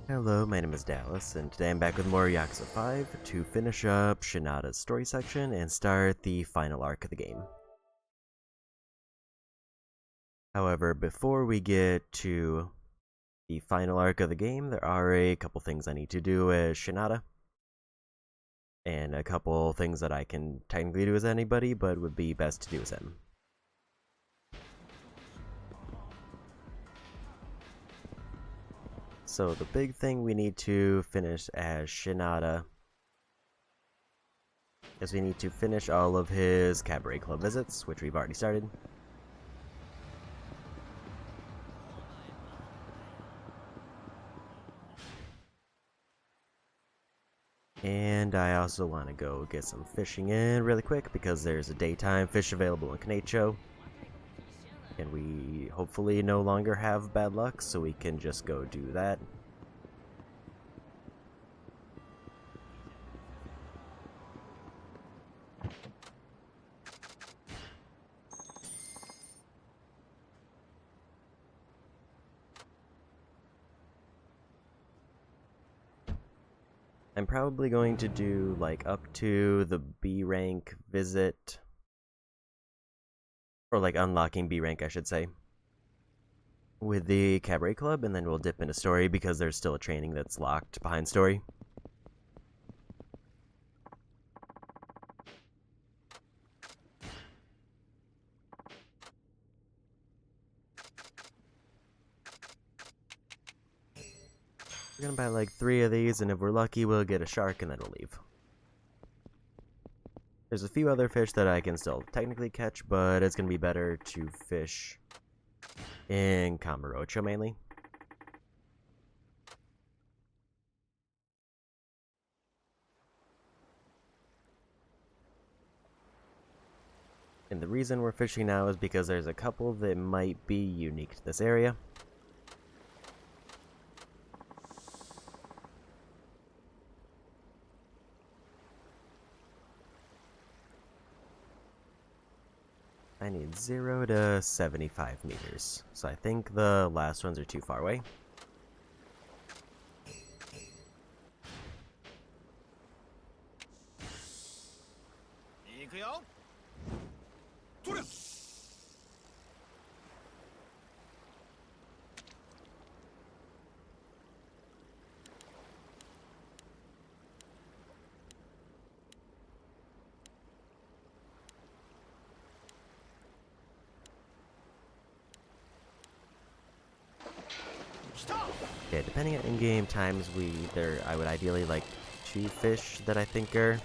Hello, my name is Dallas, and today I'm back with more Yakuza 5 to finish up Shinada's story section and start the final arc of the game. However, before we get to the final arc of the game, there are a couple things I need to do as Shinada, and a couple things that I can technically do as anybody, but would be best to do as him. So the big thing we need to finish as Shinada is we need to finish all of his cabaret club visits, which we've already started. And I also want to go get some fishing in really quick because there's a daytime fish available in Kanecho. And we hopefully no longer have bad luck, so we can just go do that. I'm probably going to do like up to the B rank visit, or like unlocking B rank I should say, with the Cabaret Club, and then we'll dip into story because there's still a training that's locked behind story. We're gonna buy like 3 of these, and if we're lucky we'll get a shark and then we'll leave. There's a few other fish that I can still technically catch, but it's gonna be better to fish in Kamurocho mainly. And the reason we're fishing now is because there's a couple that might be unique to this area. I need 0 to 75 meters, so I think the last ones are too far away. Yeah, depending on in-game times, I would ideally like 2 fish that I think are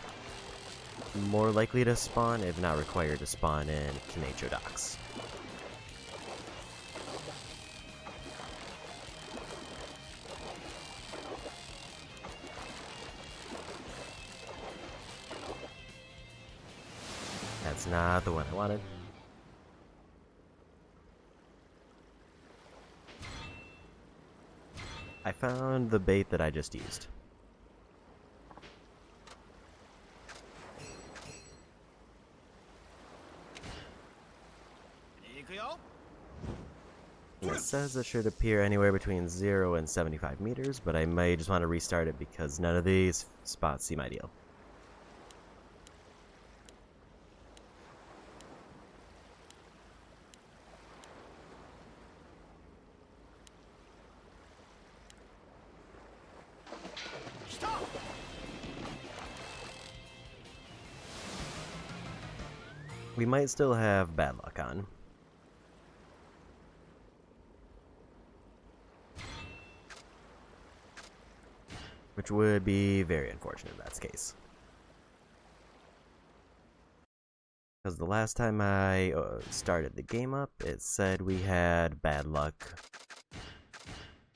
more likely to spawn, if not required to spawn in Kanecho docks. That's not the one I wanted. I found the bait that I just used. And it says it should appear anywhere between 0 and 75 meters, but I may just want to restart it because none of these spots seem ideal. We might still have bad luck on. Which would be very unfortunate if that's the case. Because the last time I started the game up, it said we had bad luck.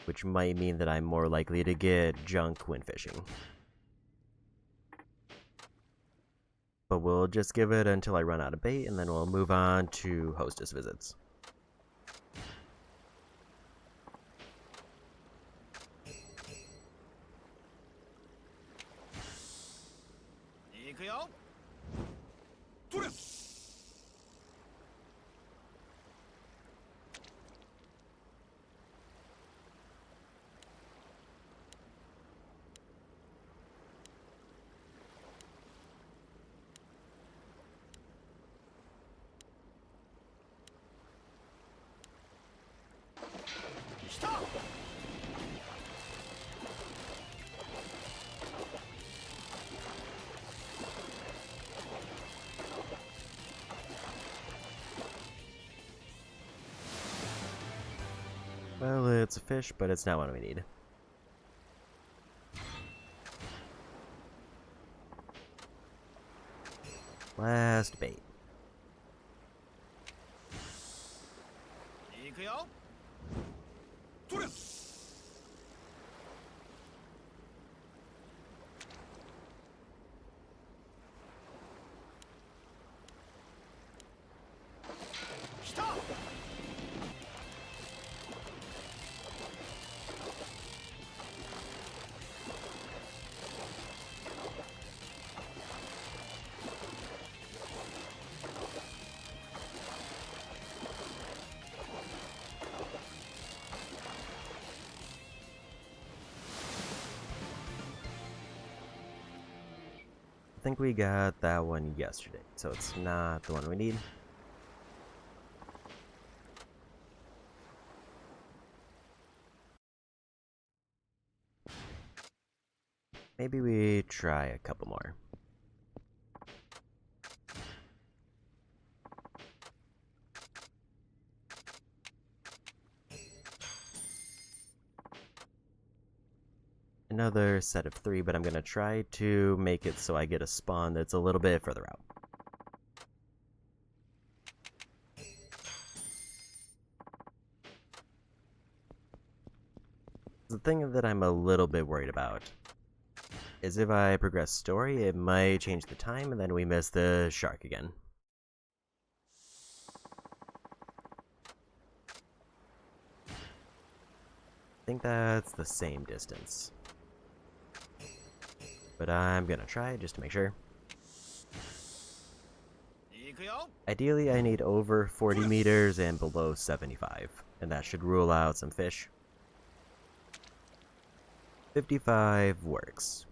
Which might mean that I'm more likely to get junk when fishing. But we'll just give it until I run out of bait, and then we'll move on to hostess visits. Well, it's a fish, but it's not what we need. Last bait. I think we got that one yesterday, so it's not the one we need. Maybe we try a couple more. Another set of 3, but I'm going to try to make it so I get a spawn that's a little bit further out. The thing that I'm a little bit worried about is if I progress story, it might change the time and then we miss the shark again. I think that's the same distance. But I'm gonna try just to make sure. Ideally, I need over 40 meters and below 75, and that should rule out some fish. 55 works.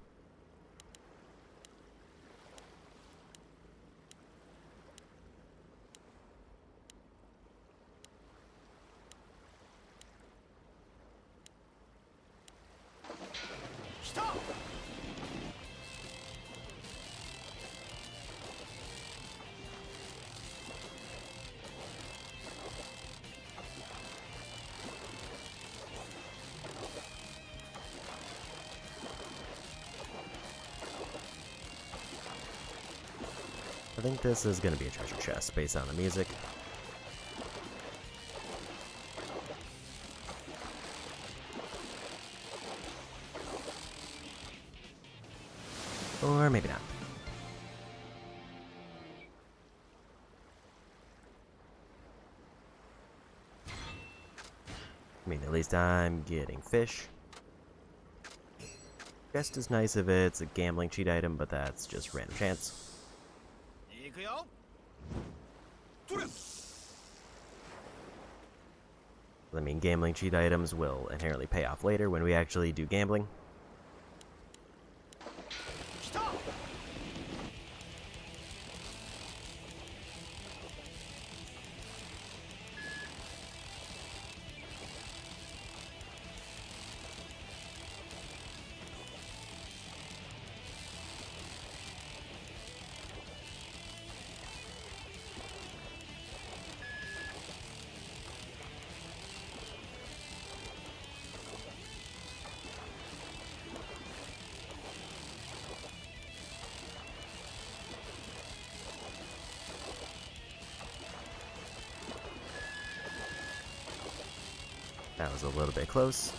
I think this is going to be a treasure chest based on the music. Or maybe not. I mean, at least I'm getting fish. Chest is nice if it's a gambling cheat item, but that's just random chance. I mean, gambling cheat items will inherently pay off later when we actually do gambling. That was a little bit close.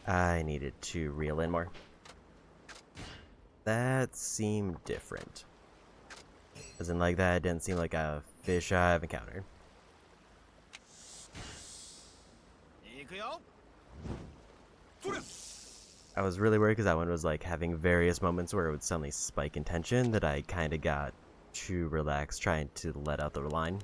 I needed to reel in more. That seemed different. As in, like, that didn't seem like a fish I've encountered. I was really worried because that one was like having various moments where it would suddenly spike in tension that I kind of got too relaxed trying to let out the line.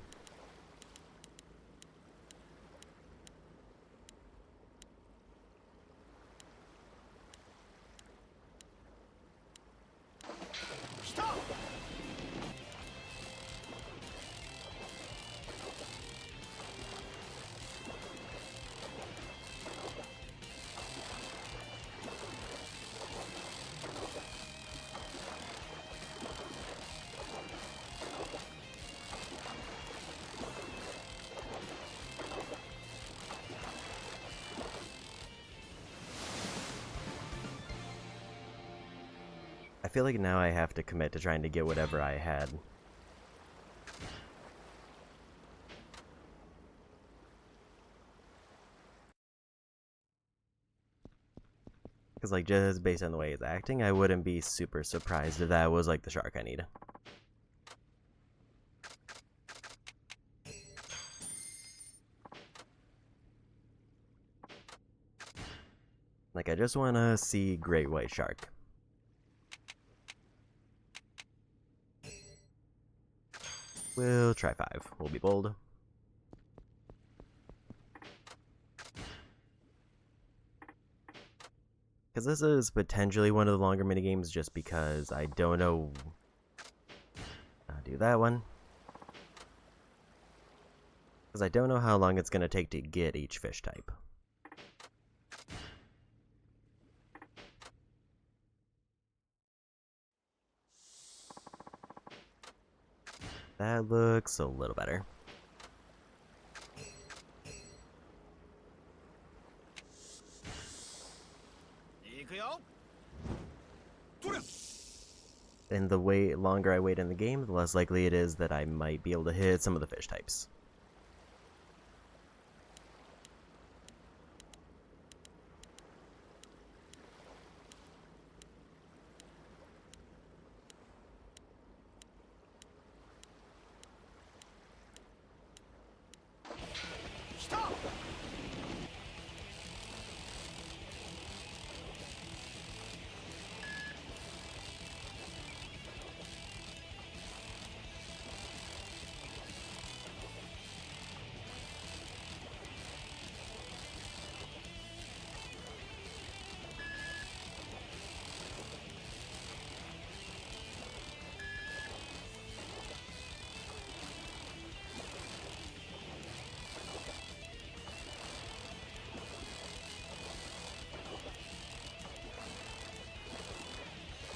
feel like now I have to commit to trying to get whatever I had. Because, like, just based on the way he's acting, I wouldn't be super surprised if that was, like, the shark I need. Like, I just want to see great white shark. We'll try 5. We'll be bold. Because this is potentially one of the longer minigames just because I don't know... I'll do that one. Because I don't know how long it's going to take to get each fish type. That looks a little better. And the longer I wait in the game, the less likely it is that I might be able to hit some of the fish types.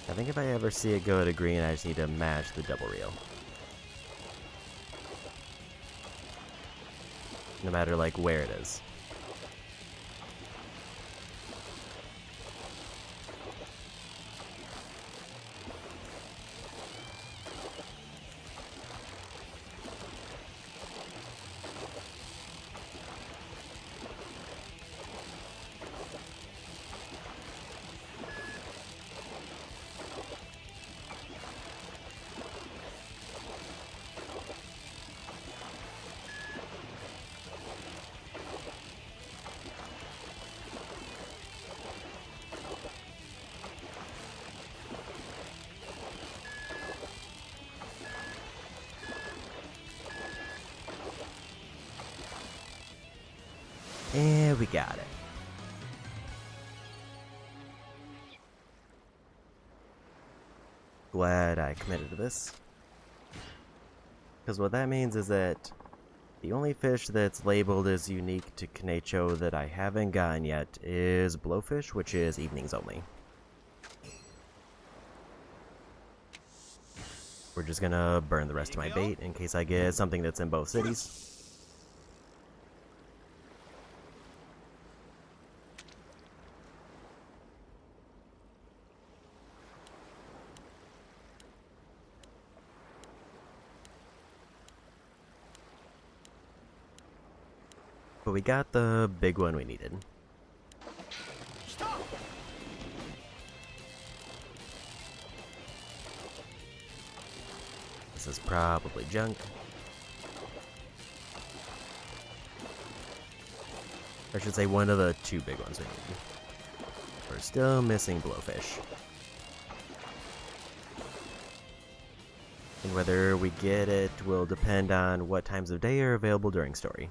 I think if I ever see it go to green, I just need to match the double reel. No matter, like, where it is. And we got it. Glad I committed to this. Because what that means is that the only fish that's labeled as unique to Kanecho that I haven't gotten yet is blowfish, which is evenings only. We're just gonna burn the rest of my bait in case I get something that's in both cities. But we got the big one we needed. This is probably junk. I should say one of the 2 big ones we need. We're still missing blowfish. And whether we get it will depend on what times of day are available during story.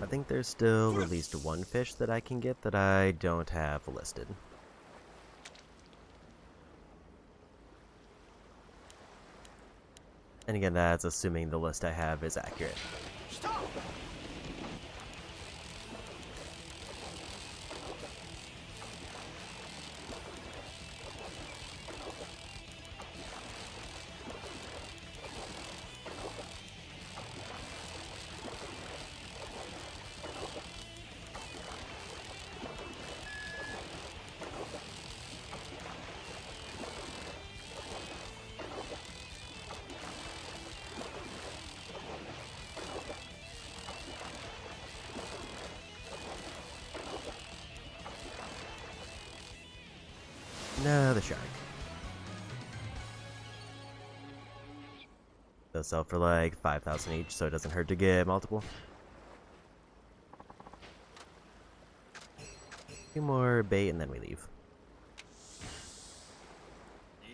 I think there's still at least 1 fish that I can get that I don't have listed. And again, that's assuming the list I have is accurate. Another shark. They'll sell for like 5,000 each, so it doesn't hurt to get multiple. Two more bait and then we leave.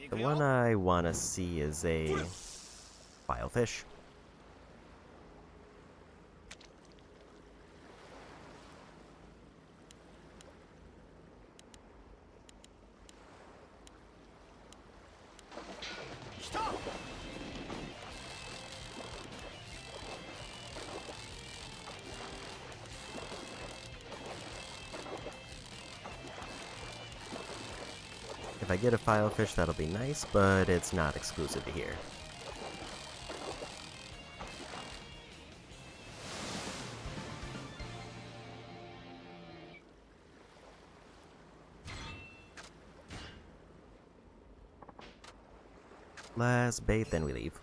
The one I want to see is a filefish. If I get a filefish, that'll be nice, but it's not exclusive to here. Last bait, then we leave.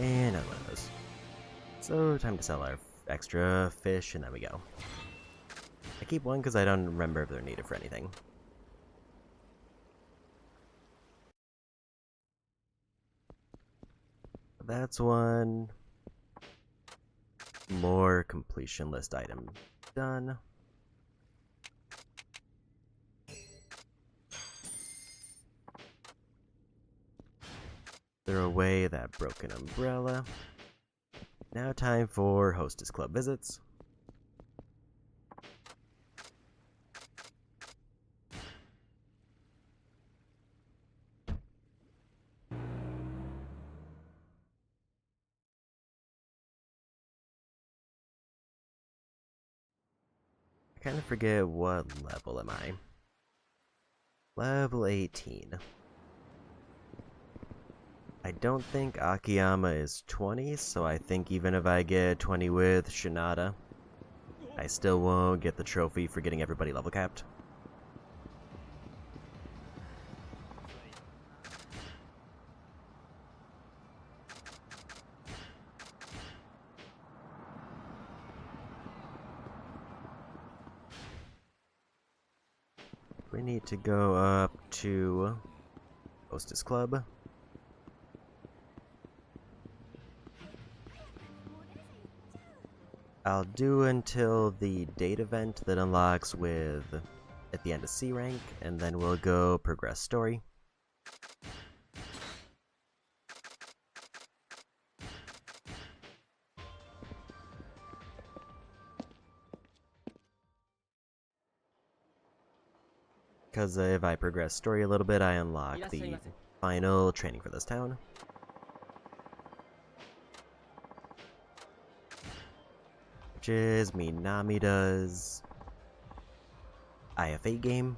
And another one of those. So, time to sell our extra fish, and then we go. I keep one because I don't remember if they're needed for anything. That's one. More completion list item done. Throw away that broken umbrella. Now time for Hostess Club visits. I kind of forget what level am I. Level 18. I don't think Akiyama is 20, so I think even if I get 20 with Shinada, I still won't get the trophy for getting everybody level capped. We need to go up to Hostess Club. I'll do until the date event that unlocks with at the end of C rank, and then we'll go progress story. Because if I progress story a little bit, I unlock the final training for this town. Which is Minamida's IF8 game.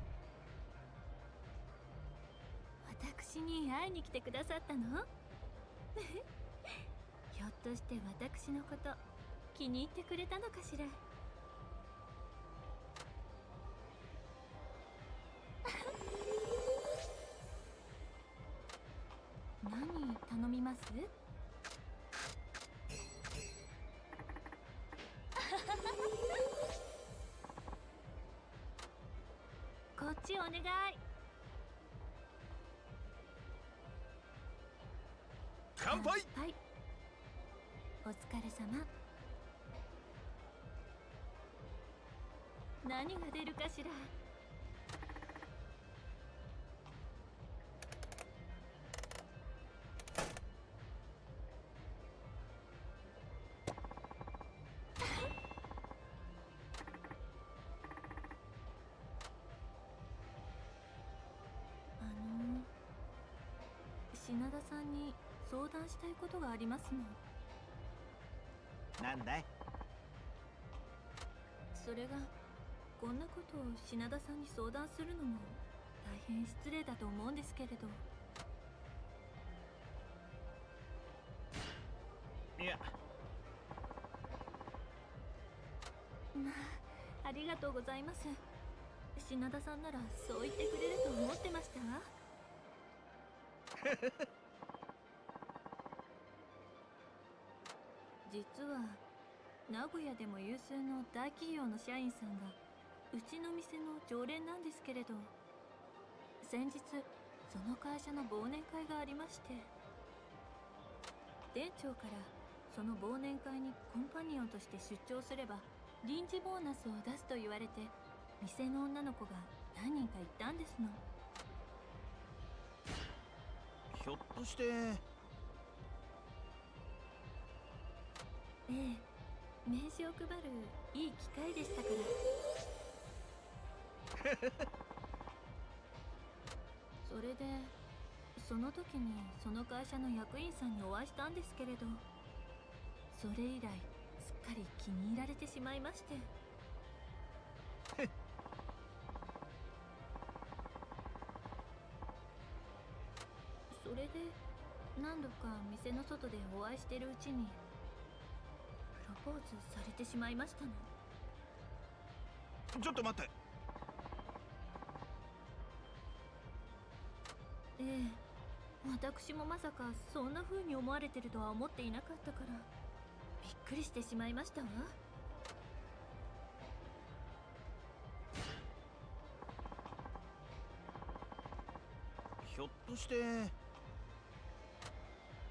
私に会いに来てくださったの？ひょっとして私のこと気に入ってくれたのかしら？何頼みます？こっちお願い。乾杯。はい。お疲れ様。何が出るかしら。品田さんに相談したいことがありますの。なんだい？それがこんなことを品田さんに相談するのも大変失礼だと思うんですけれど。いや、まあ、ありがとうございます。品田さんならそう言ってくれると思ってましたわ。実は名古屋でも有数の大企業の社員さんがうちの店の常連なんですけれど、先日その会社の忘年会がありまして、店長からその忘年会にコンパニオンとして出張すれば臨時ボーナスを出すと言われて、店の女の子が何人か行ったんですの。ひょっとして。ええ、名刺を配るいい機会でしたから。それでその時にその会社の役員さんにお会いしたんですけれど、それ以来すっかり気に入られてしまいまして。それで何度か店の外でお会いしてるうちにプロポーズされてしまいましたの。ちょっと待って。ええ、私もまさかそんな風に思われてるとは思っていなかったからびっくりしてしまいましたわ。ひょっとして。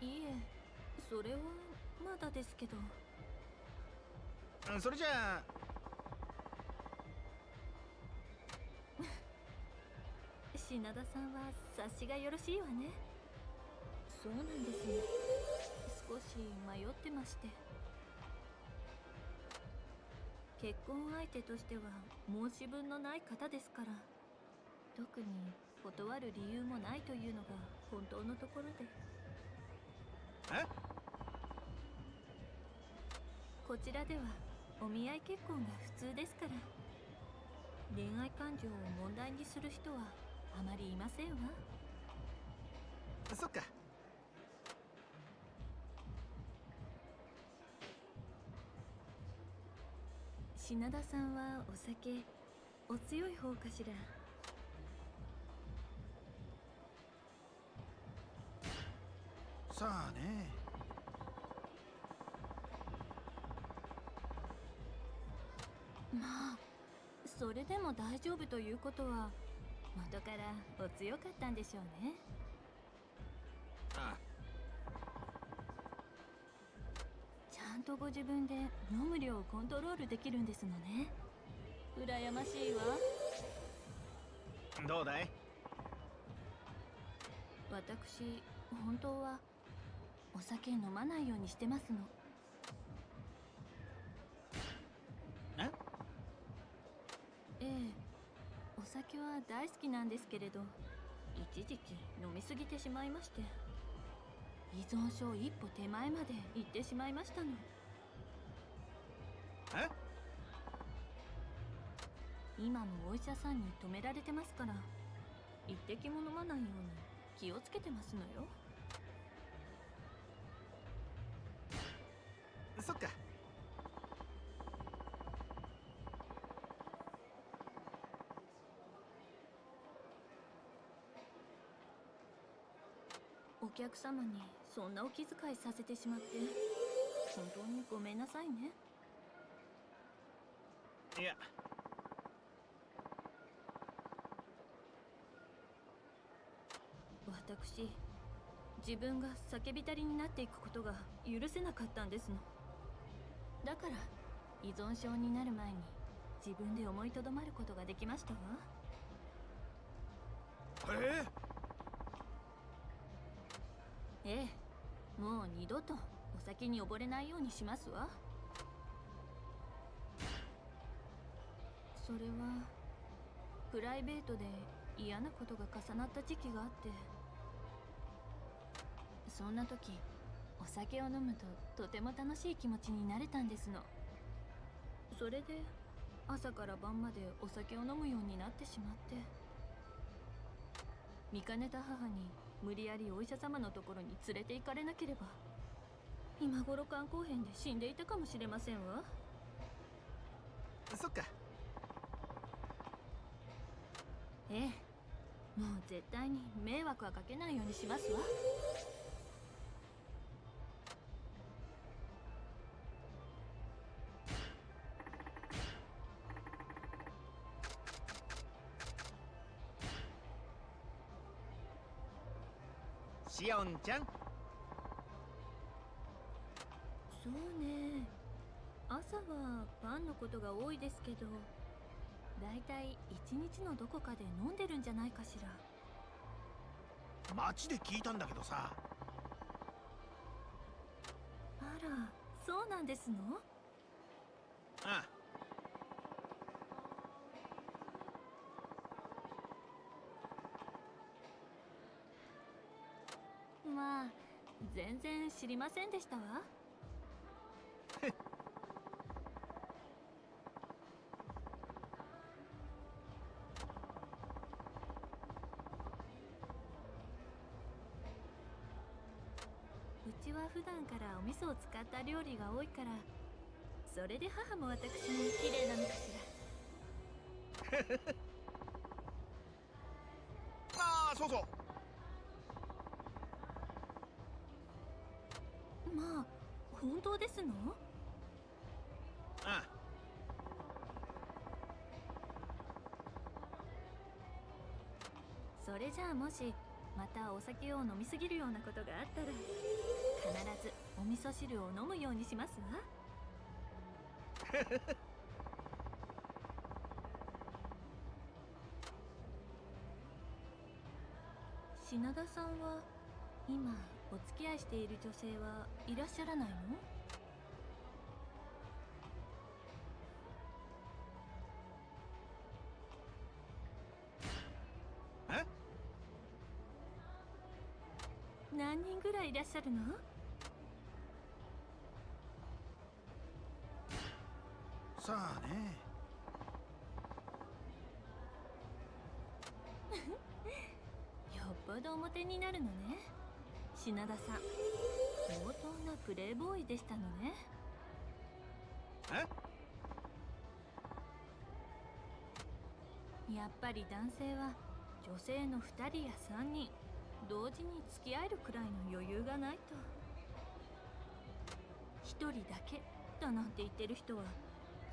いえ、それはまだですけど。それじゃあ。品田さんは察しがよろしいわね。そうなんですよ、少し迷ってまして。結婚相手としては申し分のない方ですから、特に断る理由もないというのが本当のところで。え？こちらではお見合い結婚が普通ですから、恋愛感情を問題にする人はあまりいませんわ。そっか。品田さんはお酒お強い方かしら。さあね。まあそれでも大丈夫ということは元からお強かったんでしょうね。あちゃんとご自分で飲む量をコントロールできるんですのね。羨ましいわ。あ、どうだい？私本当はお酒飲まないようにしてますの。え？ええ、お酒は大好きなんですけれど、一時期飲みすぎてしまいまして、依存症一歩手前まで行ってしまいましたの。え？今もお医者さんに止められてますから、一滴も飲まないように気をつけてますのよ。そっか。お客様にそんなお気遣いさせてしまって本当にごめんなさいね。いや、私自分が酒浸りになっていくことが許せなかったんですの。だから依存症になる前に自分で思いとどまることができましたわ。ええ、もう二度とお酒に溺れないようにしますわ。それはプライベートで嫌なことが重なった時期があって。そんな時お酒を飲むととても楽しい気持ちになれたんですの。それで朝から晩までお酒を飲むようになってしまって、見かねた母に無理やりお医者様のところに連れて行かれなければ今頃肝硬変で死んでいたかもしれませんわ。そっか。ええ、もう絶対に迷惑はかけないようにしますわ。しおんちゃん。そうね、朝はパンのことが多いですけど、だいたい一日のどこかで飲んでるんじゃないかしら。街で聞いたんだけどさ。あら、そうなんですの？あまあ、全然知りませんでしたわ。うちは普段からお味噌を使った料理が多いから、それで母も私も綺麗なのかしあ、そうそう。ら。まあ、本当ですの？あそれじゃあもしまたお酒を飲みすぎるようなことがあったら、必ずお味噌汁を飲むようにしますわ。品田さんは今お付き合いしている女性はいらっしゃらないの？え何人ぐらいいらっしゃるの？さあね。よっぽど表になるのね、品田さん。相当なプレイボーイでしたのね。やっぱり男性は女性の2人や3人同時に付き合えるくらいの余裕がないと。1人だけだなんて言ってる人は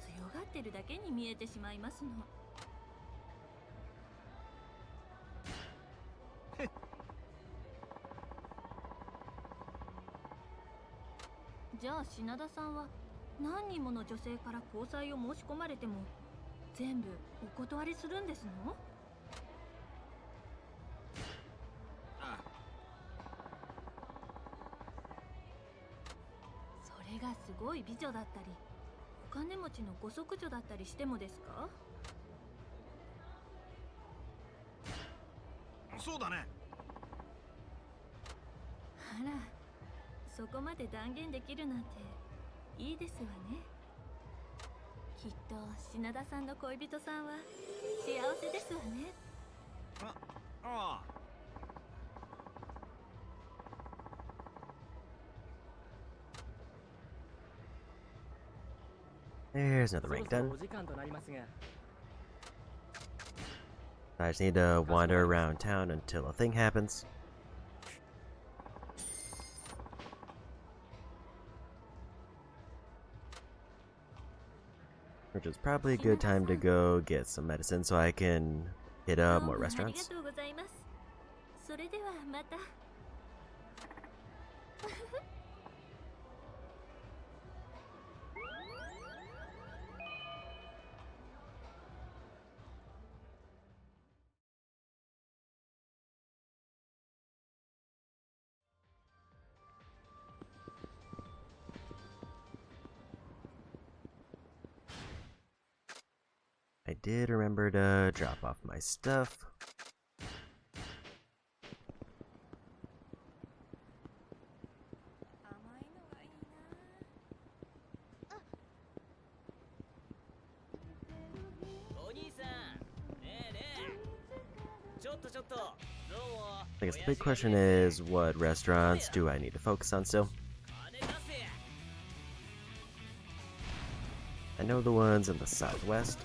強がってるだけに見えてしまいますの。じゃあ品田さんは何人もの女性から交際を申し込まれても全部お断りするんですの？あそれがすごい美女だったりお金持ちのご息女だったりしてもですか？そうだね。あら、そこまで断言できるなんていいですわね。きっと品田さんの恋人さんは幸せですわね。ああ There's another そろ rank そろ done. お時間となりますが、 I just need to wander around town until a thing happens. Which is probably a good time to go get some medicine so I can hit ど up うも more ありが restaurants. とうございます。それではまた。I did remember to drop off my stuff. I guess the big question is, what restaurants do I need to focus on still? I know the ones in the southwest.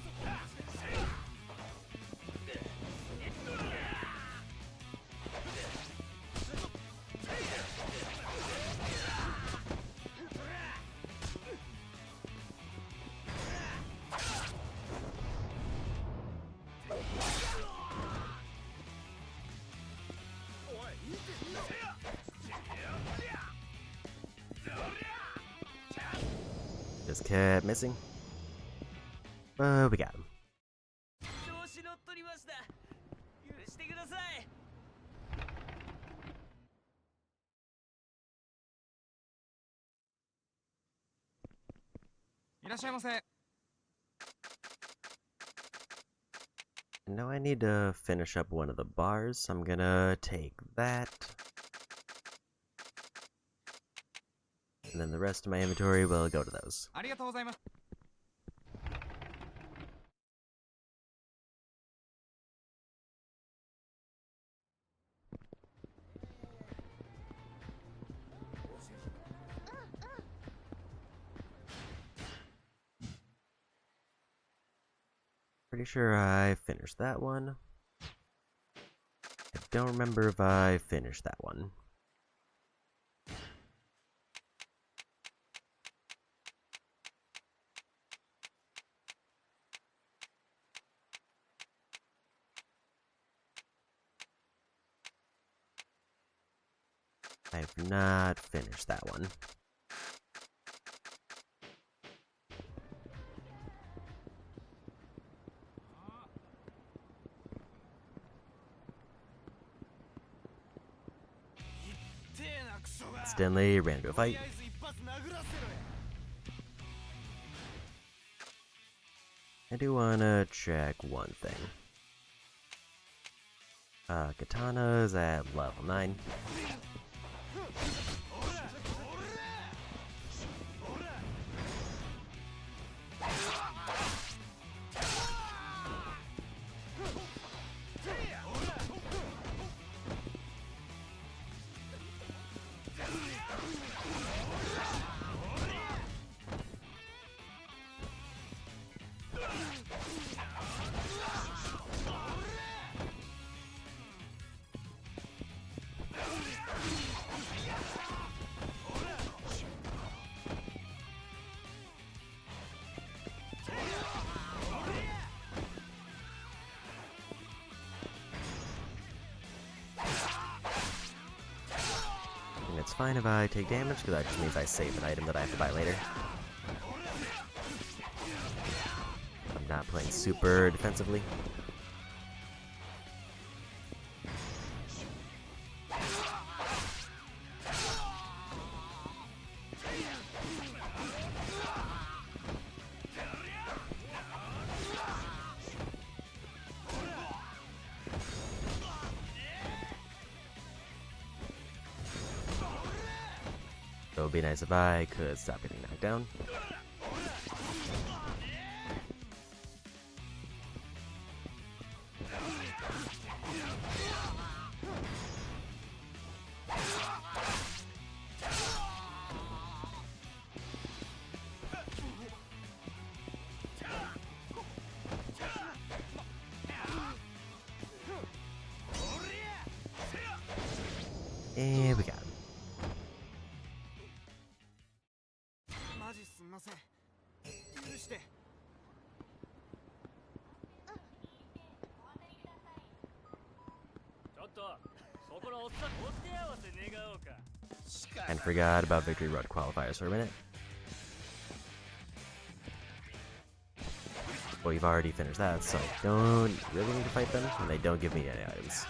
Just kept missing. We got him. I know I need to finish up one of the bars, so I'm gonna take that. And then the rest of my inventory will go to those. Pretty sure I finished that one. I don't remember if I finished that one. I have not finished that one. Stanley ran into a fight. I do wanna check one thing. Katana's at level 9. It's fine if I take damage, because that just means I save an item that I have to buy later. I'm not playing super defensively. So it would be nice if I could stop getting knocked down. And we got him. And forgot about Victory Road qualifiers for a minute. Well, you've already finished that, so I don't really need to fight them, and they don't give me any items.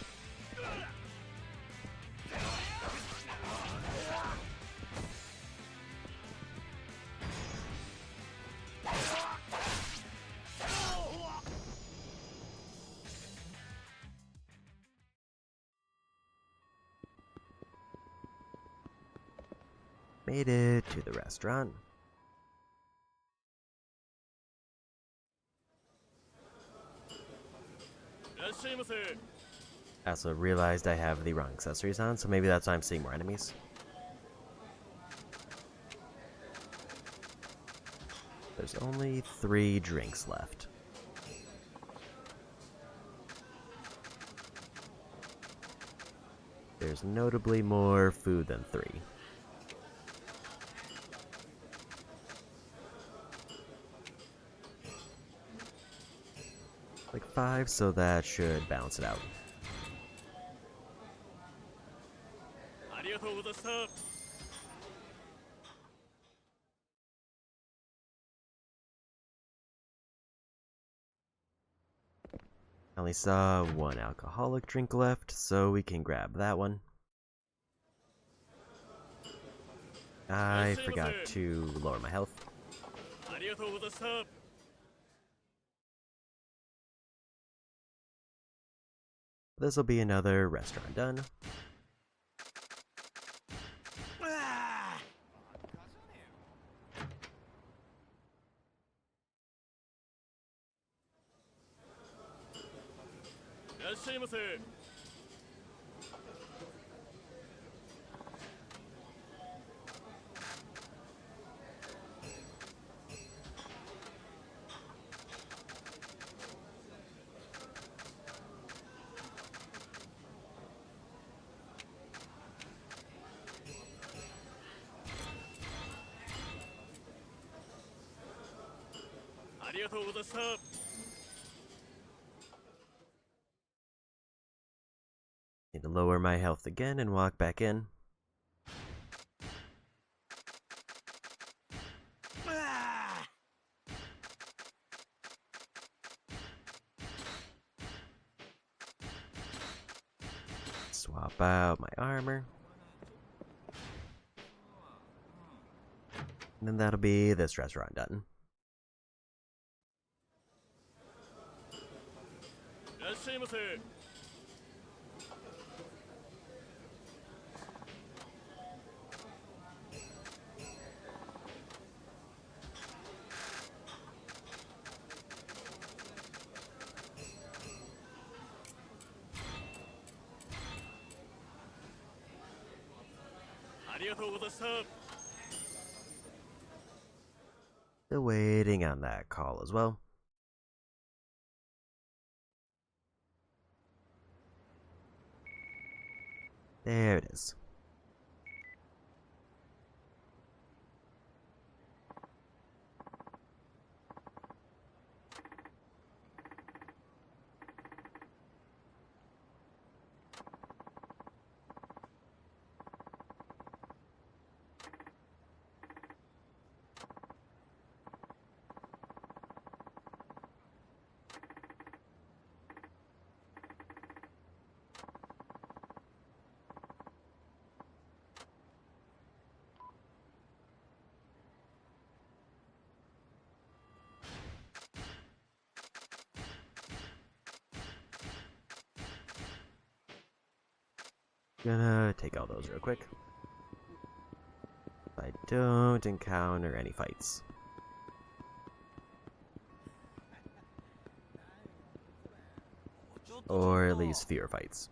Made it to the restaurant. I also realized I have the wrong accessories on, so maybe that's why I'm seeing more enemies. There's only 3 drinks left. There's notably more food than 3. Like 5, so that should balance it out. I only saw 1 alcoholic drink left, so we can grab that one. I forgot to lower my health. This will be another restaurant done. Need to lower my health again and walk back in. Swap out my armor. And then that'll be this restaurant done. Still waiting on that call as well. There it is. Gonna take all those real quick. I don't encounter any fights. Or at least fewer fights.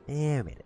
Yeah, I made it.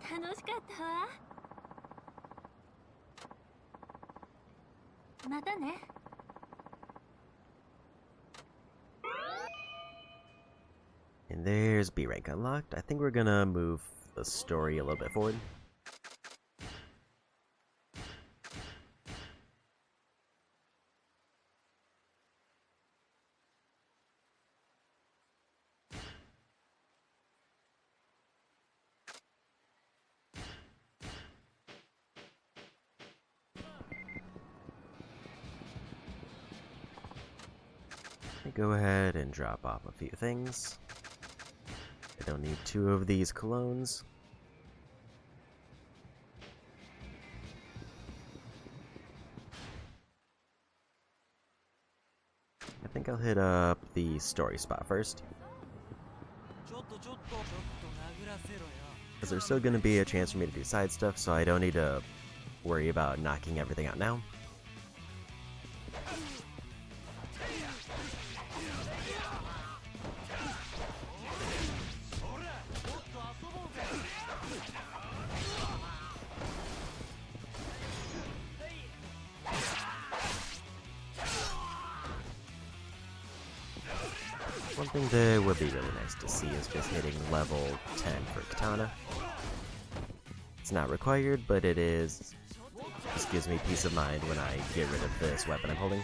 楽しかったわ。またね。And there's B rank unlocked. I think we're gonna move the story a little bit forward. Go ahead and drop off a few things. I don't need 2 of these colognes. I think I'll hit up the story spot first, because there's still going to be a chance for me to do side stuff, so I don't need to worry about knocking everything out now. One thing that would be really nice to see is just hitting level 10 for Katana. It's not required, but it is. Just gives me peace of mind when I get rid of this weapon I'm holding.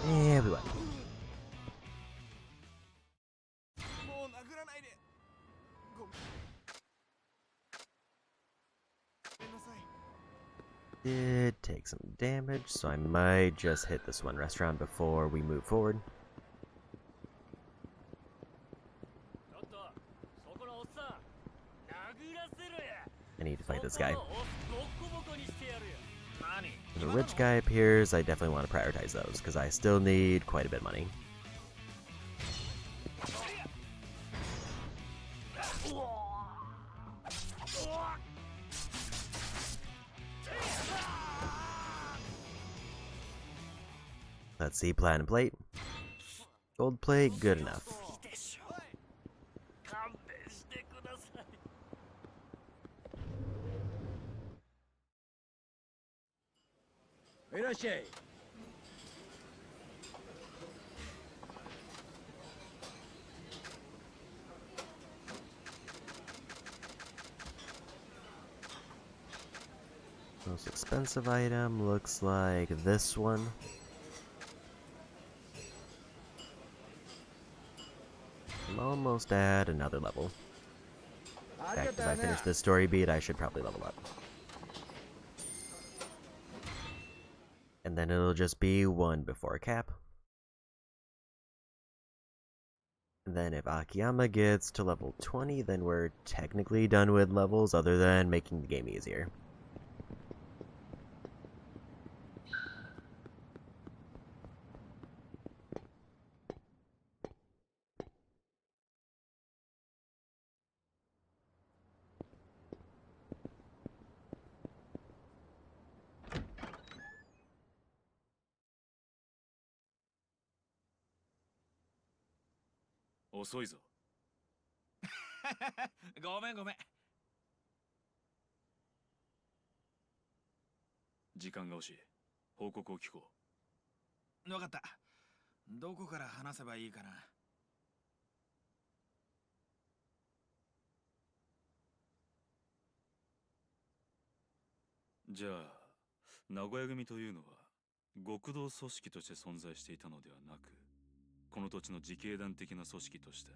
Yeah, we won. Did take some damage, so I might just hit this one restaurant before we move forward. I need to fight this guy. If a rich guy appears, I definitely want to prioritize those, because I still need quite a bit of money. Let's see, platinum plate. Gold plate, good enough. Most expensive item looks like this one. I'm almost at another level. fact, if I finish this story beat, I should probably level up. And then it'll just be 1 before cap. And then if Akiyama gets to level 20, then we're technically done with levels other than making the game easier.遅いぞ。ごめんごめん。時間が欲しい。報告を聞こう。わかった。どこから話せばいいかな。じゃあ、名古屋組というのは極道組織として存在していたのではなく、この土地の自警団的な組織として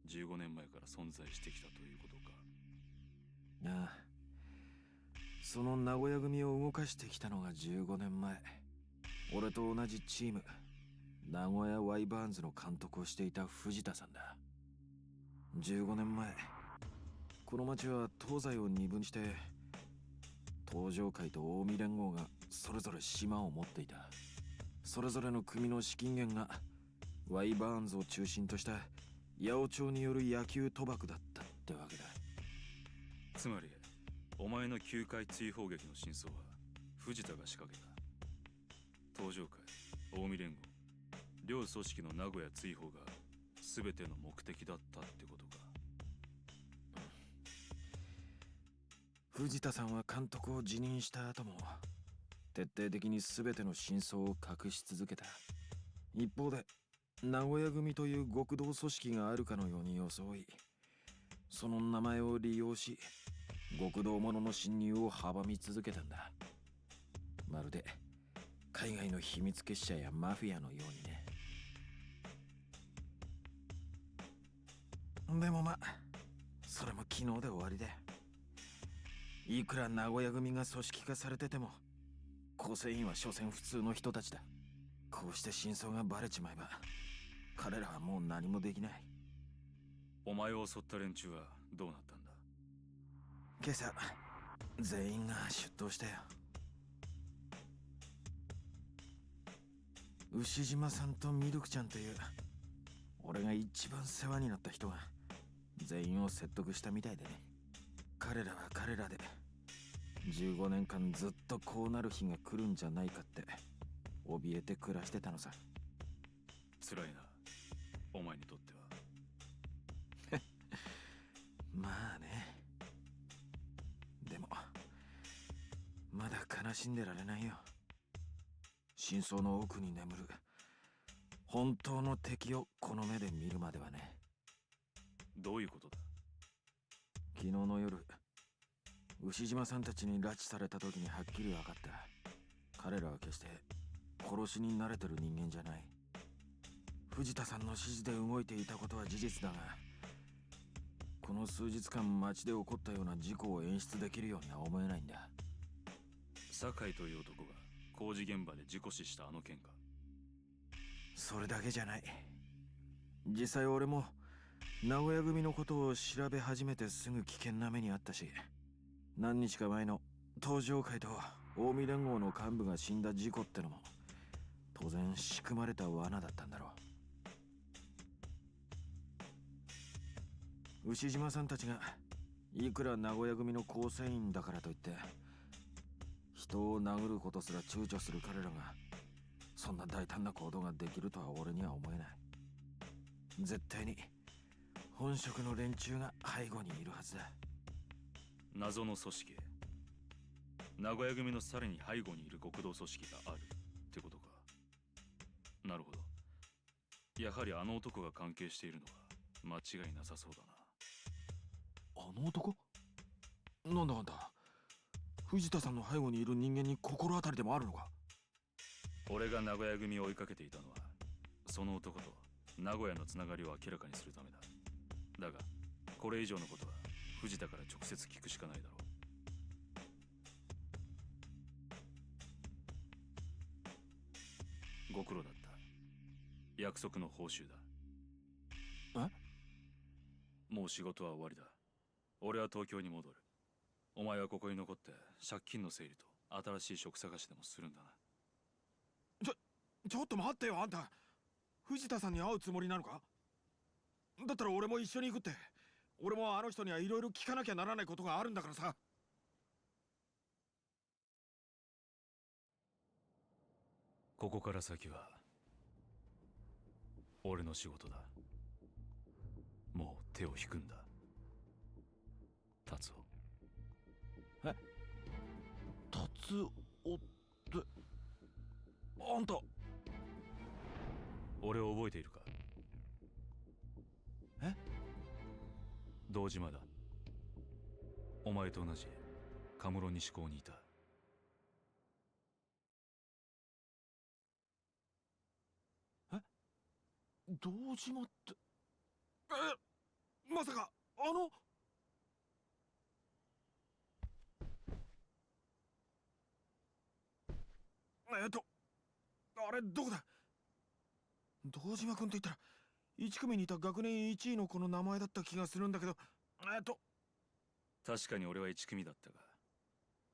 15年前から存在してきたということか。ああ、その名古屋組を動かしてきたのが15年前。俺と同じチーム、名古屋ワイバーンズの監督をしていた藤田さんだ。15年前、この町は東西を二分して、東上会と近江連合がそれぞれ島を持っていた。それぞれの組の資金源がワイバーンズを中心とした八百長による野球賭博だったってわけだ。つまりお前の球界追放劇の真相は藤田が仕掛けた。東上会、近江連合、両組織の名古屋追放が全ての目的だったってことか。藤田さんは監督を辞任した後も徹底的に全ての真相を隠し続けた。一方で名古屋組という極道組織があるかのように装い、その名前を利用し極道者の侵入を阻み続けたんだ。まるで海外の秘密結社やマフィアのようにね。でもまあ、それも昨日で終わりで。いくら名古屋組が組織化されてても、構成員は所詮普通の人たちだ。こうして真相がバレちまえば、彼らはもう何もできない。お前を襲った連中はどうなったんだ？今朝、全員が出頭したよ。牛島さんとミルクちゃんという、俺が一番世話になった人が、全員を説得したみたいでね。彼らは彼らで、15年間ずっとこうなる日が来るんじゃないかって、怯えて暮らしてたのさ。辛いな、お前にとっては。まあね。でも、まだ悲しんでられないよ。真相の奥に眠る本当の敵をこの目で見るまではね。どういうことだ？昨日の夜、牛島さんたちに拉致された時にはっきり分かった。彼らは決して殺しに慣れてる人間じゃない。藤田さんの指示で動いていたことは事実だが、この数日間街で起こったような事故を演出できるようには思えないんだ。酒井という男が工事現場で事故死したあの件か？それだけじゃない。実際俺も名古屋組のことを調べ始めてすぐ危険な目にあったし、何日か前の東上会と近江連合の幹部が死んだ事故ってのも当然仕組まれた罠だったんだろう。牛島さんたちがいくら名古屋組の構成員だからといって人を殴ることすら躊躇する彼らがそんな大胆な行動ができるとは俺には思えない。絶対に本職の連中が背後にいるはずだ。謎の組織、名古屋組のさらに背後にいる極道組織があるってことか。なるほど。やはりあの男が関係しているのは間違いなさそうだな。あの男？なんだあんた、藤田さんの背後にいる人間に心当たりでもあるのか？俺が名古屋組を追いかけていたのはその男と名古屋のつながりを明らかにするためだ。だがこれ以上のことは藤田から直接聞くしかないだろう。ご苦労だった。約束の報酬だ。もう仕事は終わりだ。俺は東京に戻る。お前はここに残って借金の整理と新しい職探しでもするんだな。ちょっと待ってよ、あんた。藤田さんに会うつもりなのか？だったら俺も一緒に行くって。俺もあの人にはいろいろ聞かなきゃならないことがあるんだからさ。ここから先は俺の仕事だ。もう手を引くんだ、達夫。え？達夫って、あんた。俺を覚えているか？え？堂島だ。お前と同じカムロ西高にいた。堂島って。まさかあの。あれどこだ？堂島君と言ったら1組にいた学年1位の子の名前だった気がするんだけど。確かに俺は1組だったが、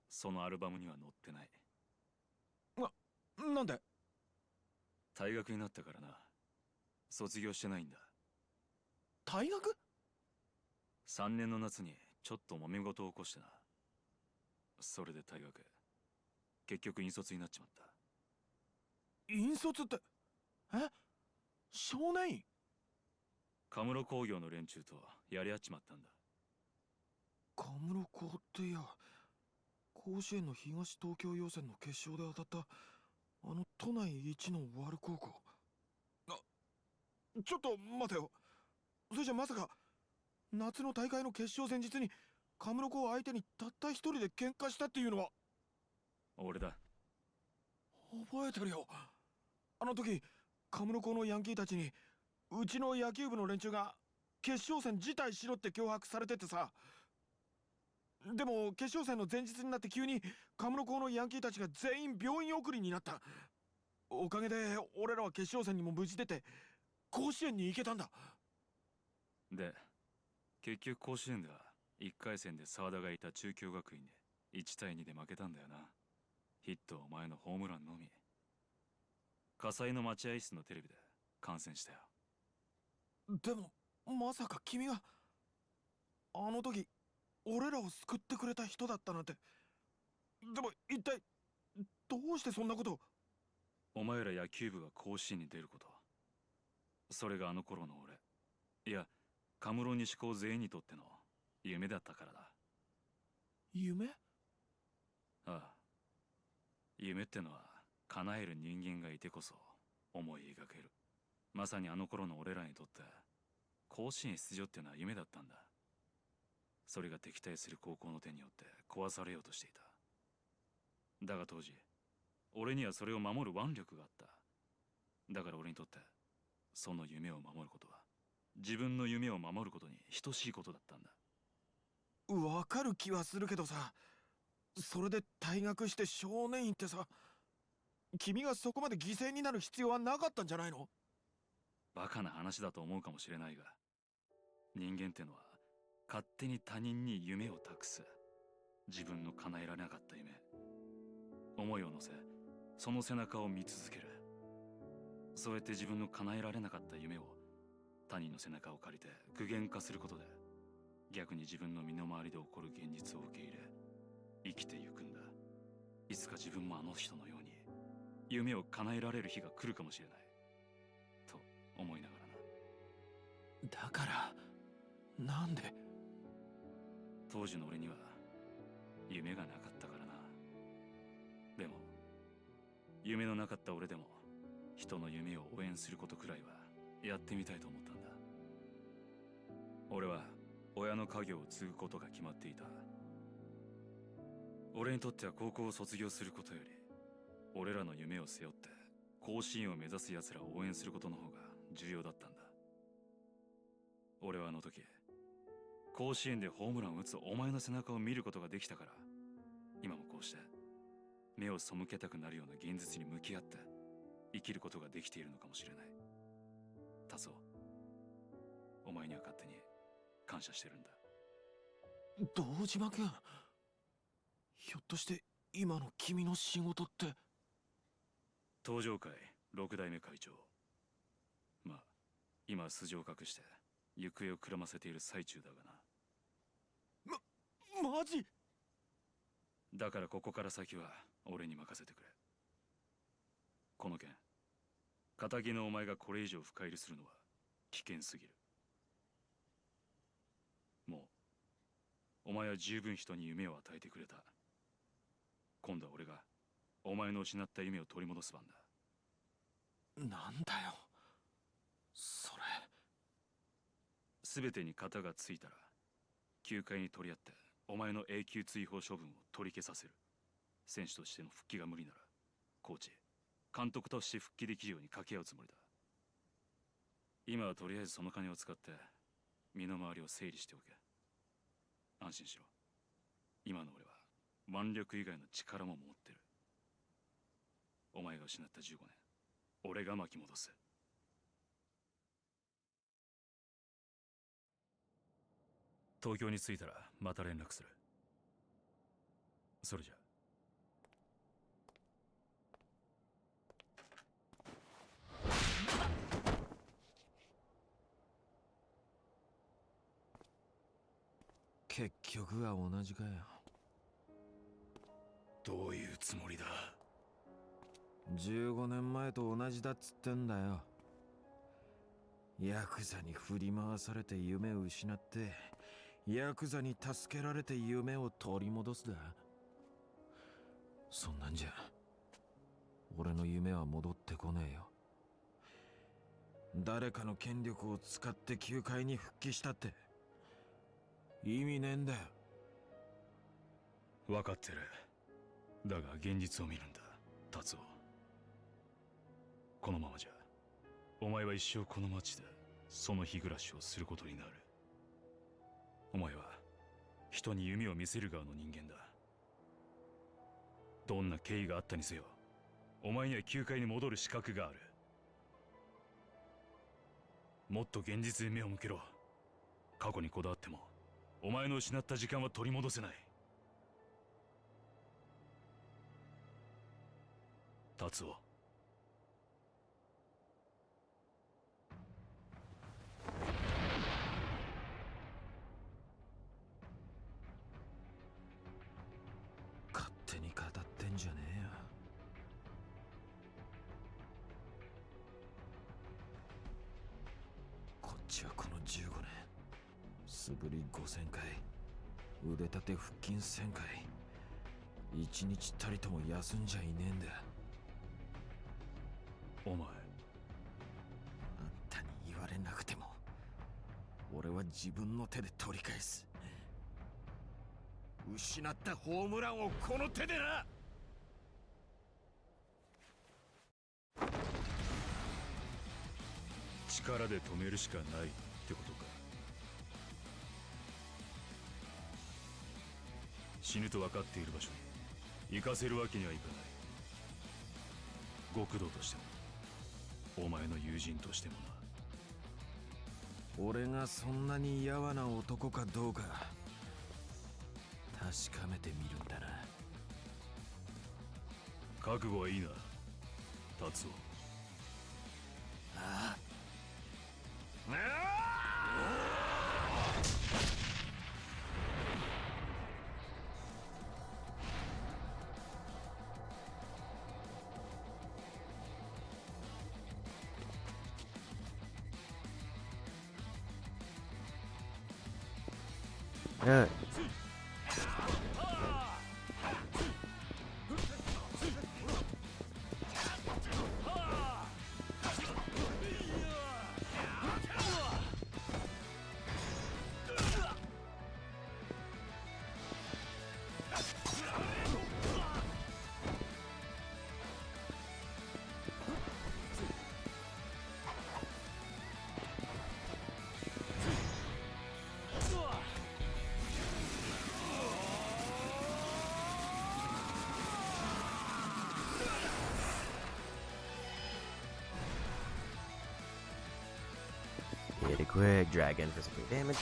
そのアルバムには載ってない。なんで？退学になったからな。卒業してないんだ。退学3年の夏にちょっと揉め事を起こしてな。それで退学。結局引率になっちまった。引率って。少年院？カムロ工業の連中とやり合っちまったんだ。カムロ高っていや、甲子園の東東京予選の決勝で当たったあの都内一のワル高校。ちょっと待てよ。それじゃまさか夏の大会の決勝前日にカムロ高相手にたった一人で喧嘩したっていうのは？俺だ。覚えてるよ。あの時カムロ高のヤンキーたちにうちの野球部の連中が決勝戦辞退しろって脅迫されててさ。でも決勝戦の前日になって急にカムロ高のヤンキーたちが全員病院送りになった。おかげで俺らは決勝戦にも無事出て甲子園に行けたんだ。で、結局甲子園では1回戦で沢田がいた中京学院で1対2で負けたんだよな。ヒットはお前のホームランのみ。火災の待合室のテレビで観戦したよ。でもまさか君があの時俺らを救ってくれた人だったなんて。でも一体どうしてそんなことを？お前ら野球部が甲子園に出ること、それがあの頃の俺、いやカムロ西高全員にとっての夢だったからだ。夢？ああ、夢ってのは叶える人間がいてこそ思い描ける。まさにあの頃の俺らにとって甲子園出場ってのは夢だったんだ。それが敵対する高校の手によって壊されようとしていた。だが当時俺にはそれを守る腕力があった。だから俺にとってその夢を守ることは自分の夢を守ることに等しいことだったんだ。わかる気はするけどさ、それで退学して少年院ってさ、君がそこまで犠牲になる必要はなかったんじゃないの？バカな話だと思うかもしれないが、人間ってのは勝手に他人に夢を託す。自分の叶えられなかった夢、思いを乗せその背中を見続ける。そうやって自分の叶えられなかった夢を他人の背中を借りて具現化することで、逆に自分の身の回りで起こる現実を受け入れ生きてゆくんだ。いつか自分もあの人のように夢を叶えられる日が来るかもしれないと思いながらな。だからなんで？当時の俺には夢がなかったからな。でも夢のなかった俺でも人の夢を応援することくらいはやってみたいと思ったんだ。俺は親の家業を継ぐことが決まっていた。俺にとっては高校を卒業することより俺らの夢を背負って甲子園を目指す奴らを応援することの方が重要だったんだ。俺はあの時甲子園でホームランを打つお前の背中を見ることができたから、今もこうして目を背けたくなるような現実に向き合って生きることができているのかもしれない。達夫、お前には勝手に感謝してるんだ。堂島君、ひょっとして今の君の仕事って。登場会6代目会長。まあ今は素性を隠して行方をくらませている最中だがな。マジ？だからここから先は俺に任せてくれ。この件、仇のお前がこれ以上深入りするのは危険すぎる。もうお前は十分人に夢を与えてくれた。今度は俺がお前の失った夢を取り戻す番だ。なんだよそれ。全てに型がついたら球界に取り合ってお前の永久追放処分を取り消させる。選手としての復帰が無理ならコーチ、監督として復帰できるように掛け合うつもりだ。今はとりあえずその金を使って身の回りを整理しておけ。安心しろ。今の俺は腕力以外の力も持ってる。お前が失った15年、俺が巻き戻す。東京に着いたらまた連絡する。それじゃ。結局は同じかよ。どういうつもりだ。15年前と同じだっつってんだよ。ヤクザに振り回されて夢を失って、ヤクザに助けられて夢を取り戻すだ。そんなんじゃ俺の夢は戻ってこねえよ。誰かの権力を使って球界に復帰したって意味ねえんだよ。分かってる。だが現実を見るんだ、達夫。このままじゃお前は一生この町でその日暮らしをすることになる。お前は人に夢を見せる側の人間だ。どんな経緯があったにせよ、お前には球界に戻る資格がある。もっと現実に目を向けろ。過去にこだわってもお前の失った時間は取り戻せない。達夫。勝手に語ってんじゃねえよ。こっちはこの15年素振り5000回、腕立て腹筋1000回、一日たりとも休んじゃいねえんだ。お前、あんたに言われなくても俺は自分の手で取り返す。失ったホームランをこの手でな。力で止めるしかないってことか。死ぬと分かっている場所に行かせるわけにはいかない。極道としてもお前の友人としてもな。俺がそんなにやわな男かどうか確かめてみるんだな。覚悟はいいな、達夫。ああ。Yeah. need a quick dragon for some free damage.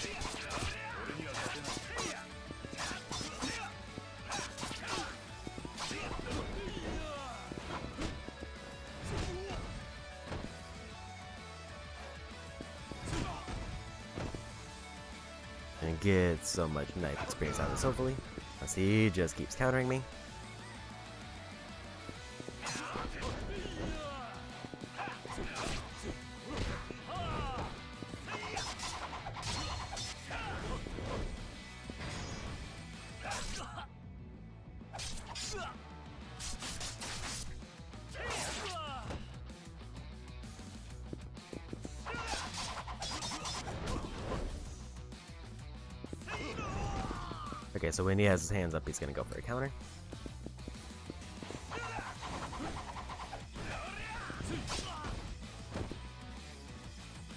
And get so much knife experience out of this, hopefully. As he just keeps countering me. Okay, so when he has his hands up, he's gonna go for a counter.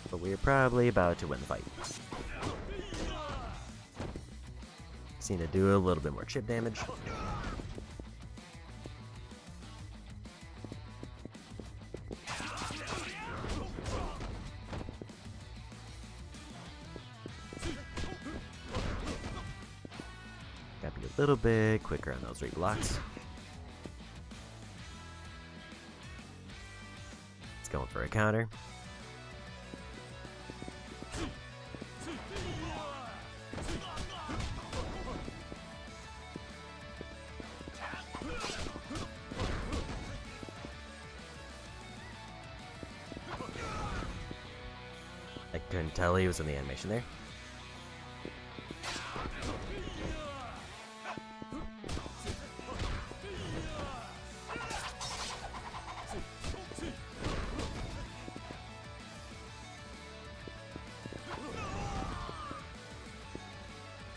But we're probably about to win the fight. Seen it do a little bit more chip damage. Gotta be a little bit quicker on those reblocks. It's going for a counter. I couldn't tell he was in the animation there.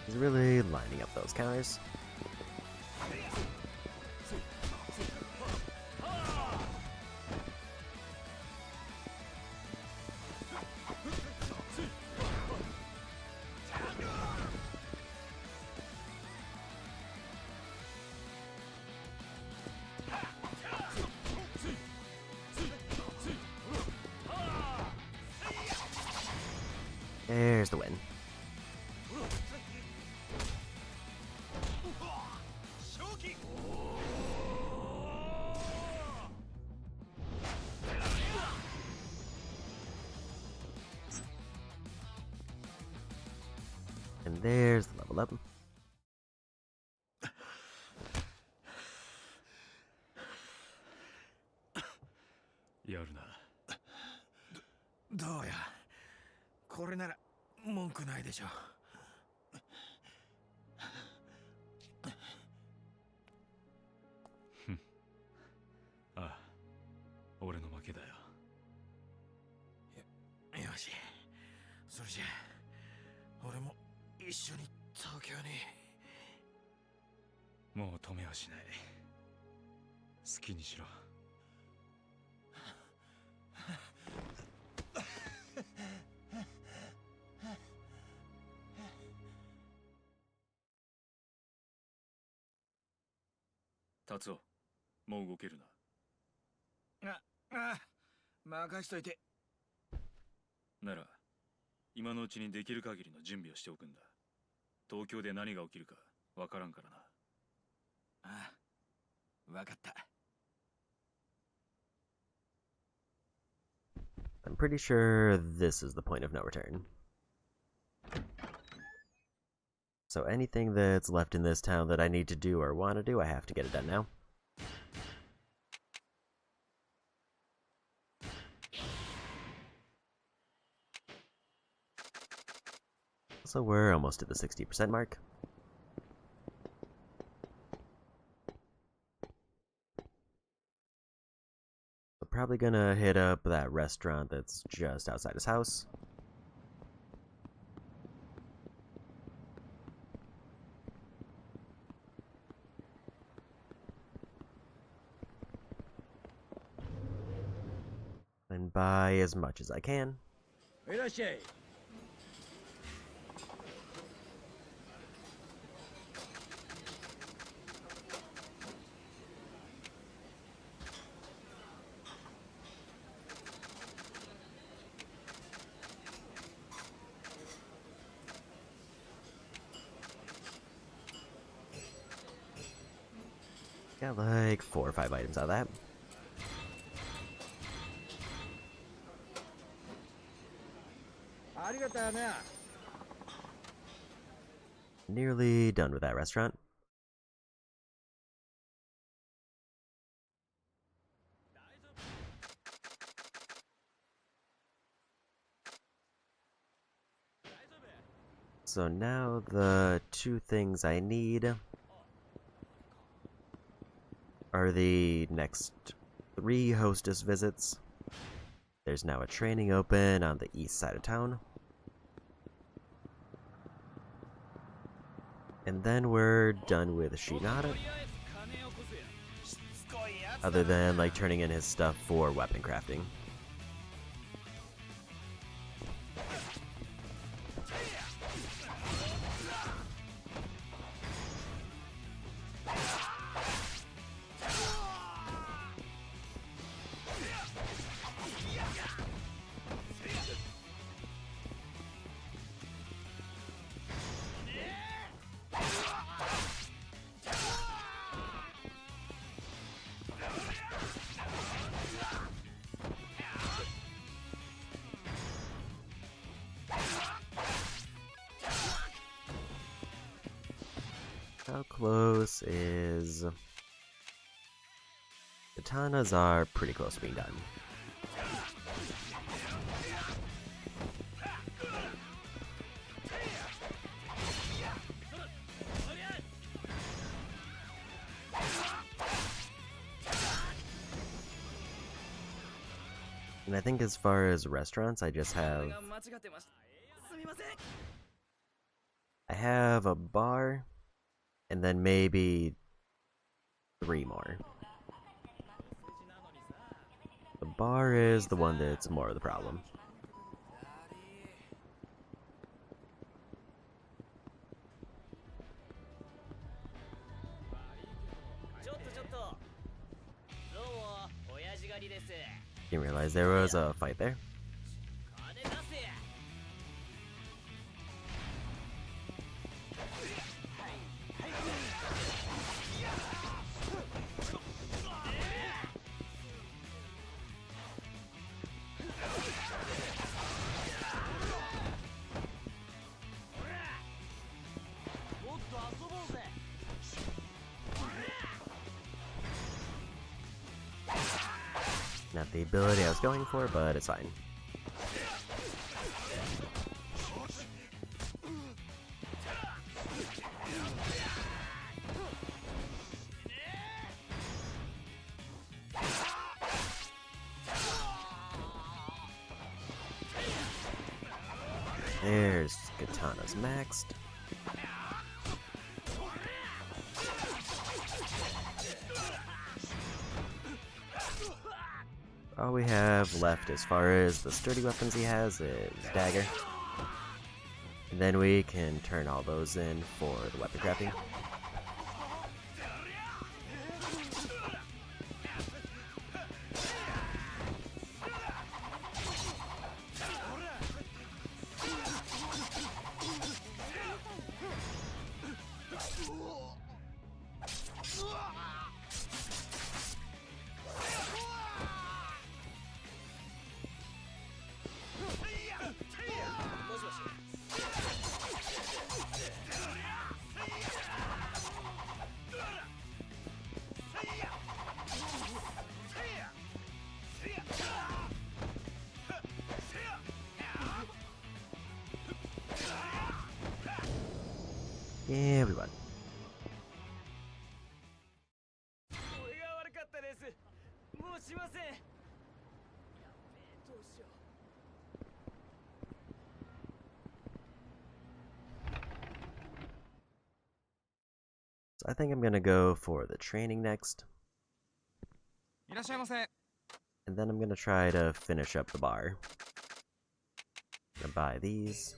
He's really lining up those counters. There's the win. And there's the level up. Yaruna. どうやこれなら文句ないでしょ。ああ、俺の負けだよ。よし、それじゃ俺も一緒に東京に。もう止めはしない。好きにしろ。達夫、もう動けるな。任しといて。なら、今のうちにできる限りの準備をしておくんだ。東京で何が起きるかわからんからな。ああ、わかった。I'm pretty sure this is the point of no return. So anything that's left in this town that I need to do or want to do, I have to get it done now. So we're almost at the 60% mark. So probably gonna hit up that restaurant that's just outside his house. And buy as much as I can. いらっしゃい。Got like 4 or 5 items out of that. Nearly done with that restaurant. So now the 2 things I need are the next 3 hostess visits. There's now a training open on the east side of town. And then we're done with Shinada. Other than like turning in his stuff for weapon crafting. How close is... Katanas are pretty close to being done. And I think as far as restaurants, I just have... I have a bar, and then maybe 3 more. The bar is the one that's more of the problem. Didn't realize there was a fight there. Not the ability I was going for, but it's fine. There's Katana's maxed. All we have left as far as the sturdy weapons he has is dagger. And then we can turn all those in for the weapon crafting. Yeah, we won. So I think I'm gonna go for the training next. And then I'm gonna try to finish up the bar. Gonna buy these.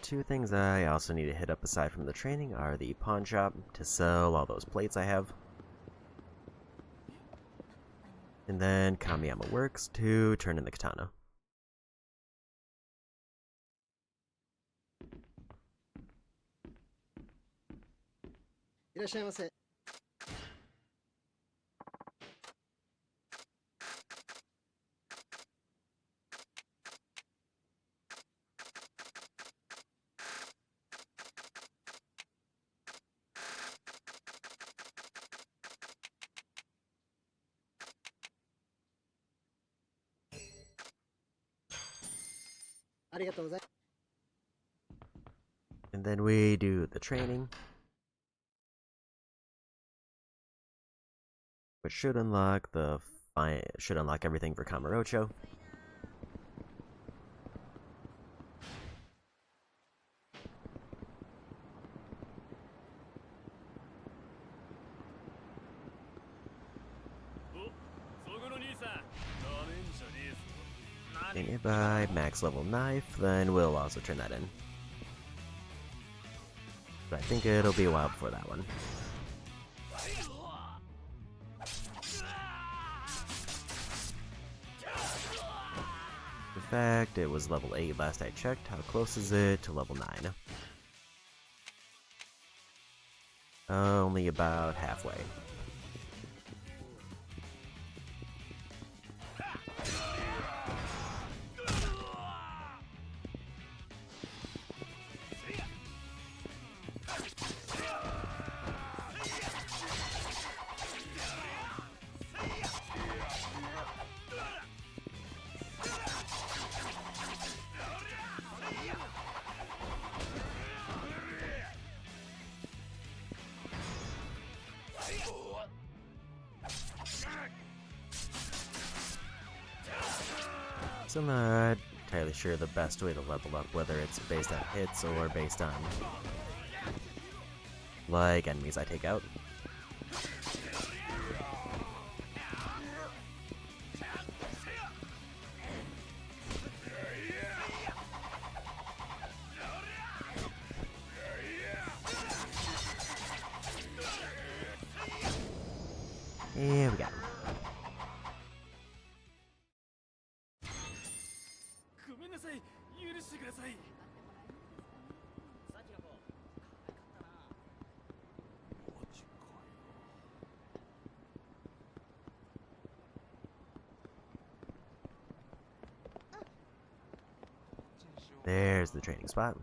two things I also need to hit up aside from the training are the pawn shop to sell all those plates I have. And then Kamiyama Works to turn in the katana. And then we do the training, which should unlock everything for Kamurocho. And if I max level knife, then we'll also turn that in. But I think it'll be a while before that one. In fact, it was level 8 last I checked. How close is it to level 9? Only about halfway. So I'm not entirely sure the best way to level up, whether it's based on hits or based on, like, enemies I take out. And we got it. There's the training spot.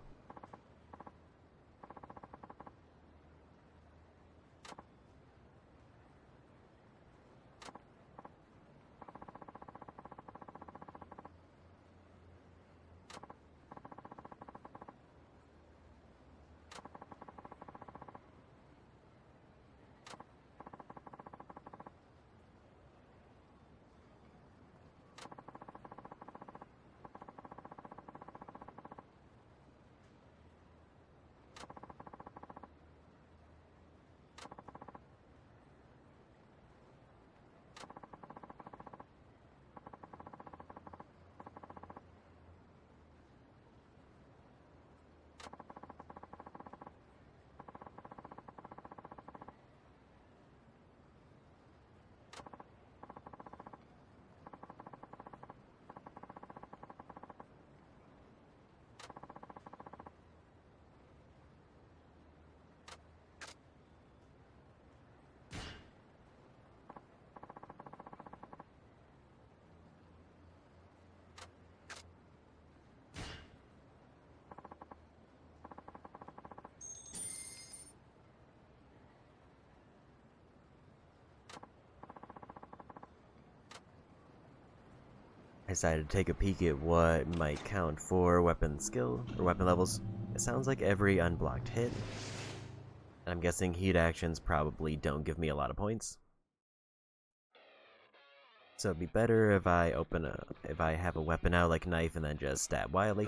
I decided to take a peek at what might count for weapon skill or weapon levels. It sounds like every unblocked hit. I'm guessing heat actions probably don't give me a lot of points. So it'd be better if I have a weapon out like knife and then just stab wildly.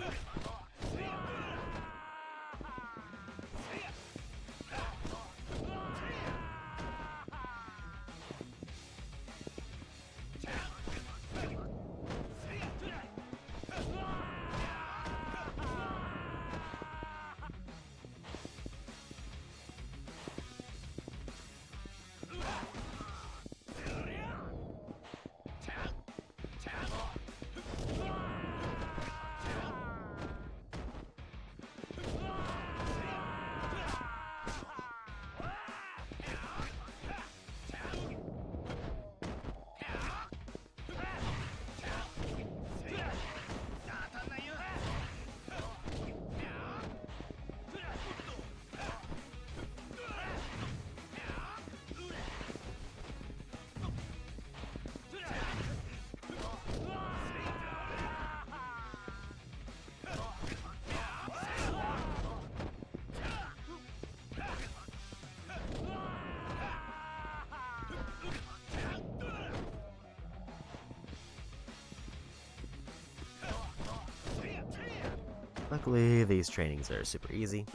Luckily, these trainings are super easy.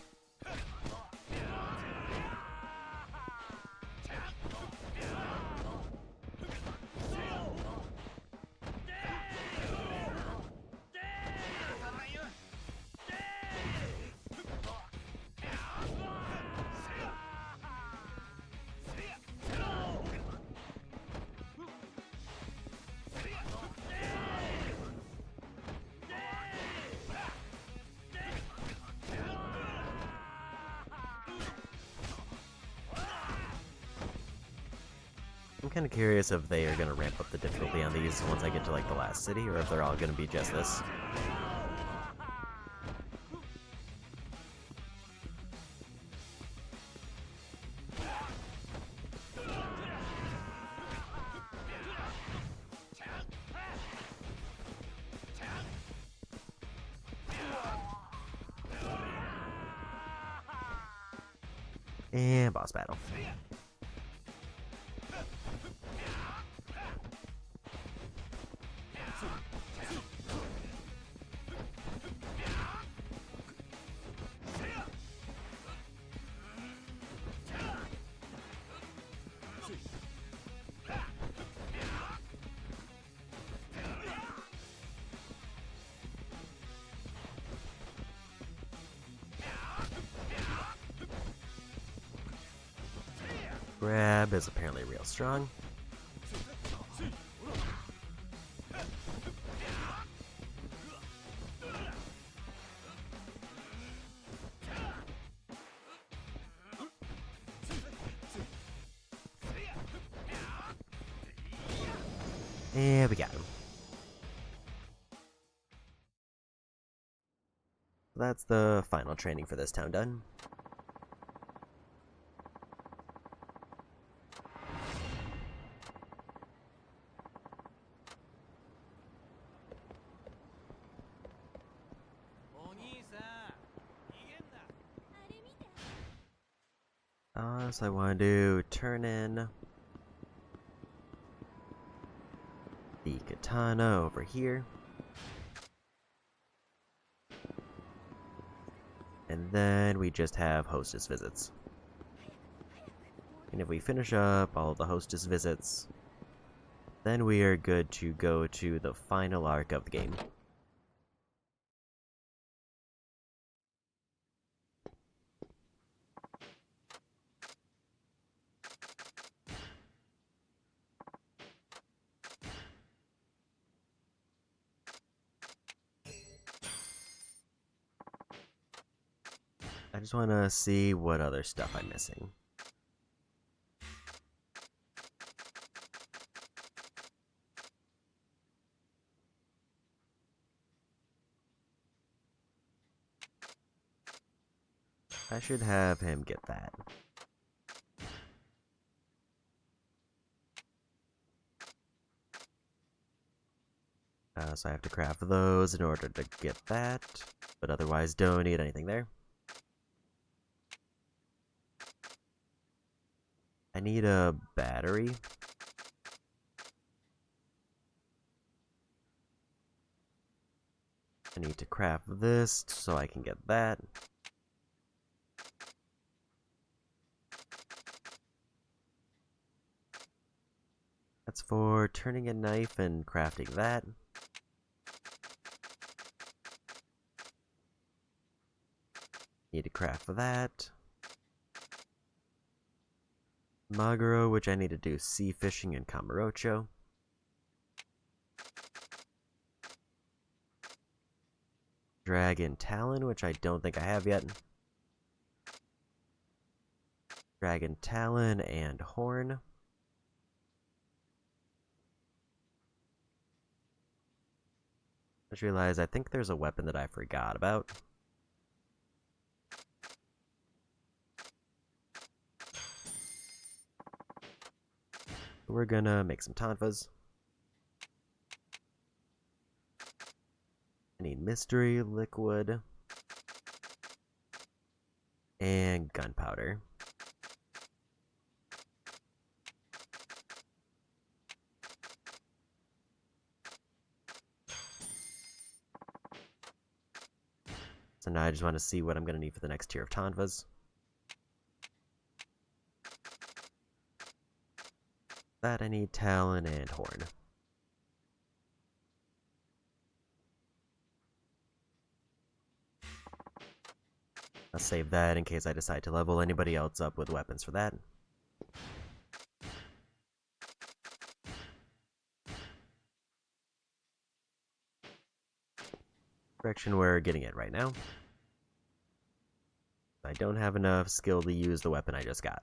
I'm kind of curious if they are going to ramp up the difficulty on these once I get to like the last city, or if they're all going to be just this. And boss battle. Grab is apparently real strong. And we got him. That's the final training for this town done. So I want to turn in the katana over here. And then we just have hostess visits. And if we finish up all of the hostess visits, then we are good to go to the final arc of the game. I just want to see what other stuff I'm missing. I should have him get that. So I have to craft those in order to get that, but otherwise don't need anything there. I need a battery. I need to craft this so I can get that. That's for turning a knife and crafting that. Need to craft that. Maguro, which I need to do sea fishing in Kamurocho. Dragon Talon, which I don't think I have yet. Dragon Talon and Horn. I just realized I think there's a weapon that I forgot about. We're gonna make some tonfas. I need mystery, liquid, and gunpowder. So now I just want to see what I'm going to need for the next tier of Tonvas. That I need Talon and Horn. I'll save that in case I decide to level anybody else up with weapons for that. Direction we're getting it right now. I don't have enough skill to use the weapon I just got.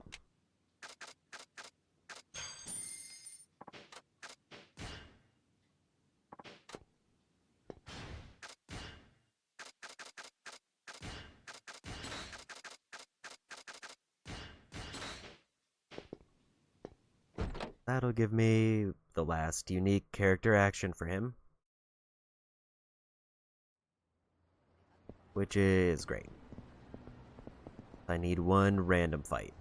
That'll give me the last unique character action for him, which is great. I need one random fight.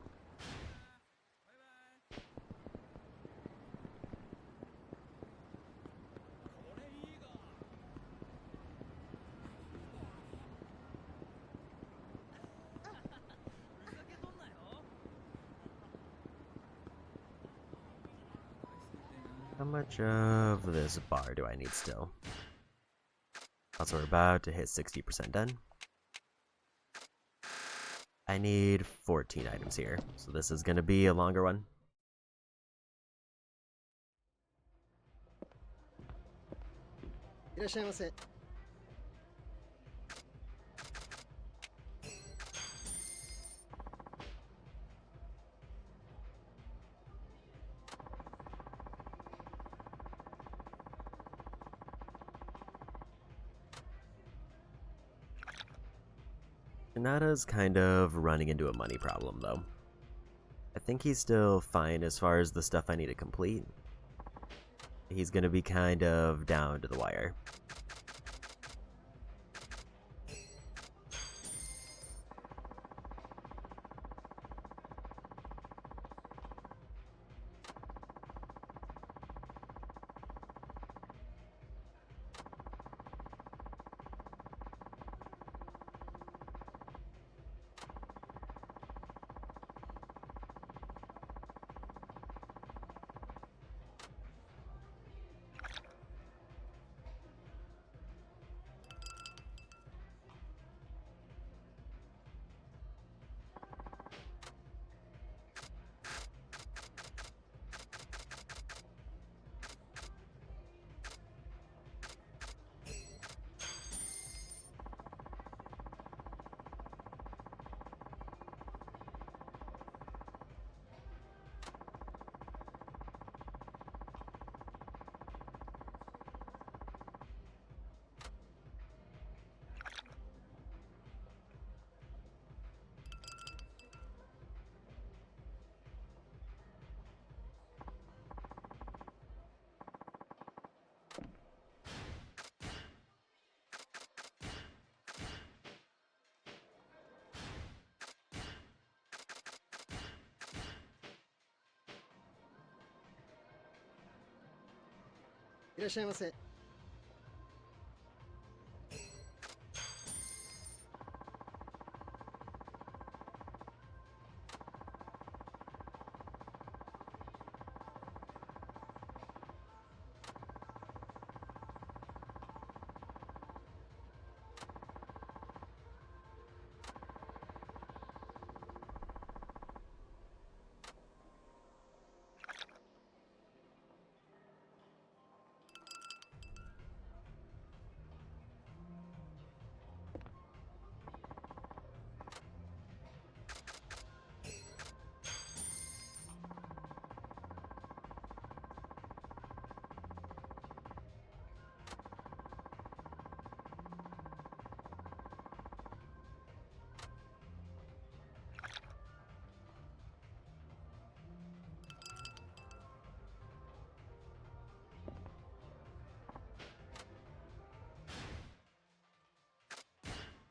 How much of this bar do I need still? Also, we're about to hit 60% done. I need 14 items here, so this is going to be a longer one. Hinata's kind of running into a money problem, though. I think he's still fine as far as the stuff I need to complete. He's gonna be kind of down to the wire.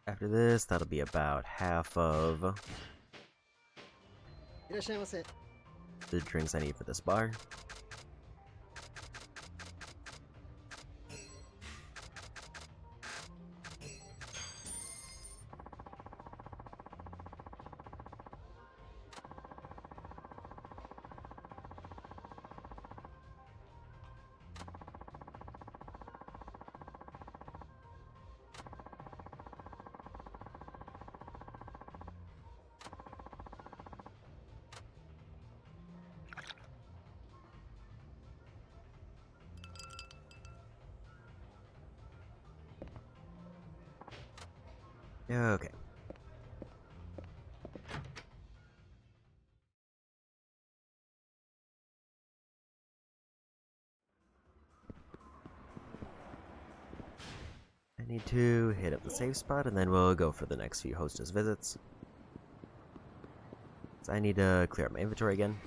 After this, that'll be about half of the drinks I need for this bar. Okay. I need to hit up the save spot and then we'll go for the next few hostess visits. So I need to clear up my inventory again.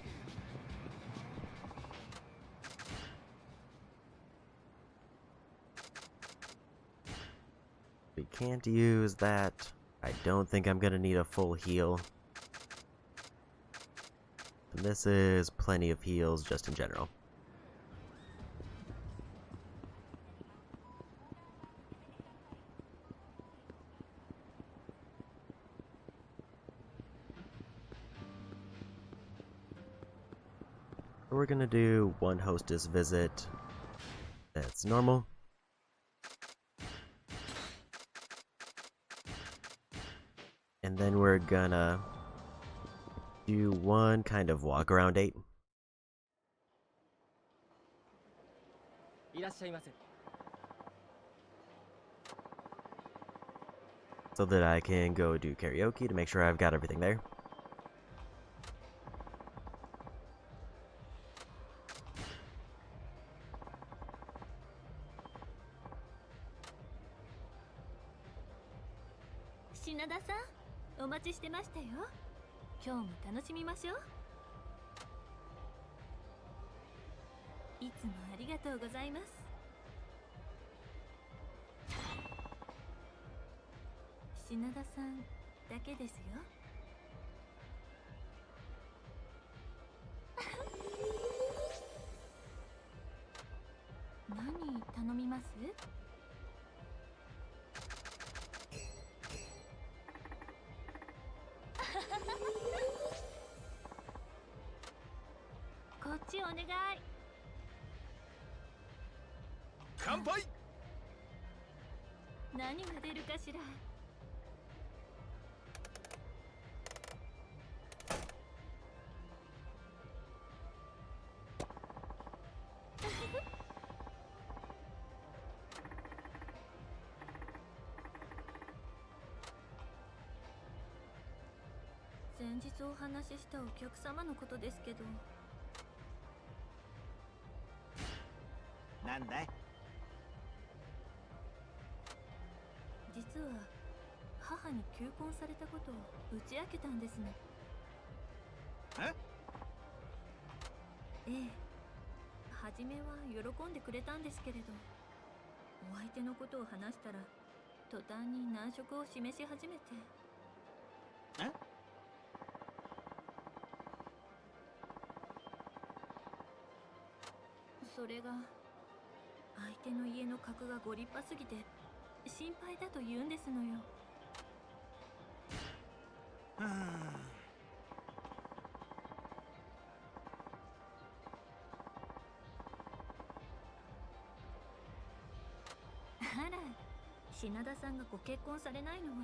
We can't use that. I don't think I'm gonna need a full heal. And this is plenty of heals just in general. We're gonna do one hostess visit that's normal. And then we're gonna do one kind of walk around date. So that I can go do karaoke to make sure I've got everything there.品田さん、お待ちしてましたよ。今日も楽しみましょう。いつもありがとうございます。品田さんだけですよ。何頼みます？こっちお願い。乾杯。何が出るかしら。先日お話ししたお客様のことですけど。なんだい？実は母に求婚されたことを打ち明けたんですね。ええ、初めは喜んでくれたんですけれど、お相手のことを話したら途端に難色を示し始めて。それが相手の家の格がご立派すぎて心配だと言うんですのよ。あら、品田さんがご結婚されないのは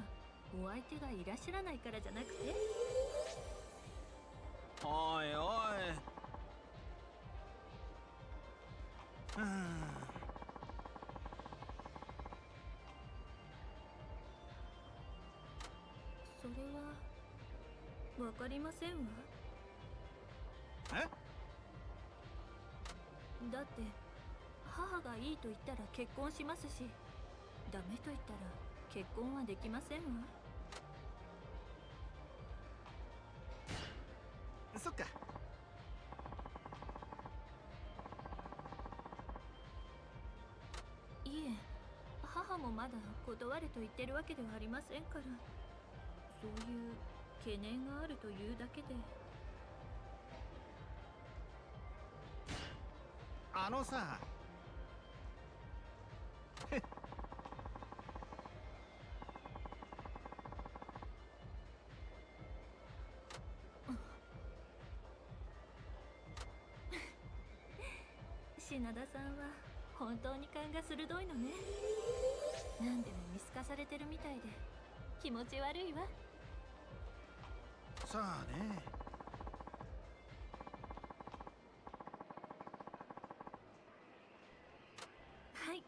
お相手がいらっしゃらないからじゃなくて？おいおい。それはわかりませんわ。だって母がいいと言ったら結婚しますし、ダメと言ったら結婚はできませんわ。そっか。いえ、母もまだ断れと言ってるわけではありませんから、そういう懸念があるというだけで。あのさ。品田さんは本当に勘が鋭いのね。何でも見透かされてるみたいで気持ち悪いわ。さあね。はい。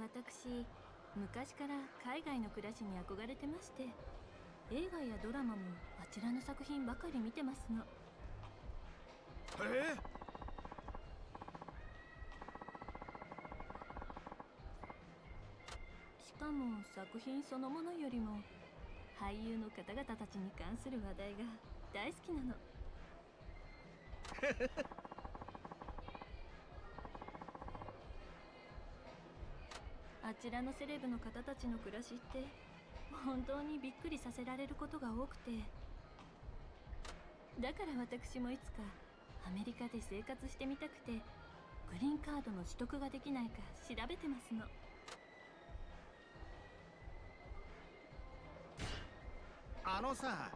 私、昔から海外の暮らしに憧れてまして、映画やドラマもあちらの作品ばかり見てますの。しかも作品そのものよりも俳優の方々たちに関する話題が大好きなの。あちらのセレブの方たちの暮らしって本当にびっくりさせられることが多くて、だから私もいつかアメリカで生活してみたくて、グリーンカードの取得ができないか調べてますの。あのさ、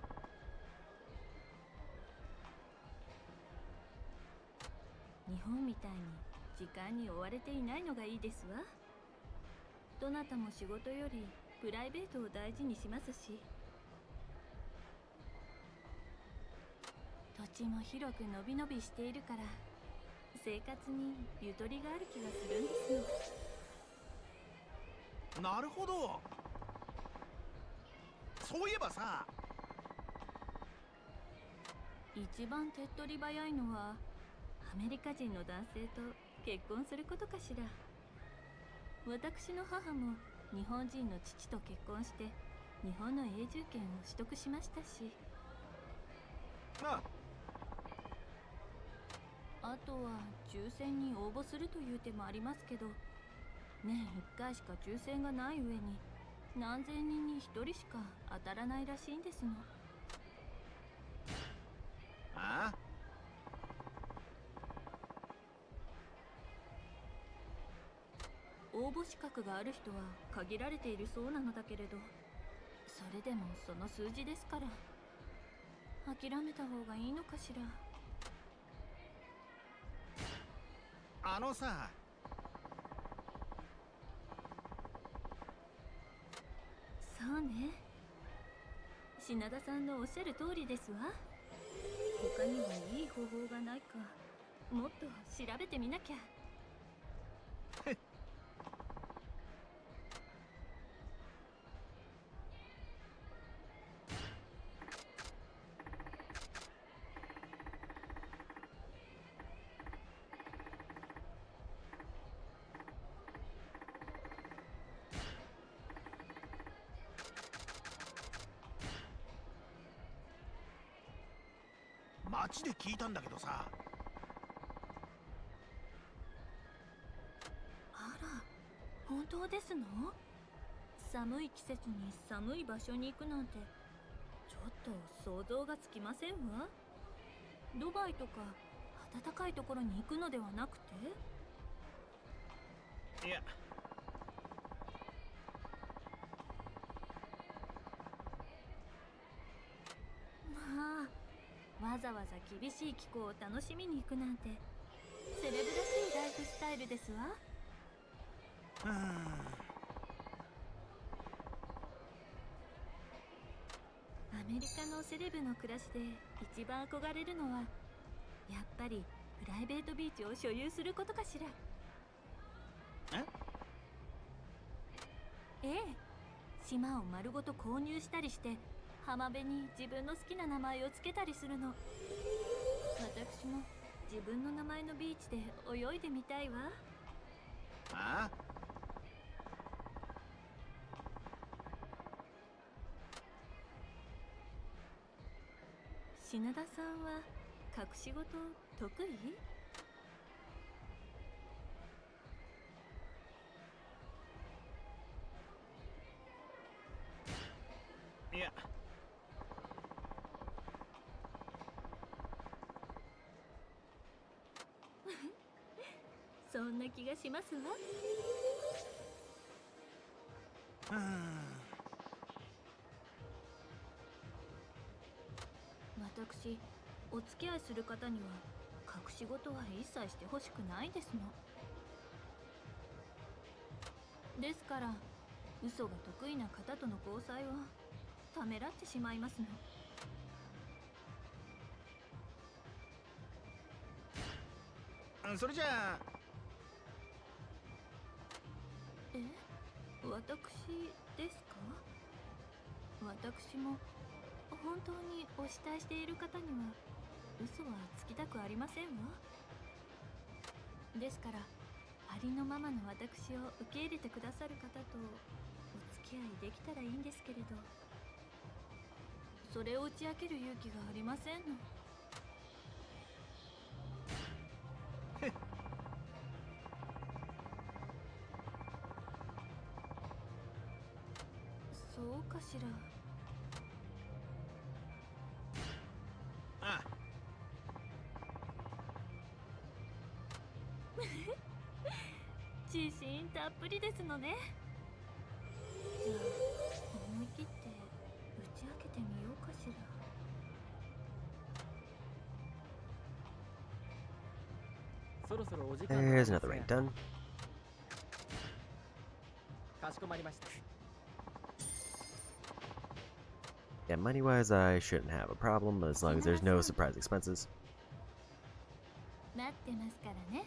日本みたいに時間に追われていないのがいいですわ。どなたも仕事よりプライベートを大事にしますし、土地も広くのびのびしているから生活にゆとりがある気がするんですよ。なるほど。そういえばさ、一番手っ取り早いのはアメリカ人の男性と結婚することかしら。私の母も日本人の父と結婚して日本の永住権を取得しましたし、ああとは抽選に応募するという手もありますけど、年1回しか抽選がない上に何千人に1人しか当たらないらしいんですの。あ応募資格がある人は限られているそうなのだけれど、それでもその数字ですから諦めた方がいいのかしら。あのさ、そうね、品田さんのおっしゃる通りですわ。他にもいい方法がないかもっと調べてみなきゃ。街で聞いたんだけどさ、あら、本当ですの？寒い季節に寒い場所に行くなんてちょっと想像がつきませんわ。ドバイとか暖かいところに行くのではなくて？いや、まあ、わざわざ厳しい気候を楽しみに行くなんてセレブらしいライフスタイルですわ。アメリカのセレブの暮らしで一番憧れるのはやっぱりプライベートビーチを所有することかしら。ええ、島を丸ごと購入したりして浜辺に自分の好きな名前を付けたりするの。私も自分の名前のビーチで泳いでみたいわ。あ品田さんは隠し事得意？いや、そんな気がしますわ。私、お付き合いする方には隠し事は一切してほしくないですの。ですから嘘が得意な方との交際はためらってしまいますの。それじゃあ、え？私ですか？私も本当にお慕いしている方には嘘はつきたくありませんわ。ですからありのままの私を受け入れてくださる方とお付き合いできたらいいんですけれど、それを打ち明ける勇気がありませんの。そうかしら。ああ、自信たっぷりですのね。じゃあ思い切って打ち明けてみようかしら。そろそろお時間 There's another rank done. かしこまりました。 Yeah, money-wise, I shouldn't have a problem as long as there's no surprise expenses. 待ってますからね。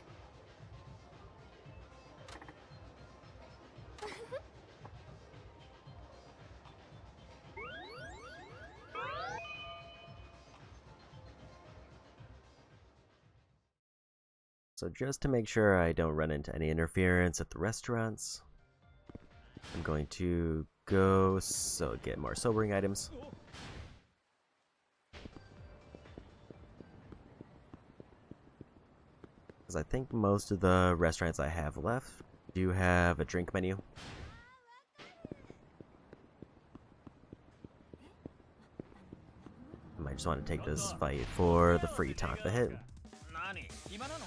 So just to make sure I don't run into any interference at the restaurants, I'm going to go get more sobering items. Because I think most of the restaurants I have left do have a drink menu. I might just want to take this fight for the free taunt to hit. 何暇なの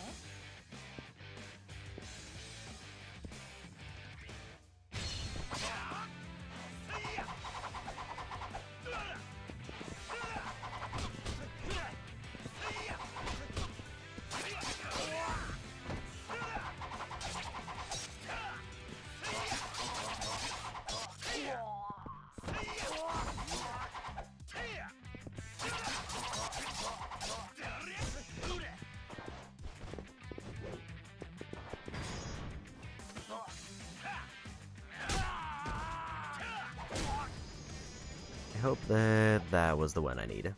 ？I hope that that was the one I need.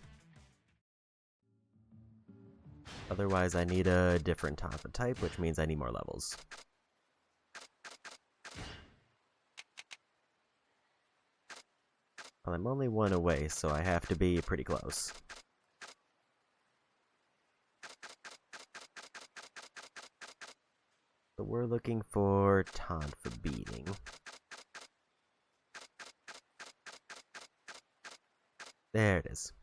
Otherwise, I need a different top of type, which means I need more levels. Well, I'm only one away, so I have to be pretty close. So we're looking for taunt for beating. There it is.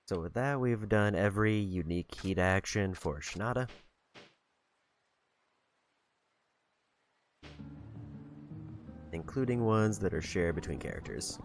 So with that, we've done every unique heat action for Shinada. Including ones that are shared between characters.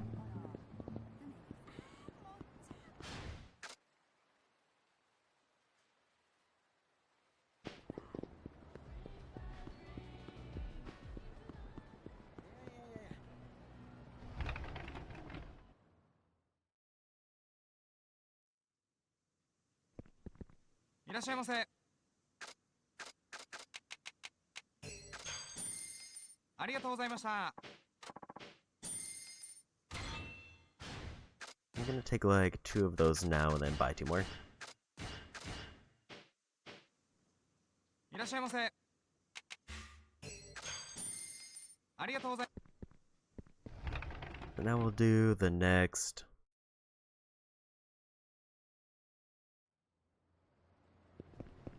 I'm gonna take like 2 of those now and then buy 2 more. And now we'll do the next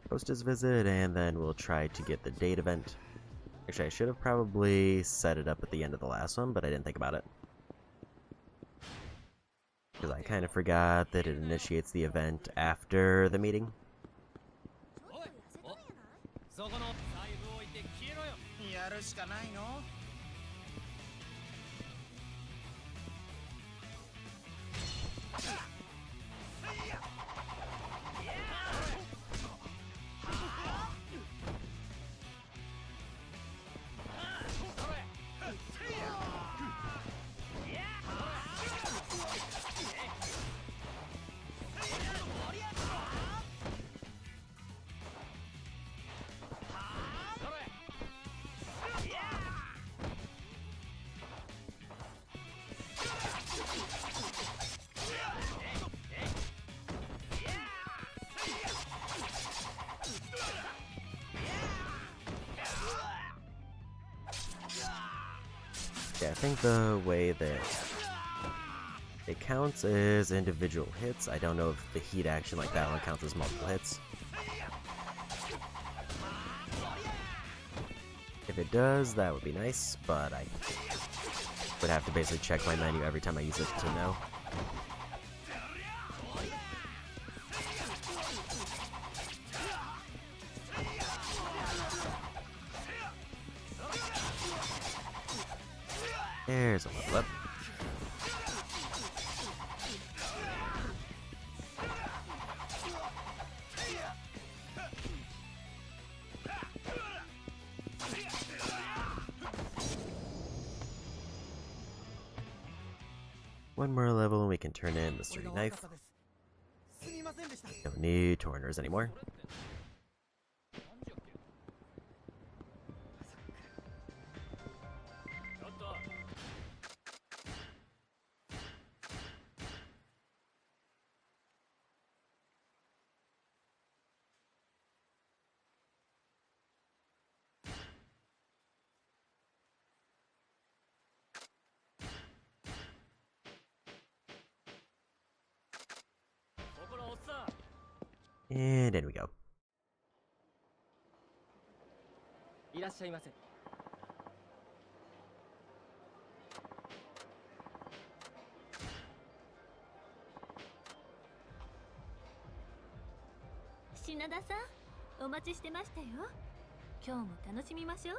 hostess visit, and then we'll try to get the date event. Actually, I should have probably set it up at the end of the last one, but I didn't think about it. Because I kind of forgot that it initiates the event after the meeting. Yeah, I think the way that it counts is individual hits. I don't know if the heat action like that one counts as multiple hits. If it does, that would be nice, but I would have to basically check my menu every time I use it to know. There's a level up. One more level and we can turn in the sturdy knife. Don't need torners anymore. And in we go. いらっしゃいませ。品田さん、お待ちしてましたよ。今日も楽しみましょう。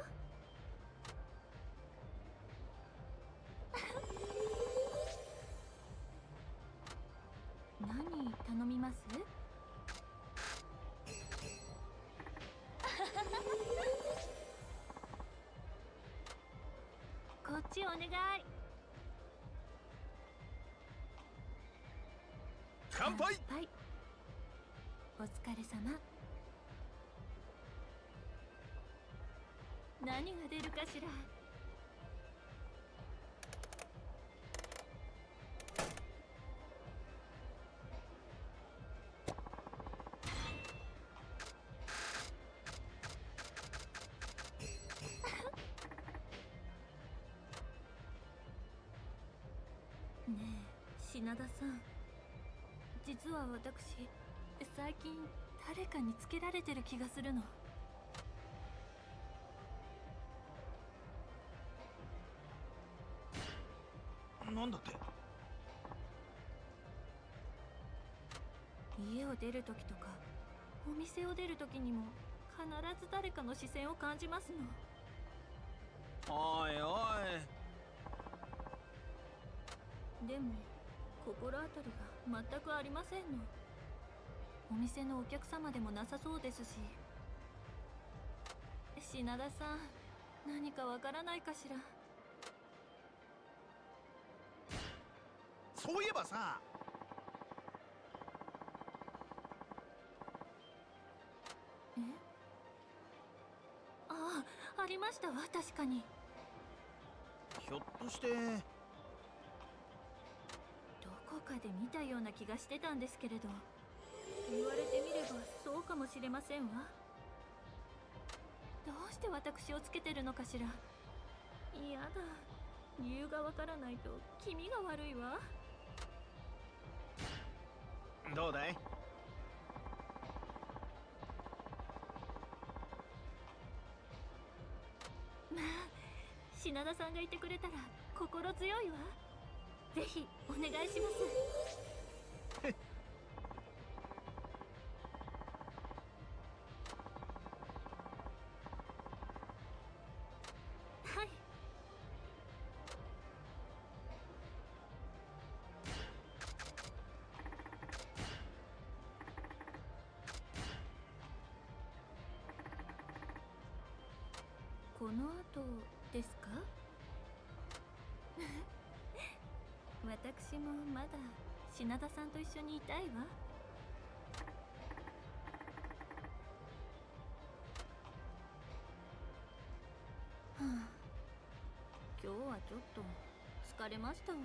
何頼みます？こっちお願い。乾杯。お疲れ様。何が出るかしら。ねえ、品田さん。実は私、最近誰かにつけられてる気がするの。なんだって？家を出るときとか、お店を出るときにも必ず誰かの視線を感じますの。おいおい。でも心当たりが全くありませんの。お店のお客様でもなさそうですし。品田さん、何かわからないかしら。そういえばさ。え？ああ、ありましたわ、確かに。ひょっとして。どこかで見たような気がしてたんですけれど、言われてみればそうかもしれませんわ。どうして私をつけてるのかしら。嫌だ、理由がわからないと気味が悪いわ。どうだい？まあ、品田さんがいてくれたら心強いわ。ぜひお願いします。はい。この後ですか？私もまだ品田さんと一緒にいたいわ。はあ、今日はちょっと疲れましたわ。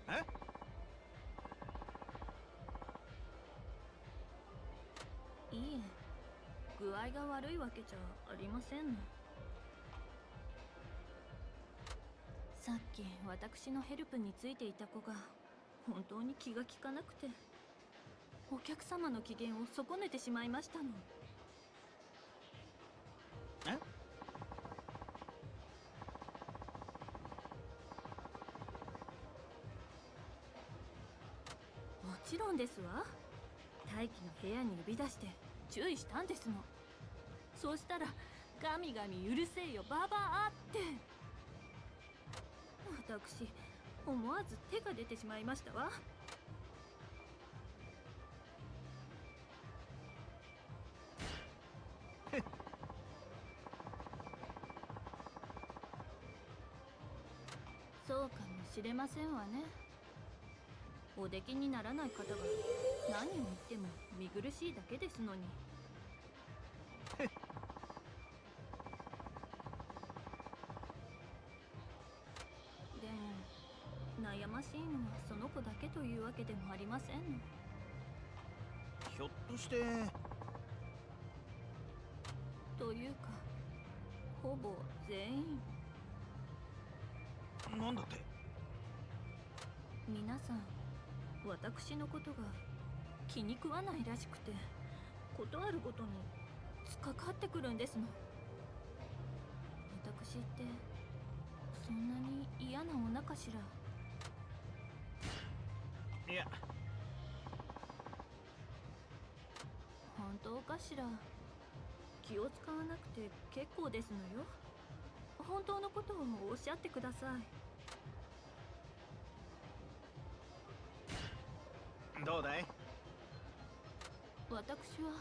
え？いいえ。合が悪いわけじゃありませんの。さっき私のヘルプについていた子が本当に気が利かなくて、お客様の機嫌を損ねてしまいましたの。え？もちろんですわ。大気の部屋に呼び出して注意したんですの。そうしたらガミガミうるせえよババアって。私思わず手が出てしまいましたわ。そうかもしれませんわね。お出来にならない方が何を言っても見苦しいだけですのに。でも悩ましいのはその子だけというわけでもありませんの。ひょっとして。というかほぼ全員。なんだって？皆さん私のことが気に食わないらしくて、ことあるごとに突っかかってくるんですの。私ってそんなに嫌な女かしら。いや、本当かしら。気を使わなくて結構ですのよ。本当のことをおっしゃってください。どうだい？私は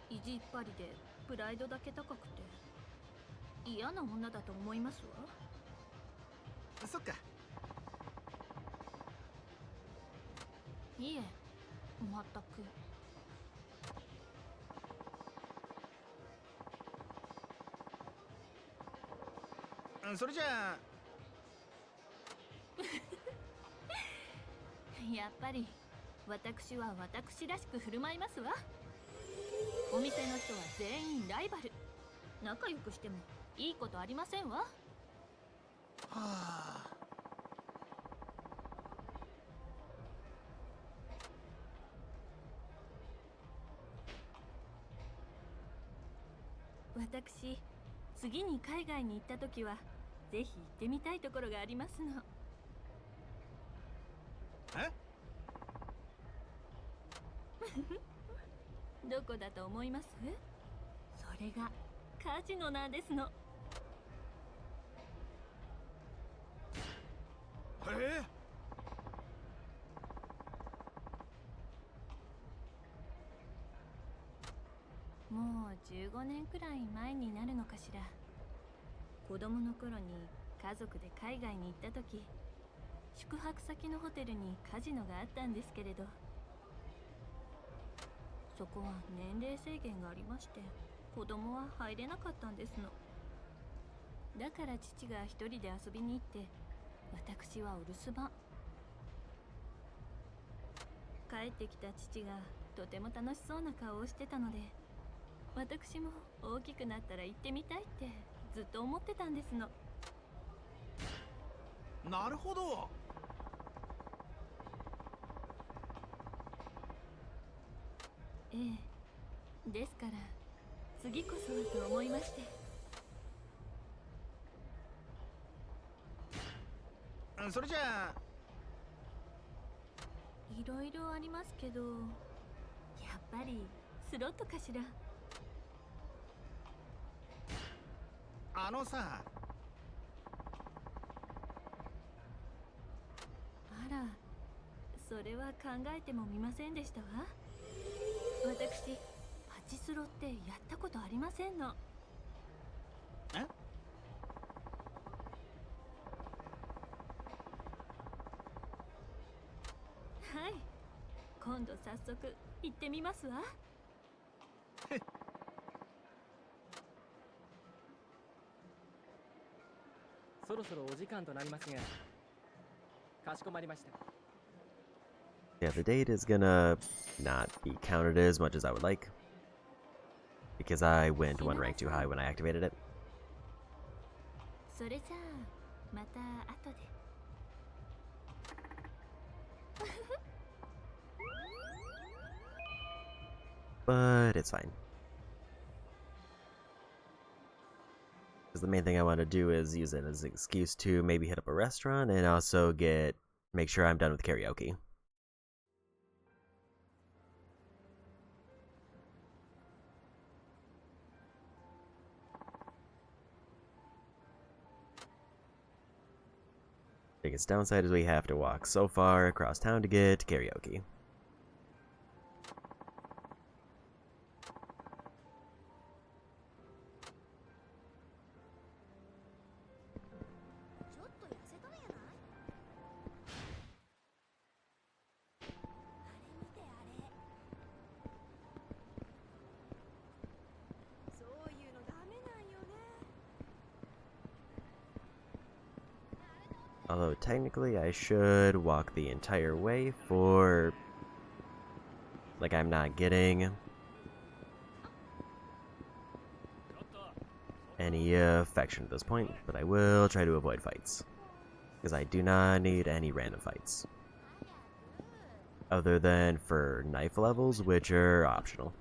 意地っ張りでプライドだけ高くて嫌な女だと思いますわ。そっか。いえ、まったく。それじゃあ。やっぱり私は私らしく振る舞いますわ。お店の人は全員ライバル。仲良くしてもいいことありませんわ。はあ。私次に海外に行った時はぜひ行ってみたいところがありますの。え？どこだと思います？それがカジノなんですの。へえ。もう15年くらい前になるのかしら。子供の頃に家族で海外に行った時、宿泊先のホテルにカジノがあったんですけれど、そこは年齢制限がありまして子供は入れなかったんですの。だから父が一人で遊びに行って私はお留守番。帰ってきた父がとても楽しそうな顔をしてたので、私も大きくなったら行ってみたいってずっと思ってたんですの。なるほど。ええ、ですから次こそはと思いまして。それじゃあ。いろいろありますけど、やっぱりスロットかしら。あのさ。あら、それは考えてもみませんでしたわ。私パチスロってやったことありませんの。え？はい、今度早速行ってみますわ。そろそろお時間となりますが、かしこまりました。Yeah, the date is gonna not be counted as much as I would like, because I went one rank too high when I activated it. それじゃあまた後で。But it's fine. Because the main thing I want to do is use it as an excuse to maybe hit up a restaurant and also make sure I'm done with karaoke. Biggest downside is we have to walk so far across town to get to karaoke. Although technically I should walk the entire way for... like I'm not getting any affection at this point, but I will try to avoid fights. Because I do not need any random fights. Other than for knife levels, which are optional.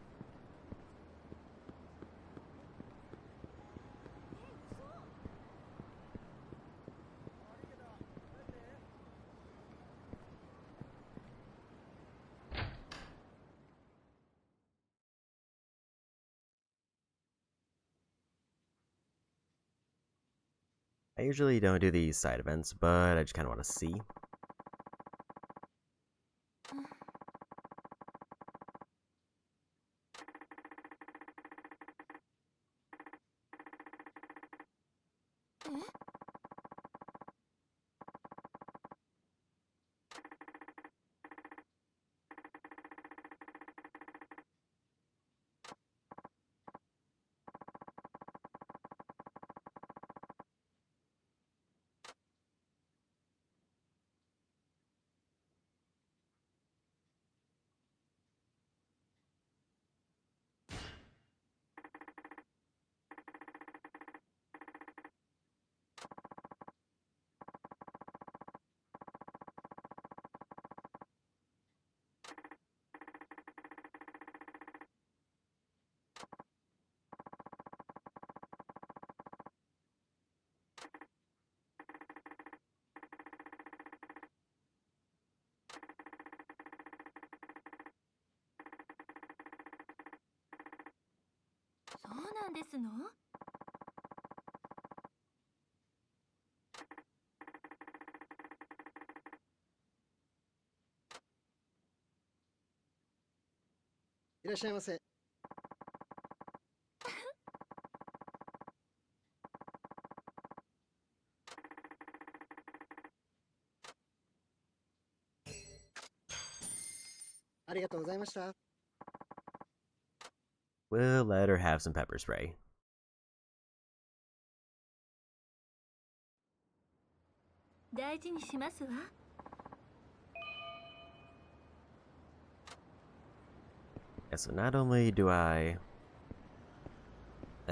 I usually don't do these side events, but I just kind of want to see. We'll let her have some pepper spray. Yeah, so not only do I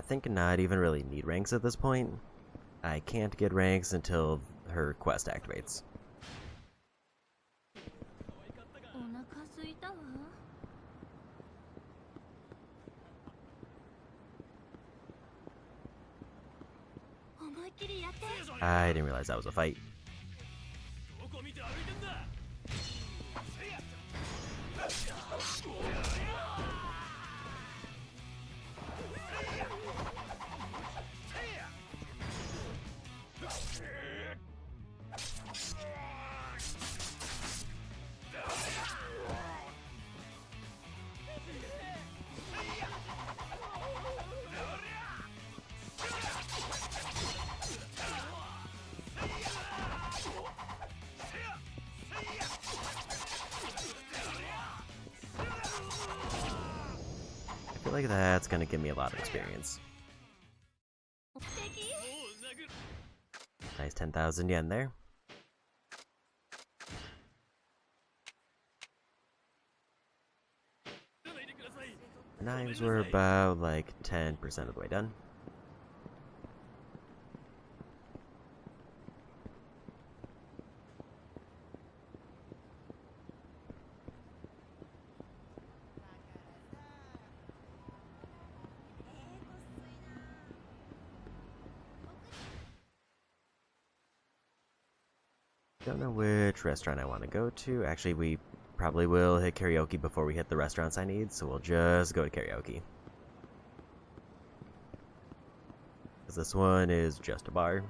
think not even really need ranks at this point. I can't get ranks until her quest activates. I didn't realize that was a fight. I feel like that's gonna give me a lot of experience. Nice 10,000 yen there. The knives were about like 10% of the way done. Don't know which restaurant I want to go to. Actually, we probably will hit karaoke before we hit the restaurants I need, so we'll just go to karaoke. Because this one is just a bar.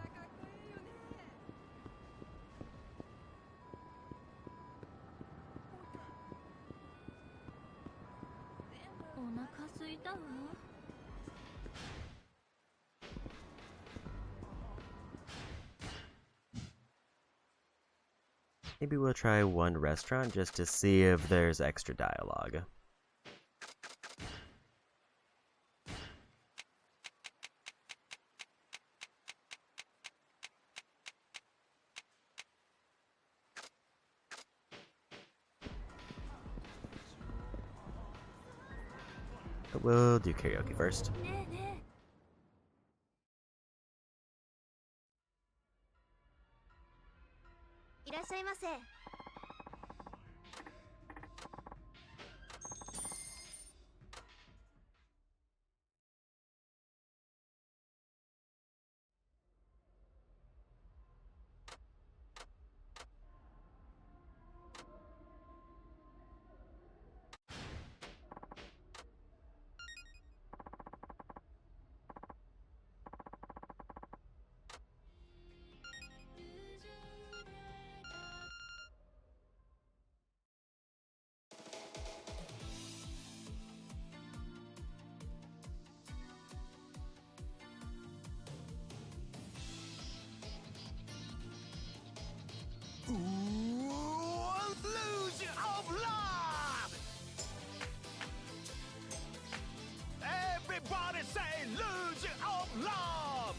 Maybe we'll try one restaurant just to see if there's extra dialogue. But we'll do karaoke first. いらっしゃいませ。Illusion of love. Everybody say illusion of love.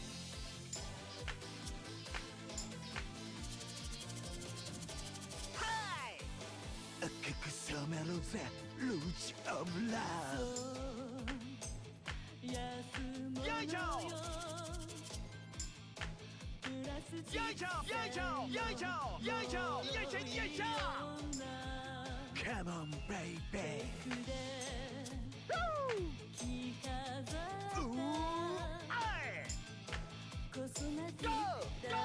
Hey! 赤く染めるぜ illusion of love. よいしょよいしょよいしょよいしょよいしょよいしょよいしょ Come on baby Woo! Ooh, aye. Go, go, go,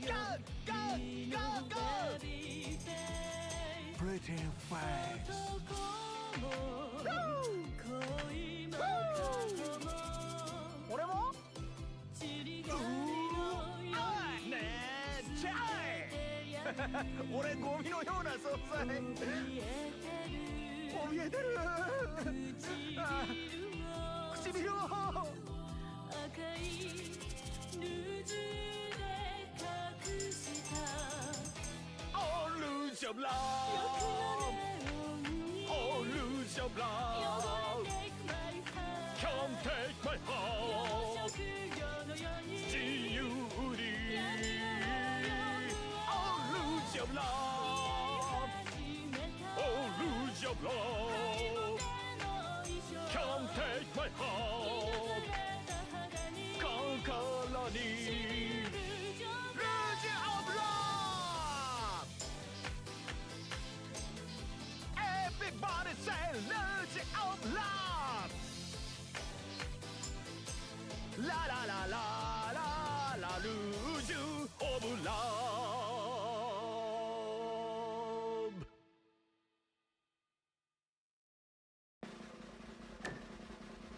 go, go, go Pretty face Woo! Woo! 俺も俺ゴミのような存在怯えてる唇を赤いルージュで隠したOh lose your love Oh lose your love Can't take my heart 自由にYour love, oh lose your love. Come take my heart. 心に Lose of love. Everybody say lose of love. La la la la la la lose of love.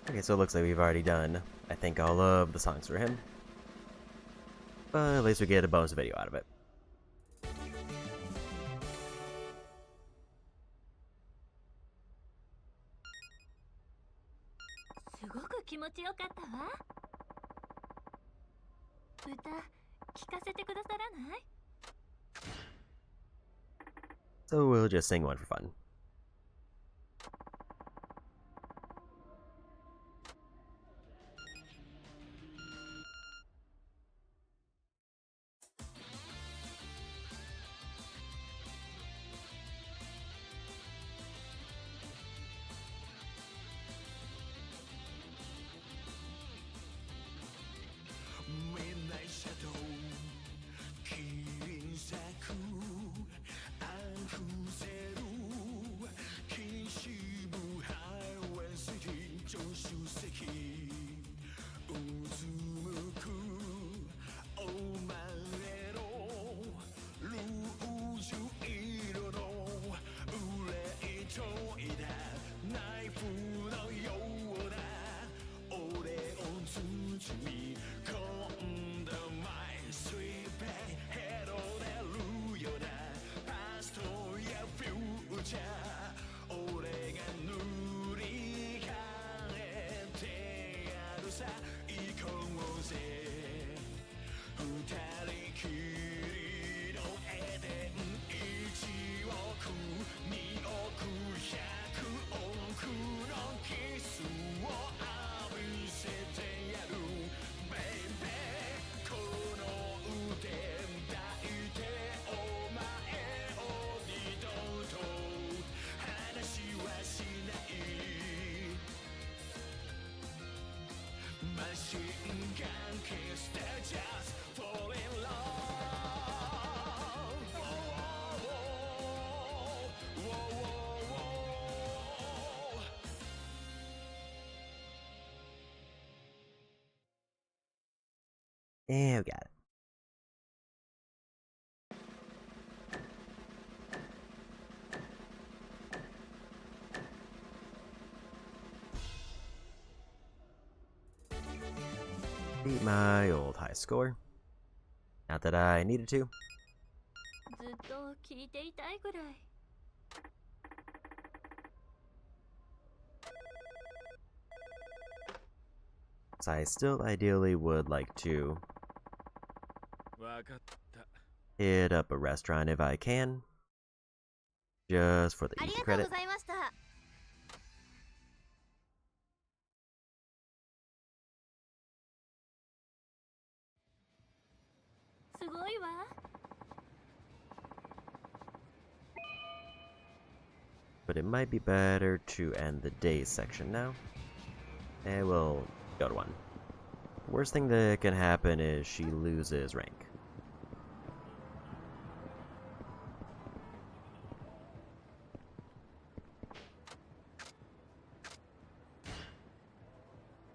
Okay, so it looks like we've already done, I think, all of the songs for him. But at least we get a bonus video out of it. すごく気持ちよかったわ。歌聞かせてくださらない？ So we'll just sing one for fun. And we got it. Beat my old high score. Not that I needed to. ずっと聞いていたいぐらい。So I still ideally would like to わかった。 hit up a restaurant if I can. Just for the あり easy がとう credit. ございました。すごいわ。But it might be better to end the day section now. And we'll go to one. Worst thing that can happen is she loses rank.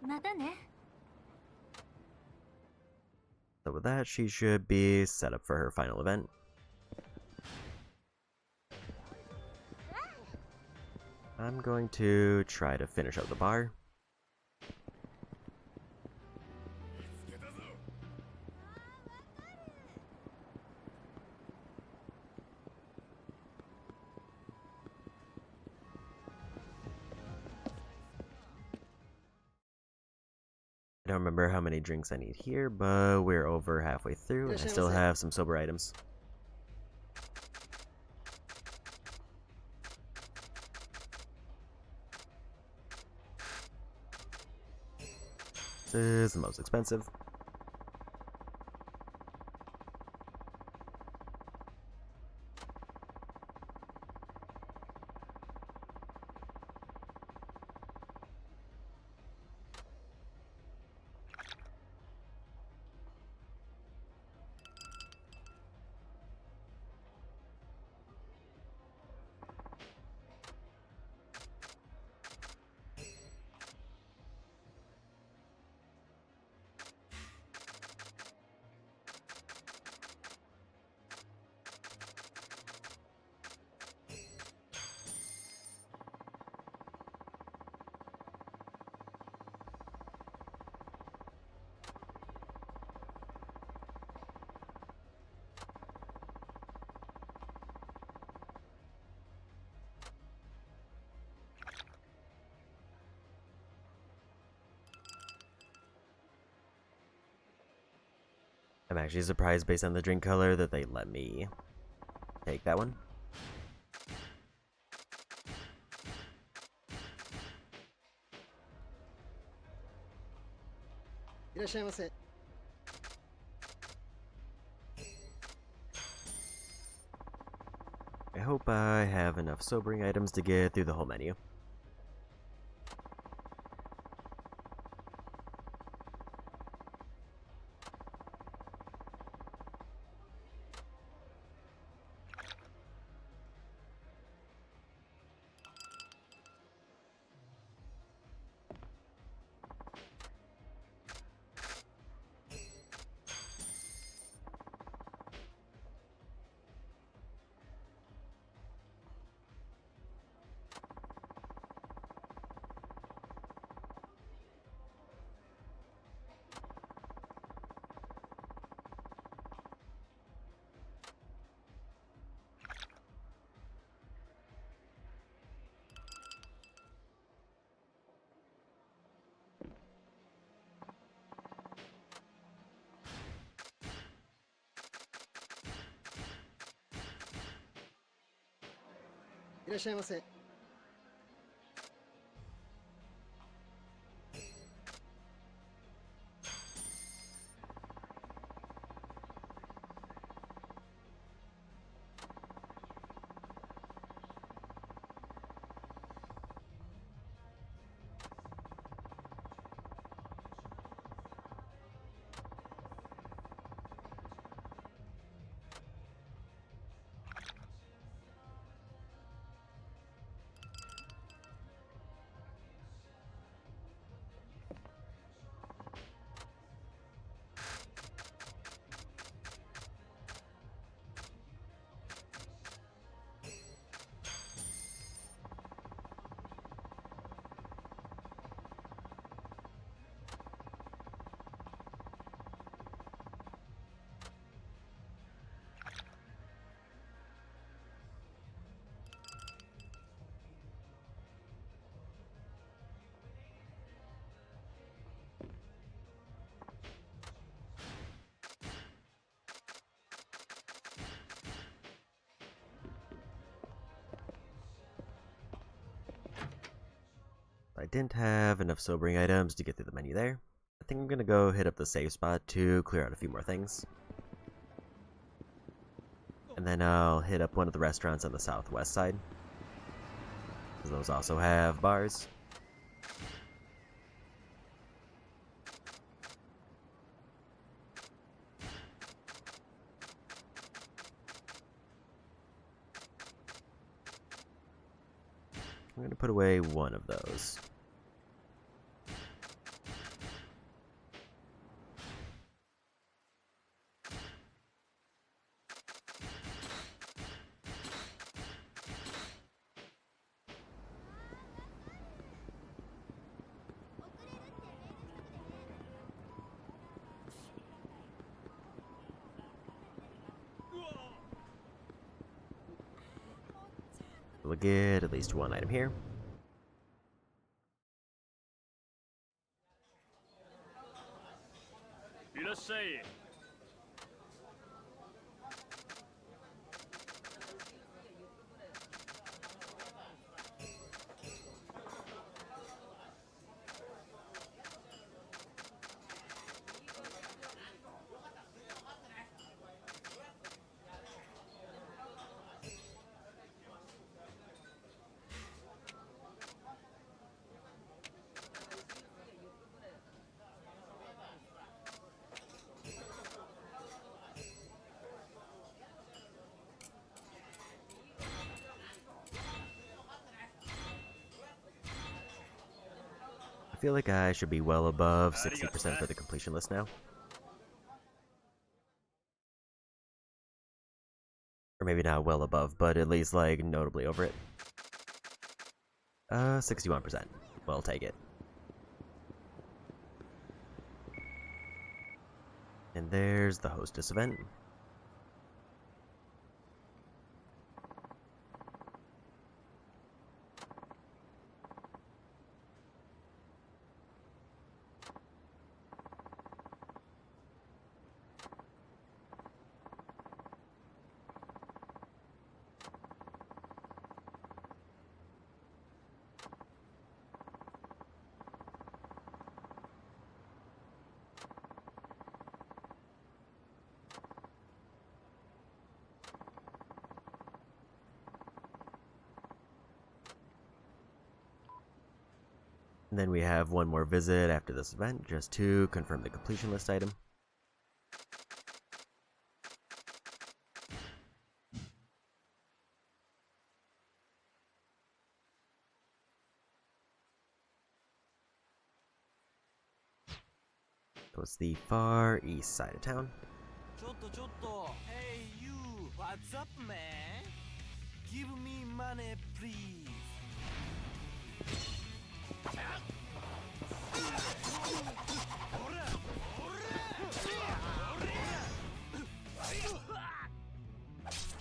またね。 So with that, she should be set up for her final event. I'm going to try to finish up the bar. I don't remember how many drinks I need here, but we're over halfway through, and I still have some sober items. This is the most expensive. I'm actually surprised based on the drink color that they let me take that one. いらっしゃいませ。 I hope I have enough sobering items to get through the whole menu.いらっしゃいませ。I didn't have enough sobering items to get through the menu there. I think I'm gonna go hit up the save spot to clear out a few more things. And then I'll hit up one of the restaurants on the southwest side, because those also have bars. I'm gonna put away one of those. We'll get at least one item here. I feel like I should be well above 60% for the completion list now. Or maybe not well above, but at least like notably over it. 61%. Well, take it. And there's the hostess event. And then we have one more visit after this event, just to confirm the completion list item. So it's the far east side of town. Hey you, what's up, man? Give me money, please.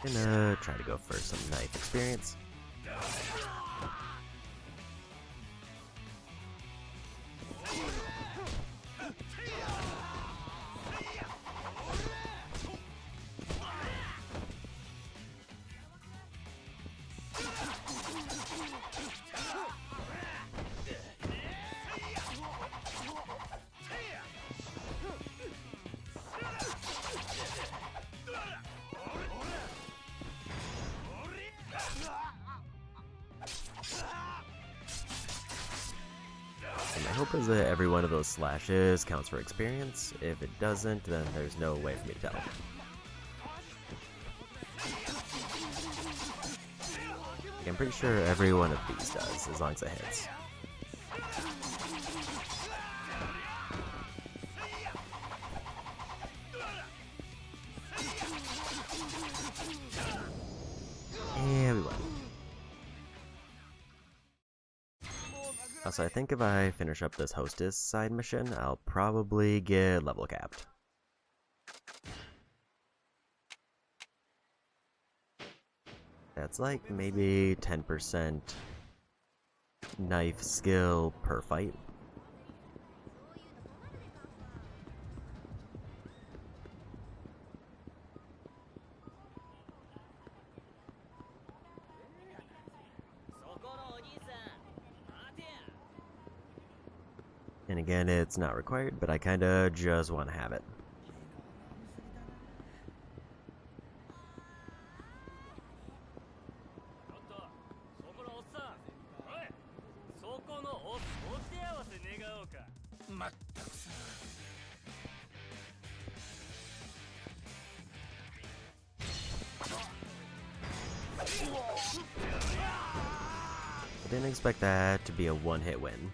Gonna try to go for some knife experience. And my hope is that every one of those slashes counts for experience. If it doesn't, then there's no way for me to tell. I'm pretty sure every one of these does, as long as it hits. And we won. Also, I think if I finish up this hostess side mission, I'll probably get level capped. That's like maybe 10% knife skill per fight. again, it's not required, but I kinda just want to have it. まったくさ。 I didn't expect that to be a one-hit win.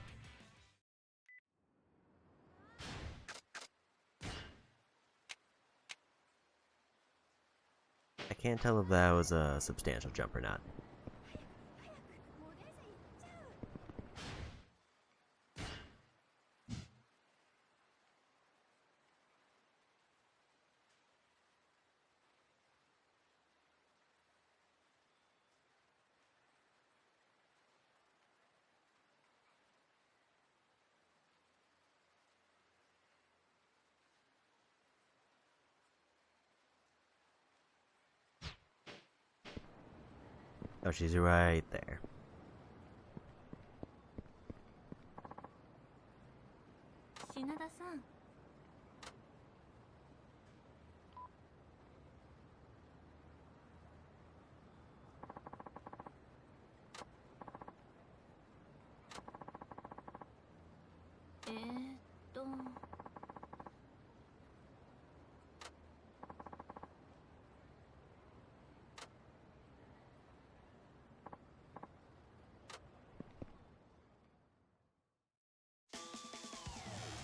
I can't tell if that was a substantial jump or not. Oh, she's right there. 品田さん。えーっと。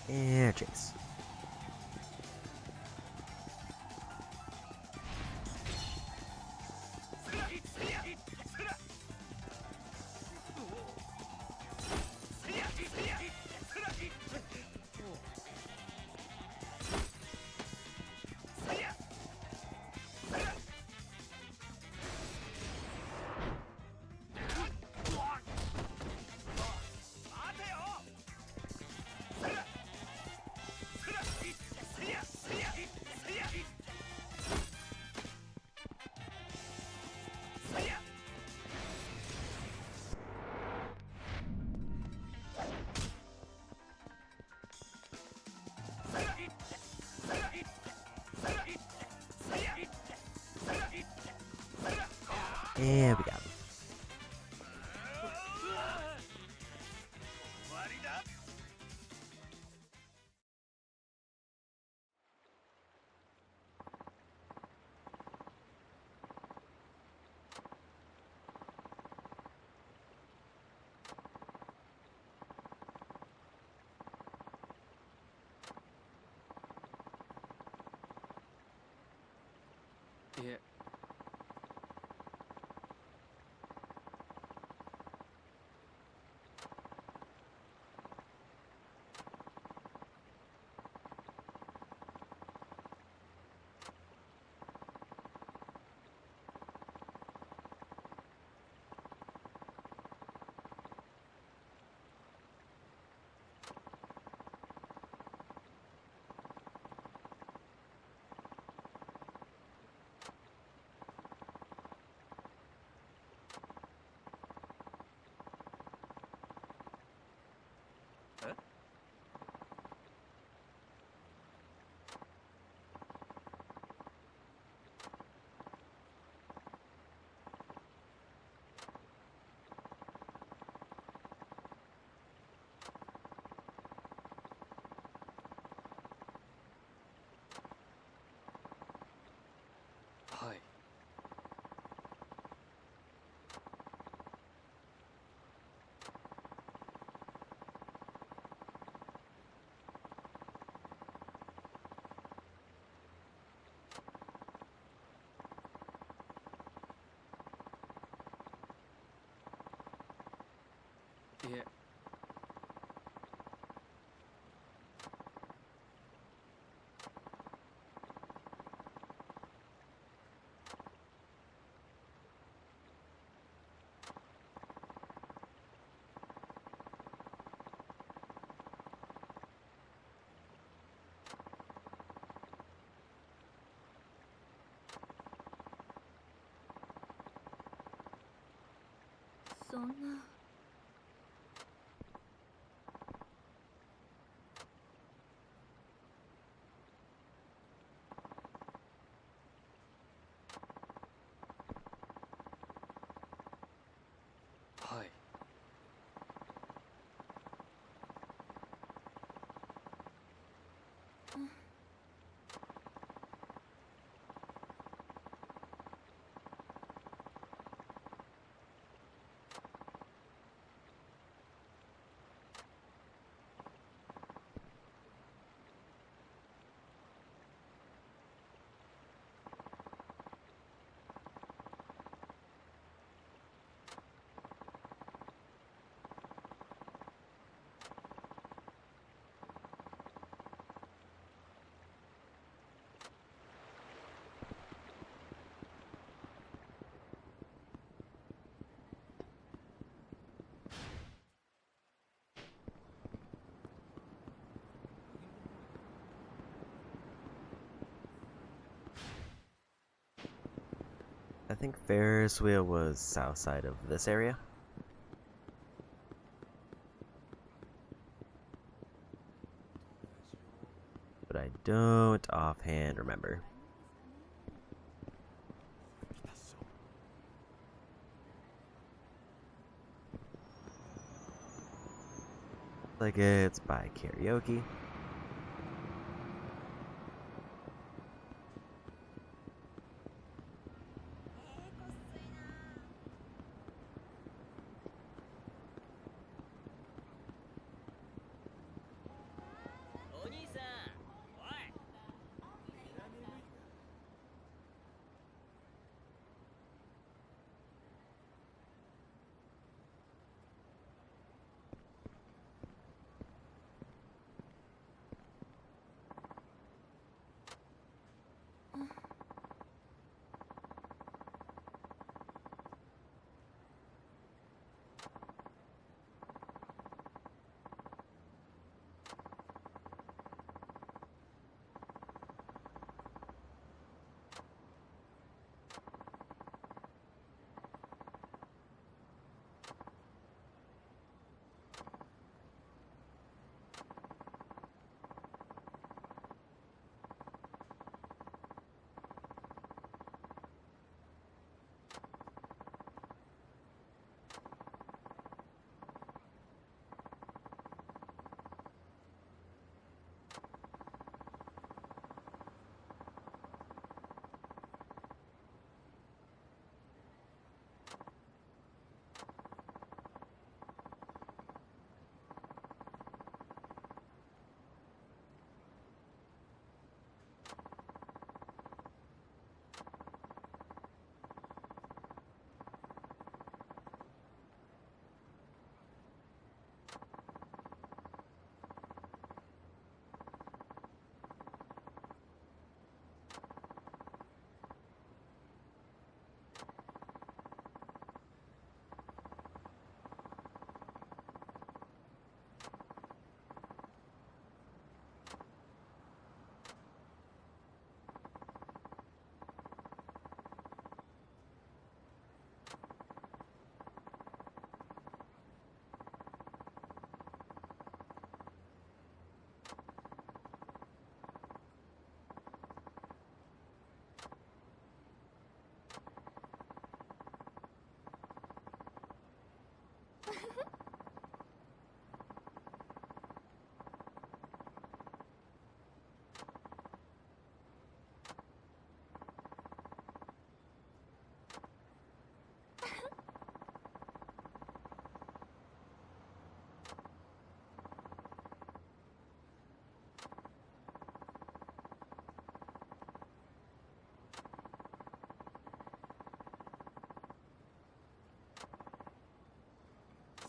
And chase. And we got him. Yeah. Hi. Yeah. think Ferris wheel was south side of this area. But I don't offhand remember. Like it's by karaoke.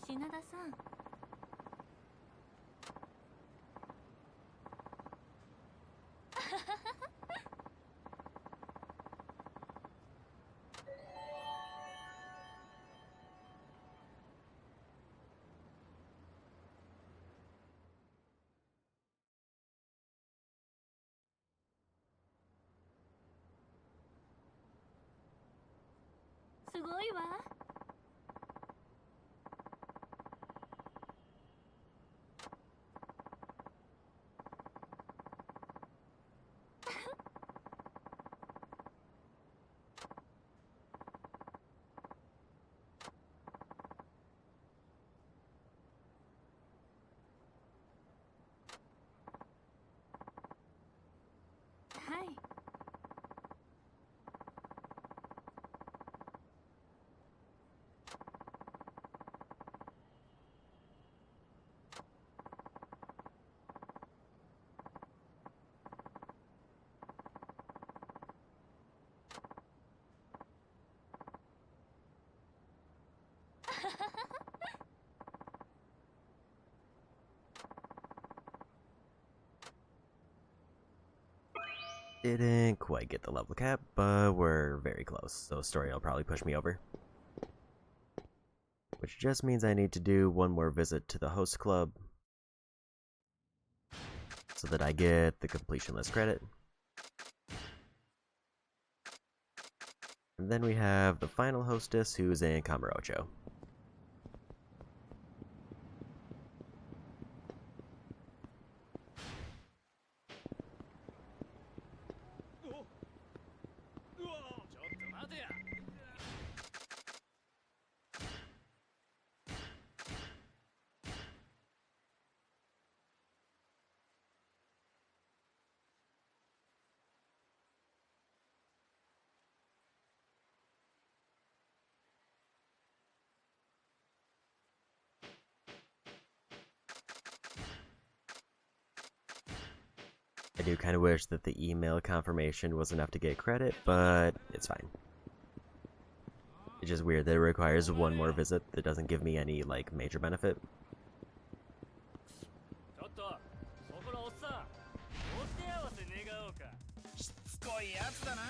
品田さん。すごいわ。はい。Didn't quite get the level cap, but we're very close, so story will probably push me over. Which just means I need to do one more visit to the host club so that I get the completion list credit. And then we have the final hostess, who's in Kamurocho. I do kind of wish that the email confirmation was enough to get credit, but it's fine. It's just weird that it requires one more visit that doesn't give me any, like, major benefit. ちょっとそこのおっさんお手合わせ願おうか。しつこいやつだな。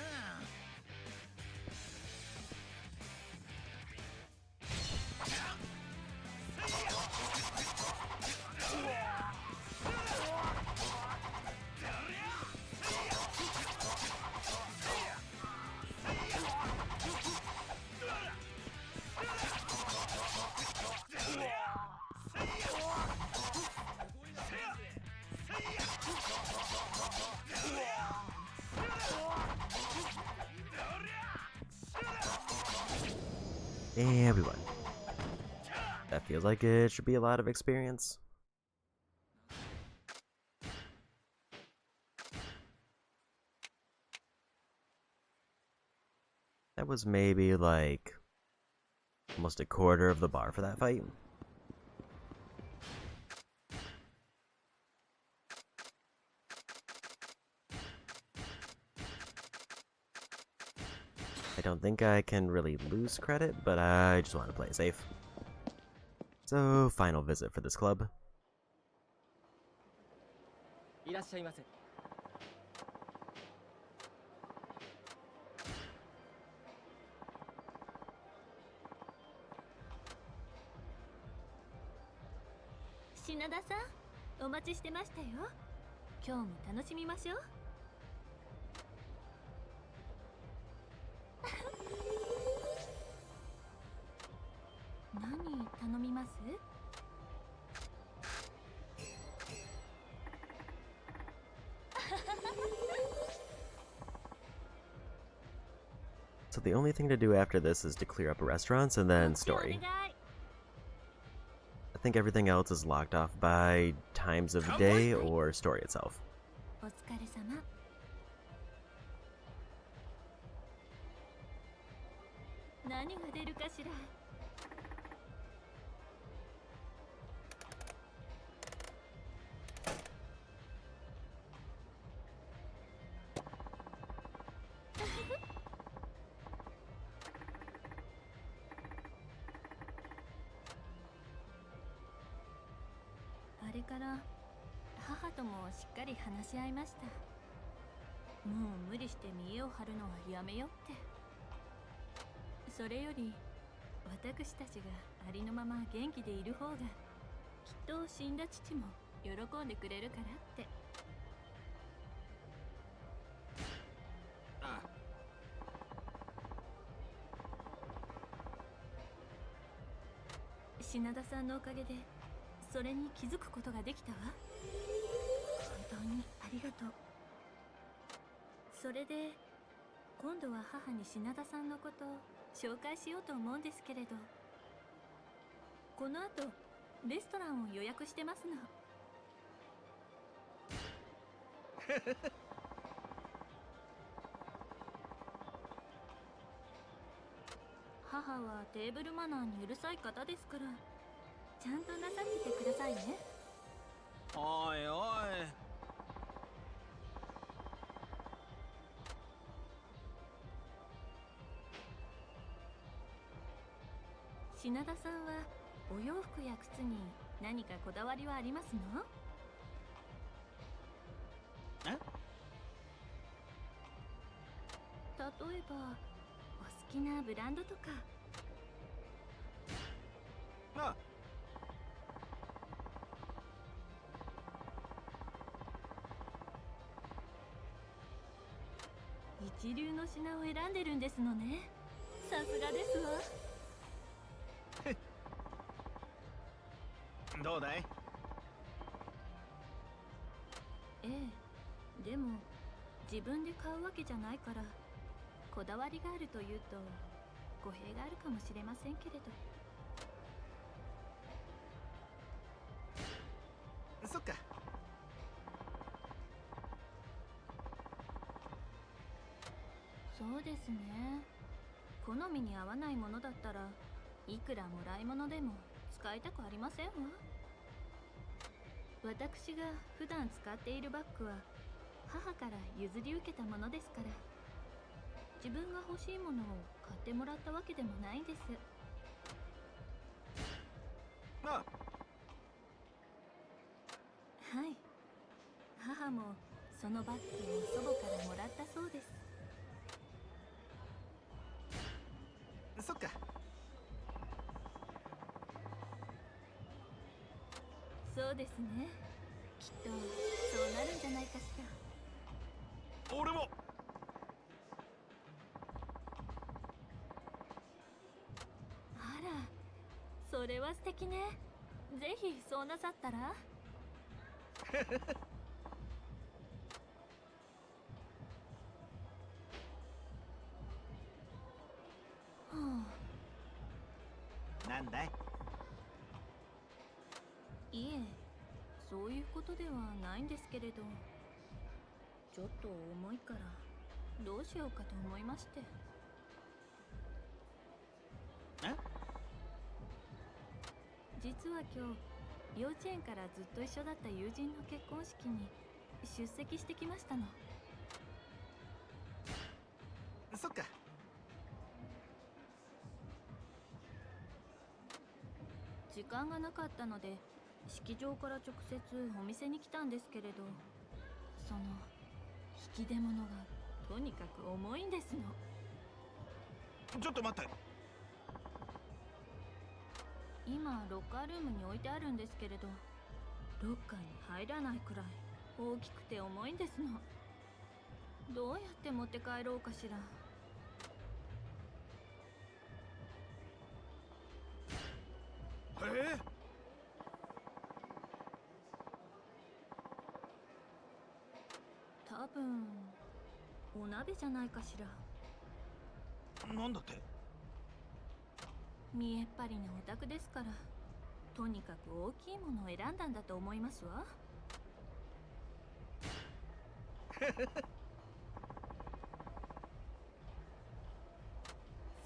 Everyone. That feels like it should be a lot of experience. That was maybe like almost a quarter of the bar for that fight. I don't think I can really lose credit, but I just want to play safe. So, final visit for this club. いらっしゃいませ。品田さん、お待ちしてましたよ。今日も楽しみましょう。何頼みます？ So the only thing to do after this is to clear up restaurants and then story. I think everything else is locked off by times of day or story itself. お疲れ様。何が出るかしら。あれから母ともしっかり話し合いました。もう無理して見栄を張るのはやめよって。それより私たちがありのまま元気でいる方がきっと死んだ父も喜んでくれるからって。ああ、品田さんのおかげでそれに気づくことができたわ。本当にありがとう。それで今度は母に品田さんのことを紹介しようと思うんですけれど、この後レストランを予約してますの。母はテーブルマナーにうるさい方ですから、ちゃんとなさっててくださいね。おいおい。品田さんはお洋服や靴に何かこだわりはありますの？え？例えばお好きなブランドとか。あ、一一流の品を選んでるんですのね。さすがですわ。どうだい？ええ、でも自分で買うわけじゃないからこだわりがあるというと語弊があるかもしれませんけれど。そっか。そうですね。好みに合わないものだったらいくらもらい物でも使いたくありませんわ。私が普段使っているバッグは母から譲り受けたものですから、自分が欲しいものを買ってもらったわけでもないんです。あ、はい、母もそのバッグを祖母からもらったそうです。そっか。そうですね。きっとそうなるんじゃないかしら。俺も。あら、それは素敵ね。ぜひそうなさったら。はあ、なんだい？いえ、そういうことではないんですけれど、ちょっと重いからどうしようかと思いまして。え？実は今日幼稚園からずっと一緒だった友人の結婚式に出席してきましたの。そっか。時間がなかったので式場から直接お店に来たんですけれど、その引き出物がとにかく重いんですの。ちょっと待って。今ロッカールームに置いてあるんですけれど、ロッカーに入らないくらい大きくて重いんですの。どうやって持って帰ろうかしら。多分お鍋じゃないかしら。なんだって？見えっ張りなお宅ですから、とにかく大きいものを選んだんだと思いますわ。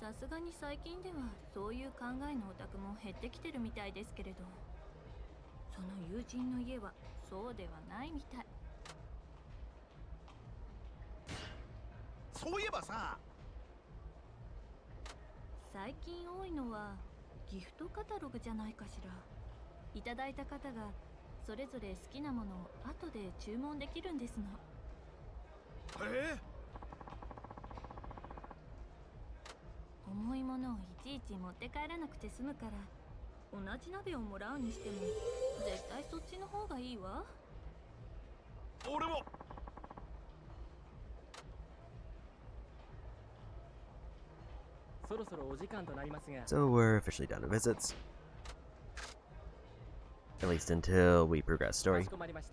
さすがに最近ではそういう考えのお宅も減ってきてるみたいですけれど、その友人の家はそうではないみたい。そういえばさ、最近多いのはギフトカタログじゃないかしら。いただいた方がそれぞれ好きなものを後で注文できるんですの。重いものをいちいち持って帰らなくて済むから、同じ鍋をもらうにしても絶対そっちの方がいいわ。俺も。そろそろお時間となりますが。 So we're officially done with visits. At least until we progress か story. しこまりまし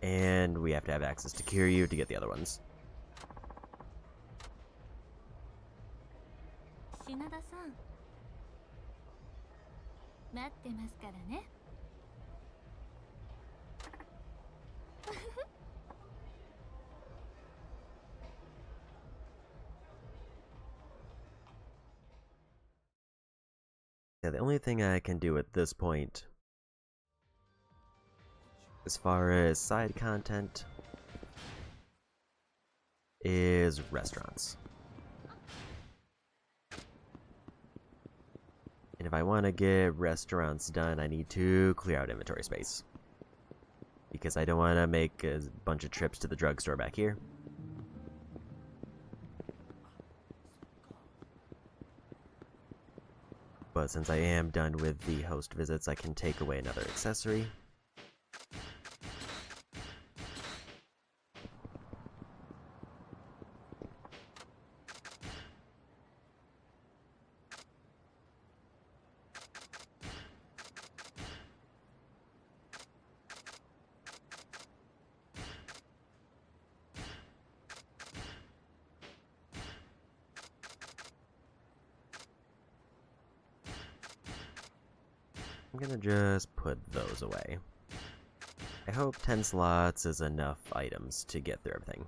た。 And we have to have access to Kiryu to get the other ones. 品田さん、待ってますからね。Yeah, the only thing I can do at this point, as far as side content, is restaurants. And if I want to get restaurants done, I need to clear out inventory space. Because I don't want to make a bunch of trips to the drugstore back here. But since I am done with the host visits, I can take away another accessory. I'm gonna just put those away. I hope 10 slots is enough items to get through everything.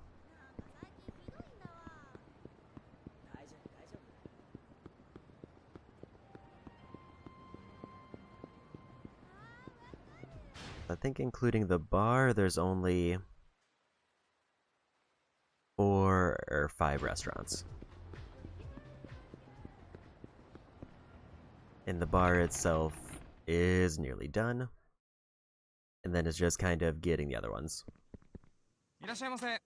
I think including the bar, there's only 4 or 5 restaurants. And the bar itself is nearly done. And then it's just kind of getting the other ones. Gonna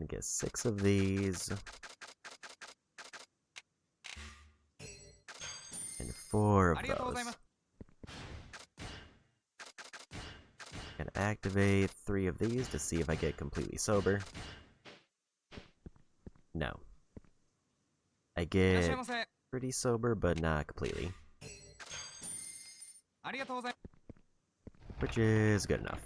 get 6 of these. And 4 of those. Gonna activate 3 of these to see if I get completely sober. No. I get pretty sober, but not completely. Which is good enough.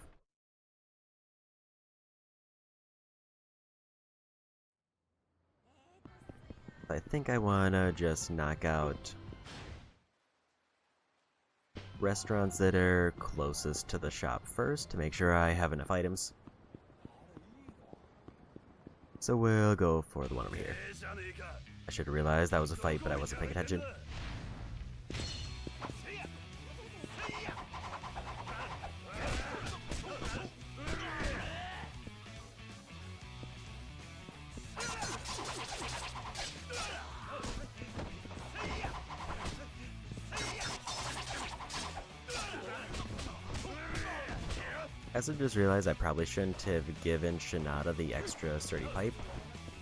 I think I wanna just knock out restaurants that are closest to the shop first to make sure I have enough items. So we'll go for the one over here. I should have realized that was a fight, but I wasn't paying attention. I also just realized I probably shouldn't have given Shinada the extra sturdy pipe.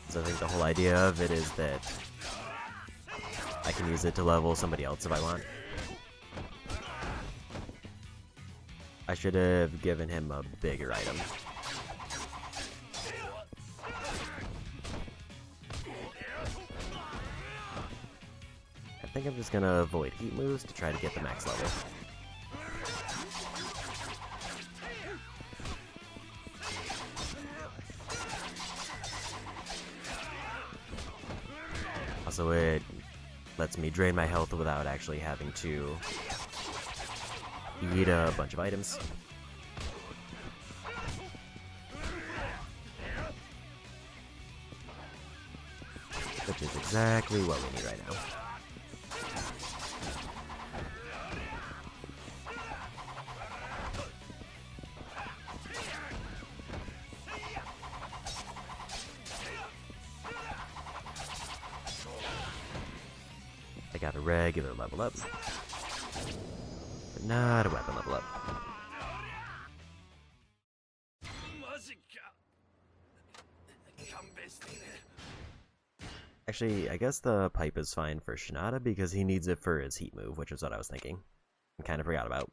So I think the whole idea of it is that I can use it to level somebody else if I want. I should have given him a bigger item. I think I'm just gonna avoid heat moves to try to get the max level. Also, it lets me drain my health without actually having to eat a bunch of items. Which is exactly what we need right now. I got a regular level up, but not a weapon level up. Actually, I guess the pipe is fine for Shinada because he needs it for his heat move, which is what I was thinking. I kind of forgot about.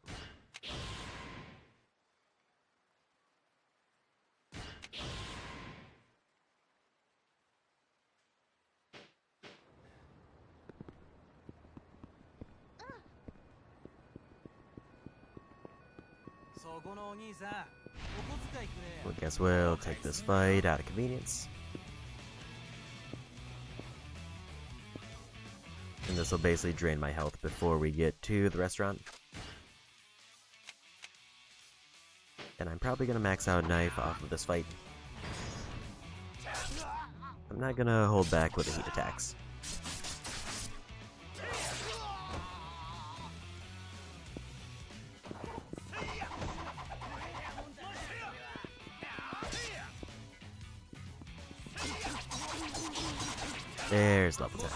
Well, guess we'll take this fight out of convenience. And this will basically drain my health before we get to the restaurant. And I'm probably going to max out knife off of this fight. I'm not going to hold back with the heat attacks. There's level 10.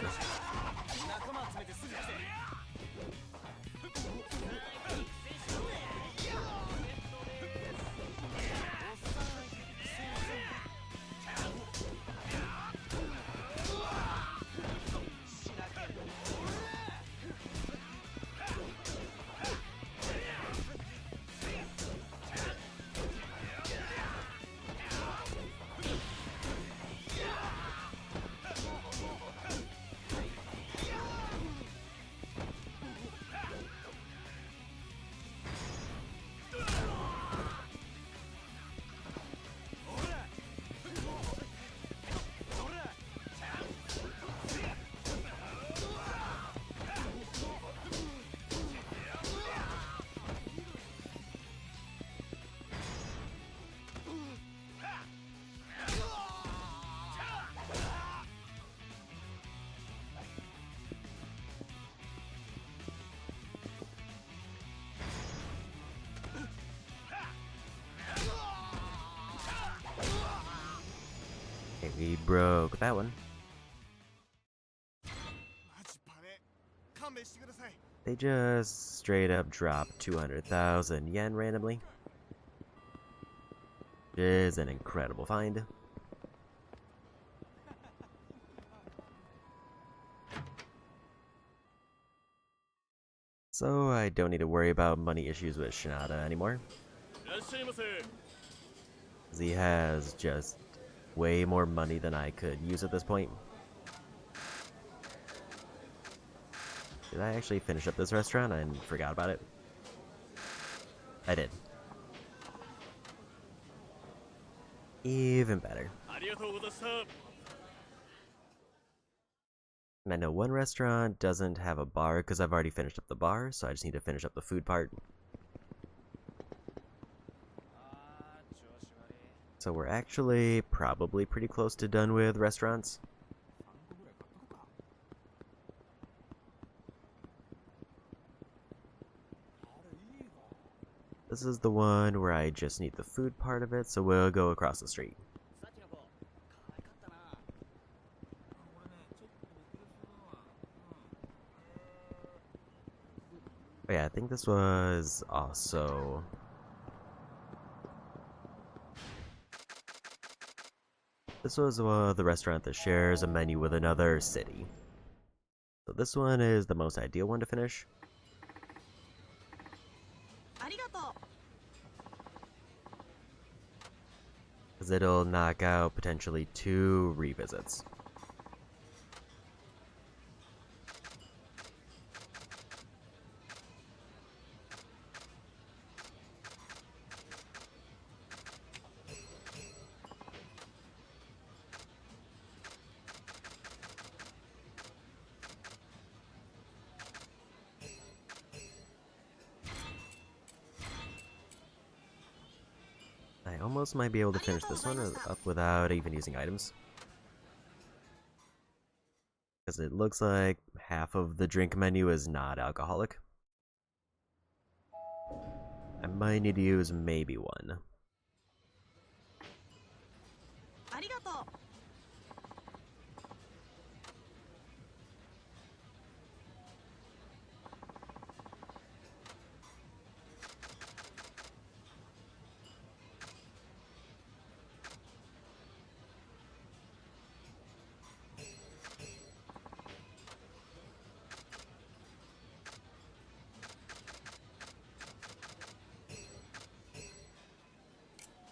We broke that one. マジパネ勘弁してください They just straight up dropped 200,000 yen randomly. Which is an incredible find. So I don't need to worry about money issues with Shinada anymore. いらっしゃいませ 'Cause he has just way more money than I could use at this point. Did I actually finish up this restaurant? I forgot about it. I did. Even better. ありがとうございました And I know one restaurant doesn't have a bar because I've already finished up the bar, so I just need to finish up the food part. So we're actually probably pretty close to done with restaurants. This is the one where I just need the food part of it, so we'll go across the street. さっきの子可愛かったな。 Oh yeah, I think this was also... This was the restaurant that shares a menu with another city. So this one is the most ideal one to finish. ありがとう Because it'll knock out potentially 2 revisits. I almost might be able to finish this one up without even using items. Because it looks like half of the drink menu is not alcoholic. I might need to use maybe one. ありがとう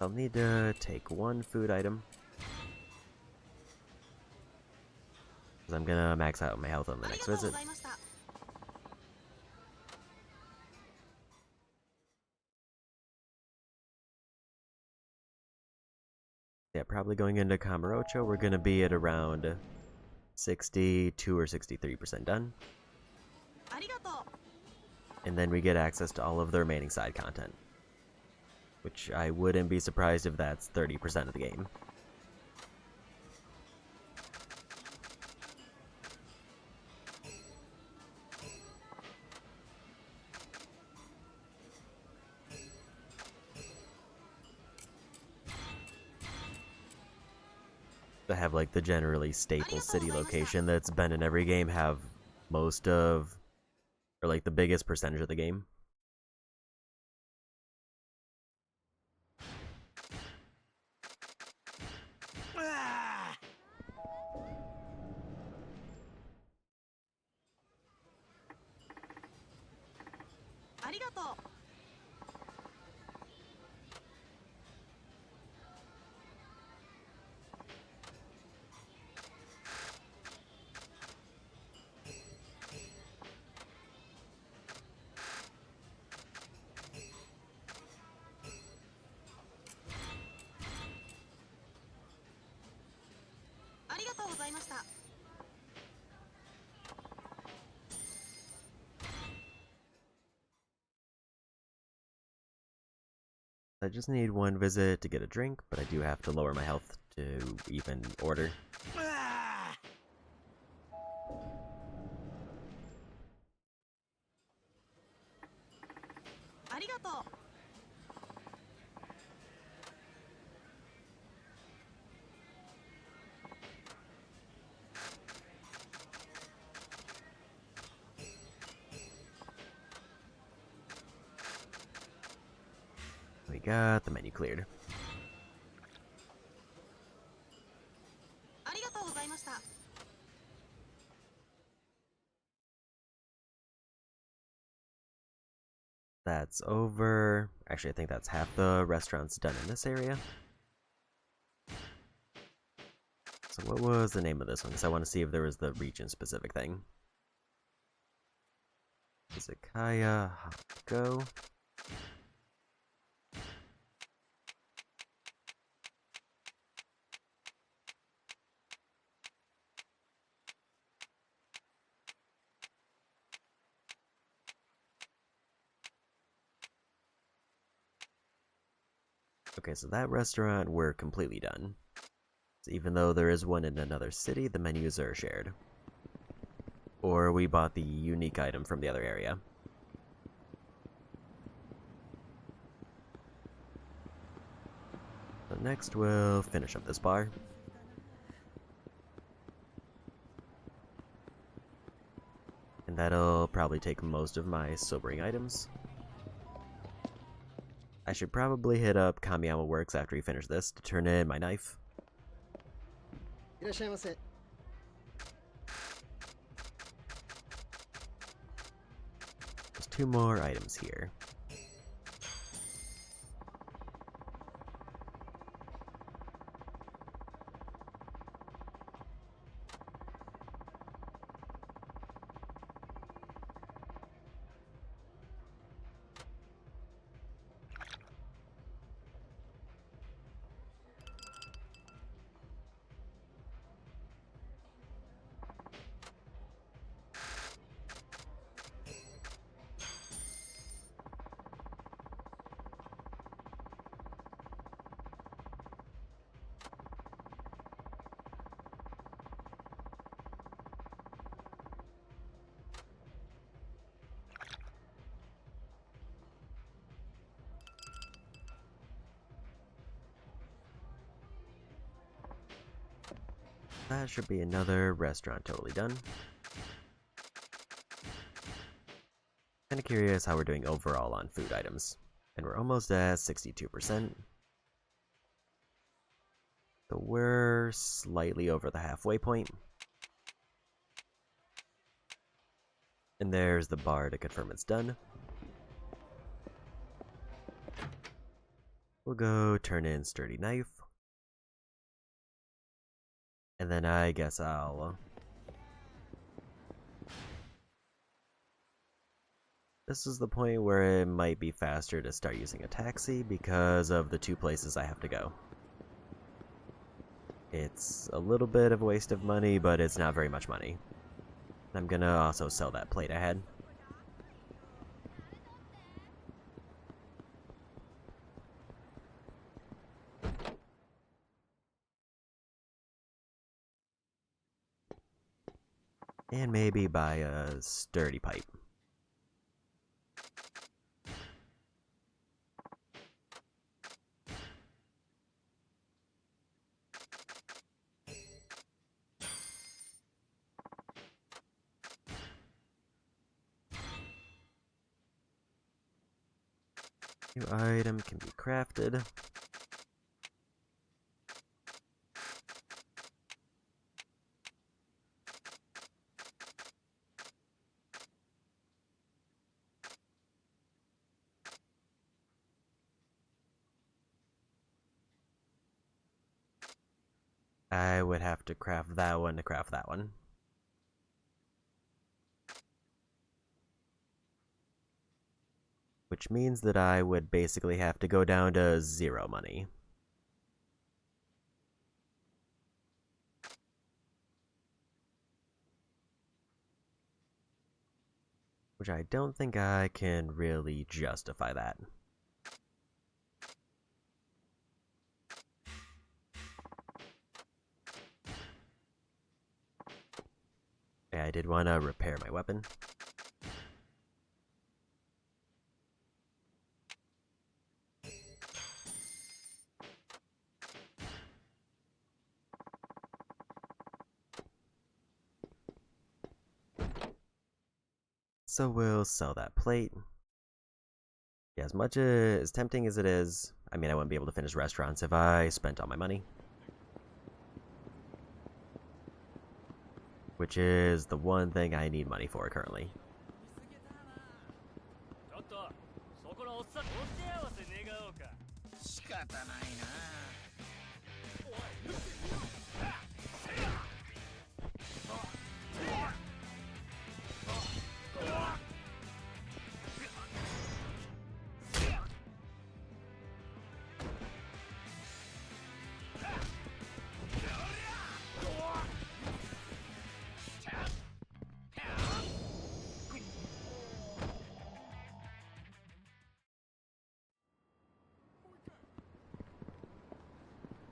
I'll need to take one food item. Because I'm gonna max out my health on the あり next がとう visit. ございました Yeah, probably going into Kamurocho, we're gonna be at around 62 or 63% done. ありがとう And then we get access to all of the remaining side content. Which I wouldn't be surprised if that's 30% of the game. To have like the generally staple city location that's been in every game have most of, or like the biggest percentage of the game. Ah! ありがとう ありがとうございました I just need one visit to get a drink, but I do have to lower my health to even order. Ah! ありがとう あ got the menu cleared. ありがとうございました。 That's over. Actually, I think that's half the restaurants done in this area. So what was the name of this one? Because I want to see if there was the region-specific thing. Izakaya Go. Okay, so that restaurant we're completely done. So even though there is one in another city, the menus are shared. Or we bought the unique item from the other area. So next we'll finish up this bar. And that'll probably take most of my sobering items. I should probably hit up Kamiyama Works after we finish this to turn in my knife. いらっしゃいませ。 There's 2 more items here. That should be another restaurant totally done. Kinda curious how we're doing overall on food items. And we're almost at 62%. So we're slightly over the halfway point. And there's the bar to confirm it's done. We'll go turn in sturdy knife. And then I guess I'll... This is the point where it might be faster to start using a taxi because of the 2 places I have to go. It's a little bit of a waste of money, but it's not very much money. I'm gonna also sell that plate I had. And maybe buy a sturdy pipe. New item can be crafted. I would have to craft that one to craft that one. Which means that I would basically have to go down to 0 money. Which I don't think I can really justify that. I did want to repair my weapon. So we'll sell that plate. as much as tempting as it is, I mean, I wouldn't be able to finish restaurants if I spent all my money. Which is the one thing I need money for currently.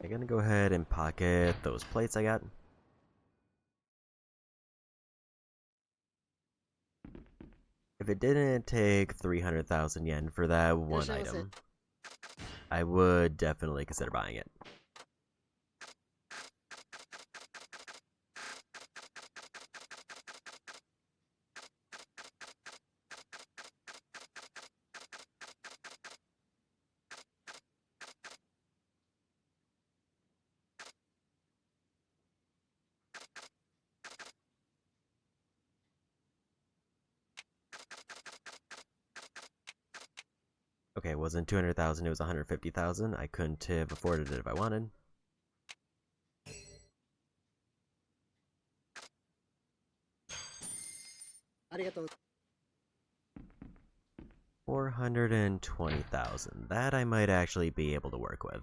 I'm gonna go ahead and pocket those plates I got. If it didn't take 300,000 yen for that one item, I would definitely consider buying it. Okay, it wasn't 200,000, it was 150,000. I couldn't have afforded it if I wanted. Arigatou. 420,000. That I might actually be able to work with.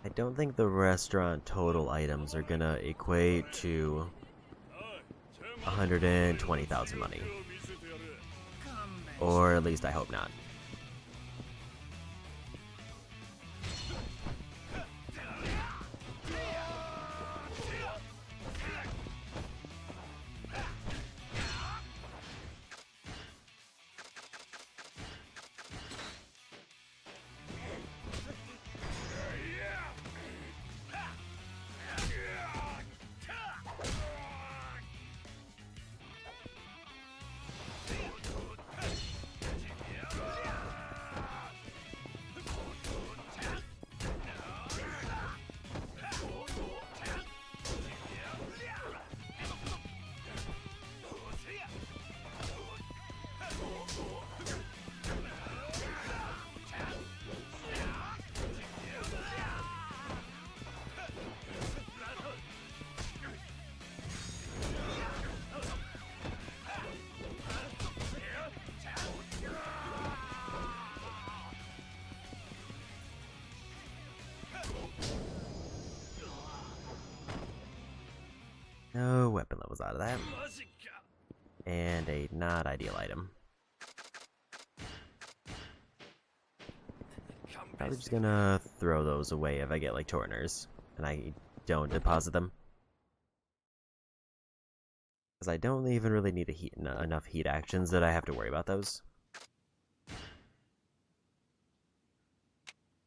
I don't think the restaurant total items are gonna equate to 120,000 money. Or at least I hope not. No weapon levels out of that. And a not ideal item. Probably just gonna throw those away if I get like Torners and I don't deposit them. Because I don't even really need enough heat actions that I have to worry about those.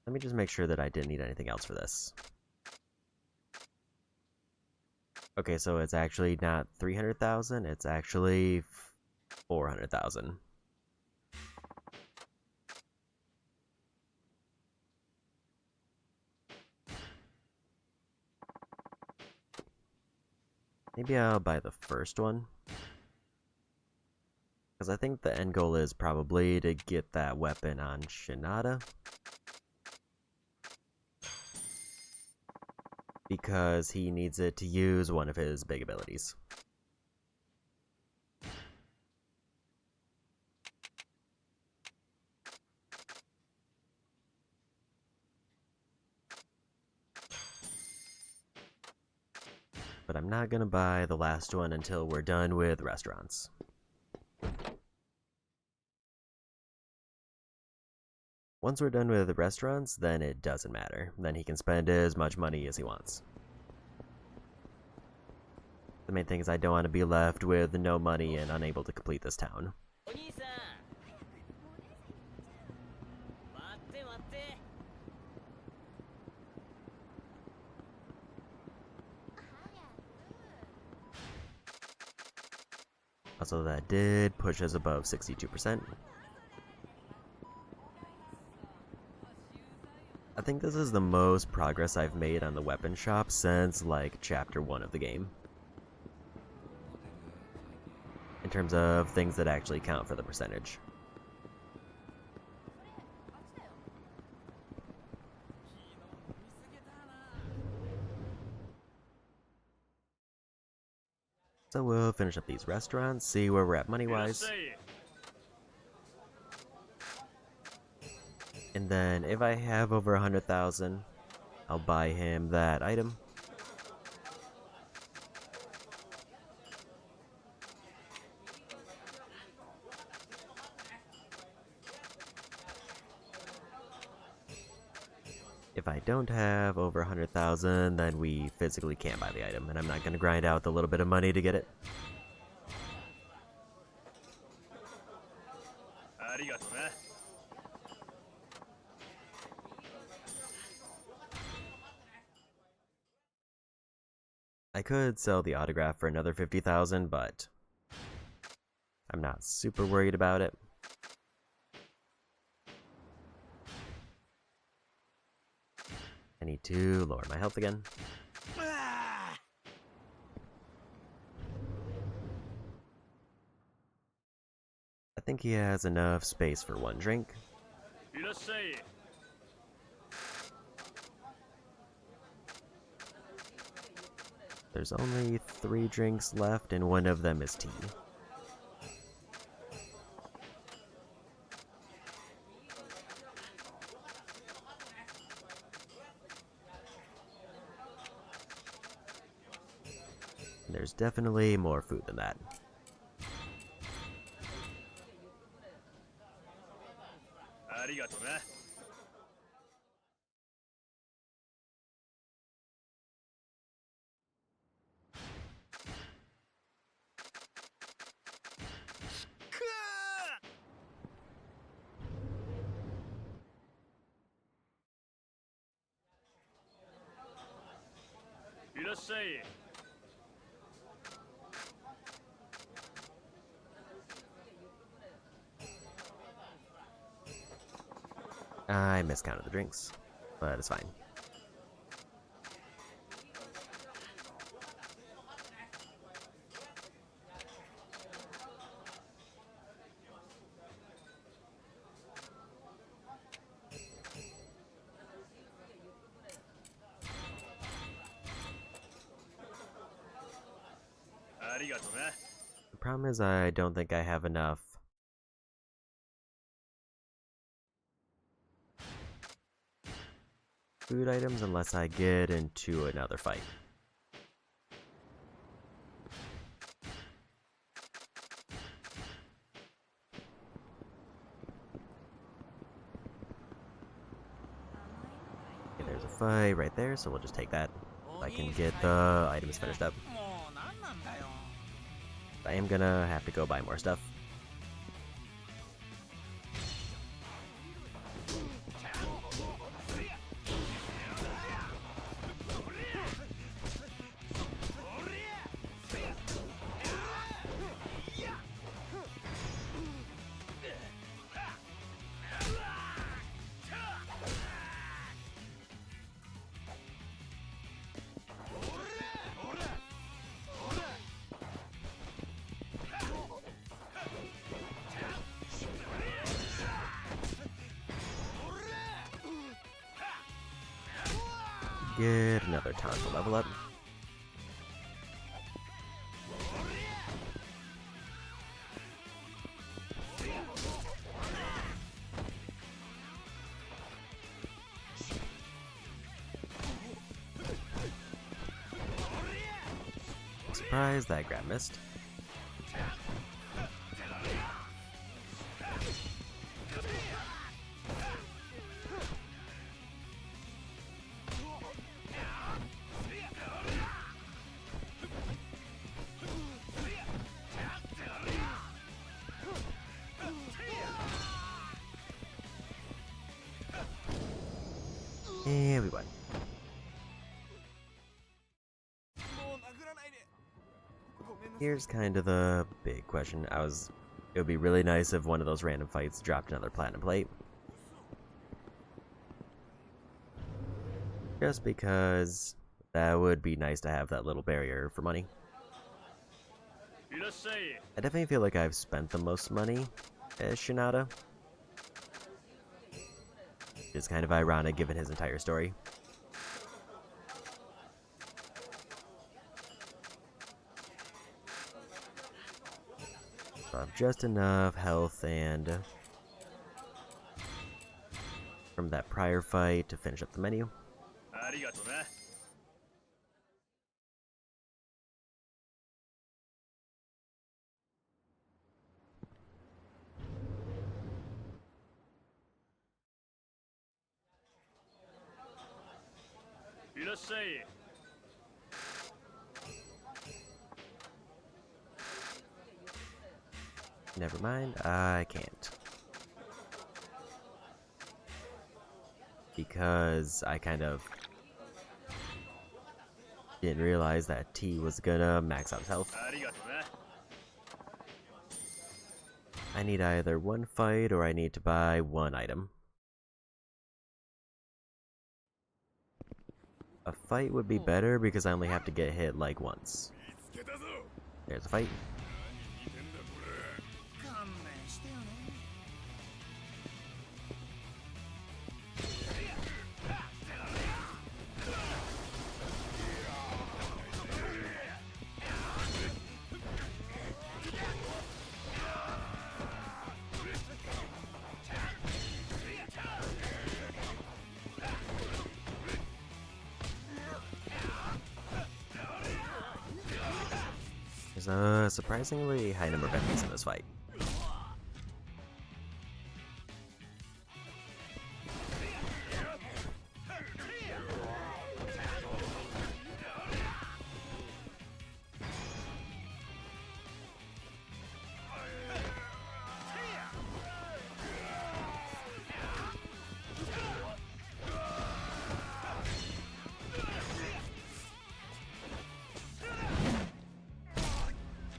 Let me just make sure that I didn't need anything else for this. Okay, so it's actually not 300,000, it's actually 400,000. Maybe I'll buy the first one. Because I think the end goal is probably to get that weapon on Shinada. Because he needs it to use one of his big abilities. But I'm not gonna buy the last one until we're done with restaurants. Once we're done with the restaurants, then it doesn't matter. Then he can spend as much money as he wants. The main thing is I don't want to be left with no money and unable to complete this town. Also, that did push us above 62%. I think this is the most progress I've made on the weapon shop since, like, chapter 1 of the game. In terms of things that actually count for the percentage. So we'll finish up these restaurants, see where we're at money-wise. And then if I have over 100,000, I'll buy him that item. If I don't have over 100,000, then we physically can't buy the item, and I'm not going to grind out the little bit of money to get it. I could sell the autograph for another 50,000, but I'm not super worried about it. I need to lower my health again. I think he has enough space for one drink. There's only 3 drinks left, and one of them is tea. There's definitely more food than that. I miscounted the drinks, but it's fine. The problem is I don't think I have enough food items unless I get into another fight. Okay, there's a fight right there, so we'll just take that. If I can get the items finished up. I am gonna have to go buy more stuff. Get another taunt to level up. I'm surprised that grab missed. And we won. Here's kind of the big question. It would be really nice if one of those random fights dropped another platinum plate. Just because that would be nice to have that little barrier for money. I definitely feel like I've spent the most money as Shinada. It's kind of ironic given his entire story. So I have just enough health and from that prior fight to finish up the menu. Never mind, I can't. Because I kind of didn't realize that T was gonna max out his health. I need either one fight or I need to buy one item. A fight would be better because I only have to get hit like once. There's a fight. There's a surprisingly high number of enemies in this fight.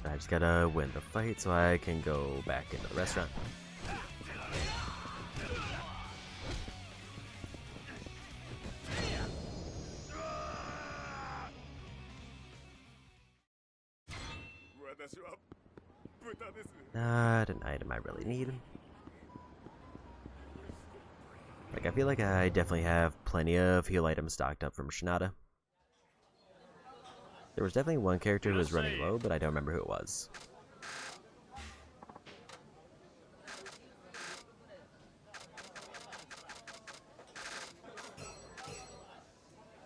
I just gotta win the fight so I can go back into the restaurant. Not an item I really need. Like, I feel like I definitely have plenty of heal items stocked up from Shinada. There was definitely one character who was running low, but I don't remember who it was.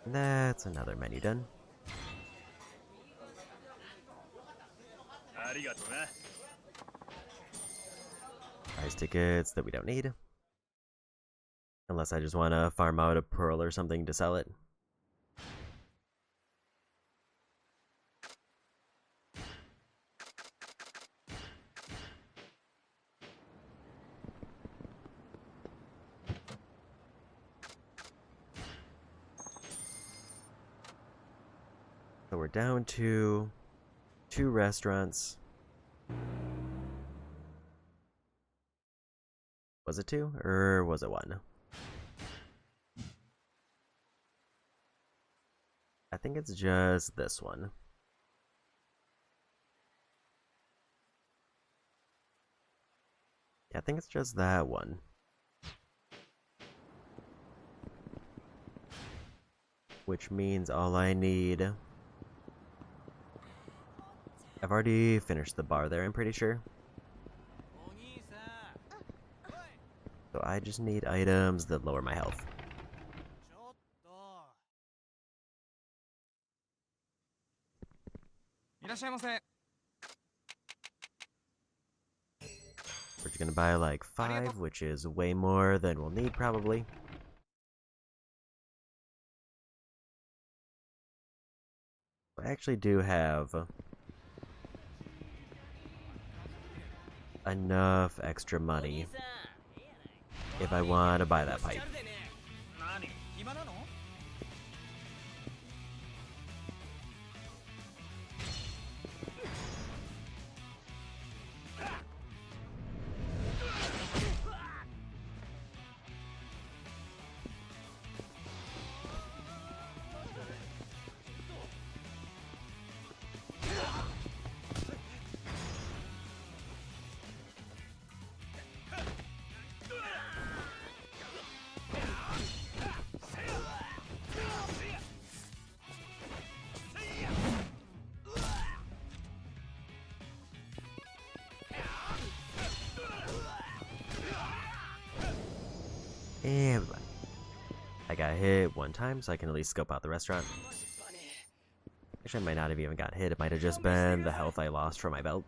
That's another menu done. Prize tickets that we don't need. Unless I just want to farm out a pearl or something to sell it. So we're down to 2 restaurants. Was it 2 or was it 1? I think it's just this one. Yeah, I think it's just that one. Which means all I need... I've already finished the bar there, I'm pretty sure. So I just need items that lower my health. We're just gonna buy like 5, which is way more than we'll need probably. I actually do have enough extra money if I want to buy that pipe. And I got hit one time, so I can at least scope out the restaurant. Actually, I might not have even got hit. It might have just been the health I lost from my belt.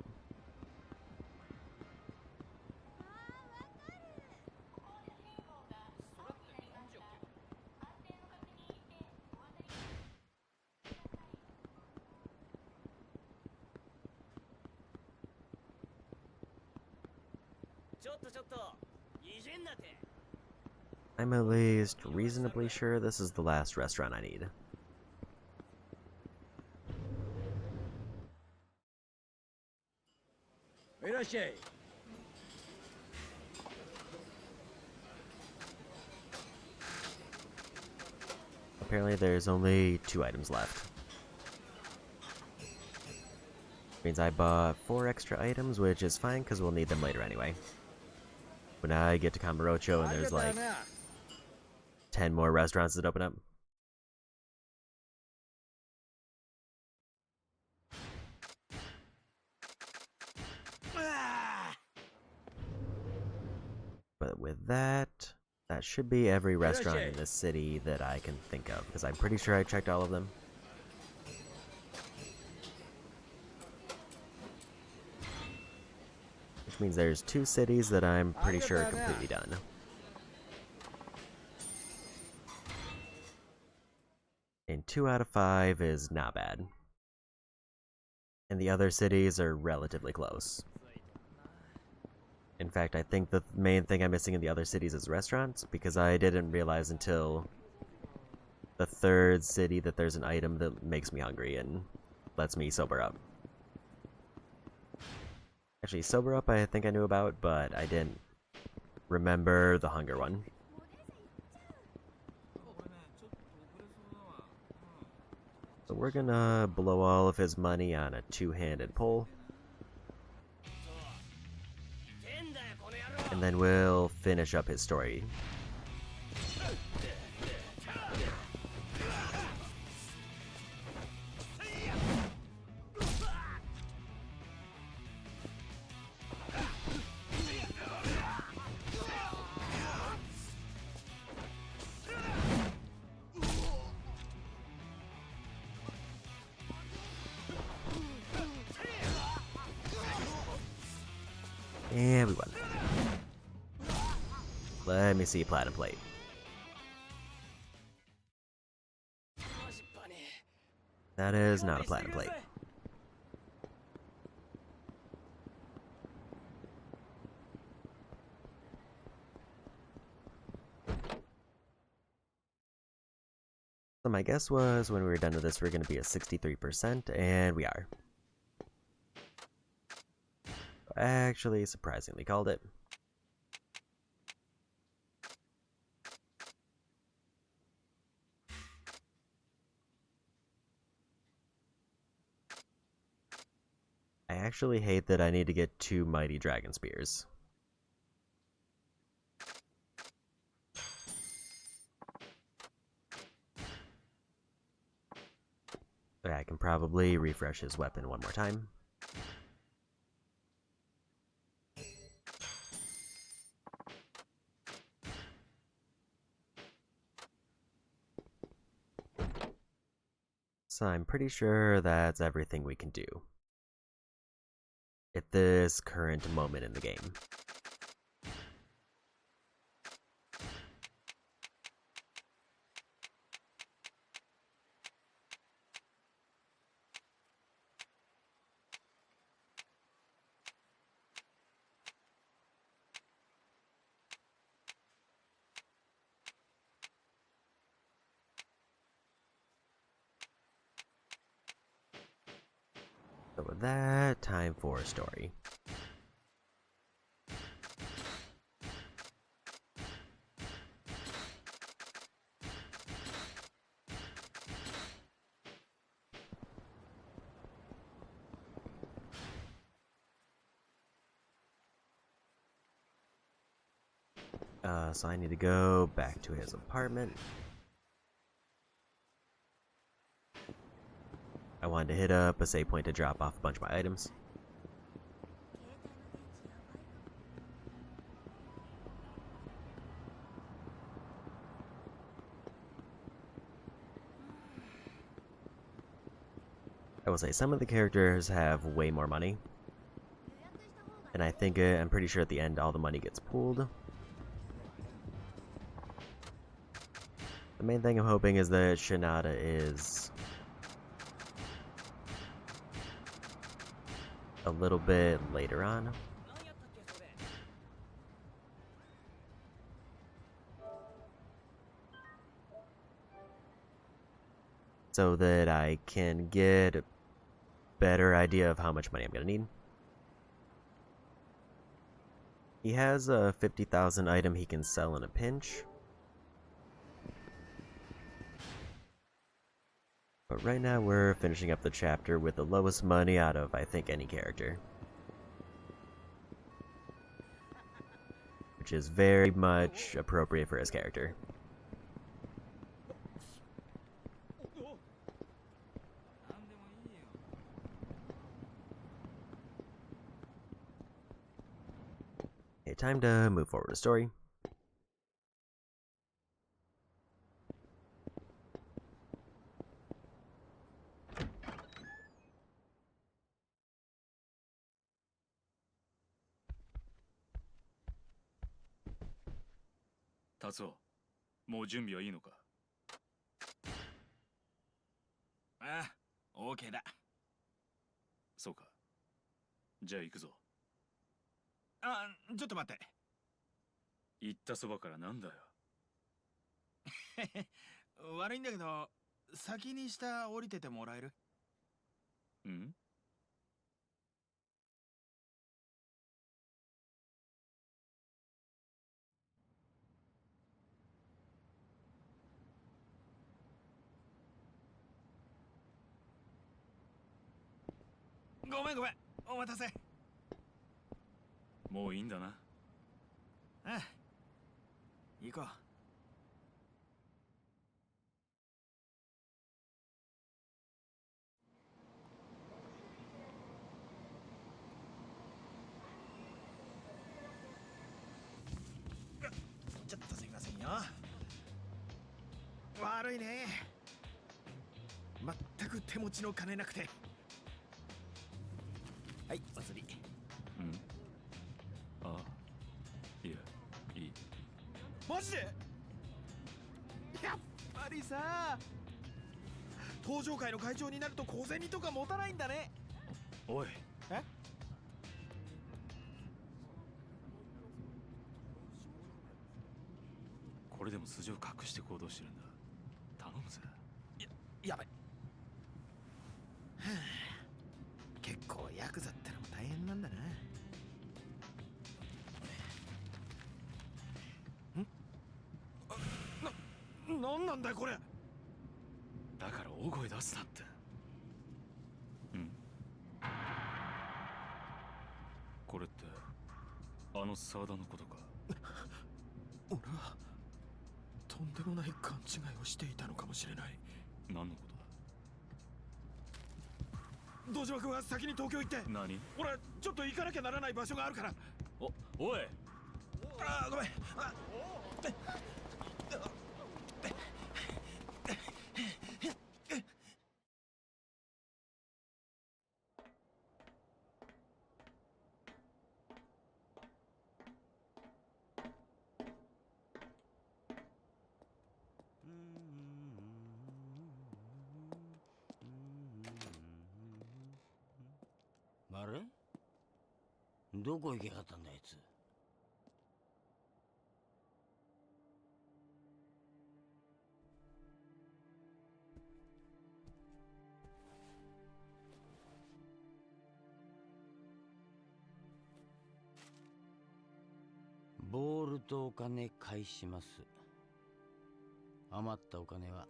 I'm at least reasonably sure this is the last restaurant I need. Apparently there's only 2 items left. Means I bought 4 extra items, which is fine because we'll need them later anyway. When I get to Kamurocho and there's like 10 more restaurants that open up. But with that, that should be every restaurant in this city that I can think of, because I'm pretty sure I checked all of them. Which means there's 2 cities that I'm pretty sure are completely done. And 2 out of 5 is not bad. And the other cities are relatively close. In fact, I think the main thing I'm missing in the other cities is restaurants, because I didn't realize until the 3rd city that there's an item that makes me hungry and lets me sober up. Actually, sober up I think I knew about, but I didn't remember the hunger one. So we're gonna blow all of his money on a 2-handed pull. And then we'll finish up his story. And we won. Let me see platinum plate. That is not a platinum plate. So my guess was when we were done with this, we're going to be at 63%, and we are. Actually, surprisingly called it. I actually hate that I need to get 2 mighty dragon spears. I can probably refresh his weapon one more time. So I'm pretty sure that's everything we can do at this current moment in the game. So with that, time for a story. So I need to go back to his apartment. I wanted to hit up a save point to drop off a bunch of my items. I will say some of the characters have way more money. And I think, I'm pretty sure at the end all the money gets pooled. The main thing I'm hoping is that Shinada is a little bit later on. So that I can get a better idea of how much money I'm gonna need. He has a 50,000 item he can sell in a pinch. But right now we're finishing up the chapter with the lowest money out of, I think, any character. Which is very much appropriate for his character. Okay, time to move forward the story.達夫、もう準備はいいのか？ああ、OK だ。そうか。じゃあ行くぞ。あ、ちょっと待って。行ったそばからなんだよ。悪いんだけど、先に下降りててもらえる？ん？ごめんごめん、お待たせ。もういいんだな。ああ、行こう。ちょっとすいませんよ。悪いね。全く手持ちの金なくて。はい、お釣り。うん。ああ。いや、いい。マジで？やっぱりさ、登場会の会長になると小銭とか持たないんだね。おい。え？これでも素性を隠して行動してるんだ。頼むぜ。やばい。はあ、結構ヤクザってのも大変なんだな。なんなんだよこれ。だから大声出すなって。うん。これってあの沢田のことか？俺はとんでもない勘違いをしていたのかもしれない。何のことだ？堂島君は先に東京行って。何？俺ちょっと行かなきゃならない場所があるから。おい。あ、ごめん。あれ？どこ行けやがったんだあいつ。ボールとお金返します。余ったお金は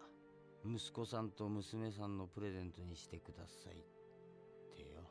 息子さんと娘さんのプレゼントにしてくださいってよ。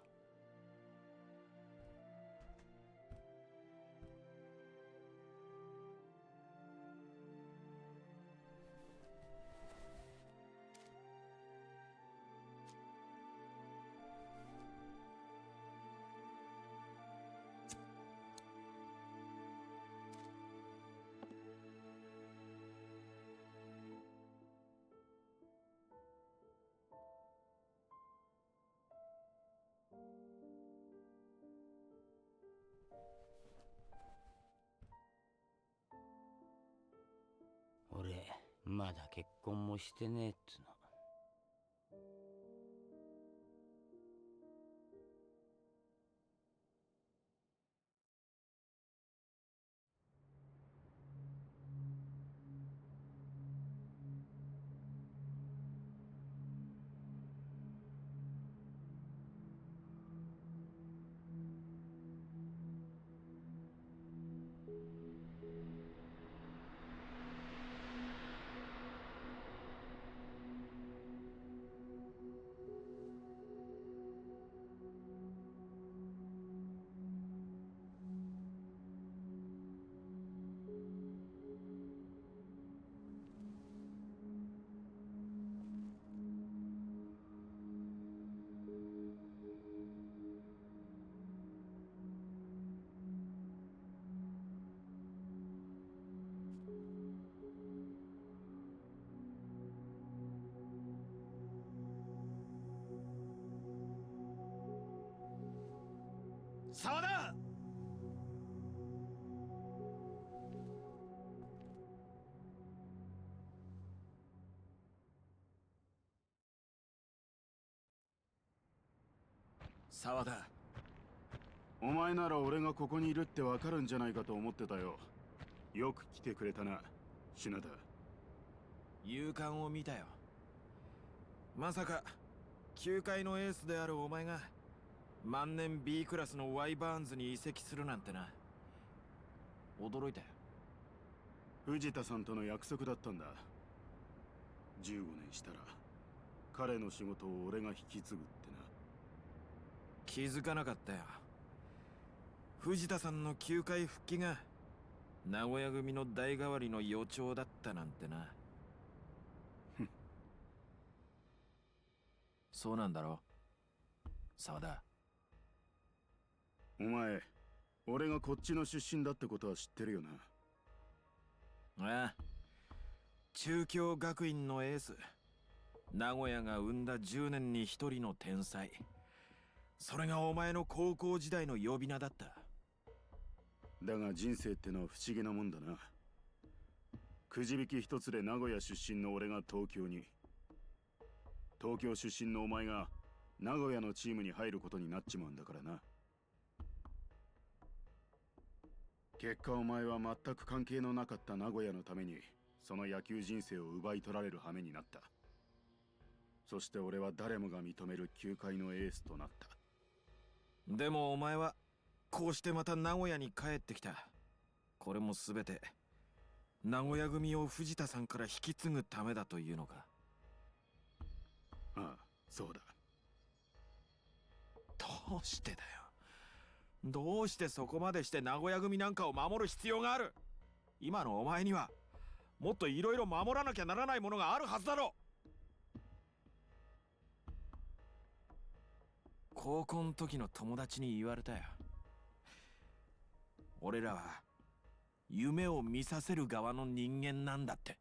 まだ結婚もしてねえっつの。沢田！沢田、お前なら俺がここにいるってわかるんじゃないかと思ってたよ。よく来てくれたな、品田。勇敢を見たよ。まさか球界のエースであるお前が万年 B クラスのワイバーンズに移籍するなんてな。驚いたよ。藤田さんとの約束だったんだ。15年したら彼の仕事を俺が引き継ぐってな。気づかなかったよ。藤田さんの球界復帰が名古屋組の代替わりの予兆だったなんてな。そうなんだろ、沢田。お前、俺がこっちの出身だってことは知ってるよな。ああ、中京学院のエース、名古屋が生んだ10年に一人の天才。それがお前の高校時代の呼び名だった。だが人生ってのは不思議なもんだな。くじ引き一つで名古屋出身の俺が東京に、東京出身のお前が名古屋のチームに入ることになっちまうんだからな。結果お前は全く関係のなかった名古屋のためにその野球人生を奪い取られる羽目になった。そして俺は誰もが認める球界のエースとなった。でもお前はこうしてまた名古屋に帰ってきた。これも全て名古屋組を藤田さんから引き継ぐためだというのか。ああ、そうだ。どうしてだよ。どうしてそこまでして名古屋組なんかを守る必要がある。今のお前にはもっといろいろ守らなきゃならないものがあるはずだろ。高校の時の友達に言われたよ。俺らは夢を見させる側の人間なんだって。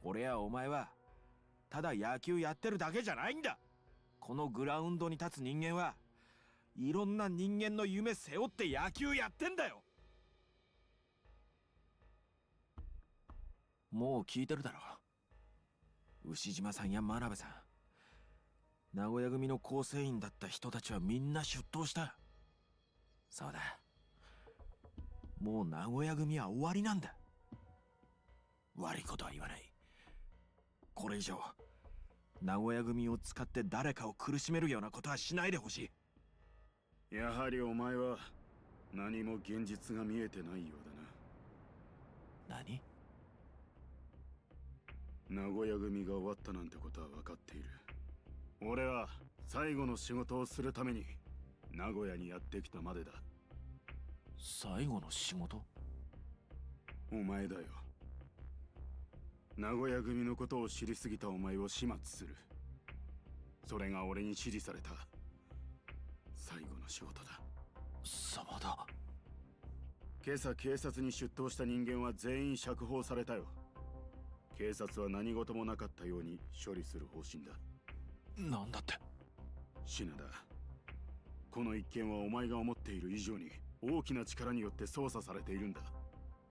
俺やお前はただ野球やってるだけじゃないんだ。このグラウンドに立つ人間はいろんな人間の夢背負って野球やってんだよ。もう聞いてるだろ。牛島さんや真鍋さん、名古屋組の構成員だった人たちはみんな出頭した。そうだ、もう名古屋組は終わりなんだ。悪いことは言わない。これ以上名古屋組を使って誰かを苦しめるようなことはしないでほしい。やはりお前は何も現実が見えてないようだな。何？名古屋組が終わったなんてことは分かっている。俺は最後の仕事をするために名古屋にやってきたまでだ。最後の仕事？お前だよ。名古屋組のことを知りすぎたお前を始末する。それが俺に指示された最後の仕事だ。様だ。今朝警察に出頭した人間は全員釈放されたよ。警察は何事もなかったように処理する方針だ。なんだって？品田、この一件はお前が思っている以上に大きな力によって操作されているんだ。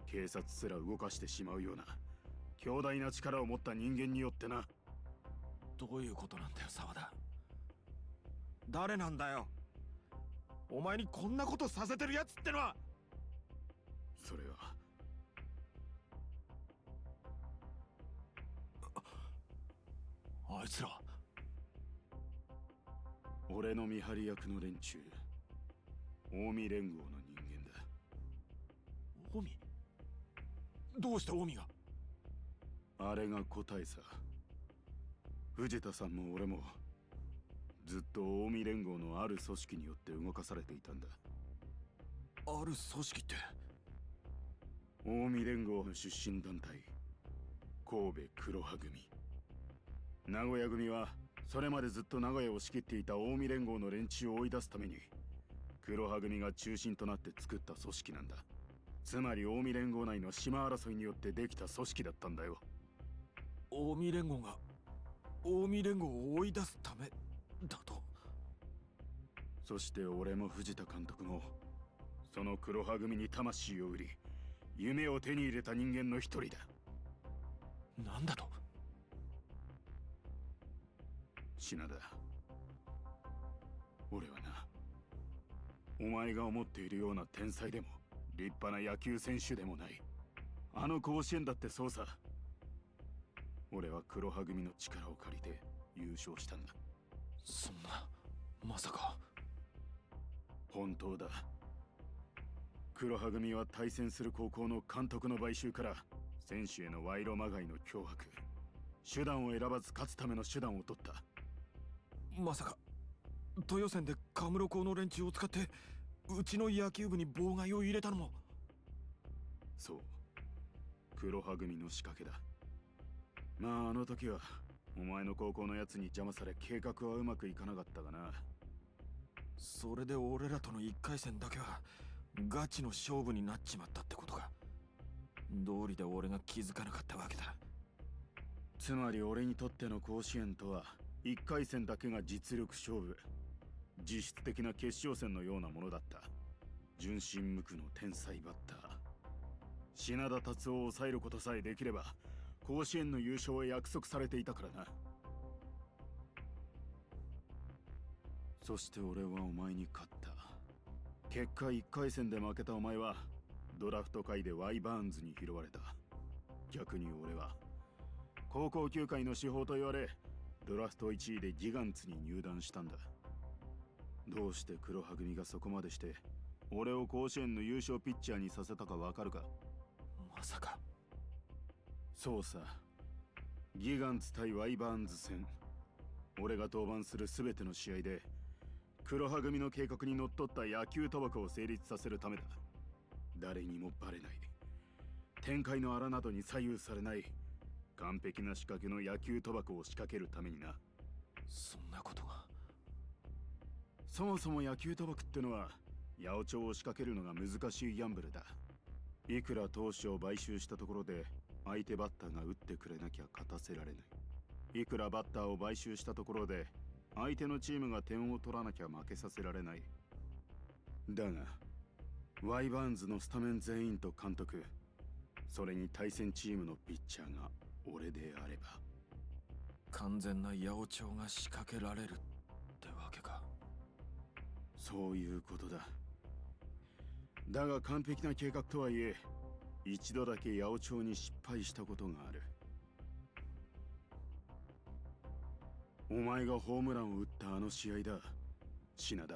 警察すら動かしてしまうような強大な力を持った人間によってな。どういうことなんだよ沢田。誰なんだよお前にこんなことさせてるやつってのは。それはあいつら俺の見張り役の連中、近江連合の人間だ。近江？どうして近江が？あれが答えさ。藤田さんも俺もずっと近江連合のある組織によって動かされていたんだ。ある組織って？近江連合の出身団体、神戸黒羽組。名古屋組はそれまでずっと名古屋を仕切っていた近江連合の連中を追い出すために黒羽組が中心となって作った組織なんだ。つまり近江連合内の島争いによってできた組織だったんだよ。近江連合が近江連合を追い出すためだと？そして俺も藤田監督もその黒羽組に魂を売り夢を手に入れた人間の一人だ。なんだと？品田、俺はな、お前が思っているような天才でも立派な野球選手でもない。あの甲子園だってそうさ。俺は黒羽組の力を借りて優勝したんだ。そんな、まさか。本当だ。黒羽組は対戦する高校の監督の買収から選手への賄賂まがいの脅迫、手段を選ばず勝つための手段を取った。まさか豊戦でカムロ校の連中を使ってうちの野球部に妨害を入れたのも？そう、黒羽組の仕掛けだ。まああの時はお前の高校のやつに邪魔され計画はうまくいかなかったがな。それで俺らとの1回戦だけはガチの勝負になっちまったってことか。道理で俺が気づかなかったわけだ。つまり俺にとっての甲子園とは1回戦だけが実力勝負、実質的な決勝戦のようなものだった。純真無垢の天才バッター品田達夫を抑えることさえできれば甲子園の優勝は約束されていたからな。そして俺はお前に勝った。結果1回戦で負けたお前はドラフト会でワイバーンズに拾われた。逆に俺は高校球界の至宝と言われドラフト1位でギガンツに入団したんだ。どうして黒羽組がそこまでして俺を甲子園の優勝ピッチャーにさせたかわかるか？まさか。そうさ、ギガンツ対ワイバーンズ戦、俺が登板する全ての試合で黒羽組の計画にのっとった野球賭博を成立させるためだ。誰にもバレない、展開の荒などに左右されない完璧な仕掛けの野球賭博を仕掛けるためにな。そんなことが。そもそも野球賭博ってのは八百長を仕掛けるのが難しいギャンブルだ。いくら投手を買収したところで相手バッターが打ってくれなきゃ勝たせられない。いくらバッターを買収したところで相手のチームが点を取らなきゃ負けさせられない。だがワイバーンズのスタメン全員と監督、それに対戦チームのピッチャーが俺であれば完全な八百長が仕掛けられるってわけか。そういうことだ。だが完璧な計画とはいえ一度だけ八百長に失敗したことがある。お前がホームランを打ったあの試合だ、品田。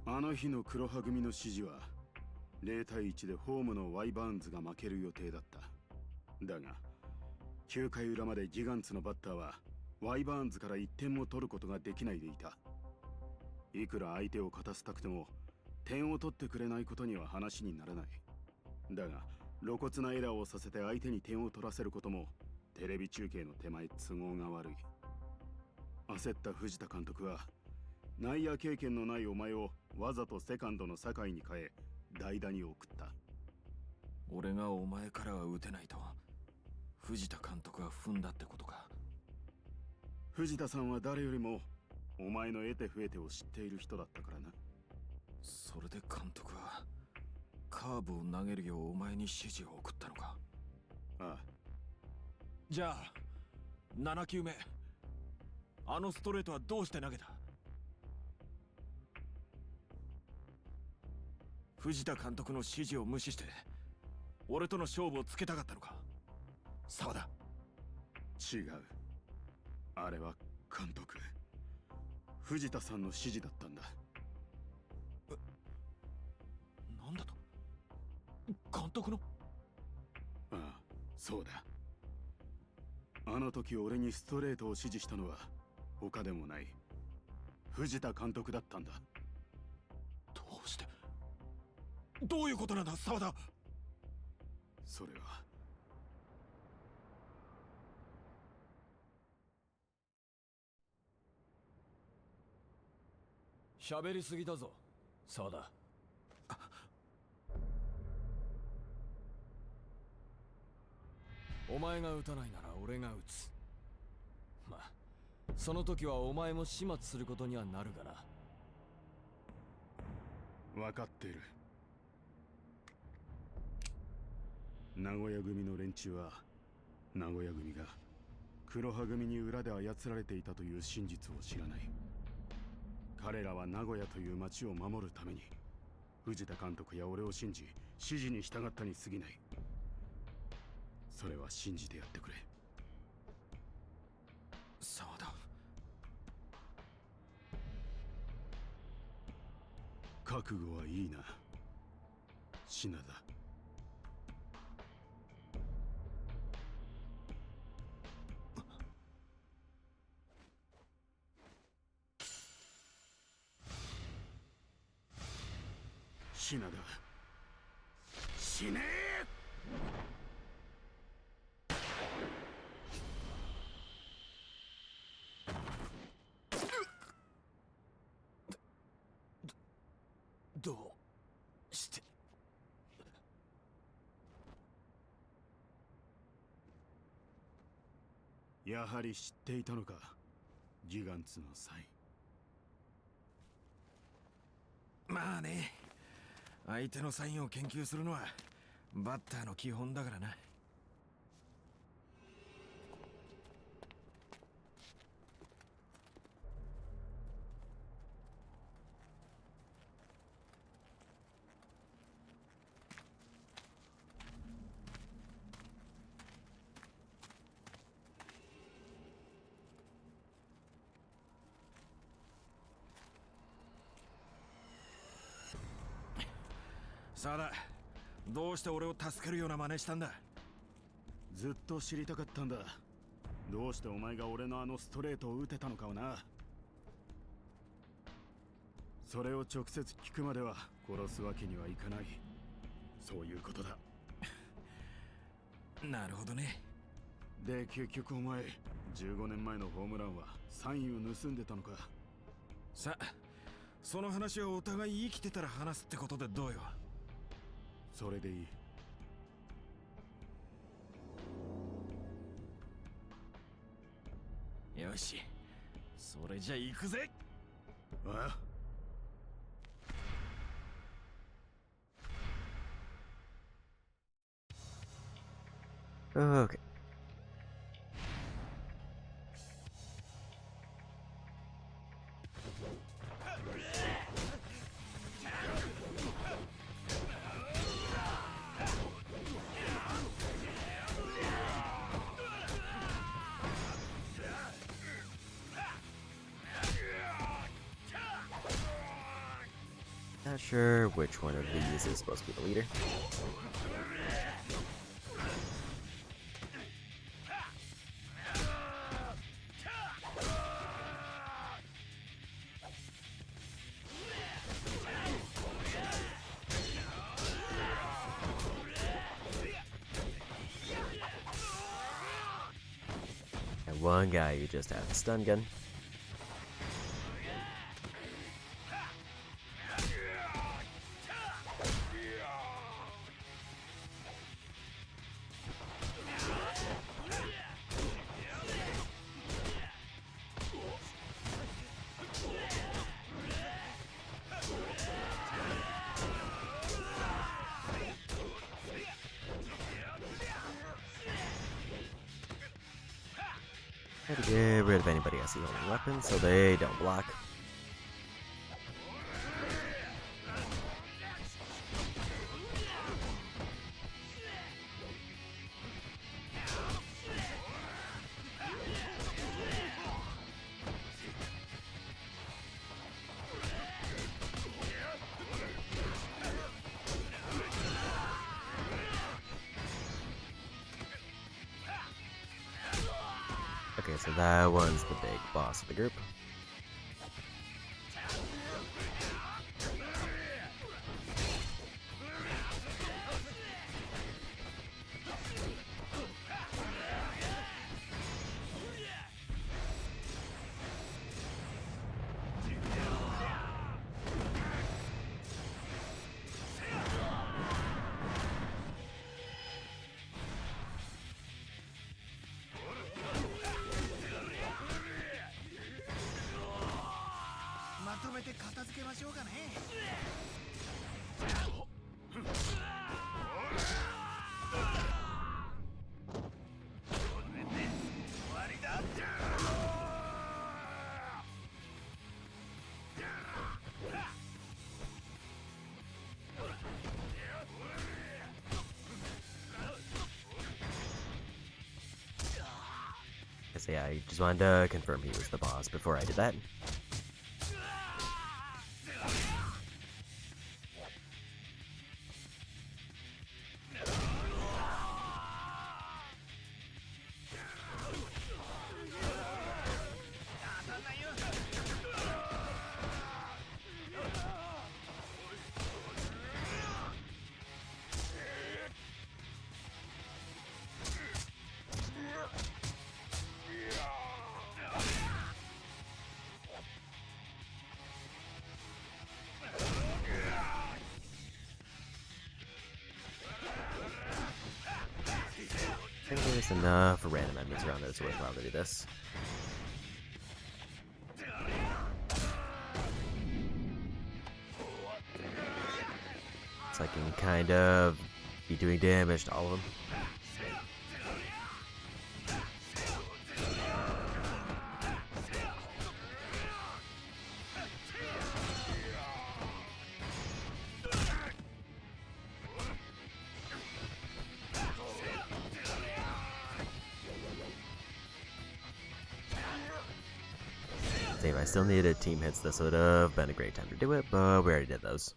あの日の黒羽組の指示は0対1でホームのワイバーンズが負ける予定だった。だが9回裏までギガンツのバッターはワイバーンズから1点も取ることができないでいた。いくら相手を勝たせたくても点を取ってくれないことには話にならない。だが露骨なエラーをさせて相手に点を取らせることもテレビ中継の手前都合が悪い。焦った藤田監督は内野経験のないお前をわざとセカンドの酒井に変え代打に送った。俺がお前からは打てないと藤田監督が踏んだってことか。藤田さんは誰よりもお前の得手不得手を知っている人だったからな。それで監督はカーブを投げるようお前に指示を送ったのか。ああ、じゃあ7球目、あのストレートはどうして投げた？藤田監督の指示を無視して俺との勝負をつけたかったのか？沢田。違う。あれは監督、藤田さんの指示だったんだ。なんだと？監督の？ああ、そうだ。あの時俺にストレートを指示したのは他でもない藤田監督だったんだ。どうして？どういうことなんだ沢田？それは喋りすぎだぞ沢田。お前が撃たないなら俺が撃つ。まあその時はお前も始末することにはなるがな。分かっている。名古屋組の連中は名古屋組が黒羽組に裏で操られていたという真実を知らない。彼らは名古屋という町を守るために藤田監督や俺を信じ指示に従ったに過ぎない。それは信じてやってくれ沢田。覚悟はいいな品田。品田、死ねどうして？やはり知っていたのか、ギガンツの際。まあね、相手のサインを研究するのはバッターの基本だからな。沢田、どうして俺を助けるような真似したんだ？ずっと知りたかったんだ。どうしてお前が俺のあのストレートを打てたのかをな。それを直接聞くまでは殺すわけにはいかない。そういうことだ。なるほどね。で、結局お前15年前のホームランはサインを盗んでたのか？さあ、その話はお互い生きてたら話すってことでどうよ？それでいい。よし、それじゃ行くぜ。ああ Okay. Not sure which one of these is supposed to be the leader. And one guy who just has a stun gun. Try to get rid of anybody I see holding weapons so they don't block. Okay, so that one's the big boss of the group. So yeah, I just wanted to confirm he was the boss before I did that. I think there's enough random enemies around there, so we'll probably do this. So I can kind of be doing damage to all of them. If I still needed team hits, this would have been a great time to do it, but we already did those.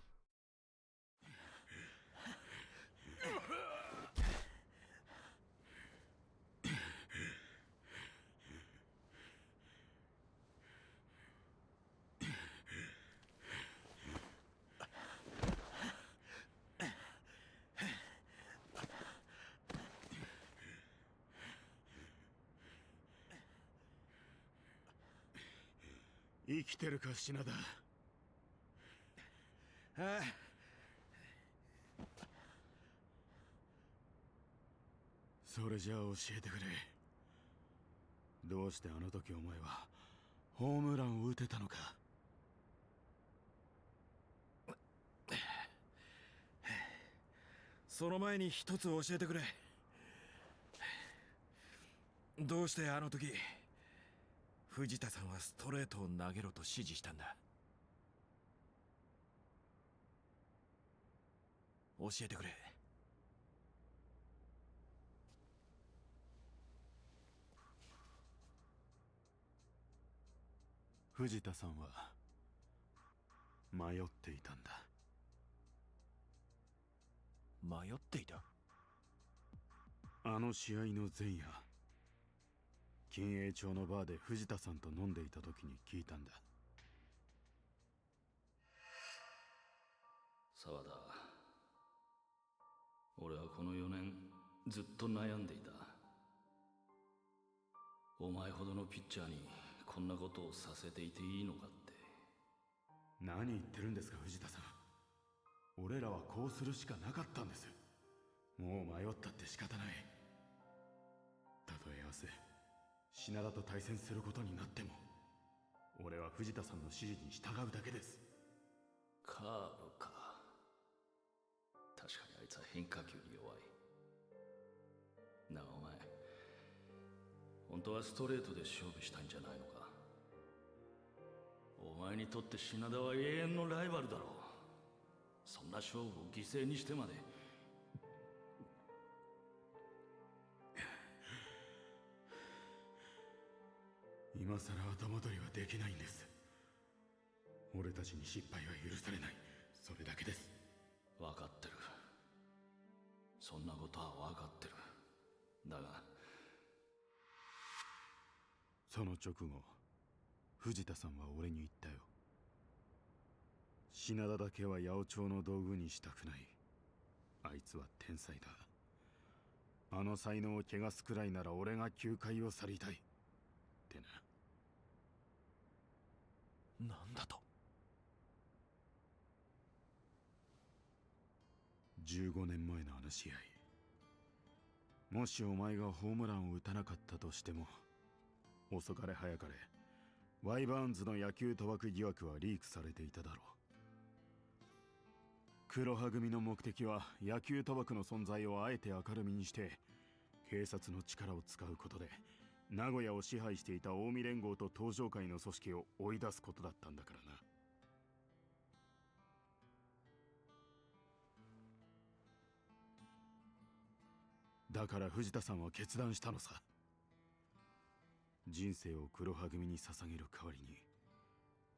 生きてるか品田。ああ、それじゃあ教えてくれ。どうしてあの時お前はホームランを打てたのか。その前に一つ教えてくれ。どうしてあの時藤田さんはストレートを投げろと指示したんだ。教えてくれ。藤田さんは迷っていたんだ。迷っていた？あの試合の前夜、金栄町のバーで藤田さんと飲んでいた時に聞いたんだ。沢田、俺はこの4年ずっと悩んでいた。お前ほどのピッチャーにこんなことをさせていていいのかって。何言ってるんですか藤田さん。俺らはこうするしかなかったんです。もう迷ったって仕方ない。たとえ明日品田と対戦することになっても、俺は藤田さんの指示に従うだけです。カーブか。確かにあいつは変化球に弱い。なあお前、本当はストレートで勝負したいんじゃないのか。お前にとって品田は永遠のライバルだろう。そんな勝負を犠牲にしてまで。今さら後戻りはできないんです。俺たちに失敗は許されない。それだけです。分かってる。そんなことは分かってる。だがその直後、藤田さんは俺に言ったよ。品田だけは八百長の道具にしたくない。あいつは天才だ。あの才能を汚すくらいなら俺が球界を去りたいってな。なんだと。15年前のあの試合、もしお前がホームランを打たなかったとしても、遅かれ早かれワイバーンズの野球賭博疑惑はリークされていただろう。黒羽組の目的は野球賭博の存在をあえて明るみにして警察の力を使うことで名古屋を支配していた近江連合と東上会の組織を追い出すことだったんだからな。だから藤田さんは決断したのさ。人生を黒羽組に捧げる代わりに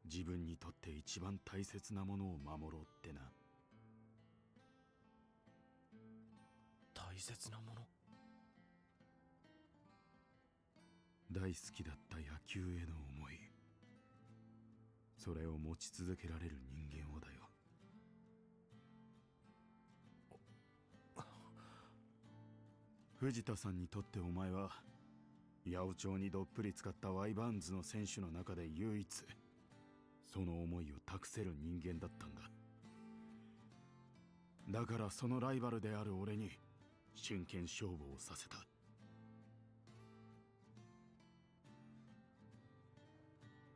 自分にとって一番大切なものを守ろうってな。大切なもの。大好きだった野球への思い、それを持ち続けられる人間をだよ。藤田さんにとってお前は八百長にどっぷり使ったワイバーンズの選手の中で唯一その思いを託せる人間だったんだ。だからそのライバルである俺に真剣勝負をさせた。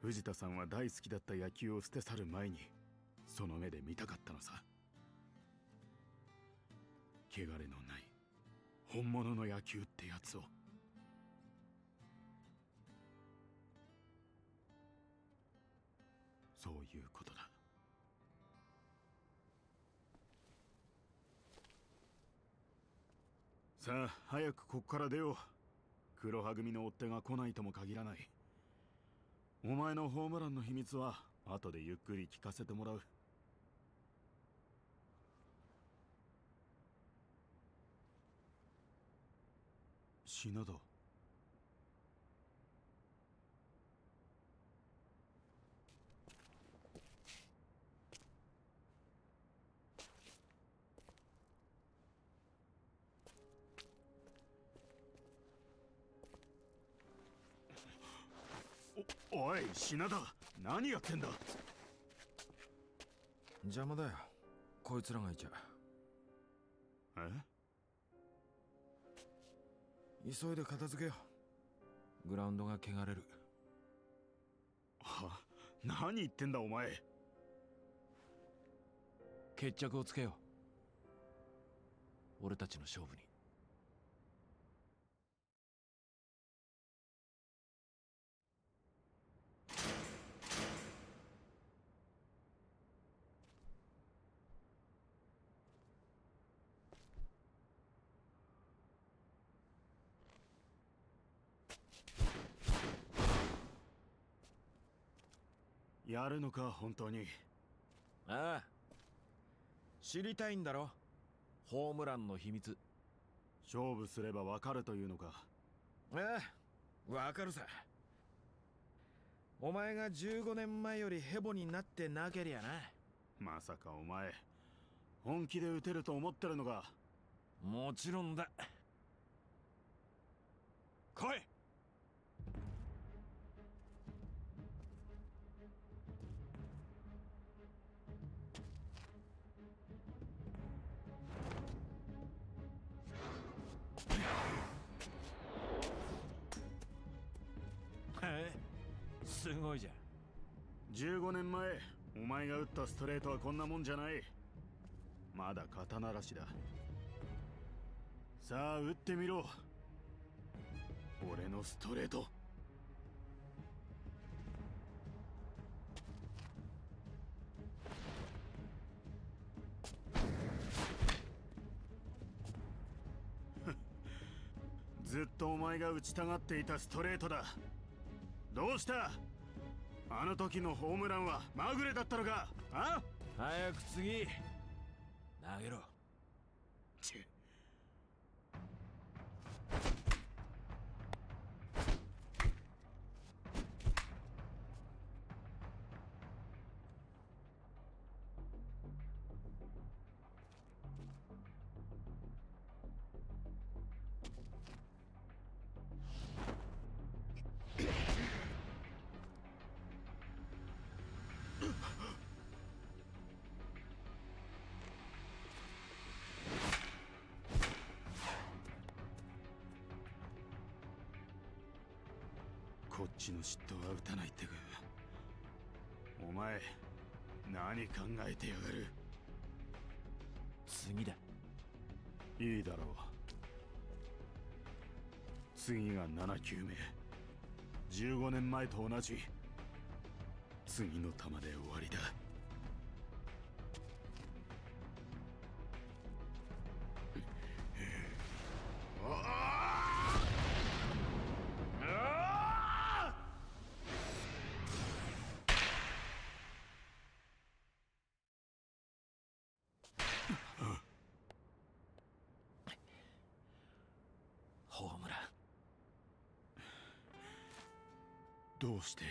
藤田さんは大好きだった野球を捨て去る前にその目で見たかったのさ。汚れのない本物の野球ってやつを。そういうことだ。さあ早くこっから出よう。黒羽組の追っ手が来ないとも限らない。お前のホームランの秘密は後でゆっくり聞かせてもらう。品田。おい品田、何やってんだ。邪魔だよ、こいつらがいちゃ。急いで片付けよう。グラウンドが汚れる。は、何言ってんだお前。決着をつけよう、俺たちの勝負に。やるのか本当に。ああ、知りたいんだろ、ホームランの秘密。勝負すればわかるというのか。ああ、わかるさ。お前が15年前よりヘボになってなけりゃな。まさかお前本気で打てると思ってるのか。もちろんだ。来い。すごいじゃん。15年前お前が打ったストレートはこんなもんじゃない。まだ肩慣らしだ。さあ打ってみろ。俺のストレート。ずっとお前が打ちたがっていたストレートだ。どうした？あの時のホームランはまぐれだったのか？あ？早く次投げろ。こっちの嫉妬は打たないってか。お前何考えてやがる。次だ。いいだろう。次が7球目。15年前と同じ。次の球で終わりだ。ホームラン。どうして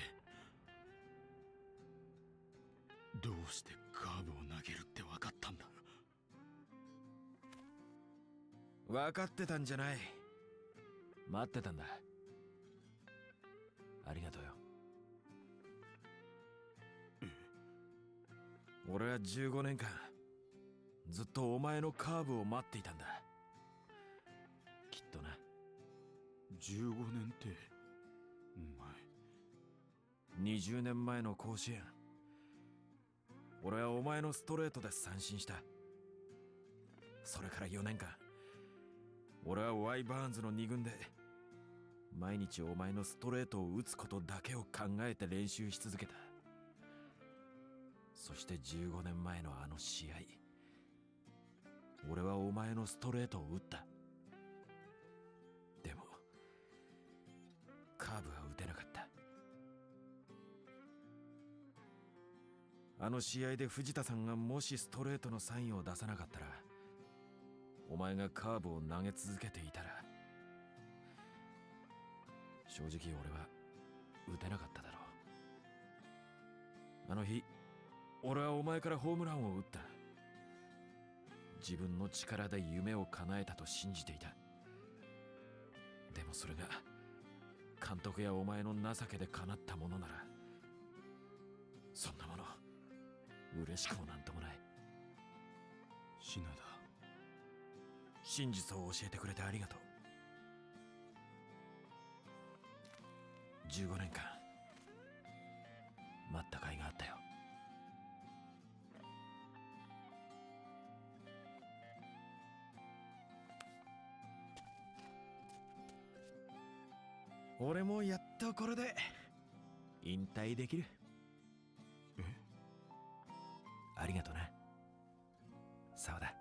カーブを投げるって分かったんだ。分かってたんじゃない。待ってたんだ。ありがとうよ。俺は15年間ずっとお前のカーブを待っていたんだ。きっとな。15年ってお前。20年前の甲子園、俺はお前のストレートで三振した。それから4年間俺はワイ・バーンズの2軍で毎日お前のストレートを打つことだけを考えて練習し続けた。そして15年前のあの試合、俺はお前のストレートを打った。でもカーブは打てなかった。あの試合で藤田さんがもしストレートのサインを出さなかったら、お前がカーブを投げ続けていたら、正直俺は打てなかっただろう。あの日俺はお前からホームランを打った。自分の力で夢を叶えたと信じていた。でもそれが監督やお前の情けで叶ったものなら、そんなもの嬉しくもなんともない。品田、真実を教えてくれてありがとう。15年間待った甲斐があったよ。俺もやっとこれで引退できる。ありがとな、沢田。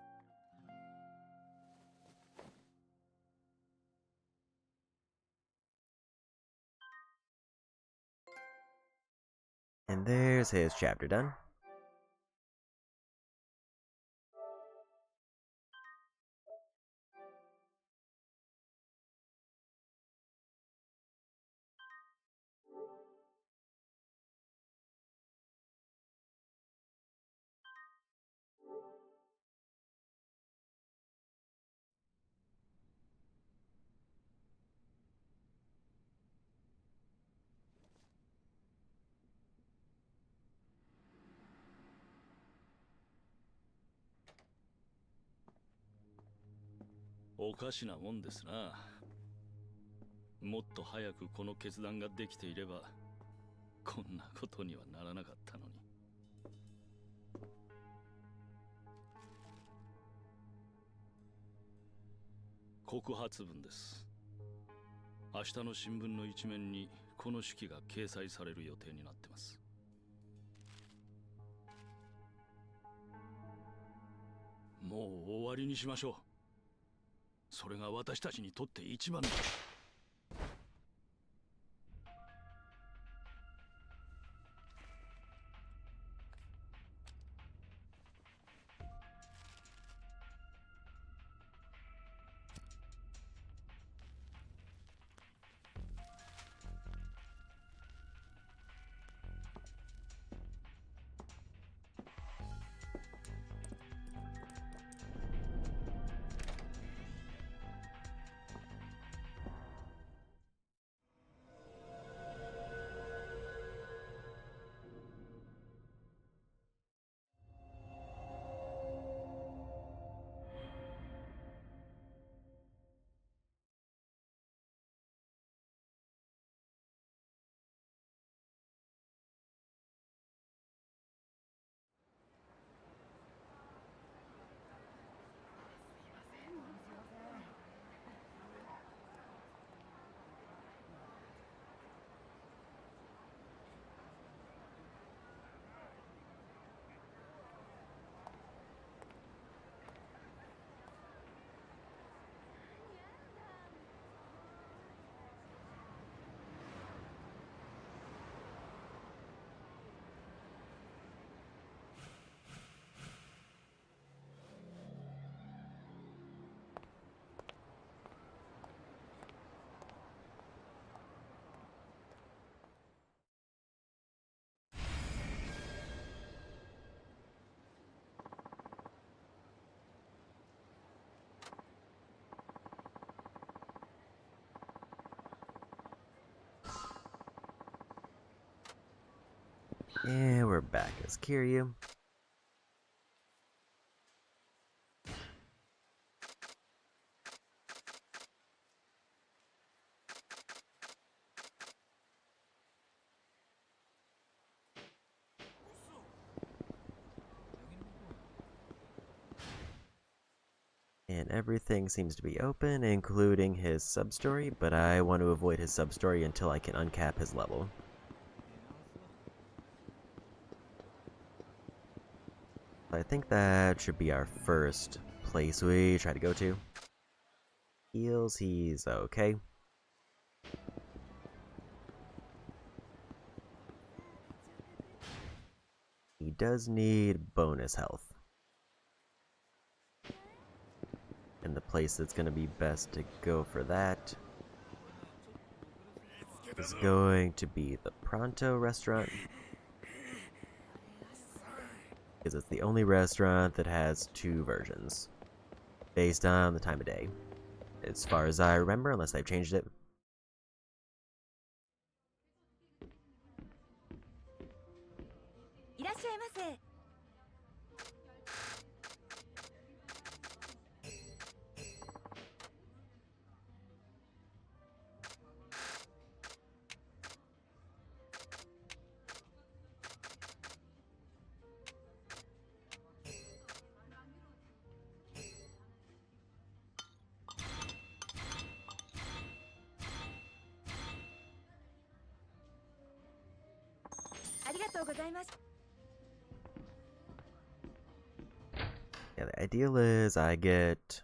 And there's his chapter done.おかしなもんですな。もっと早くこの決断ができていれば、こんなことにはならなかったのに。告発文です。明日の新聞の一面にこの手記が掲載される予定になってます。もう終わりにしましょう。それが私たちにとって一番だ。And we're back as Kiryu. And everything seems to be open, including his sub-story, but I want to avoid his sub-story until I can uncap his level. I think that should be our first place we try to go to. Heals, he's okay. He does need bonus health. And the place that's going to be best to go for that is going to be the Pronto restaurant. Because it's the only restaurant that has 2 versions. Based on the time of day. As far as I remember, unless they've changed it. Yeah, the ideal is I get...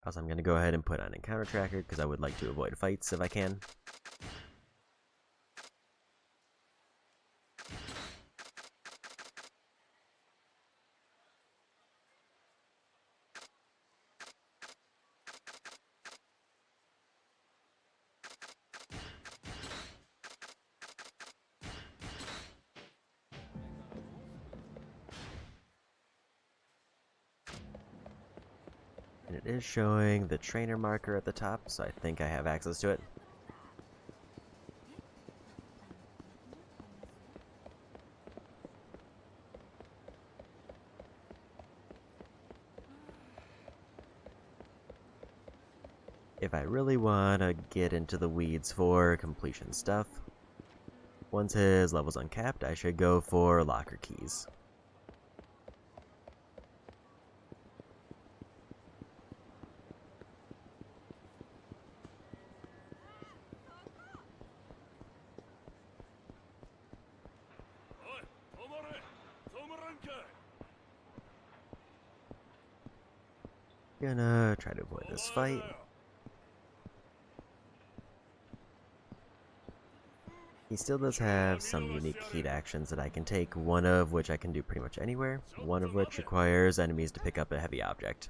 Also, I'm going to go ahead and put on Encounter Tracker because I would like to avoid fights if I can. And it is showing the trainer marker at the top, so I think I have access to it. If I really want to get into the weeds for completion stuff, once his level's uncapped, I should go for locker keys. Gonna try to avoid this fight. He still does have some unique heat actions that I can take, one of which I can do pretty much anywhere, one of which requires enemies to pick up a heavy object.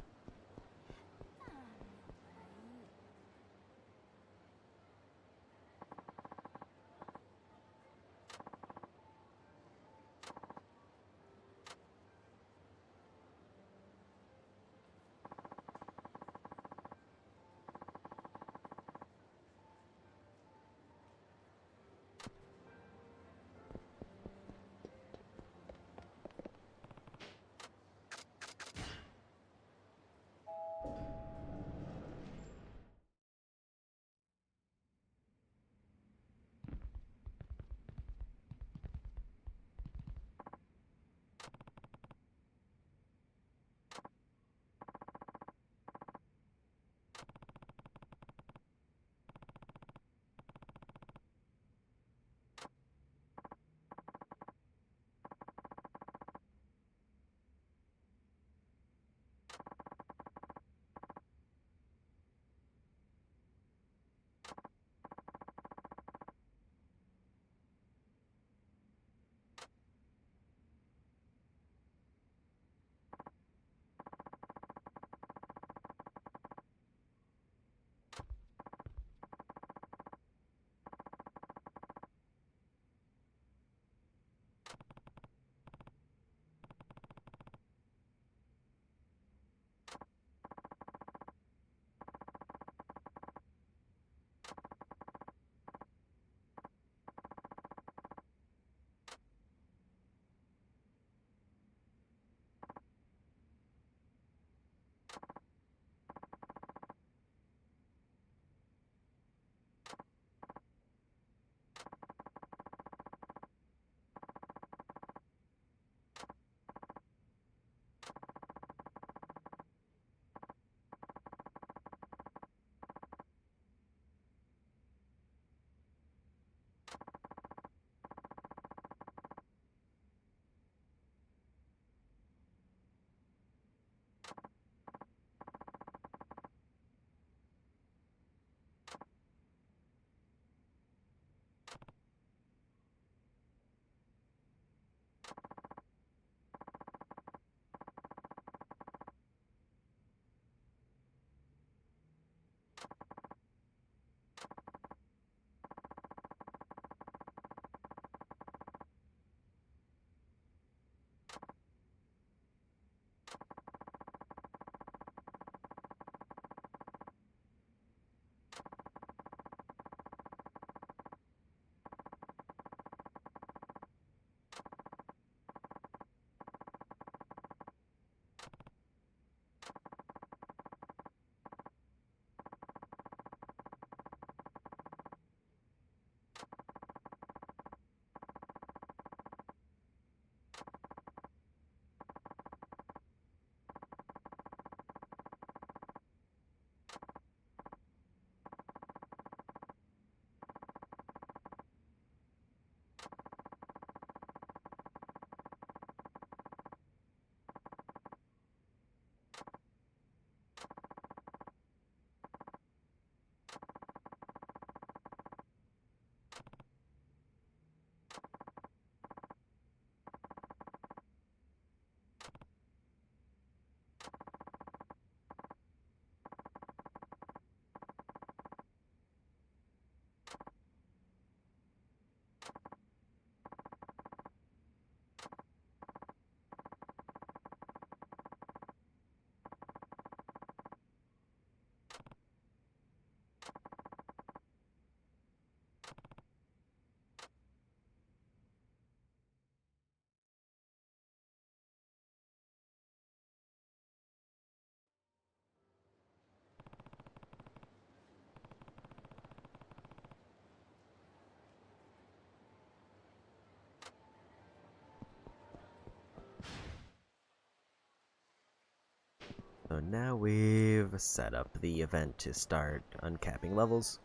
So now we've set up the event to start uncapping levels.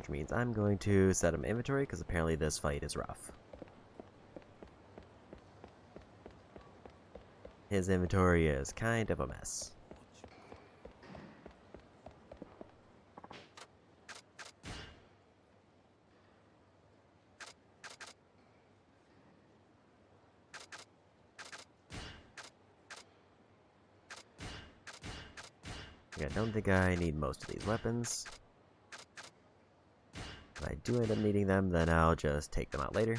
which means I'm going to set him inventory because apparently this fight is rough. His inventory is kind of a mess. I don't think I need most of these weapons. If I do end up needing them, then I'll just take them out later.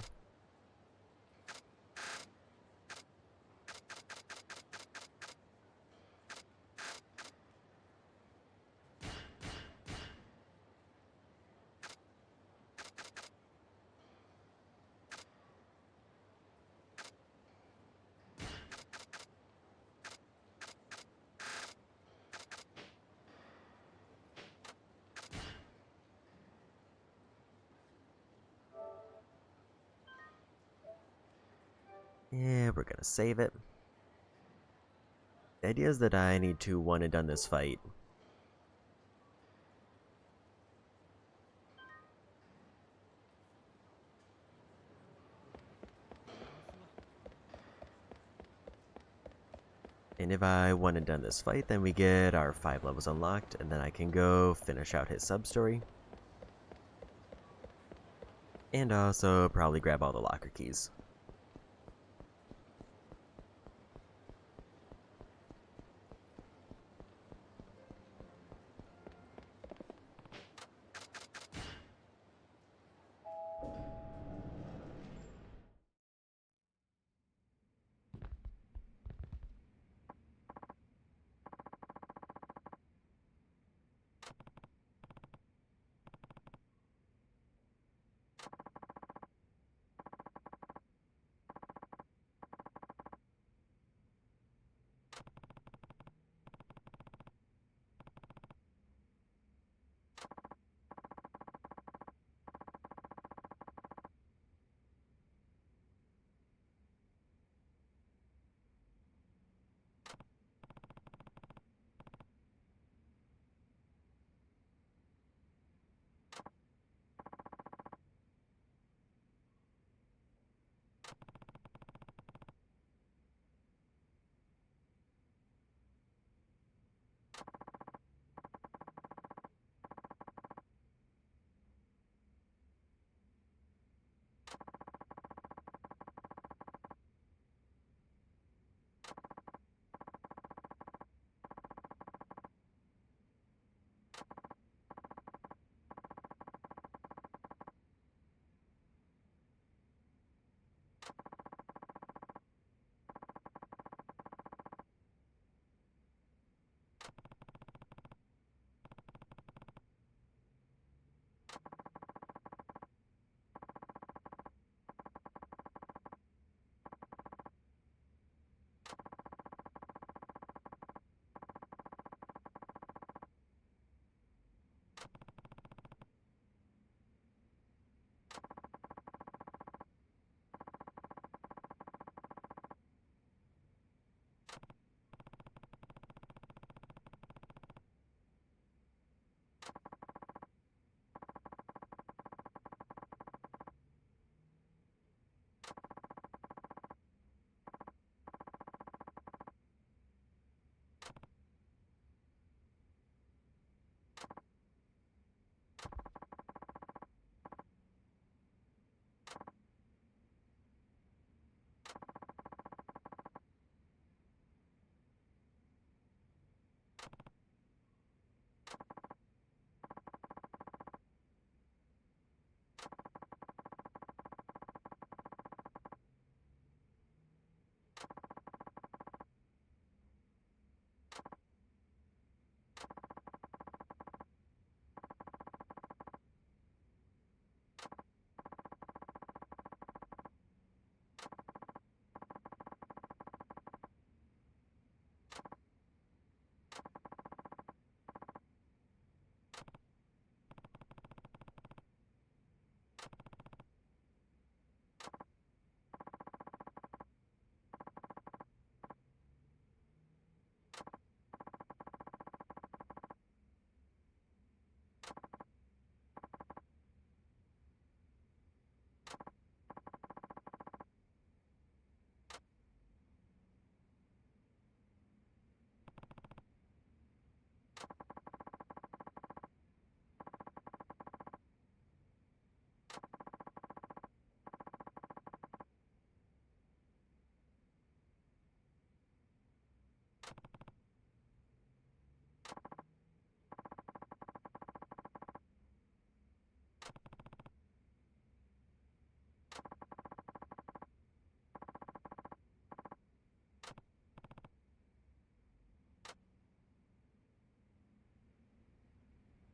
Yeah, we're gonna save it. The idea is that I need to one and done this fight. And if I one and done this fight, then we get our 5 levels unlocked, and then I can go finish out his sub-story. And also probably grab all the locker keys.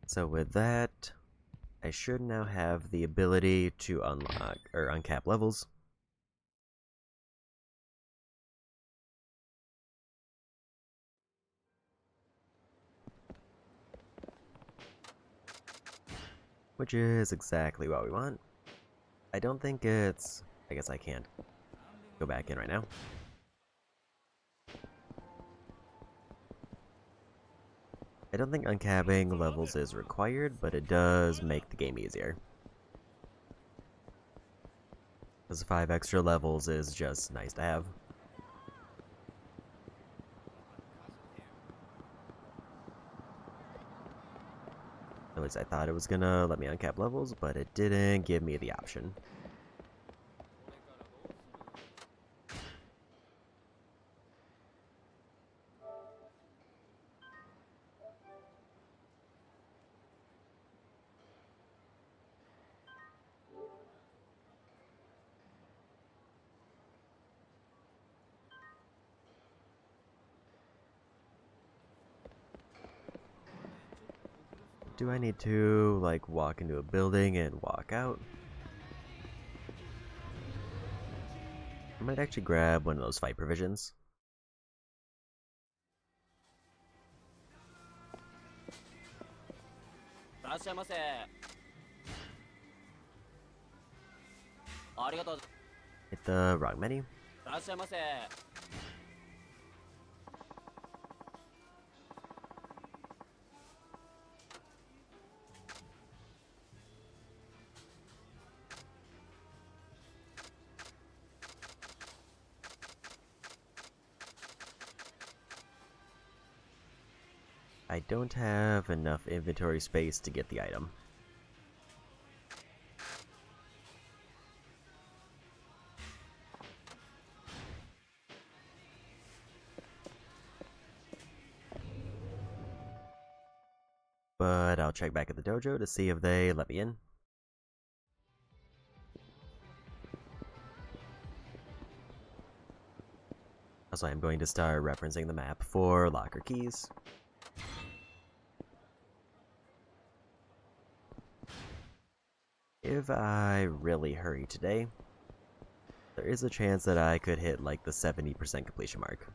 So with that, I should now have the ability to unlock or uncap levels. Which is exactly what we want. I don't think it's... I guess I can't go back in right now. I don't think uncapping levels is required, but it does make the game easier. Because 5 extra levels is just nice to have. At least I thought it was gonna let me uncap levels, but it didn't give me the option. Do I need to, like, walk into a building and walk out? I might actually grab one of those fight provisions. Hit the wrong menu. I don't have enough inventory space to get the item. But I'll check back at the dojo to see if they let me in. Also, I'm going to start referencing the map for locker keys. If I really hurry today, there is a chance that I could hit like the 70% completion mark.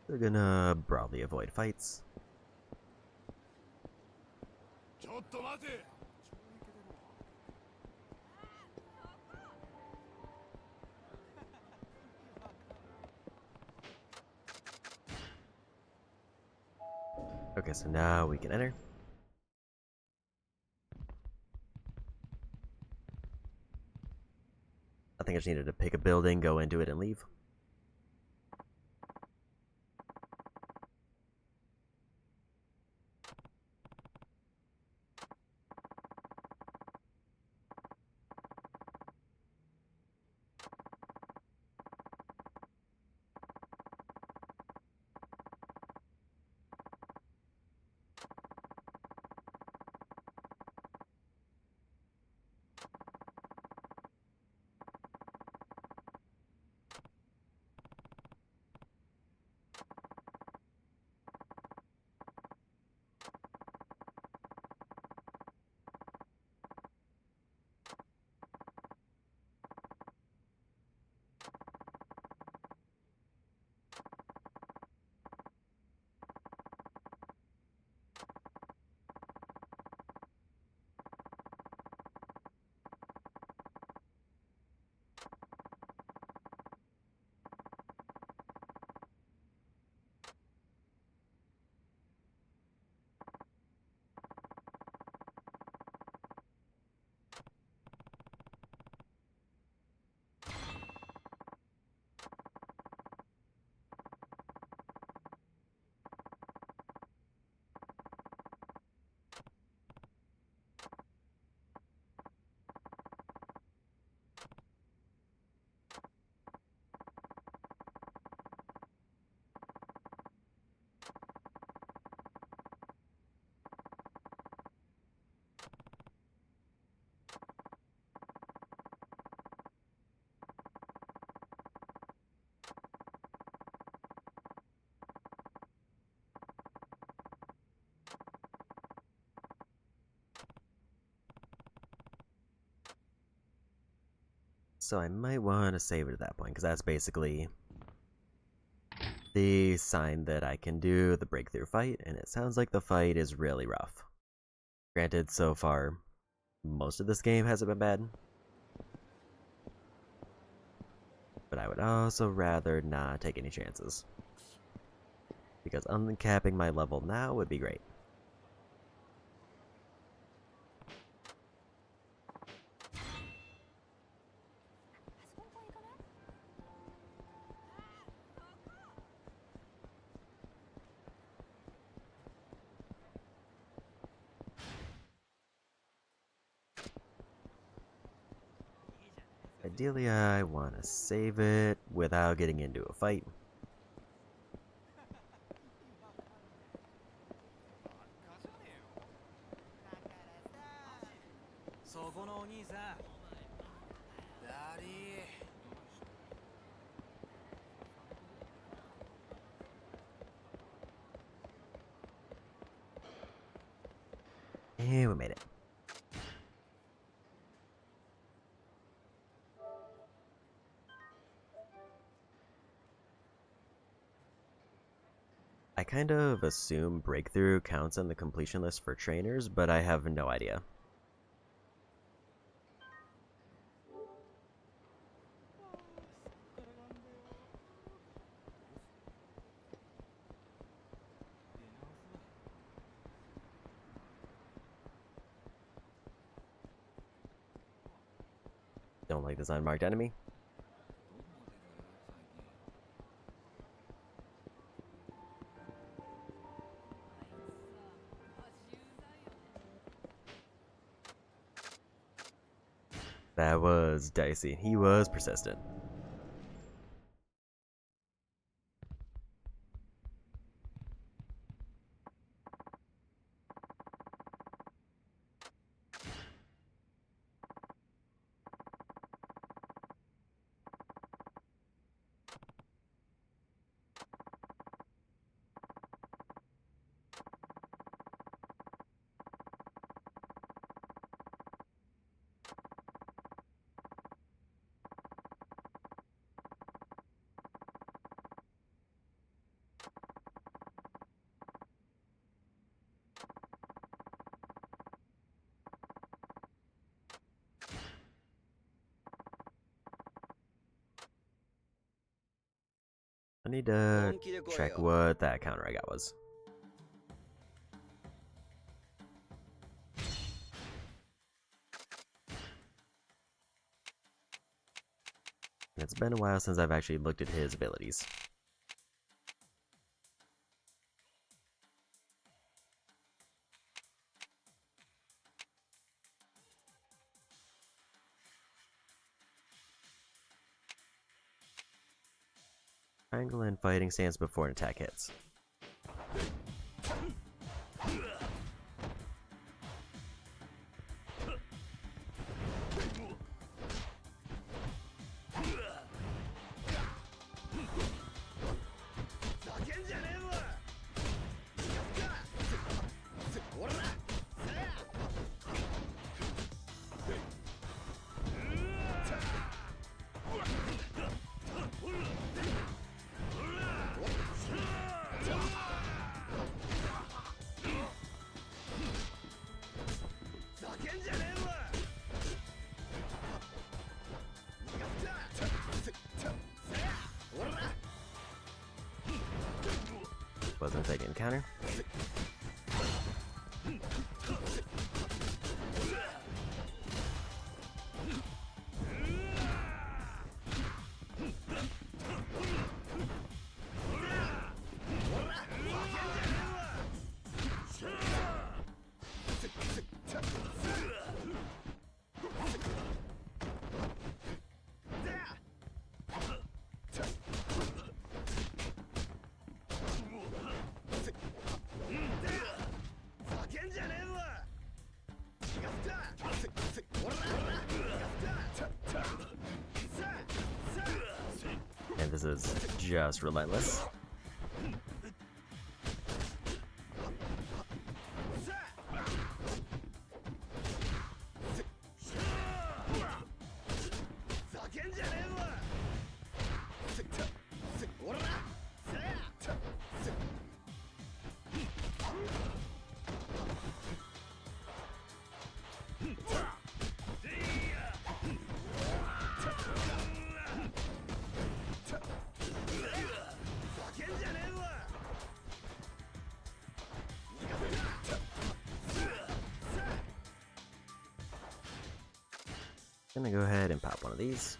They're gonna broadly avoid fights. Okay, so now we can enter. I think I just needed to pick a building, go into it, and leave. So I might want to save it at that point, because that's basically the sign that I can do the breakthrough fight, and it sounds like the fight is really rough. Granted, so far, most of this game hasn't been bad. But I would also rather not take any chances. Because uncapping my level now would be great. Ideally, I want to save it without getting into a fight. And we made it. I kind of assume breakthrough counts on the completion list for trainers, but I have no idea. Don't like this unmarked enemy. That was dicey. He was persistent. I need to check what that counter I got was. It's been a while since I've actually looked at his abilities. Triangle and fighting stance before an attack hits. Wasn't taking a counter. And this is just relentless. gonna go ahead and pop one of these.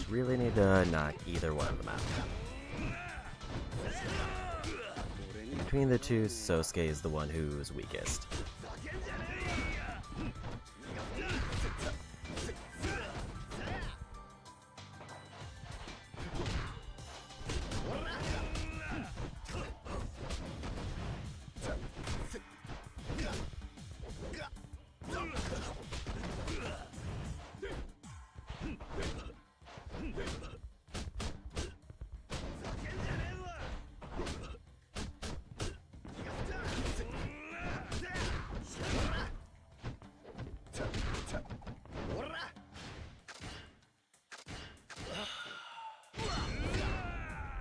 Really need to knock either one of them out. Between the two, Sosuke is the one who's weakest.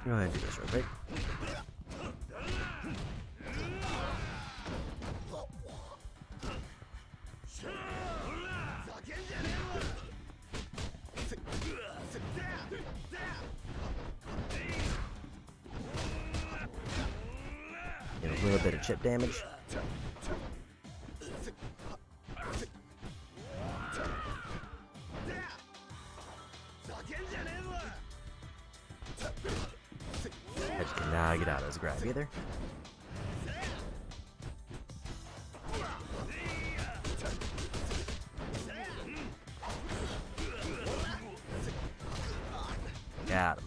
Go ahead and do this real quick. Get a little bit of chip damage. I just cannot get out of this grab either. Got him.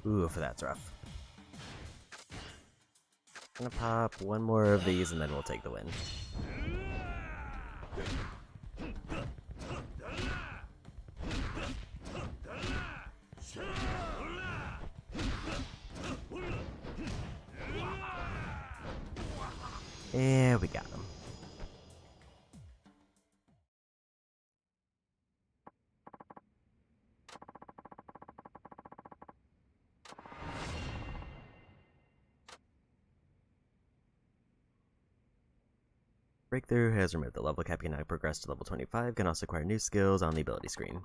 Ooh, that's rough. I'm gonna pop one more of these and then we'll take the win. And we got him. Breakthrough has removed the level cap. You can now progress to level 25. Can also acquire new skills on the ability screen.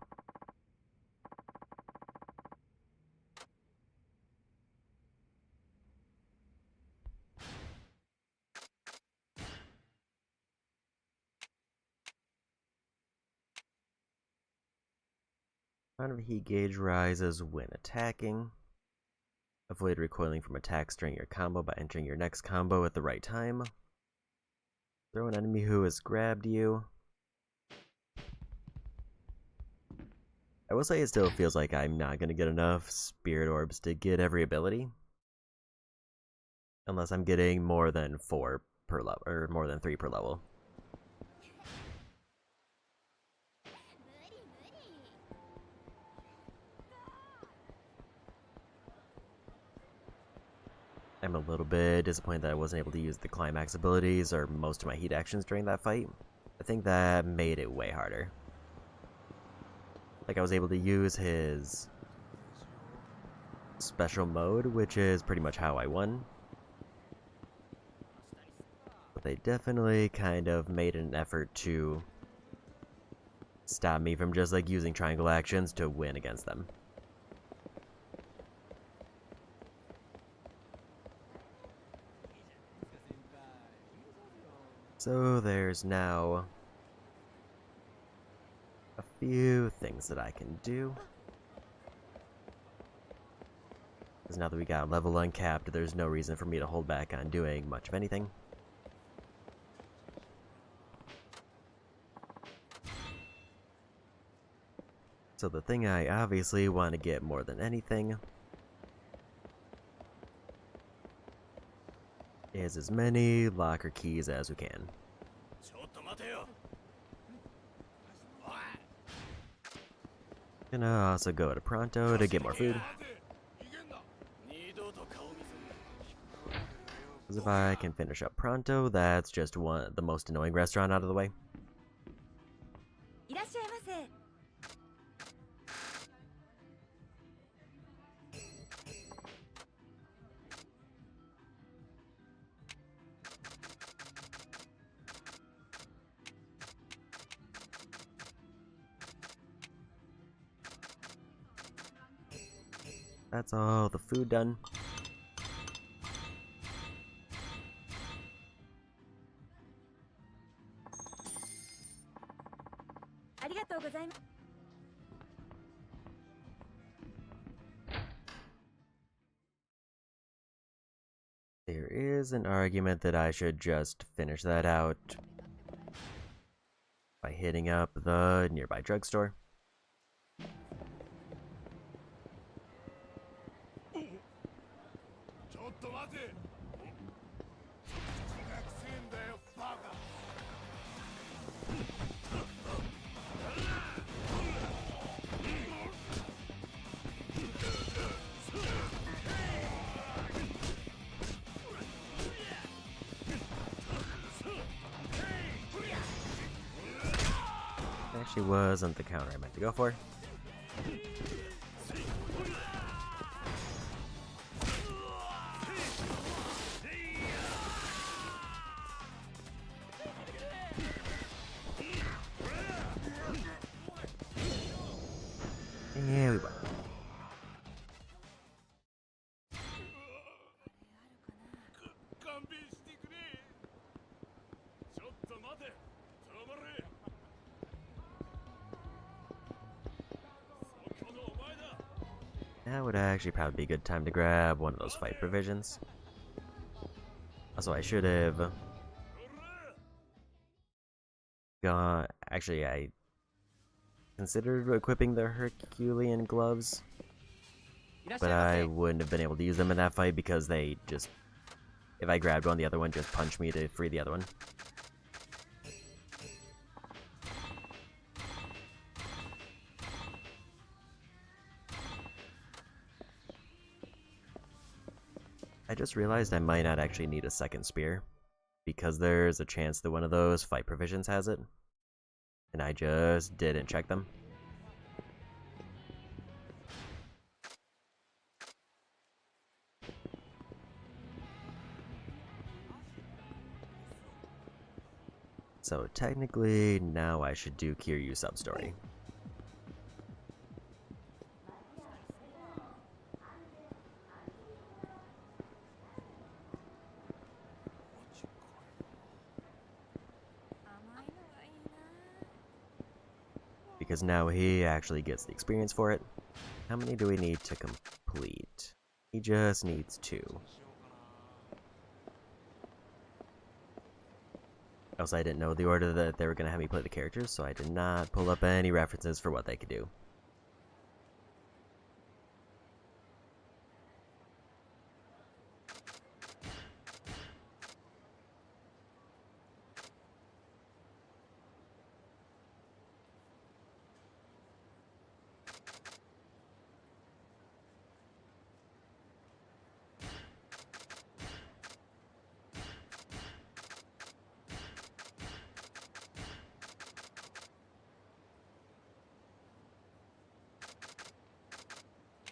Amount of heat gauge rises when attacking. Avoid recoiling from attacks during your combo by entering your next combo at the right time. Throw an enemy who has grabbed you. I will say it still feels like I'm not going to get enough spirit orbs to get every ability. Unless I'm getting more than 4 per level, or more than 3 per level. I'm a little bit disappointed that I wasn't able to use the climax abilities or most of my heat actions during that fight. I think that made it way harder. Like, I was able to use his special mode, which is pretty much how I won. But they definitely kind of made an effort to stop me from just like using triangle actions to win against them. So there's now a few things that I can do. Because now that we got level uncapped, there's no reason for me to hold back on doing much of anything. So the thing I obviously want to get more than anything is as many locker keys as we can. Gonna also go to Pronto to get more food. Because if I can finish up Pronto, that's just the most annoying restaurant out of the way. That's all the food done. There is an argument that I should just finish that out by hitting up the nearby drugstore. Actually wasn't the counter I meant to go for. Yeah, we won. That would actually probably be a good time to grab one of those fight provisions. Also, I should have gone. Actually, I considered equipping the Herculean gloves, but I wouldn't have been able to use them in that fight because they just, if I grabbed one, the other one just punched me to free the other one. I just realized I might not actually need a second spear, because there's a chance that one of those fight provisions has it, and I just didn't check them. So technically, now I should do Kiryu sub-story. Because now he actually gets the experience for it. How many do we need to complete? He just needs 2. Also, I didn't know the order that they were going to have me play the characters, so I did not pull up any references for what they could do.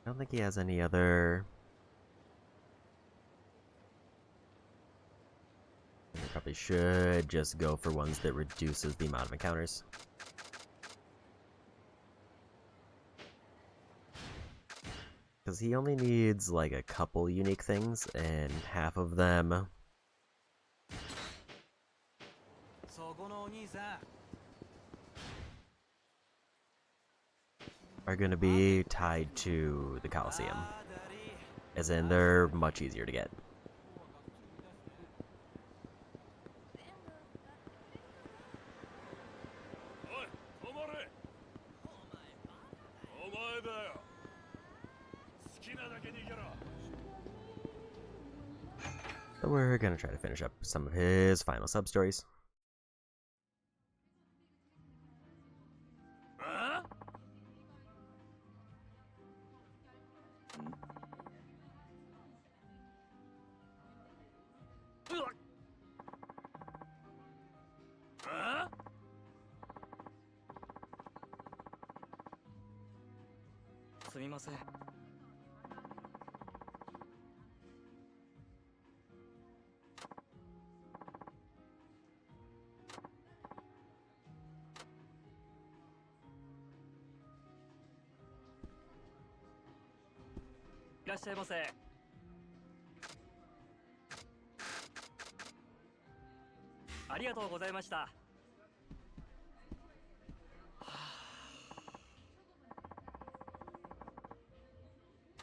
I don't think he has any other... I probably should just go for ones that reduces the amount of encounters. Because he only needs like a couple unique things, and half of them are going to be tied to the Coliseum. As in, they're much easier to get. So we're going to try to finish up some of his final sub-stories.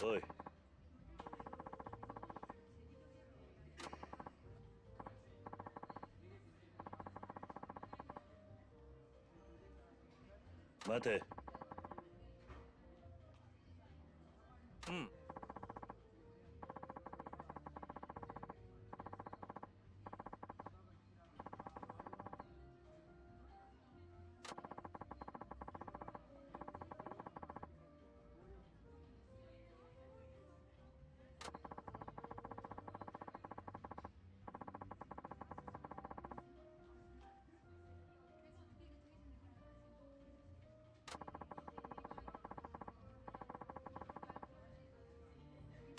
おい。待て。うん。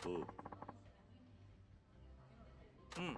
おう。うん。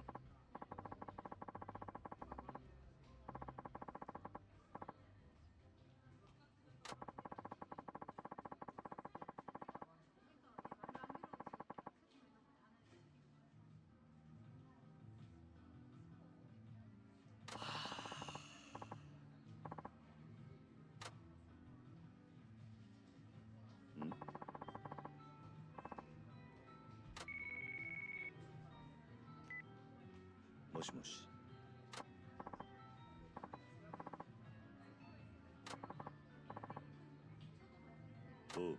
もしもし。おう。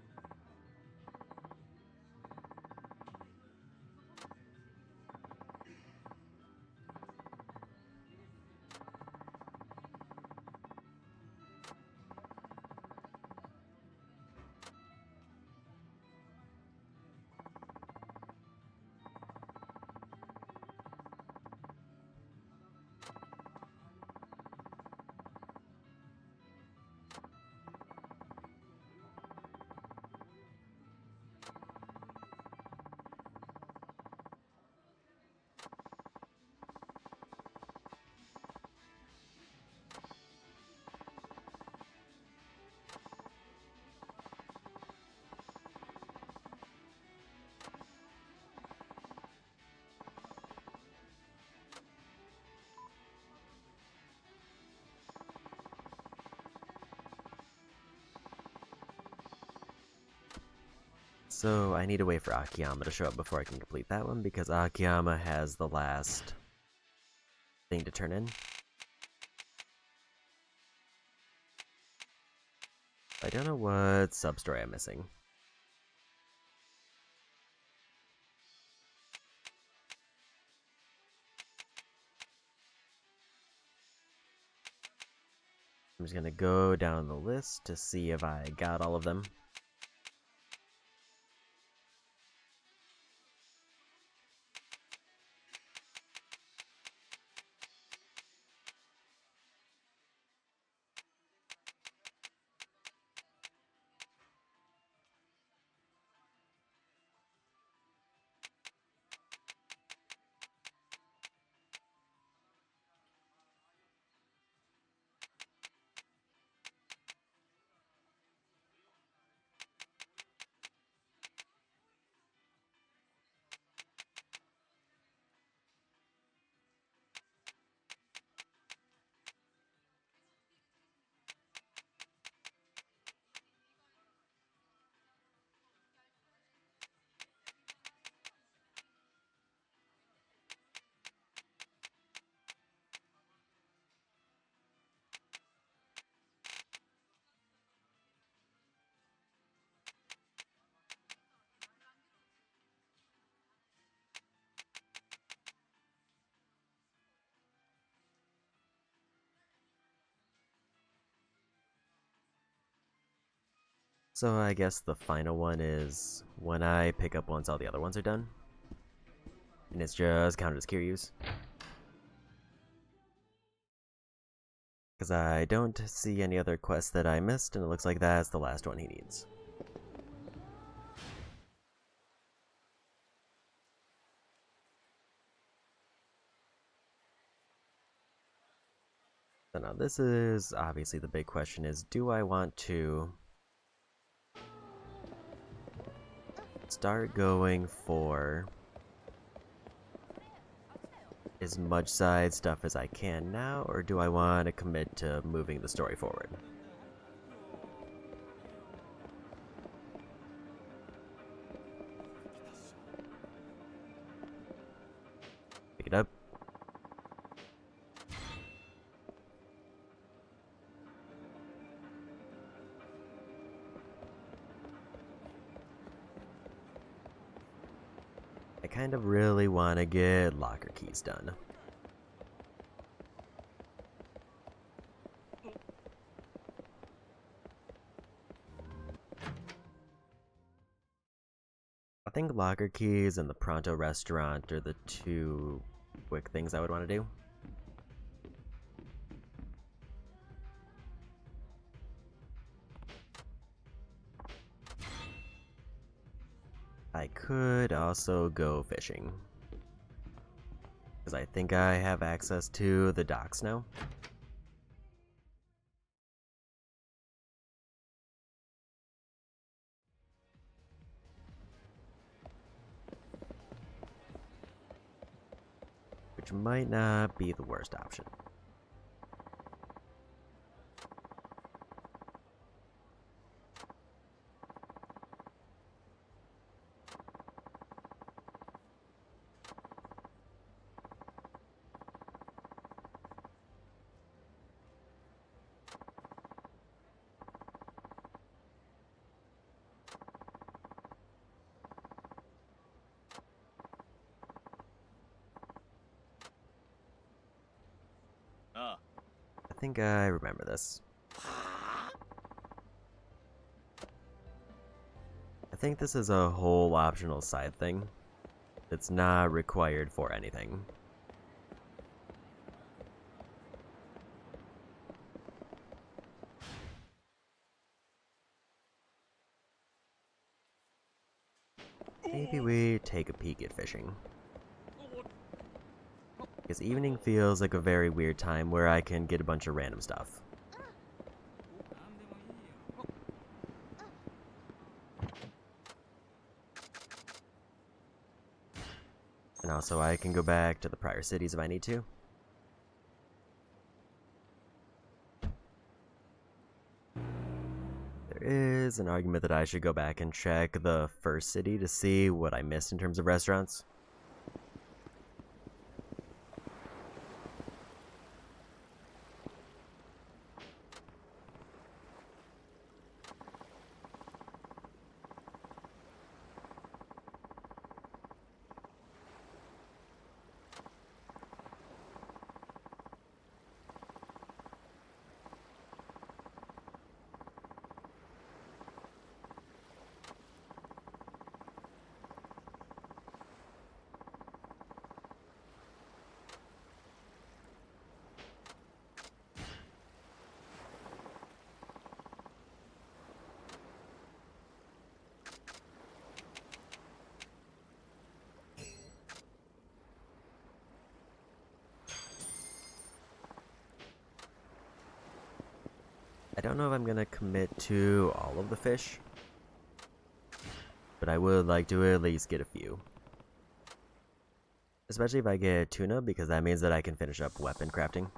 So I need to wait for Akiyama to show up before I can complete that one, because Akiyama has the last thing to turn in. I don't know what sub-story I'm missing. I'm just gonna go down the list to see if I got all of them. So I guess the final one is when I pick up once all the other ones are done. And it's just counted as Kiryu's. Because I don't see any other quests that I missed, and it looks like that's the last one he needs. So now this is obviously the big question is, do I want to start going for as much side stuff as I can now, or do I want to commit to moving the story forward? Pick it up. I kind of really want to get locker keys done. I think locker keys and the Pronto restaurant are the two quick things I would want to do. I could also go fishing, because I think I have access to the docks now. Which might not be the worst option. I think I remember this. I think this is a whole optional side thing. It's not required for anything. Maybe we take a peek at fishing. Because evening feels like a very weird time where I can get a bunch of random stuff. And also I can go back to the prior cities if I need to. There is an argument that I should go back and check the first city to see what I missed in terms of restaurants. I don't know if I'm gonna commit to all of the fish, but I would like to at least get a few. Especially if I get tuna, because that means that I can finish up weapon crafting.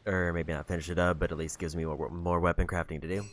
Or maybe not finish it up, but at least gives me more weapon crafting to do.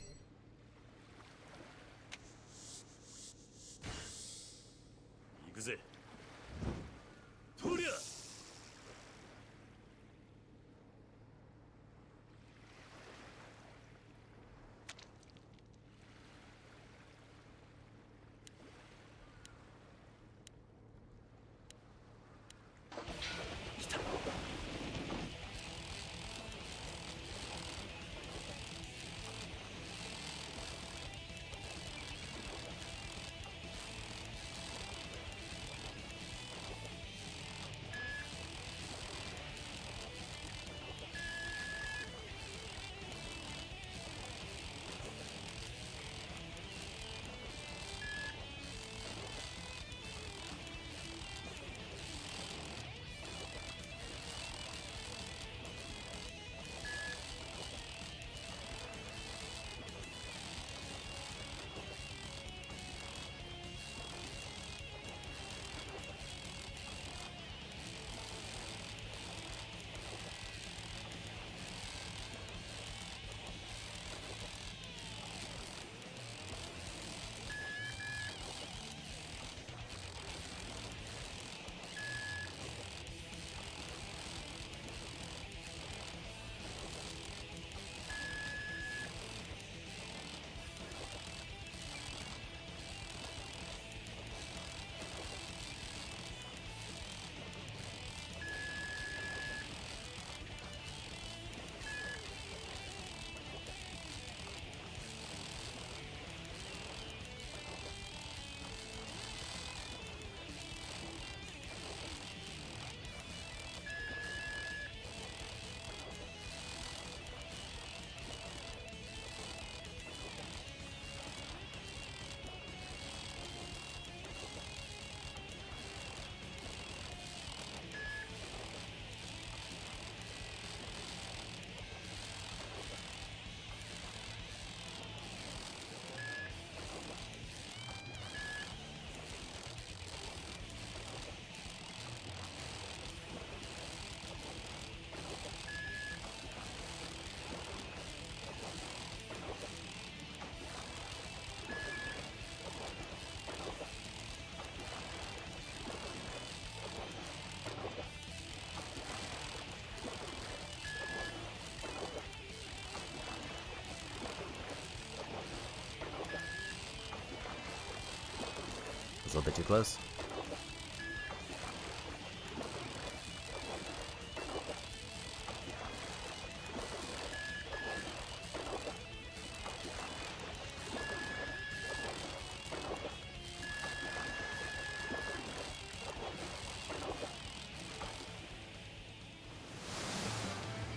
It's a little bit too close.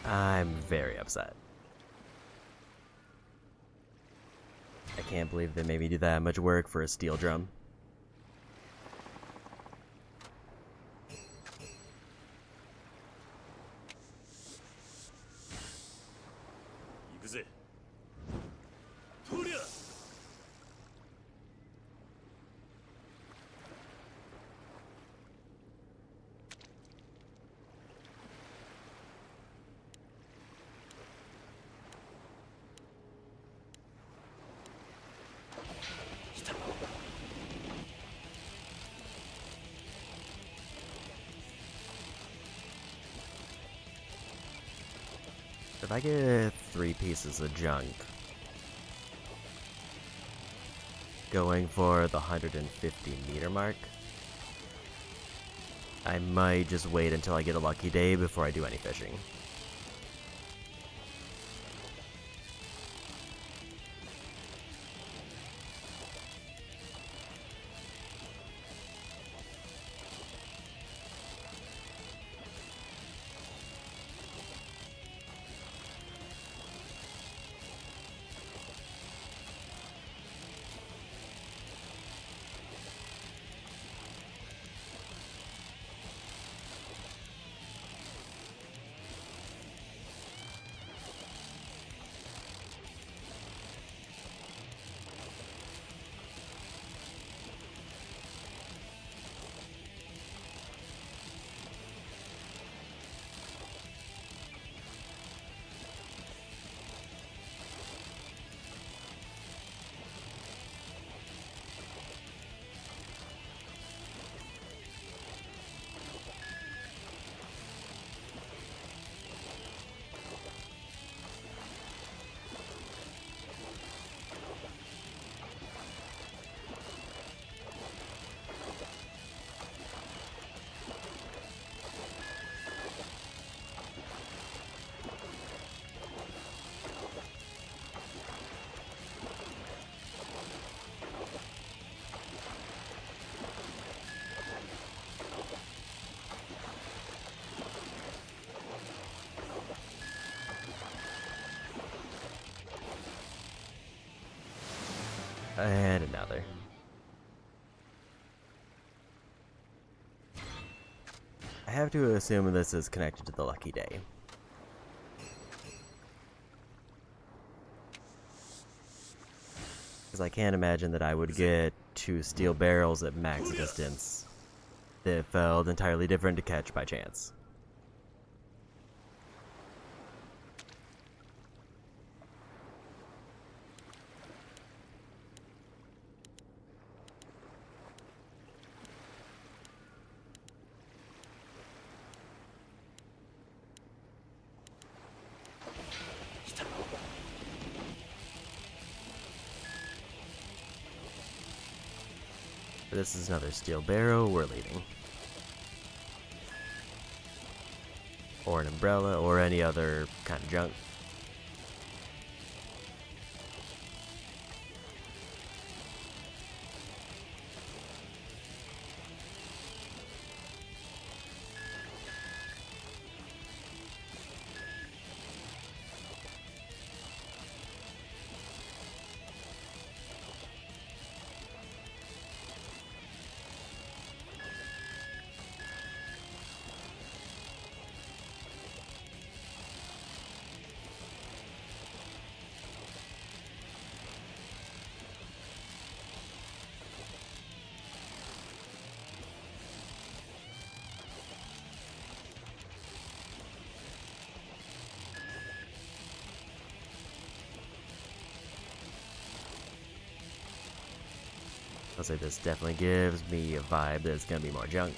I'm very upset. I can't believe they made me do that much work for a steel drum. If I get 3 pieces of junk, going for the 150-meter mark, I might just wait until I get a lucky day before I do any fishing. And another. I have to assume this is connected to the lucky day. Because I can't imagine that I would get 2 steel barrels at max distance that felt entirely different to catch by chance. This is another steel barrel, we're leaving. Or an umbrella, or any other kind of junk. I'll say this definitely gives me a vibe that it's gonna be more junk.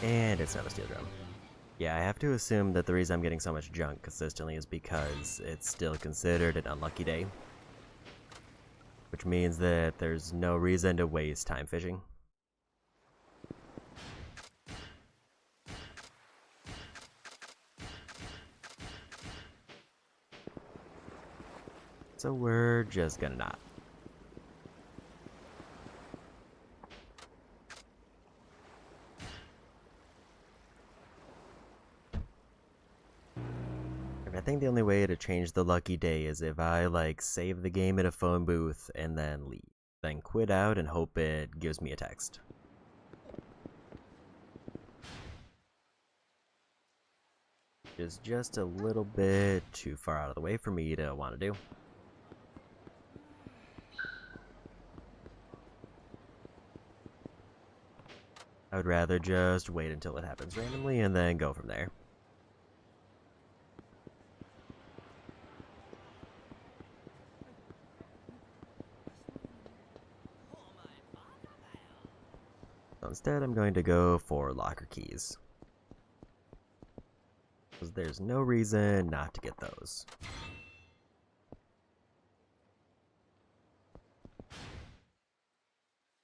And it's not a steel drum. Yeah, I have to assume that the reason I'm getting so much junk consistently is because it's still considered an unlucky day. Which means that there's no reason to waste time fishing. So we're just gonna not. I think the only way to change the lucky day is if I like save the game in a phone booth and then leave. Then quit out and hope it gives me a text. Which is just a little bit too far out of the way for me to want to do. I would rather just wait until it happens randomly and then go from there. So instead, I'm going to go for locker keys. Because there's no reason not to get those.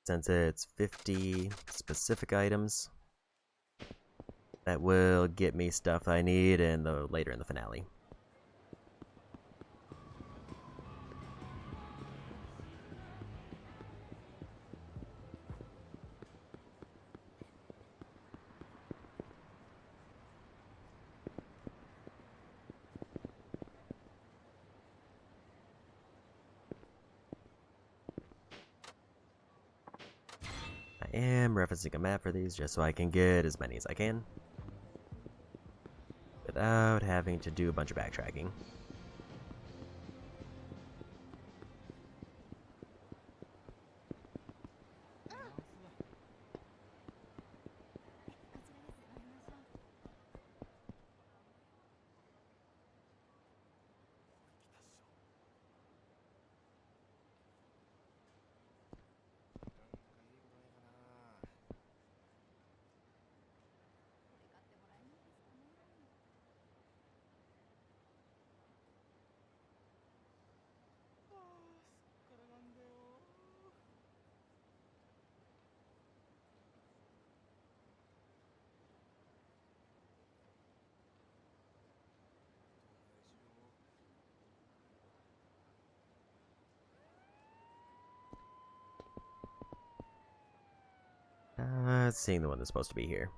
Since it's 50 specific items, that will get me stuff I need later in the finale. I am referencing a map for these just so I can get as many as I can without having to do a bunch of backtracking. Seeing the one that's supposed to be here.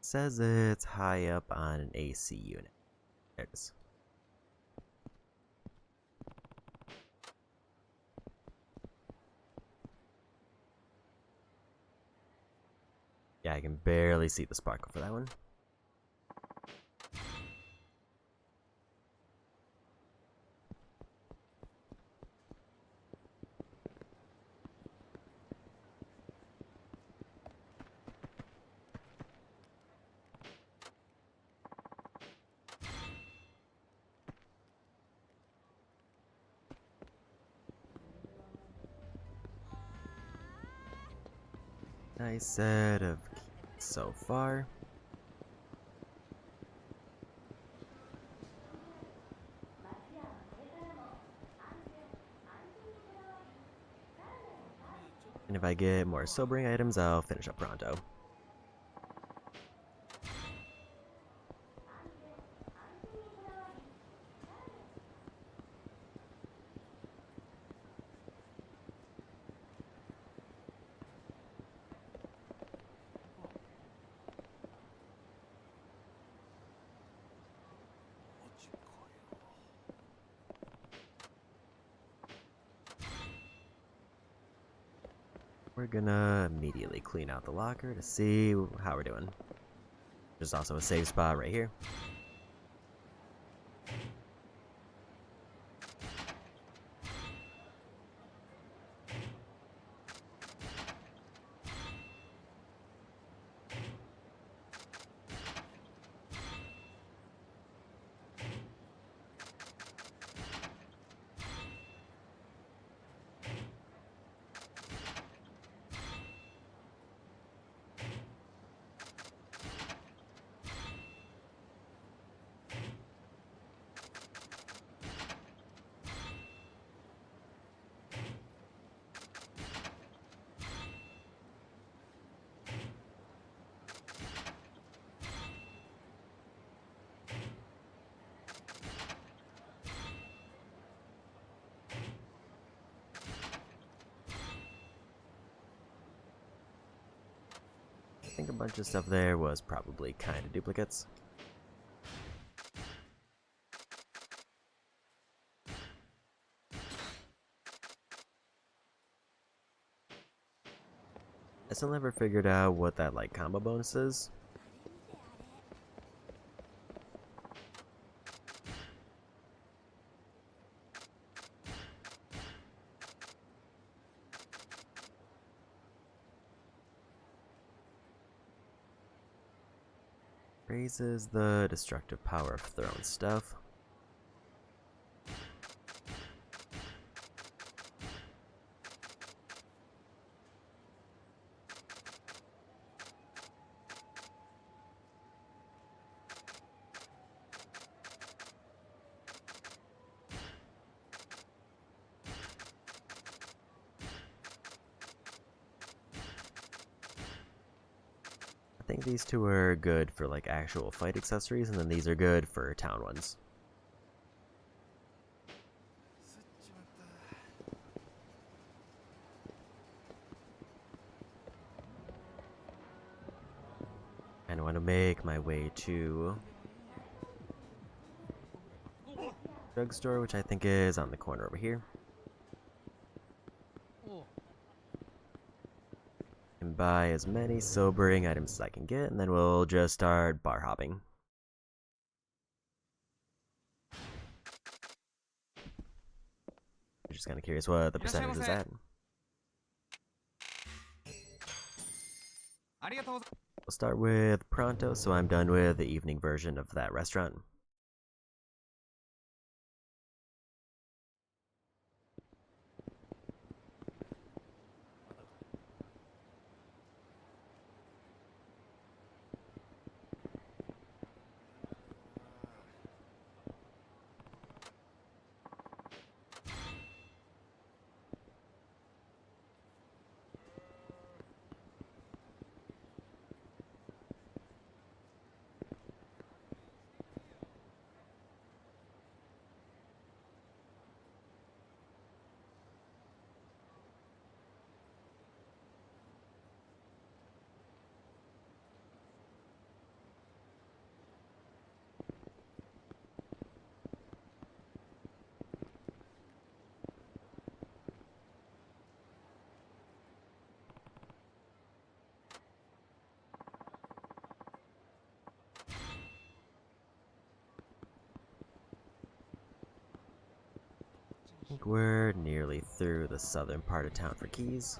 Says it's high up on an AC unit. There it is. Yeah, I can barely see the sparkle for that one. Nice set of keys so far. And if I get more sobering items, I'll finish up pronto. We're gonna immediately clean out the locker to see how we're doing. There's also a save spot right here. I think a bunch of stuff there was probably kind of duplicates. I still never figured out what that like combo bonus is. Raises the destructive power of thrown stuff. I think these two are good for like actual fight accessories, and then these are good for town ones. And I want to make my way to drugstore, which I think is on the corner over here. And buy as many sobering items as I can get, and then we'll just start bar hopping. I'm just kind of curious what the percentage is at. We'll start with Pronto, so I'm done with the evening version of that restaurant. I think we're nearly through the southern part of town for keys.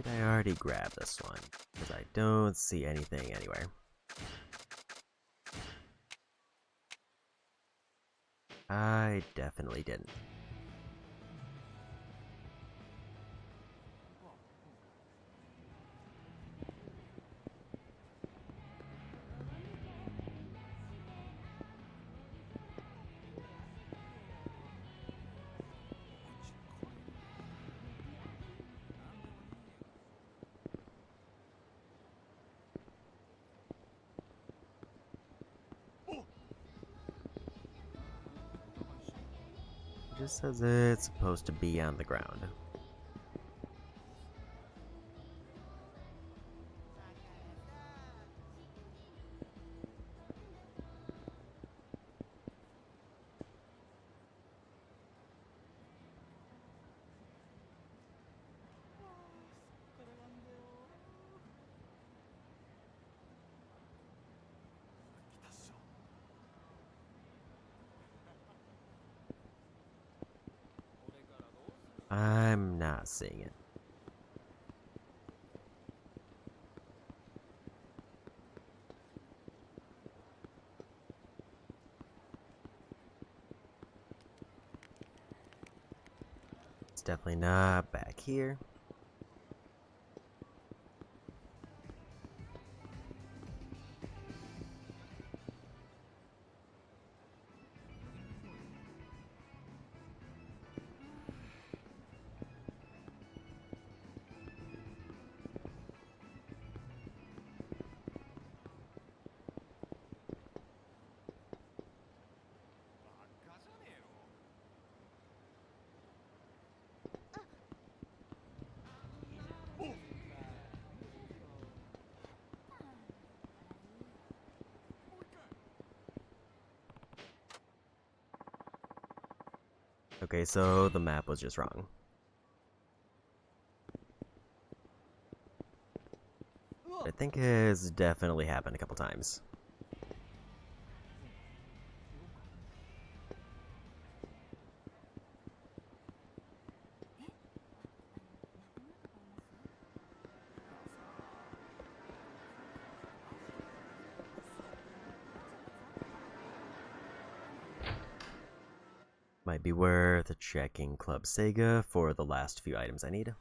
Did I already grab this one? Because I don't see anything anywhere. I definitely didn't. It just says it's supposed to be on the ground. I'm not seeing it. It's definitely not back here. Okay, so the map was just wrong. I think it's definitely happened a couple times. Might be worth checking Club Sega for the last few items I need.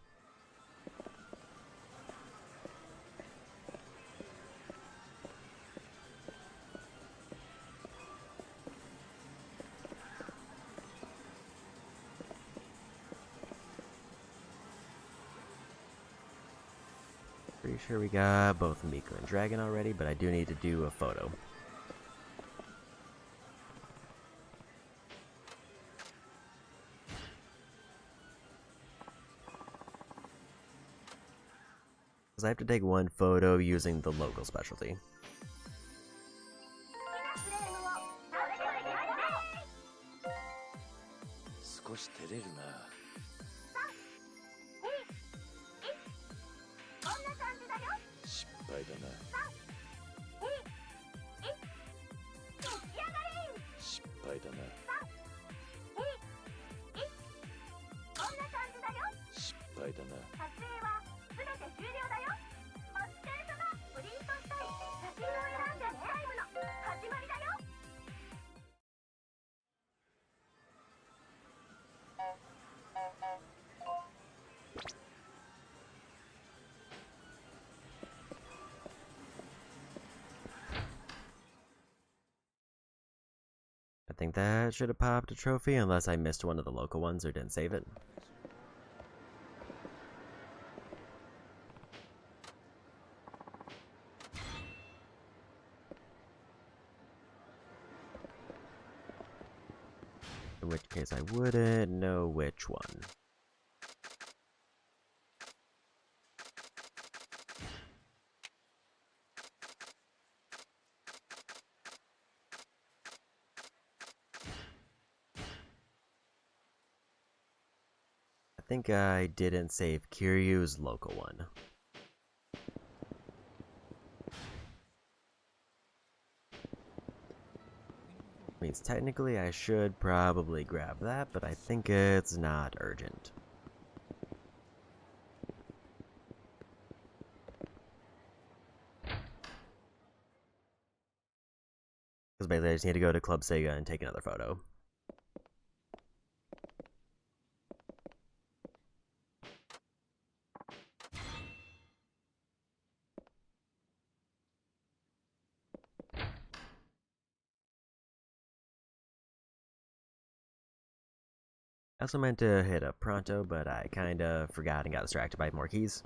Pretty sure we got both Miko and Dragon already, but I do need to do a photo. Because I have to take one photo using the local specialty. I think that should have popped a trophy unless I missed one of the local ones or didn't save it. In which case I wouldn't know which one. I think I didn't save Kiryu's local one. Means technically I should probably grab that, but I think it's not urgent. Because basically I just need to go to Club Sega and take another photo. I also meant to hit up Pronto, but I kinda forgot and got distracted by more keys.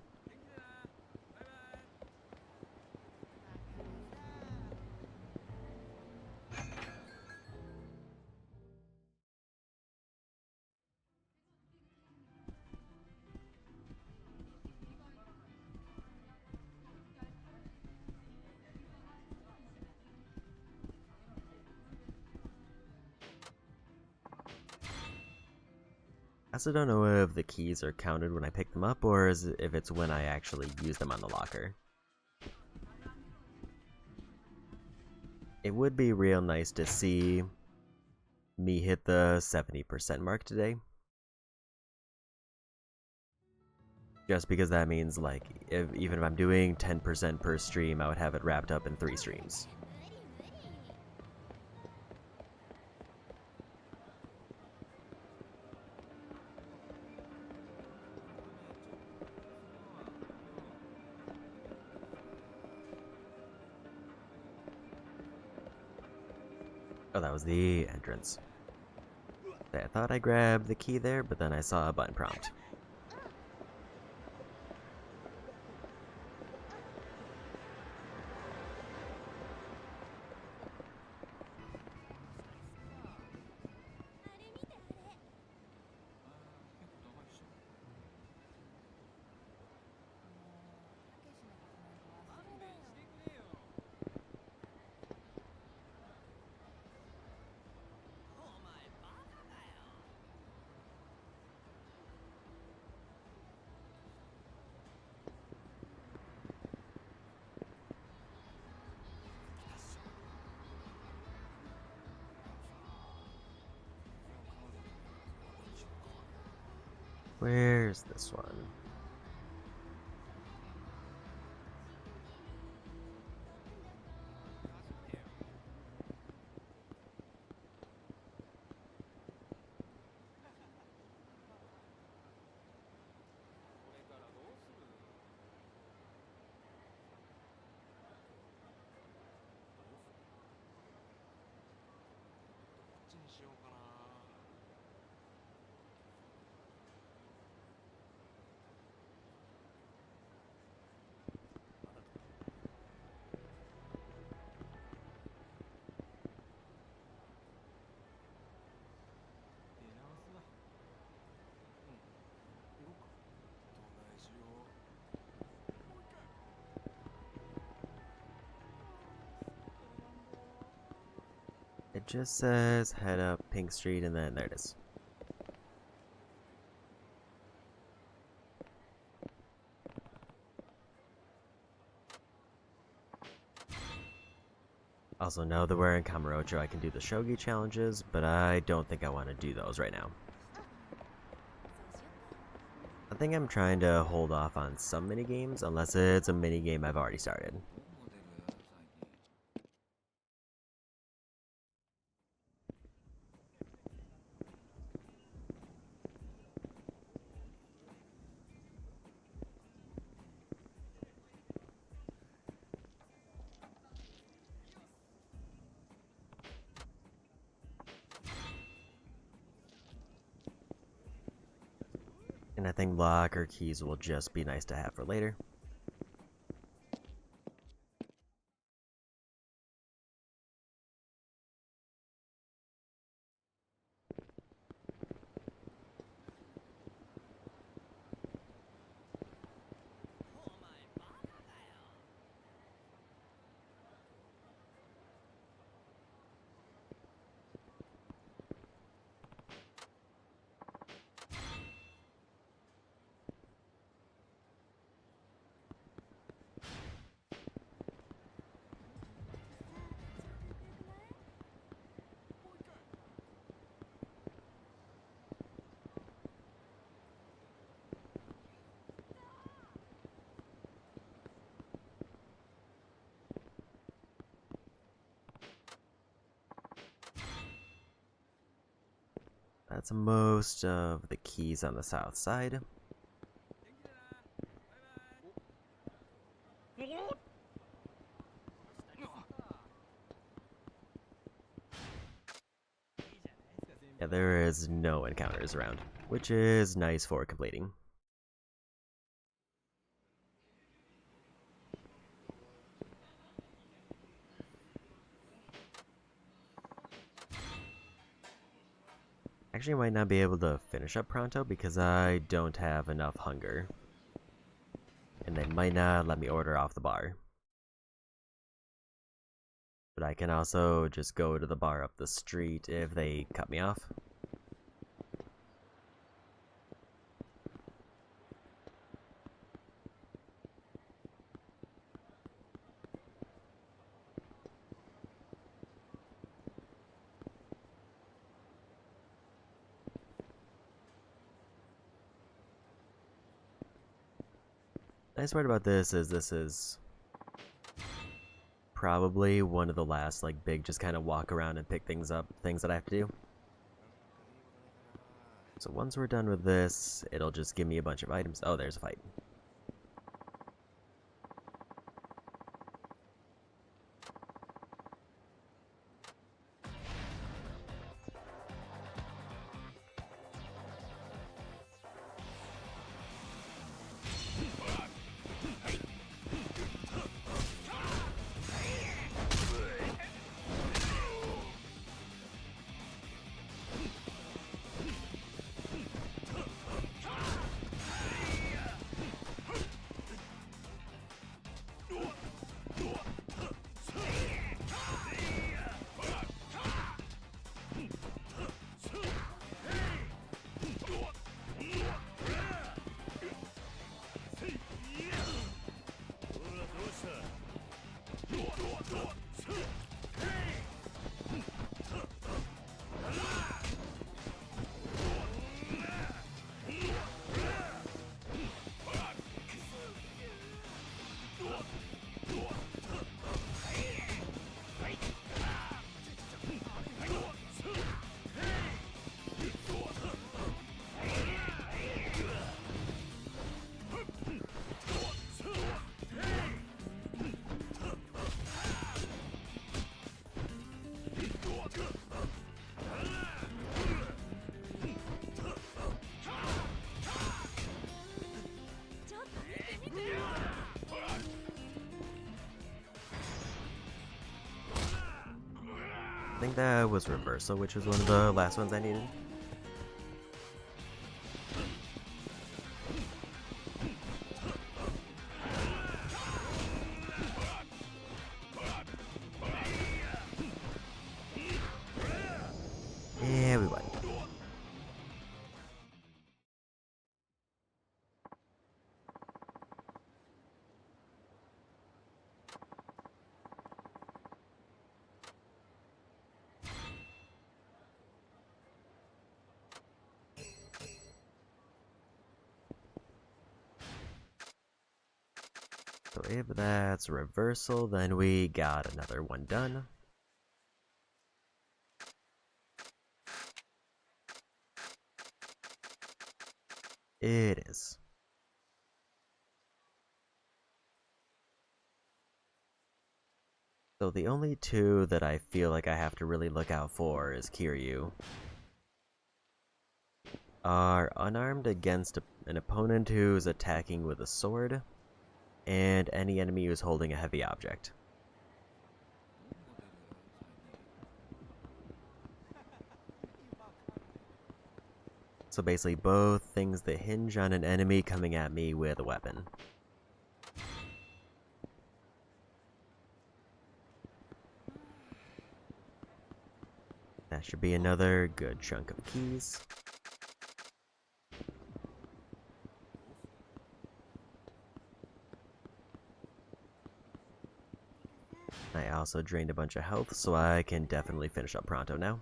I also don't know if the keys are counted when I pick them up or if it's when I actually use them on the locker. It would be real nice to see me hit the 70% mark today. Just because that means, like, even if I'm doing 10% per stream, I would have it wrapped up in 3 streams. Oh, that was the entrance. Okay, I thought I grabbed the key there, but then I saw a button prompt. Where's this one? It just says head up Pink Street and then there it is. Also know that we're in Kamurocho, I can do the Shogi challenges, but I don't think I want to do those right now. I think I'm trying to hold off on some minigames, unless it's a minigame I've already started. And I think locker keys will just be nice to have for later. That's most of the keys on the south side. Yeah, there is no encounters around, which is nice for completing. Actually, I might not be able to finish up pronto because I don't have enough hunger. And they might not let me order off the bar. But I can also just go to the bar up the street if they cut me off. The nice part about this is probably one of the last like big just kind of walk around and pick things up things that I have to do. So once we're done with this, it'll just give me a bunch of items. Oh, there's a fight. I think that was reversal, which was one of the last ones I needed. Yeah, we won. So if that's reversal, then we got another one done. It is. So the only two that I feel like I have to really look out for is Kiryu. Are unarmed against an opponent who's attacking with a sword, and any enemy who's holding a heavy object. So basically both things that hinge on an enemy coming at me with a weapon. That should be another good chunk of keys. I also drained a bunch of health, so I can definitely finish up pronto now.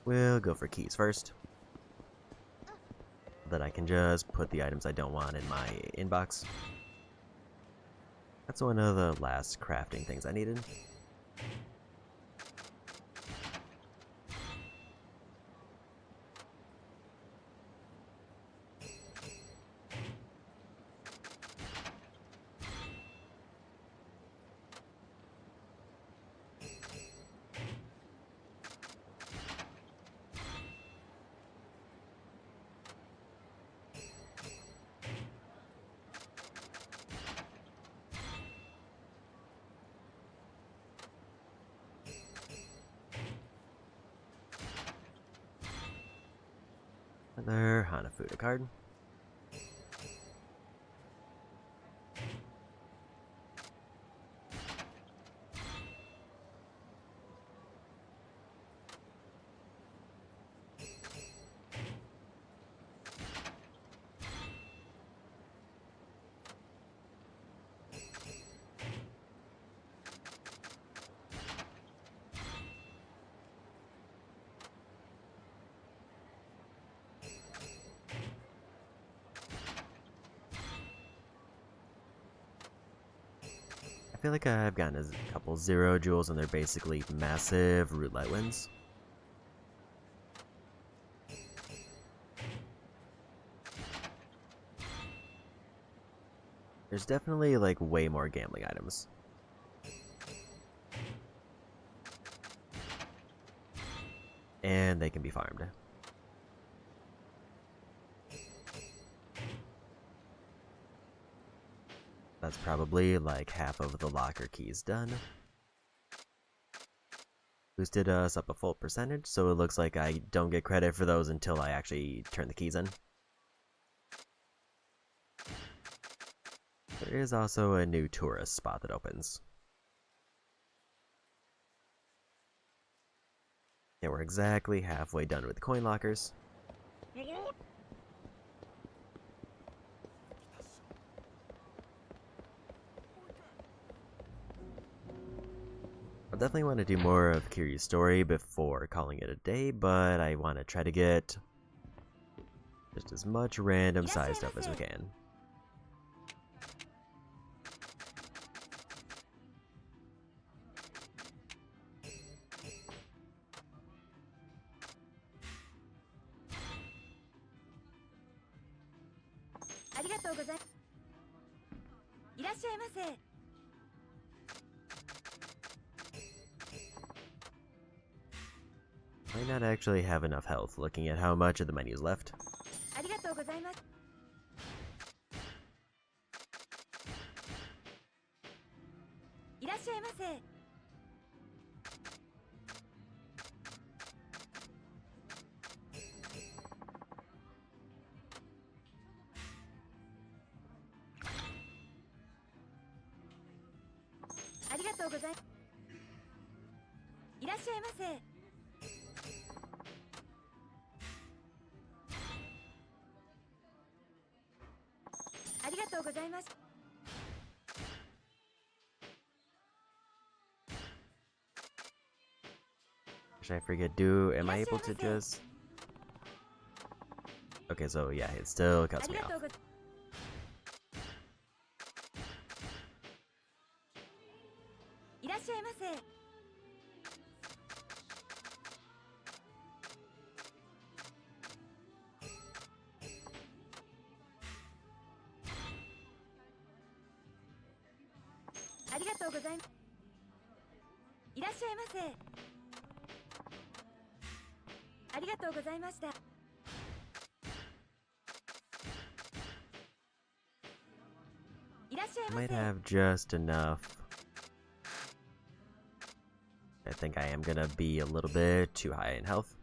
We'll go for keys first. That I can just put the items I don't want in my inbox. That's one of the last crafting things I needed. Another Hanafuda card. I feel like I've gotten a couple 0 jewels and they're basically massive roulette wins. There's definitely like way more gambling items. And they can be farmed. That's probably like half of the locker keys done. Boosted us up a full percentage, so it looks like I don't get credit for those until I actually turn the keys in. There is also a new tourist spot that opens. Yeah, we're exactly halfway done with the coin lockers. I definitely want to do more of Kiryu's story before calling it a day, but I want to try to get just as much random side stuff as we can. Might not actually have enough health looking at how much of the menu's left. Should I forget am I able to just... Okay, so yeah, it still cuts me off. Might have just enough. I think I am gonna be a little bit too high in health.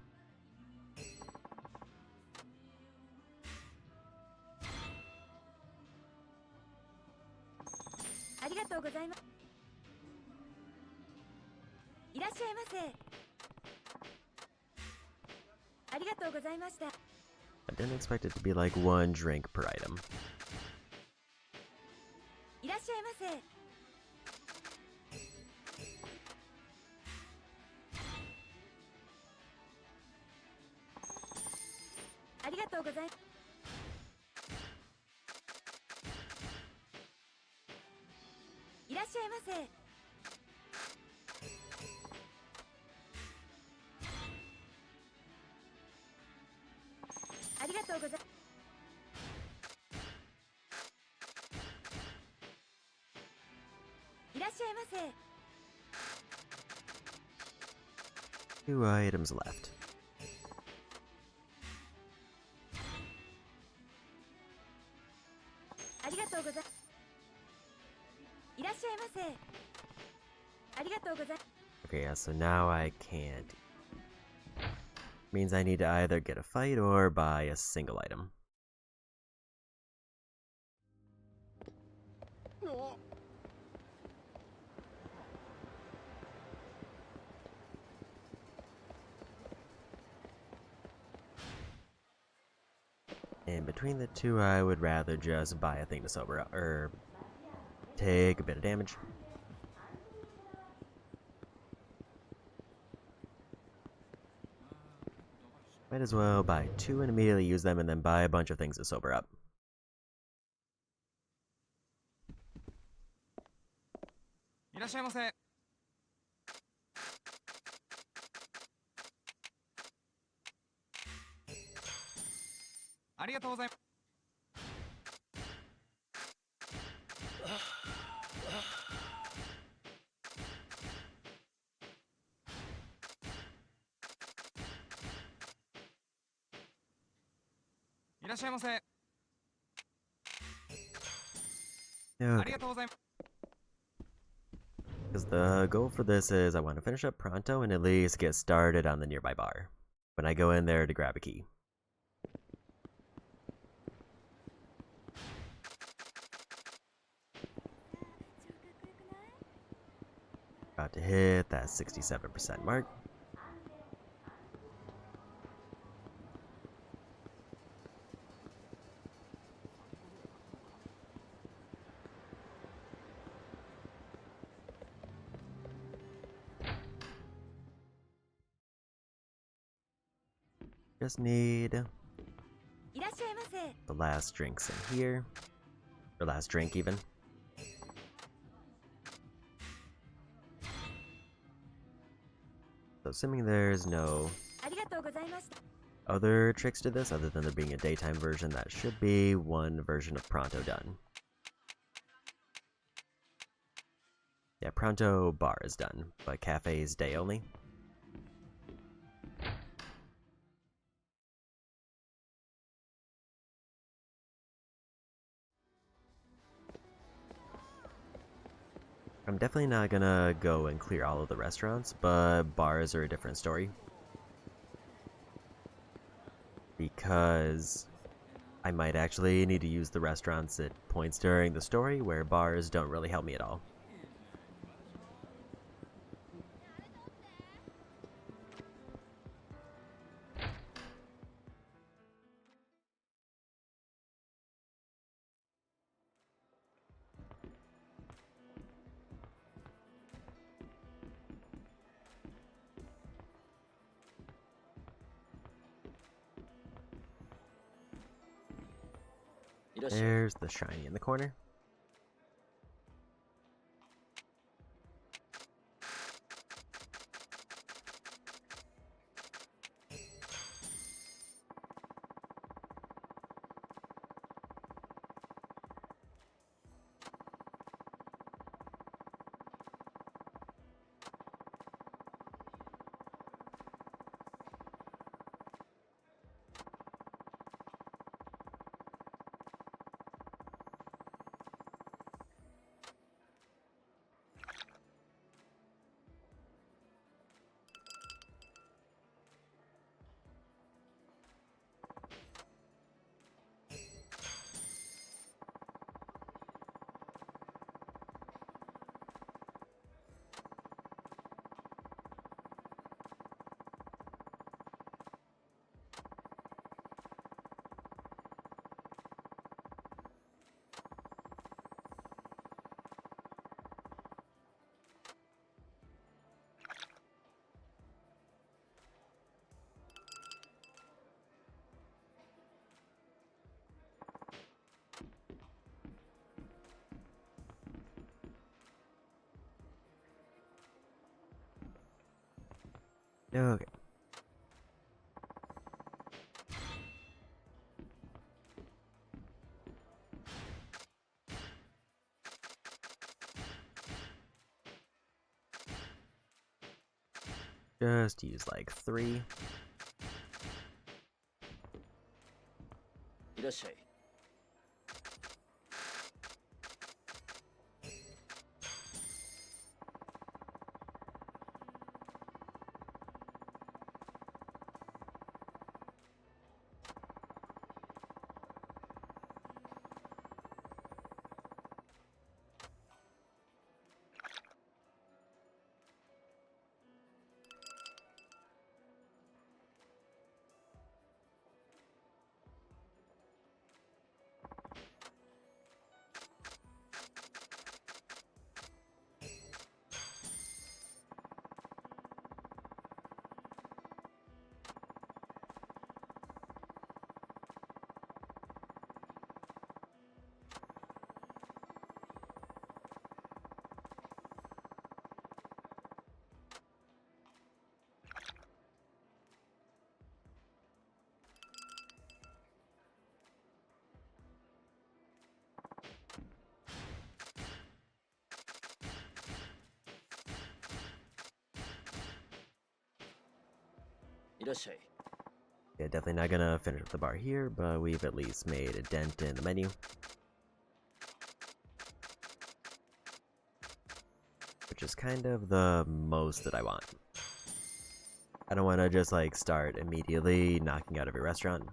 I didn't expect it to be like 1 drink per item. とうございます。いらっしゃいませ。ありがとうございます。いらっしゃいませ。 2 items left. ありがとうございます。いらっしゃいませ。ありがとうございます。 Okay, yeah, so now I can't. Means I need to either get a fight or buy a single item. And between the two, I would rather just buy a thing to sober up, or take a bit of damage. Might as well buy 2 and immediately use them, and then buy a bunch of things to sober up. いらっしゃいませ。ありがとうございます。いらっしゃいませ。あ Okay. りがとうございます。 Because the goal for this is I want to finish up pronto and at least get started on the nearby bar when I go in there to grab a key. About to hit that 67% mark. Just need the last drinks in here. Or last drink, even. So, assuming there's no other tricks to this other than there being a daytime version, that should be one version of Pronto done. Yeah, Pronto bar is done, but cafe is day only. I'm definitely not gonna go and clear all of the restaurants, but bars are a different story. Because I might actually need to use the restaurants at points during the story where bars don't really help me at all. There's the shiny in the corner. Okay. Just use like 3. いらっしゃい。いらっしゃい。 Yeah, definitely not gonna finish up the bar here, but we've at least made a dent in the menu. Which is kind of the most that I want. I don't want to just like start immediately knocking out every restaurant.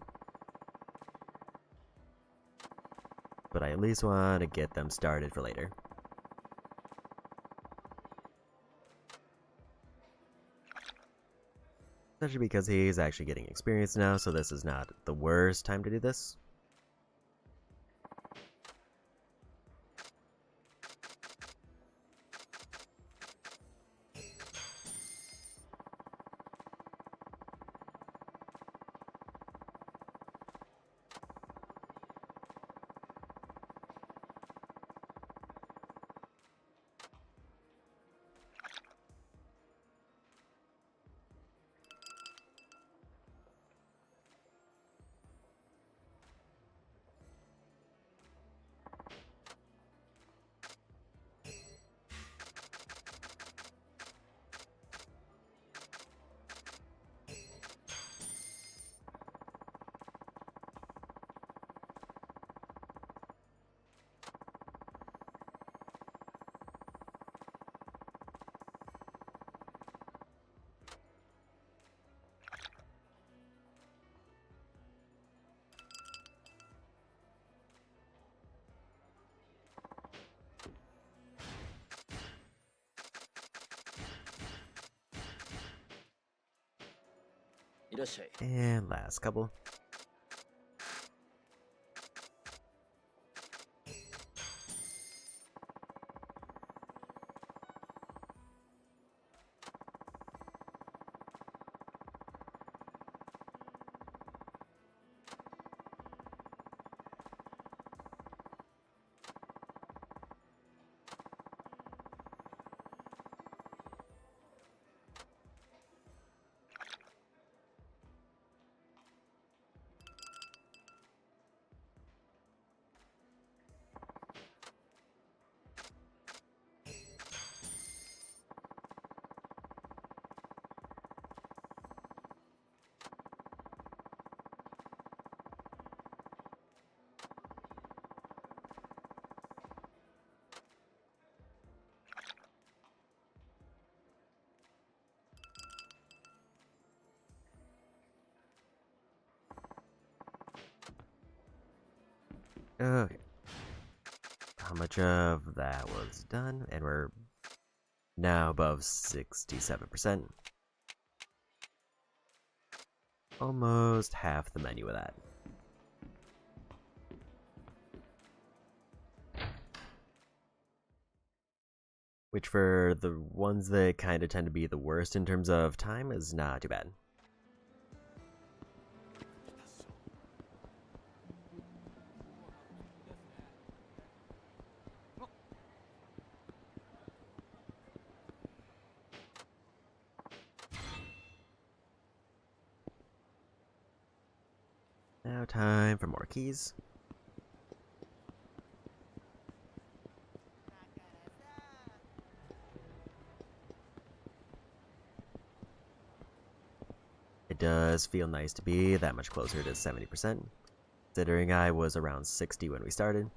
But I at least want to get them started for later. Especially because he's actually getting experience now, so this is not the worst time to do this. And last couple. Okay. How much of that was done? And we're now above 67%. Almost half the menu of that. Which for the ones that kind of tend to be the worst in terms of time is not too bad. Now time for more keys. It does feel nice to be that much closer to 70%, considering I was around 60 when we started.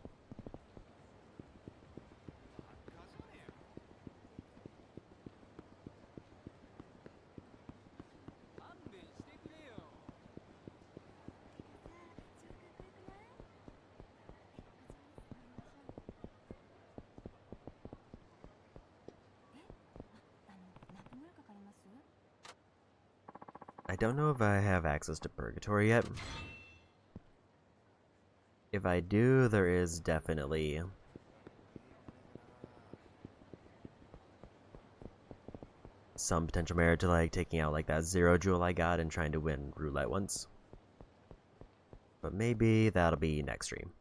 I don't know if I have access to Purgatory yet. If I do, there is definitely some potential merit to like taking out like that 0 jewel I got and trying to win roulette once. But maybe that'll be next stream.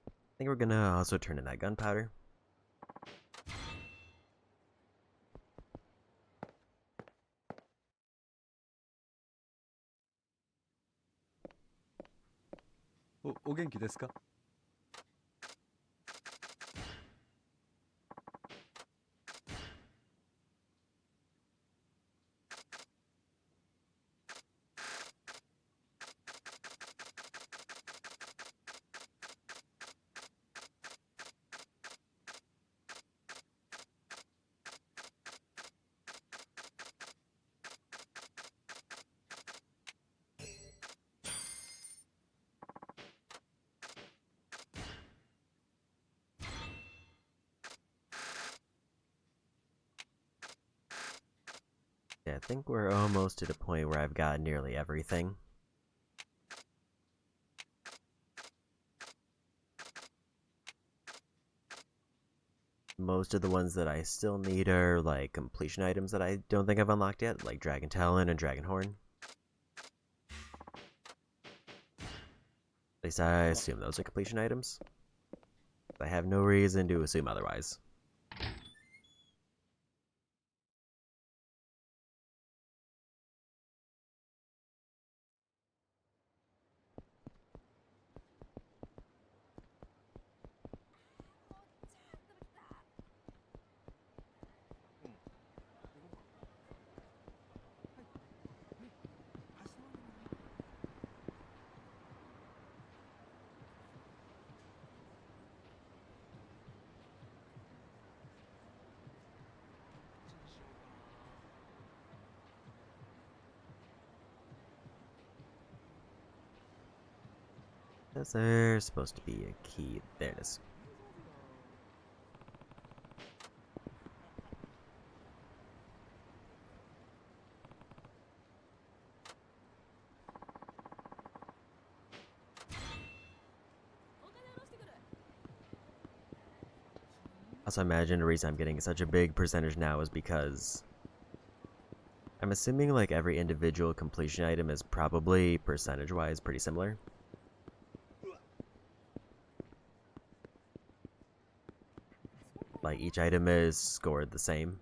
I think we're gonna also turn in that gunpowder.お元気ですか? Yeah, I think we're almost to the point where I've got nearly everything. Most of the ones that I still need are like completion items that I don't think I've unlocked yet, like Dragon Talon and Dragon Horn. At least I assume those are completion items. I have no reason to assume otherwise. There's supposed to be a key. There it is. Also, I imagine the reason I'm getting such a big percentage now is because I'm assuming like every individual completion item is probably percentage-wise pretty similar. Like each item is scored the same.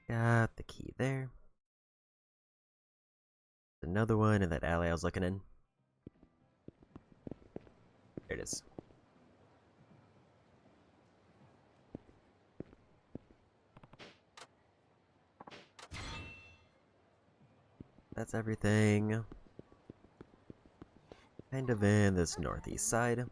Got the key there. Another one in that alley I was looking in. There it is. That's everything. Kind of in this northeast side.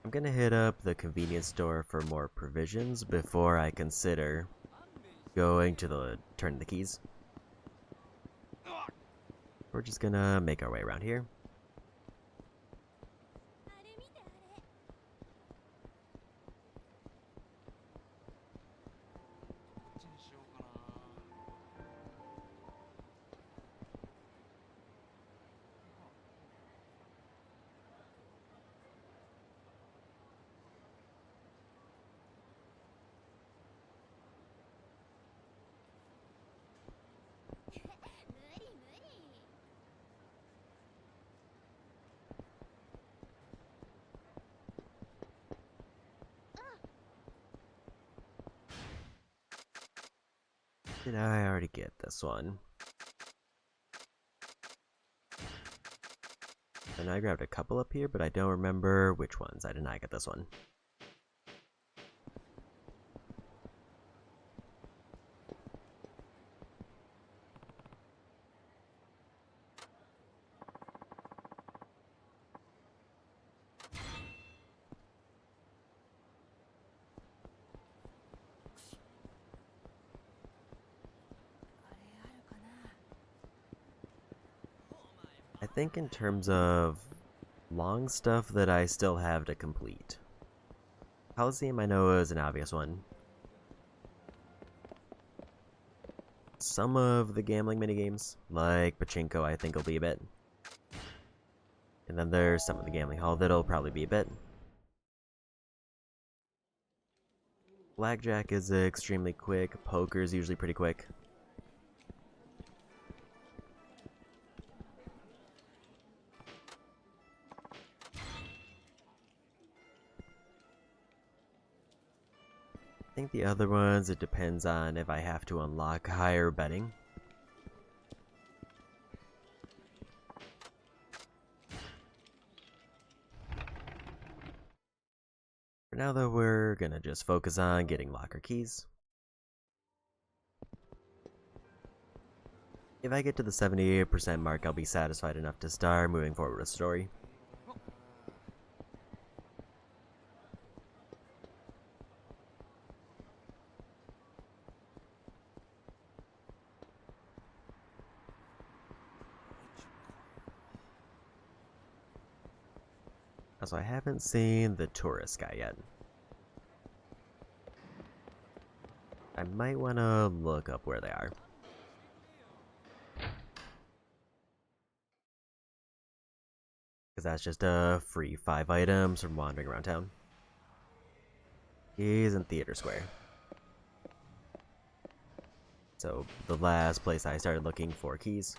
I'm gonna hit up the convenience store for more provisions before I consider going to the turn the keys. We're just gonna make our way around here. Did I already get this one? And I grabbed a couple up here, but I don't remember which ones. I did not get this one. I think in terms of long stuff that I still have to complete. Coliseum I know is an obvious one. Some of the gambling minigames, like Pachinko, I think will be a bit. And then there's some of the gambling hall that'll probably be a bit. Blackjack is extremely quick, poker is usually pretty quick. I think the other ones, it depends on if I have to unlock higher betting. For now though, we're gonna just focus on getting locker keys. If I get to the 78% mark, I'll be satisfied enough to start moving forward with the story. Also, I haven't seen the tourist guy yet. I might want to look up where they are. Because that's just a free 5 items from wandering around town. He's in Theater Square. So, the last place I started looking for keys.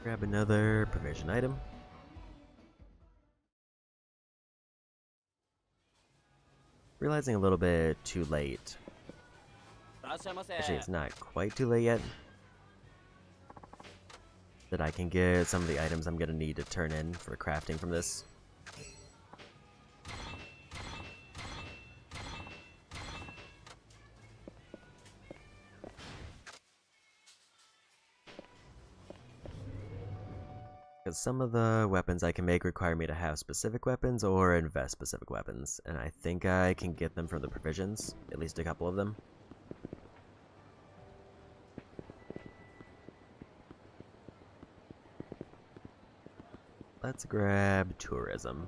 Grab another provision item. Realizing a little bit too late. Actually, it's not quite too late yet. That I can get some of the items I'm gonna need to turn in for crafting from this. Because some of the weapons I can make require me to have specific weapons or invest specific weapons, and I think I can get them from the provisions, at least a couple of them. Let's grab tourism.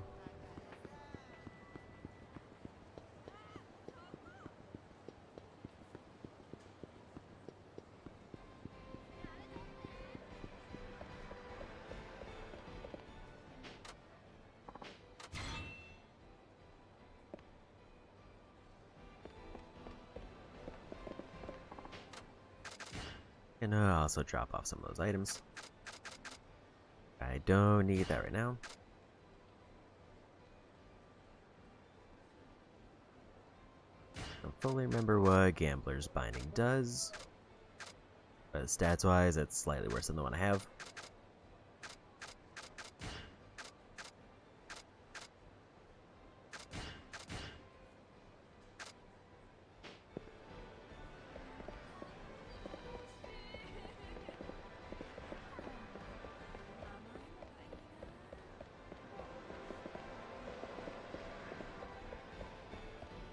And also drop off some of those items. I don't need that right now. Don't fully remember what Gambler's Binding does, but stats-wise, it's slightly worse than the one I have.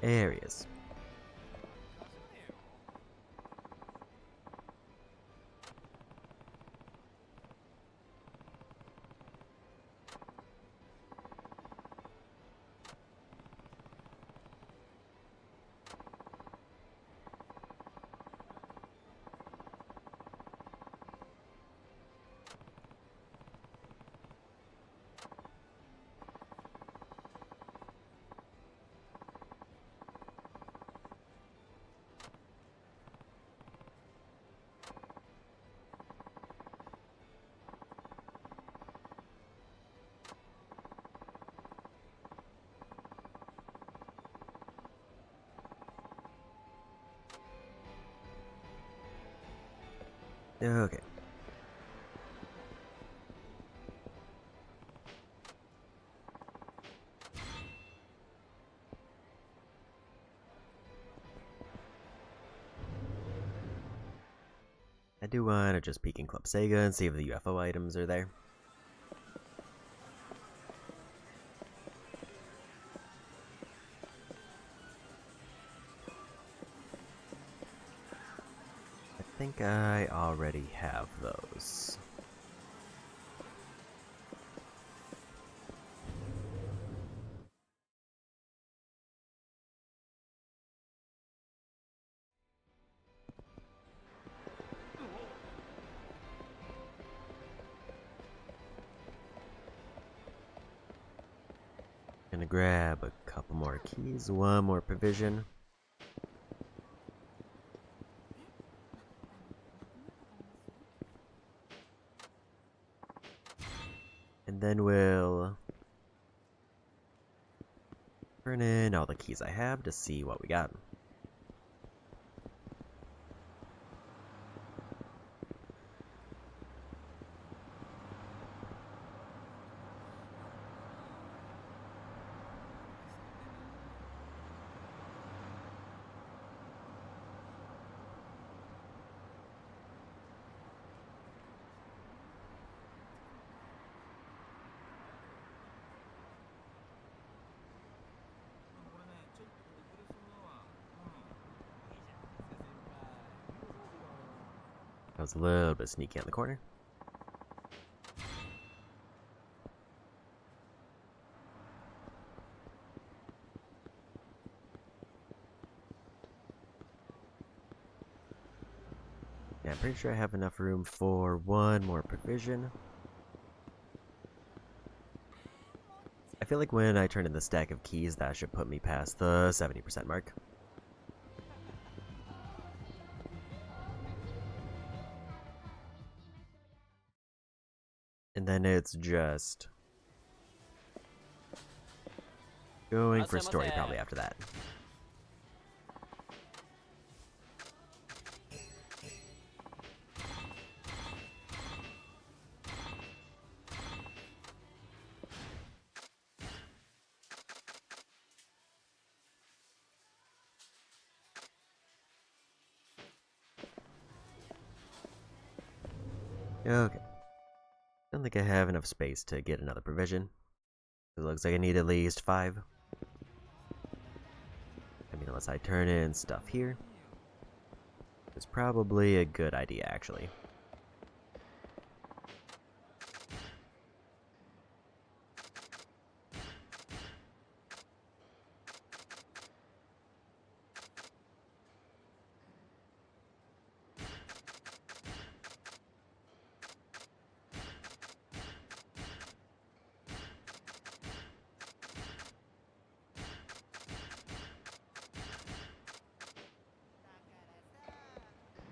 Areas. Okay. I do want to just peek in Club Sega and see if the UFO items are there. I think I already have those. Gonna grab a couple more keys, one more provision. And then we'll turn in all the keys I have to see what we got. I was a little bit sneaky on the corner. Yeah, I'm pretty sure I have enough room for one more provision. I feel like when I turn in the stack of keys, that should put me past the 70% mark. And then it's just going for story probably after that. Okay. Don't think I have enough space to get another provision. It looks like I need at least 5. I mean, unless I turn in stuff here. It's probably a good idea, actually.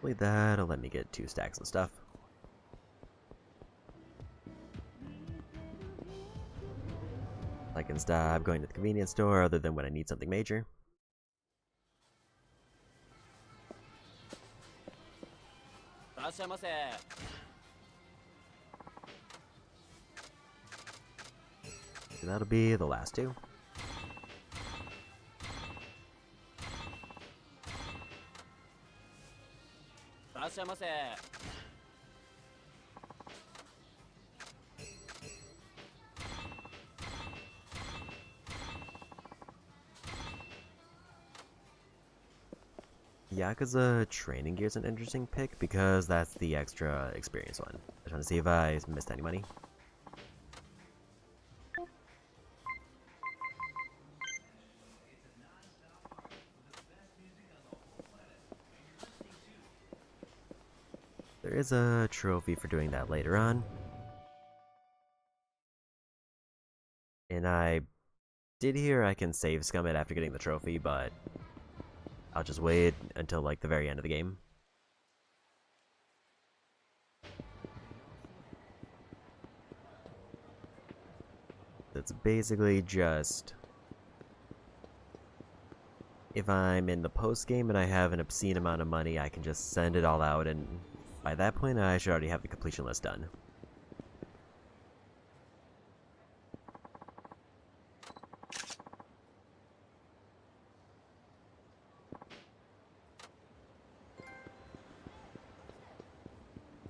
Hopefully that'll let me get 2 stacks of stuff. I can stop going to the convenience store other than when I need something major. So that'll be the last 2. Yakuza training gear is an interesting pick because that's the extra experience one. I just want to see if I missed any money. There is a trophy for doing that later on. And I did hear I can save scum it after getting the trophy, but I'll just wait until like the very end of the game. It's basically just if I'm in the post game and I have an obscene amount of money, I can just send it all out and By that point, I should already have the completion list done.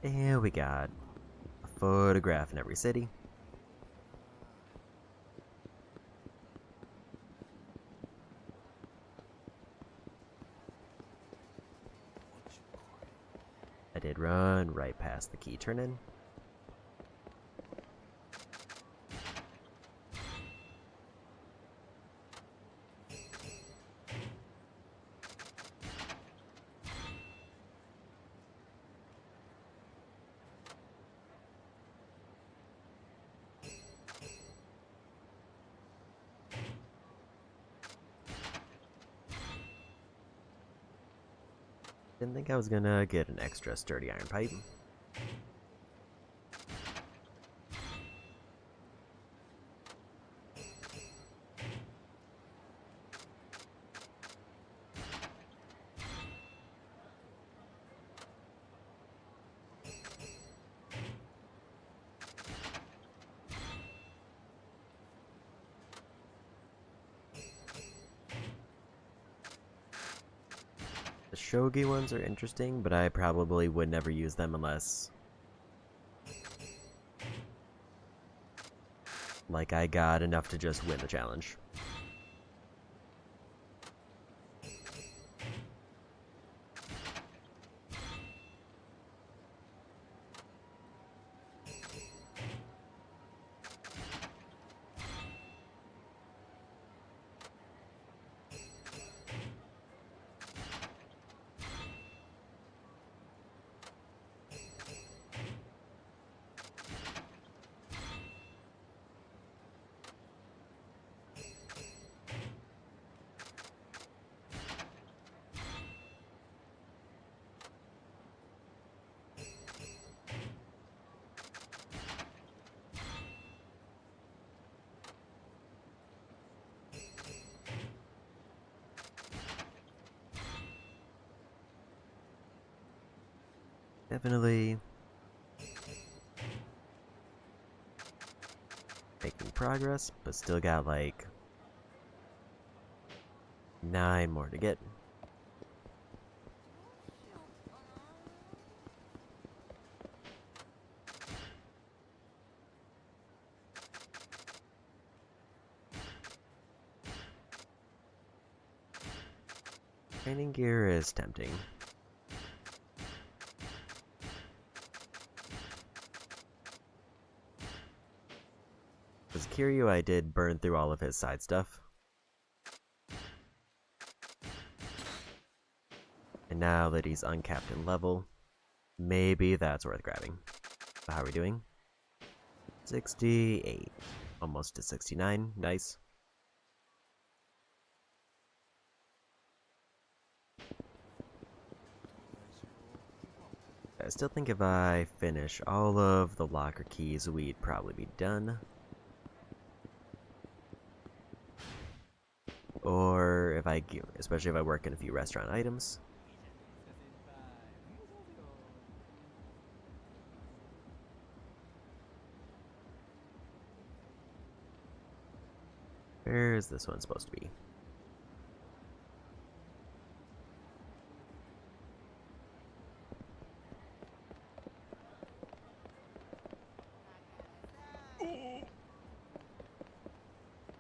And we got a photograph in every city. I did run right past the key turn-in. Didn't think I was gonna get an extra sturdy iron pipe. The shogi ones are interesting, but I probably would never use them unless like I got enough to just win the challenge. Definitely making progress, but still got like 9 more to get. Training gear is tempting. Because Kiryu, I did burn through all of his side stuff. And now that he's uncapped in level, maybe that's worth grabbing. So how are we doing? 68. Almost to 69. Nice. I still think if I finish all of the locker keys, we'd probably be done. Or if especially if I work in a few restaurant items. Where is this one supposed to be?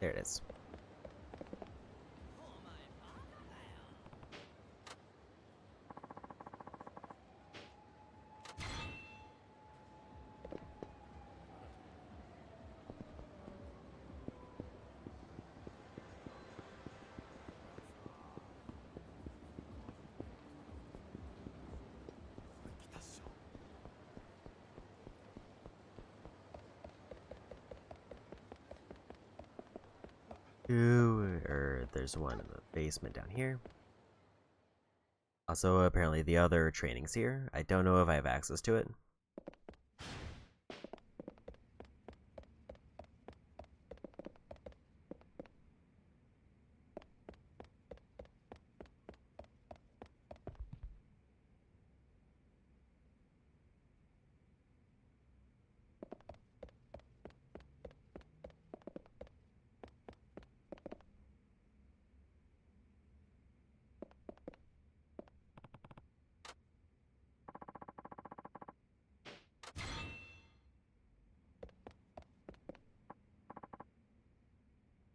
There it is. There's one in the basement down here. Also, apparently the other training's here. I don't know if I have access to it.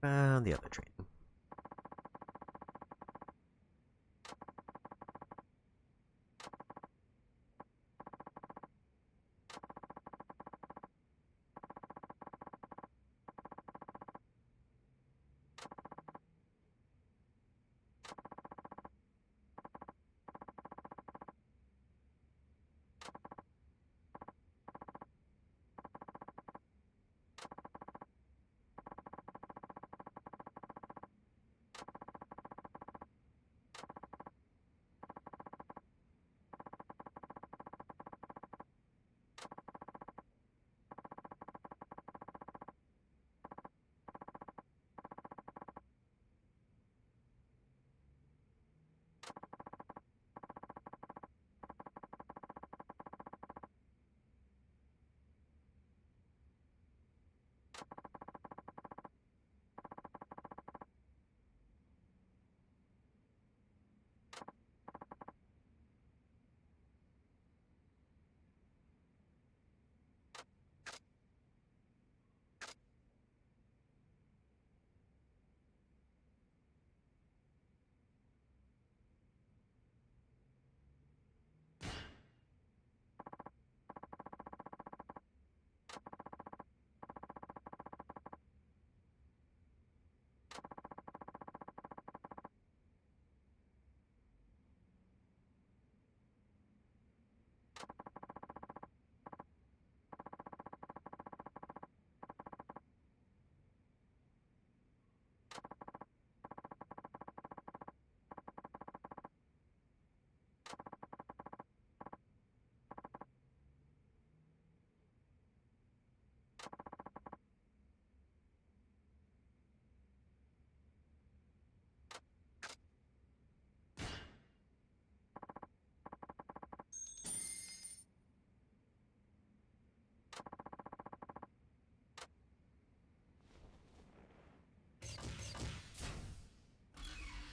The other training.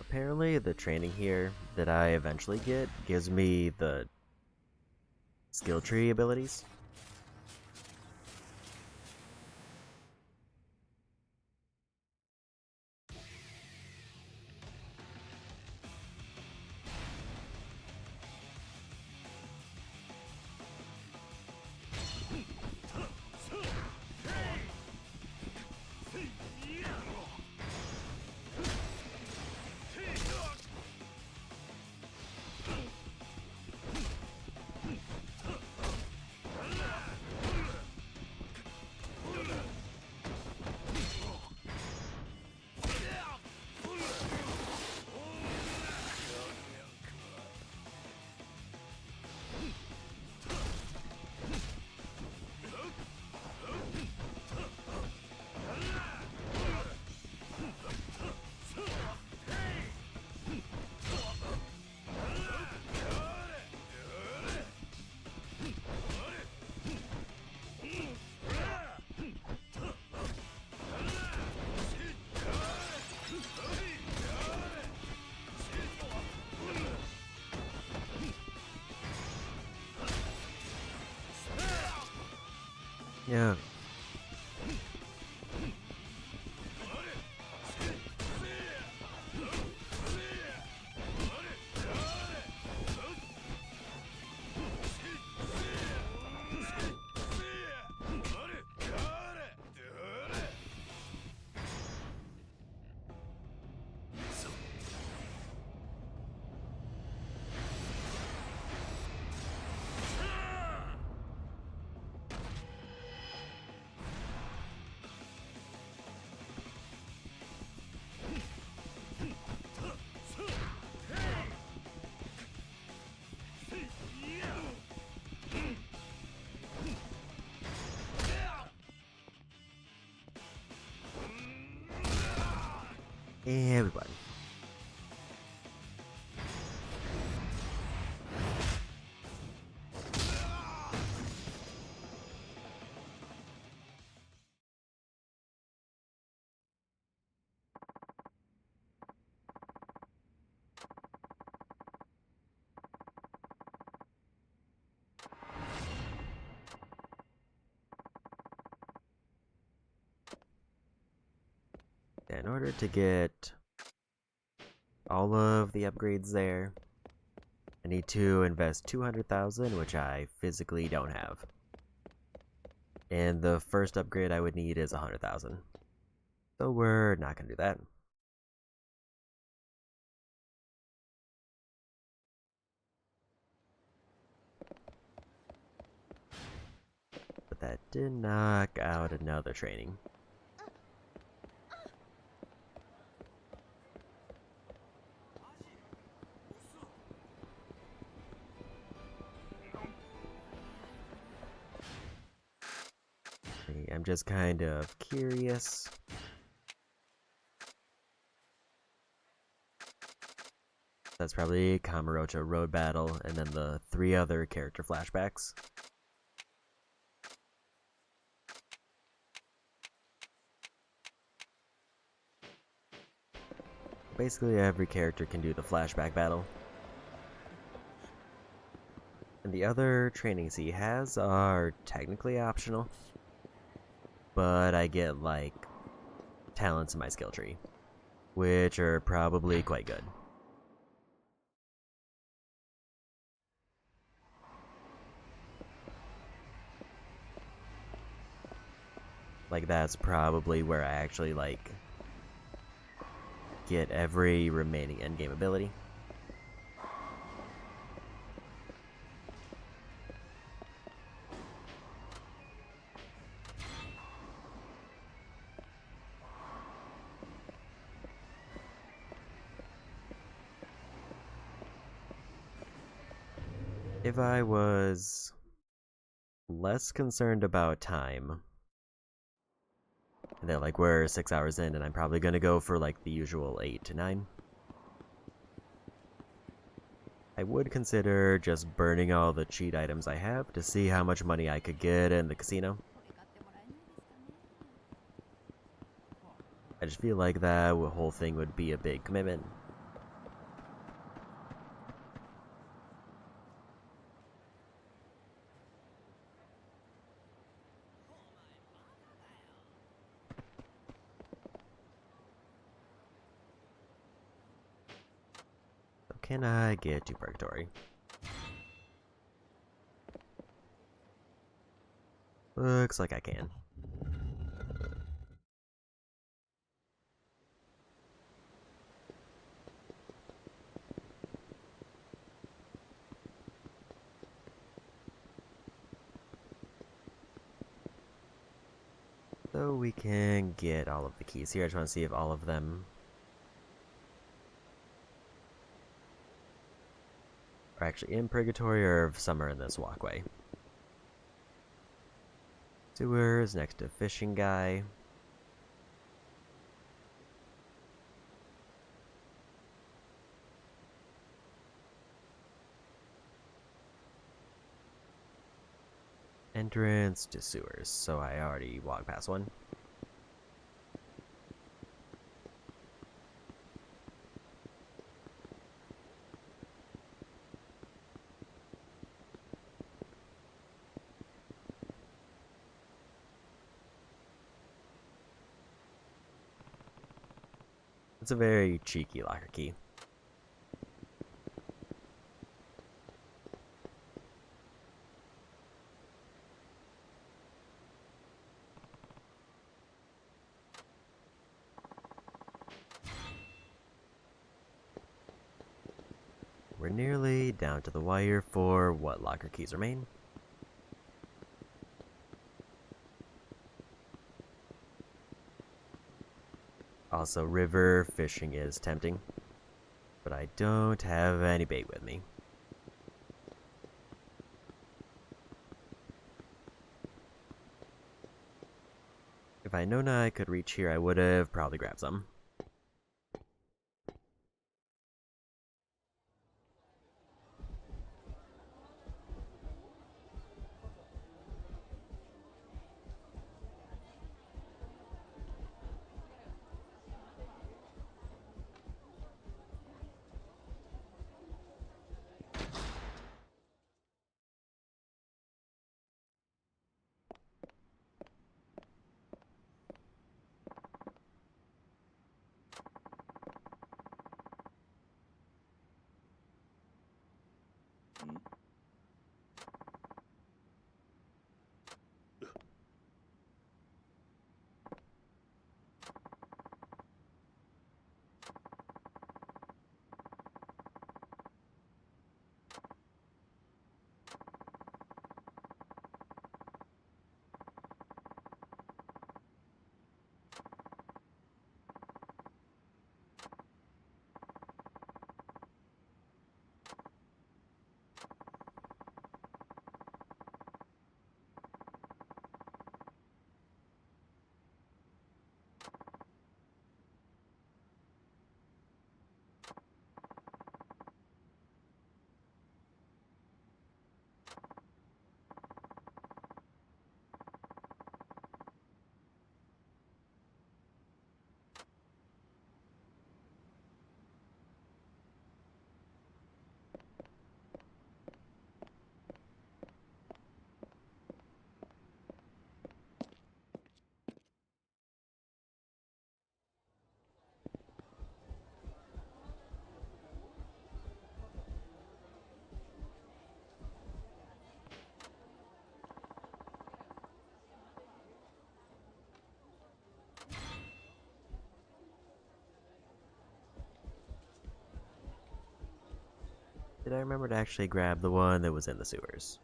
Apparently, the training here that I eventually get gives me the skill tree abilities. Yeah. Everybody. In order to get all of the upgrades there, I need to invest 200,000, which I physically don't have. And the first upgrade I would need is 100,000. So we're not going to do that. But that did knock out another training. I'm just kind of curious. That's probably Kamurocho Road Battle, and then the 3 other character flashbacks. Basically every character can do the flashback battle. And the other trainings he has are technically optional, but I get, like, talents in my skill tree, which are probably quite good. Like, that's probably where I actually, like, get every remaining endgame ability. If I was less concerned about time, and that, like, we're 6 hours in, and I'm probably gonna go for, like, the usual 8 to 9. I would consider just burning all the cheat items I have to see how much money I could get in the casino. I just feel like that whole thing would be a big commitment. So can I get to Purgatory? Looks like I can. So we can get all of the keys here. I just want to see if all of them are actually in Purgatory or if some are in this walkway. Sewers next to Fishing Guy. Entrance to sewers, so I already walked past one. It's a very cheeky locker key. We're nearly down to the wire for what locker keys remain. Also, river fishing is tempting, but I don't have any bait with me. If I known I could reach here, I would have probably grabbed some. Did I remember to actually grab the one that was in the sewers?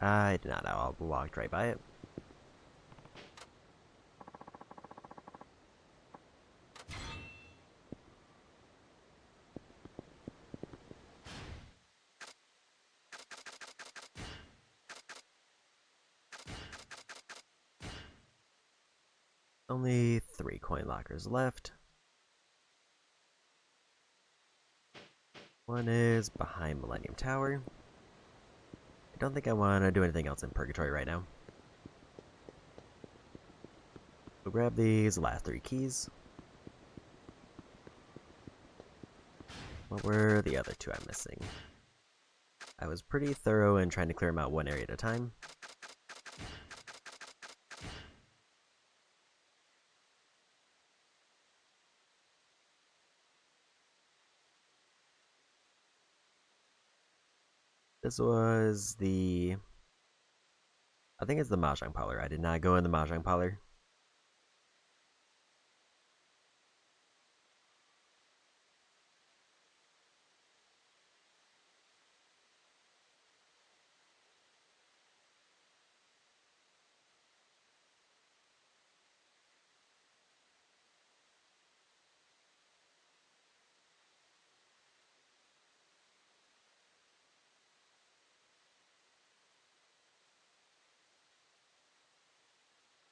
I did not know. I walked right by it. Only 3 coin lockers left. One is behind Millennium Tower. I don't think I want to do anything else in Purgatory right now. We'll grab these last 3 keys. What were the other 2 I'm missing? I was pretty thorough in trying to clear them out one area at a time. This was the... I think it's the Mahjong Parlor. I did not go in the Mahjong Parlor.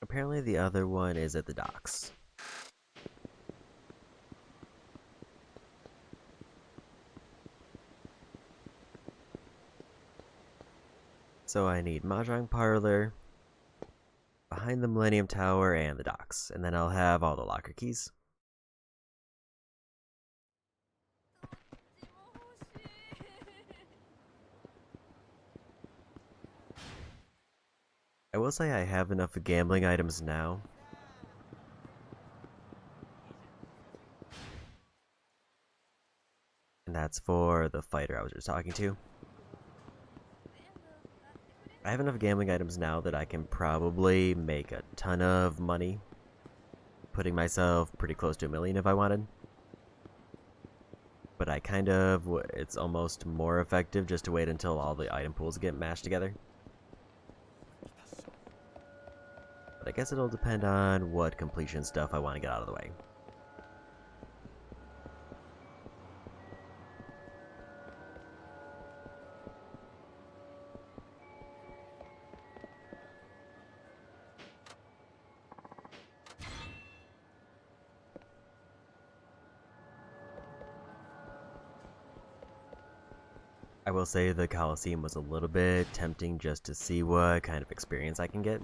Apparently the other one is at the docks. So I need Mahjong Parlor, behind the Millennium Tower, and the docks. And then I'll have all the locker keys. I will say I have enough gambling items now. And that's for the fighter I was just talking to. I have enough gambling items now that I can probably make a ton of money, putting myself pretty close to $1 million if I wanted. But I kind of, it's almost more effective just to wait until all the item pools get mashed together. But I guess it'll depend on what completion stuff I want to get out of the way. I will say the Coliseum was a little bit tempting just to see what kind of experience I can get.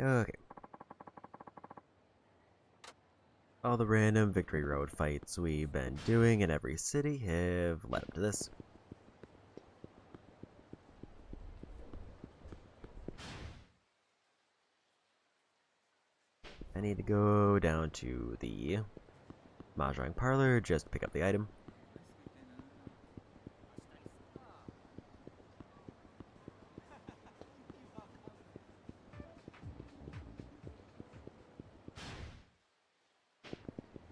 Okay. All the random Victory Road fights we've been doing in every city have led up to this. I need to go down to the Mahjong Parlor just to pick up the item.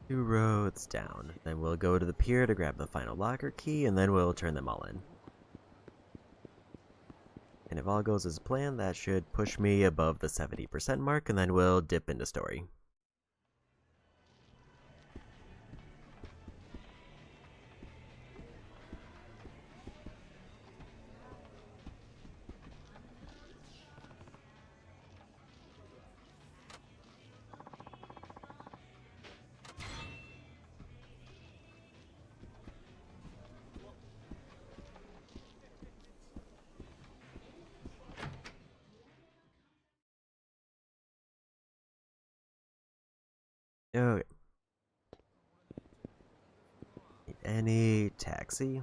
Two roads down. Then we'll go to the pier to grab the final locker key, and then we'll turn them all in. And if all goes as planned, that should push me above the 70% mark, and then we'll dip into story. Okay. Any taxi?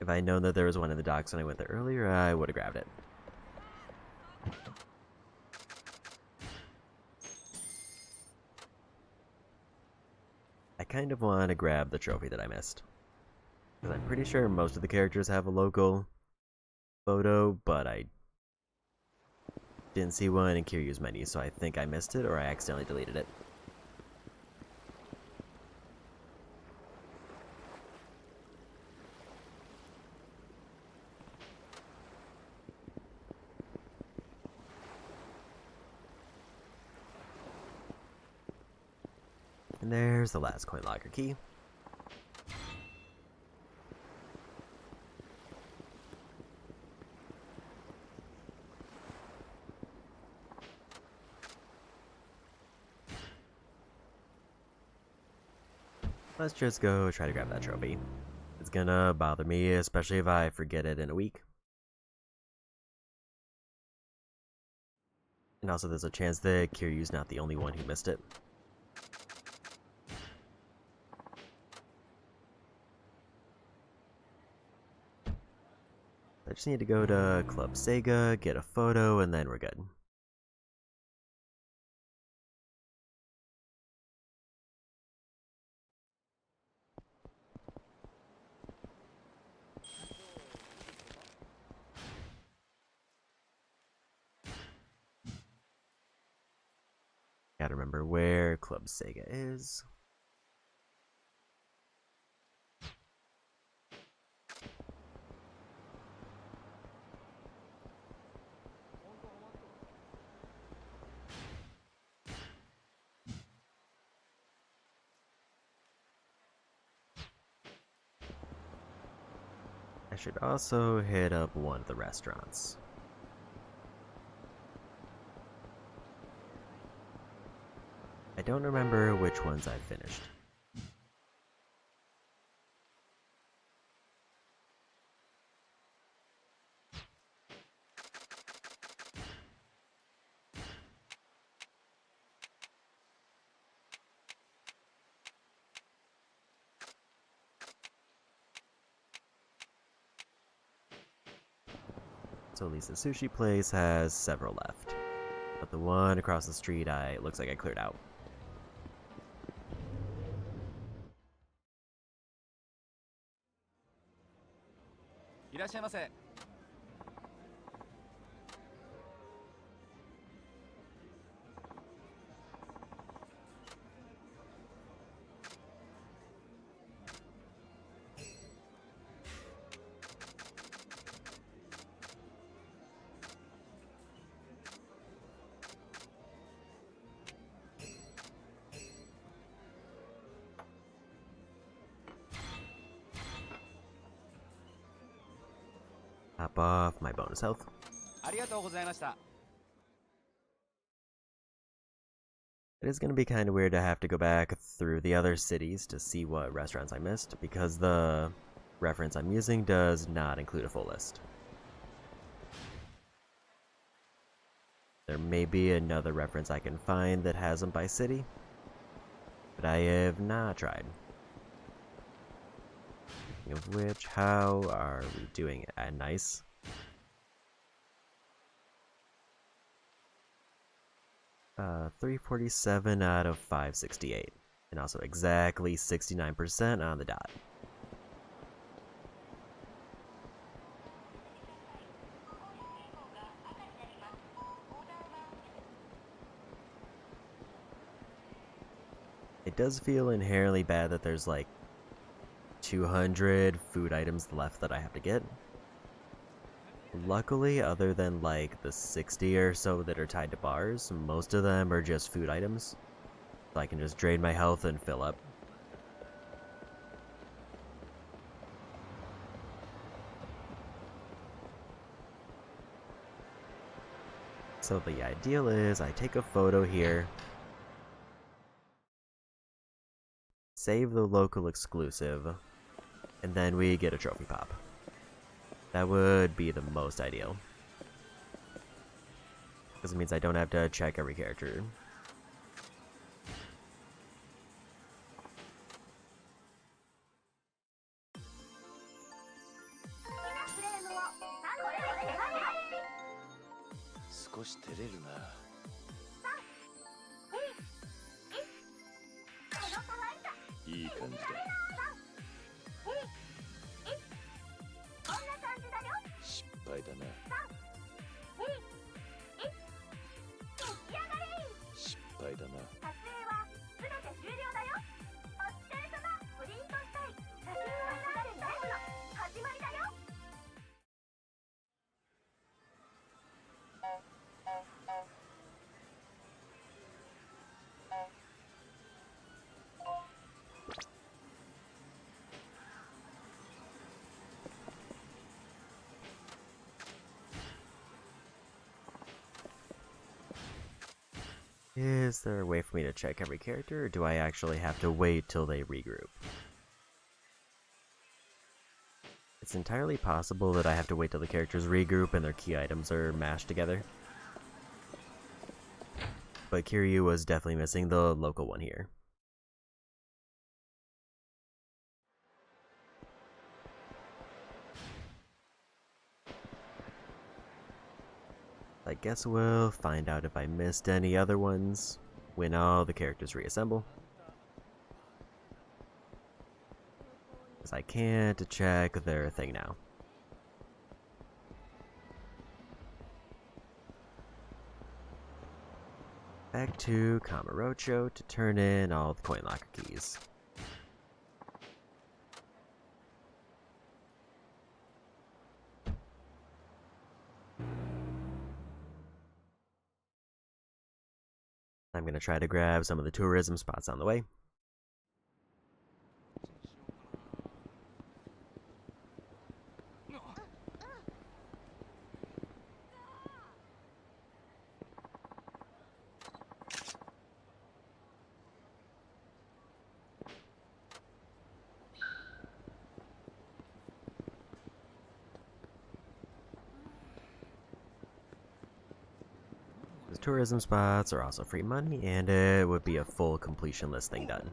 If I'd known that there was one in the docks when I went there earlier, I would have grabbed it. I kind of want to grab the trophy that I missed. Because I'm pretty sure most of the characters have a local photo, but I didn't see one in Kiryu's menu, so I think I missed it or I accidentally deleted it. And there's the last coin locker key. Let's just go try to grab that trophy. It's gonna bother me, especially if I forget it in a week. And also there's a chance that Kiryu's not the only one who missed it. I just need to go to Club Sega, get a photo, and then we're good. Gotta remember where Club Sega is. I should also hit up one of the restaurants. I don't remember which ones I finished. So at least the sushi place has several left. But the one across the street, looks like I cleared out. Top off my bonus health. It is going to be kind of weird to have to go back through the other cities to see what restaurants I missed, because the reference I'm using does not include a full list. There may be another reference I can find that has them by city, but I have not tried. Speaking of which, how are we doing it? Nice. Uh, 347 out of 568. And also exactly 69% on the dot. It does feel inherently bad that there's like 200 food items left that I have to get. Luckily, other than like the 60 or so that are tied to bars, most of them are just food items. So I can just drain my health and fill up. So the ideal is I take a photo here, save the local exclusive, and then we get a trophy pop. That would be the most ideal. Because it means I don't have to check every character. Is there a way for me to check every character, or do I actually have to wait till they regroup? It's entirely possible that I have to wait till the characters regroup and their key items are mashed together. But Kiryu was definitely missing the local one here. I guess we'll find out if I missed any other ones when all the characters reassemble. Because I can't check their thing now. Back to Kamurocho to turn in all the coin locker keys. I'm going to try to grab some of the tourism spots on the way. The tourism spots are also free money, and it would be a full completion list thing done.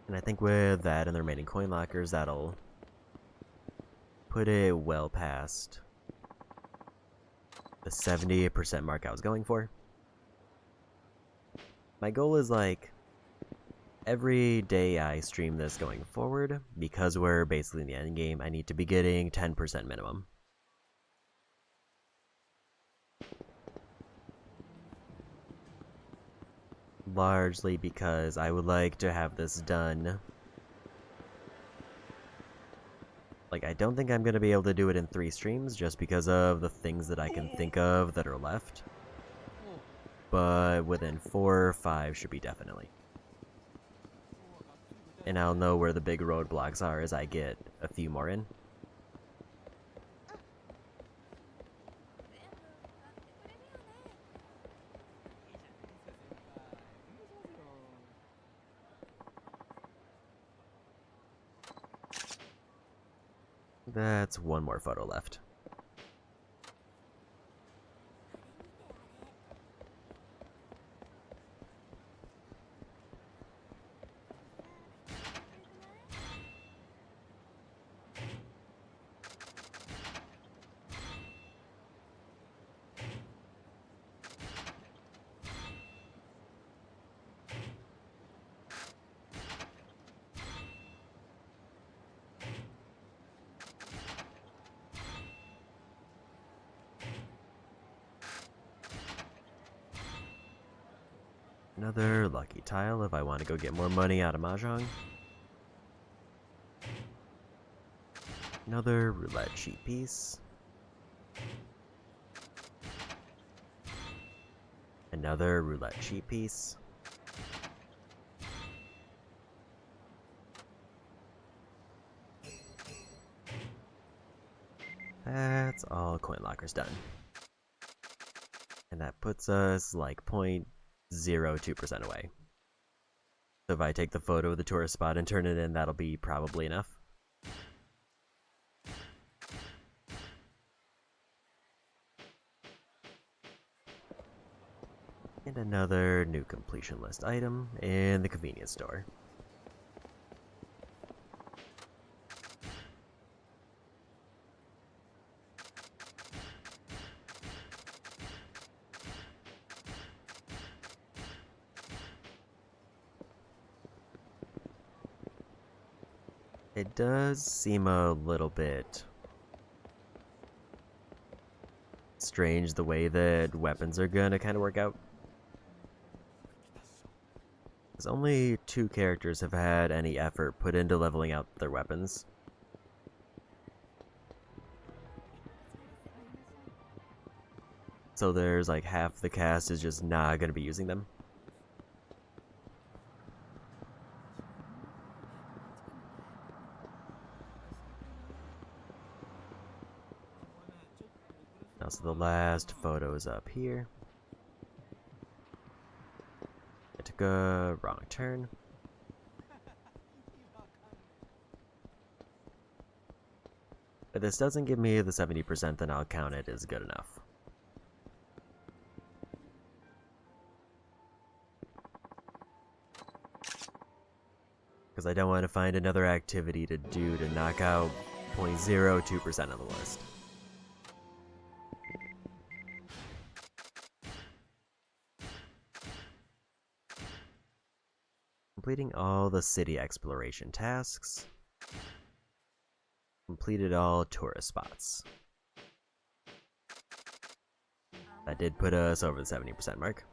And I think with that and the remaining coin lockers, that'll put it well past the 70% mark I was going for. My goal is like every day I stream this going forward, because we're basically in the end game, I need to be getting 10% minimum. Largely because I would like to have this done. Like, I don't think I'm going to be able to do it in 3 streams just because of the things that I can think of that are left. But within 4 or 5 should be definitely. And I'll know where the big roadblocks are as I get a few more in. That's one more photo left. Another lucky tile if I want to go get more money out of Mahjong. Another roulette cheat piece. Another roulette cheat piece. That's all coin lockers done. And that puts us like 0.02% away. So if I take the photo of the tourist spot and turn it in, that'll be probably enough. And another new completion list item in the convenience store. It does seem a little bit strange the way that weapons are gonna kind of work out. Because only 2 characters have had any effort put into leveling out their weapons. So there's like half the cast is just not gonna be using them. Now, so the last photo is up here. I took a wrong turn. If this doesn't give me the 70%, then I'll count it as good enough. Because I don't want to find another activity to do to knock out 0.02% of the list. Completing all the city exploration tasks. Completed all tourist spots. That did put us over the 70% mark.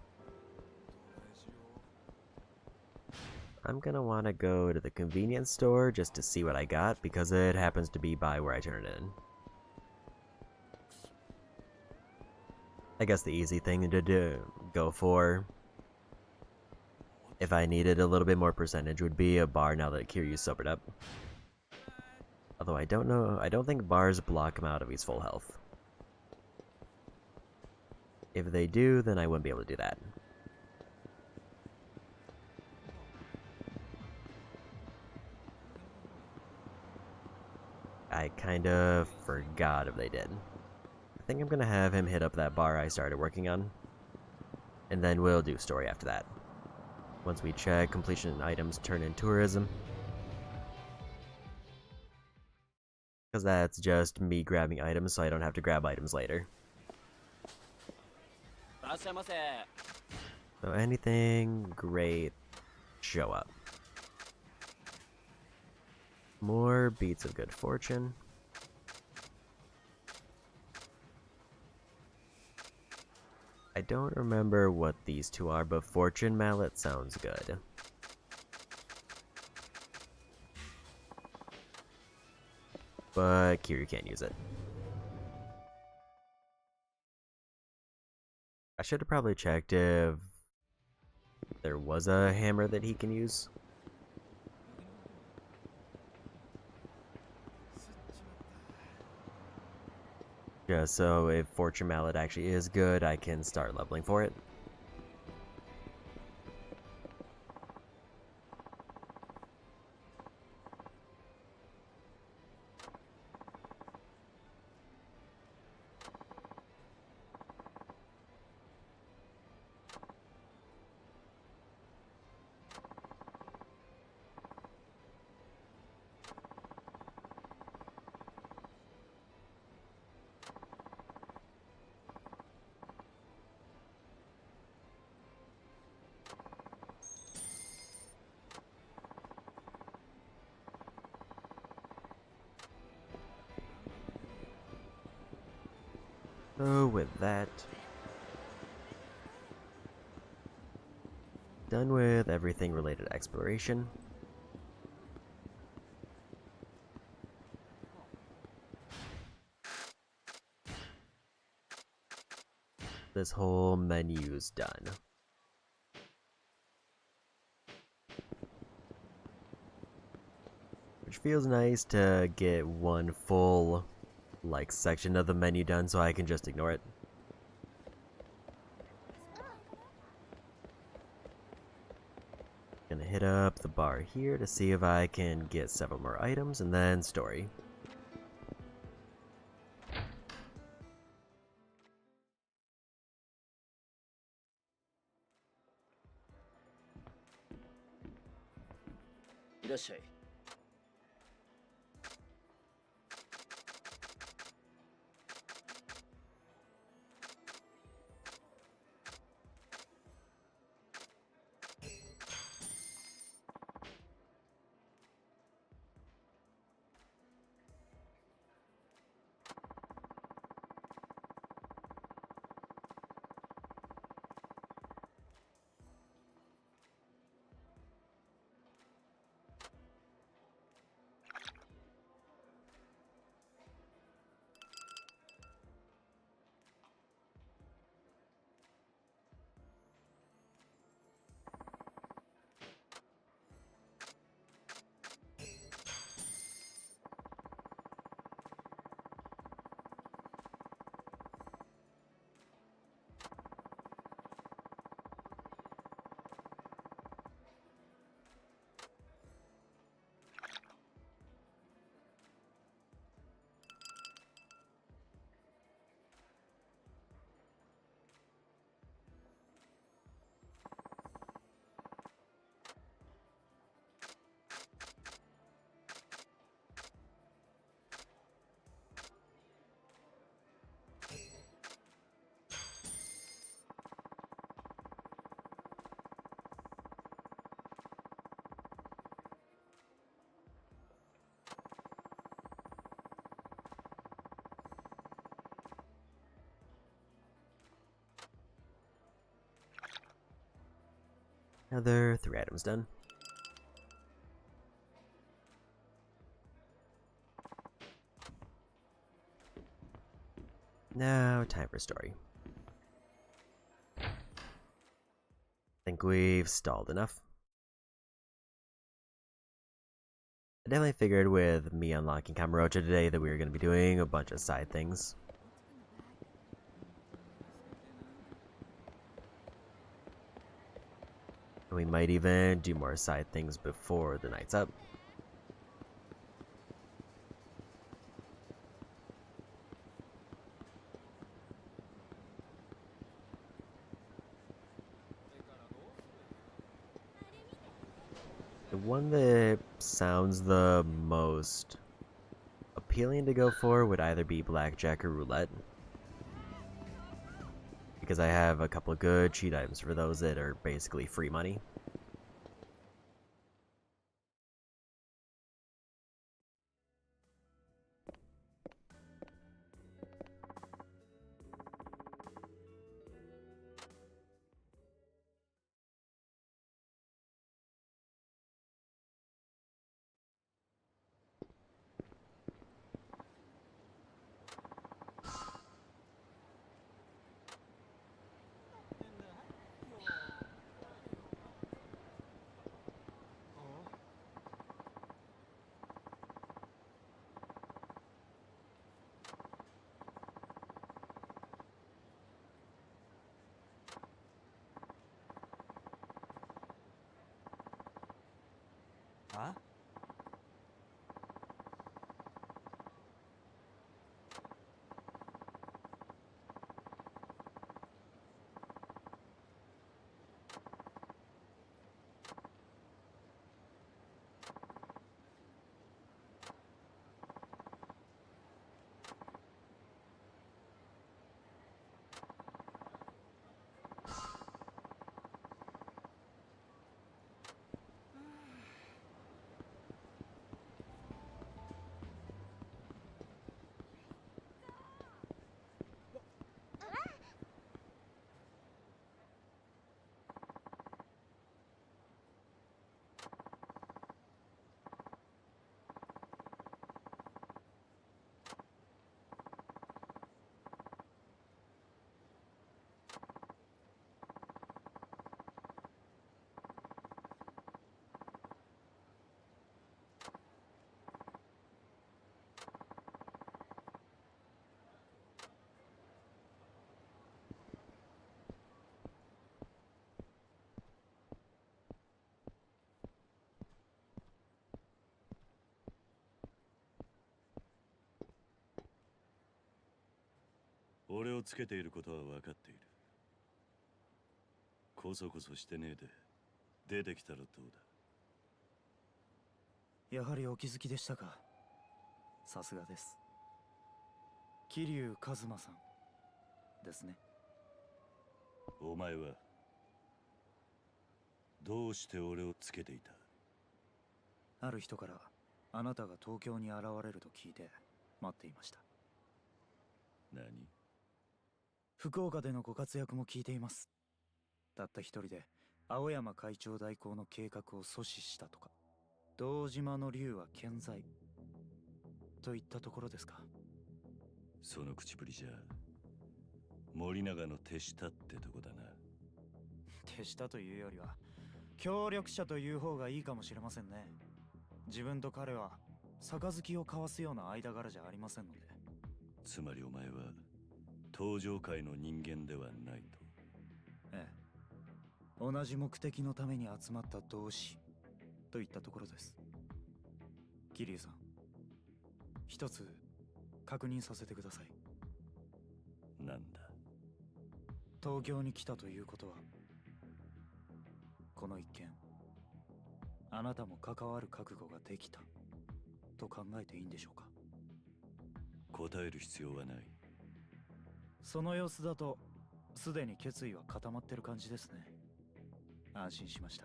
I'm gonna want to go to the convenience store just to see what I got, because it happens to be by where I turn it in. I guess the easy thing to go for, if I needed a little bit more percentage, would be a bar now that Kiryu's sobered up. Although I don't think bars block him out of his full health. If they do, then I wouldn't be able to do that. I kind of forgot if they did. I think I'm gonna have him hit up that bar I started working on. And then we'll do story after that. Once we check completion items turn in tourism. Because that's just me grabbing items so I don't have to grab items later. So anything great, show up. More beats of good fortune. I don't remember what these two are, but fortune mallet sounds good. But Kiryu can't use it. I should have probably checked if there was a hammer that he can use. Just so if Fortune Mallet actually is good, I can start leveling for it. So with that, done with everything related to exploration. This whole menu's done. Which feels nice to get one full, like, section of the menu done so I can just ignore it. Gonna hit up the bar here to see if I can get several more items, and then story. Irashai. 3 items done. Now, time for story. Think we've stalled enough. I definitely figured with me unlocking Kamurocho today that we were going to be doing a bunch of side things. We might even do more side things before the night's up. The one that sounds the most appealing to go for would either be blackjack or roulette, because I have a couple of good cheat items for those that are basically free money. Huh? 俺をつけていることは分かっている。こそこそしてねえで出てきたらどうだ。やはりお気づきでしたか。さすがです。桐生一馬さんですね。お前はどうして俺をつけていた？ある人からあなたが東京に現れると聞いて待っていました。何？福岡でのご活躍も聞いています。たった一人で青山会長代行の計画を阻止したとか、堂島の竜は健在といったところですか。その口ぶりじゃ森永の手下ってとこだな。手下というよりは協力者という方がいいかもしれませんね。自分と彼は杯を交わすような間柄じゃありませんので。つまりお前は登場界の人間ではないと。ええ、同じ目的のために集まった同志といったところです。桐生さん、一つ確認させてください。なんだ？東京に来たということは、この一件あなたも関わる覚悟ができたと考えていいんでしょうか。答える必要はない。その様子だとすでに決意は固まってる感じですね。安心しました。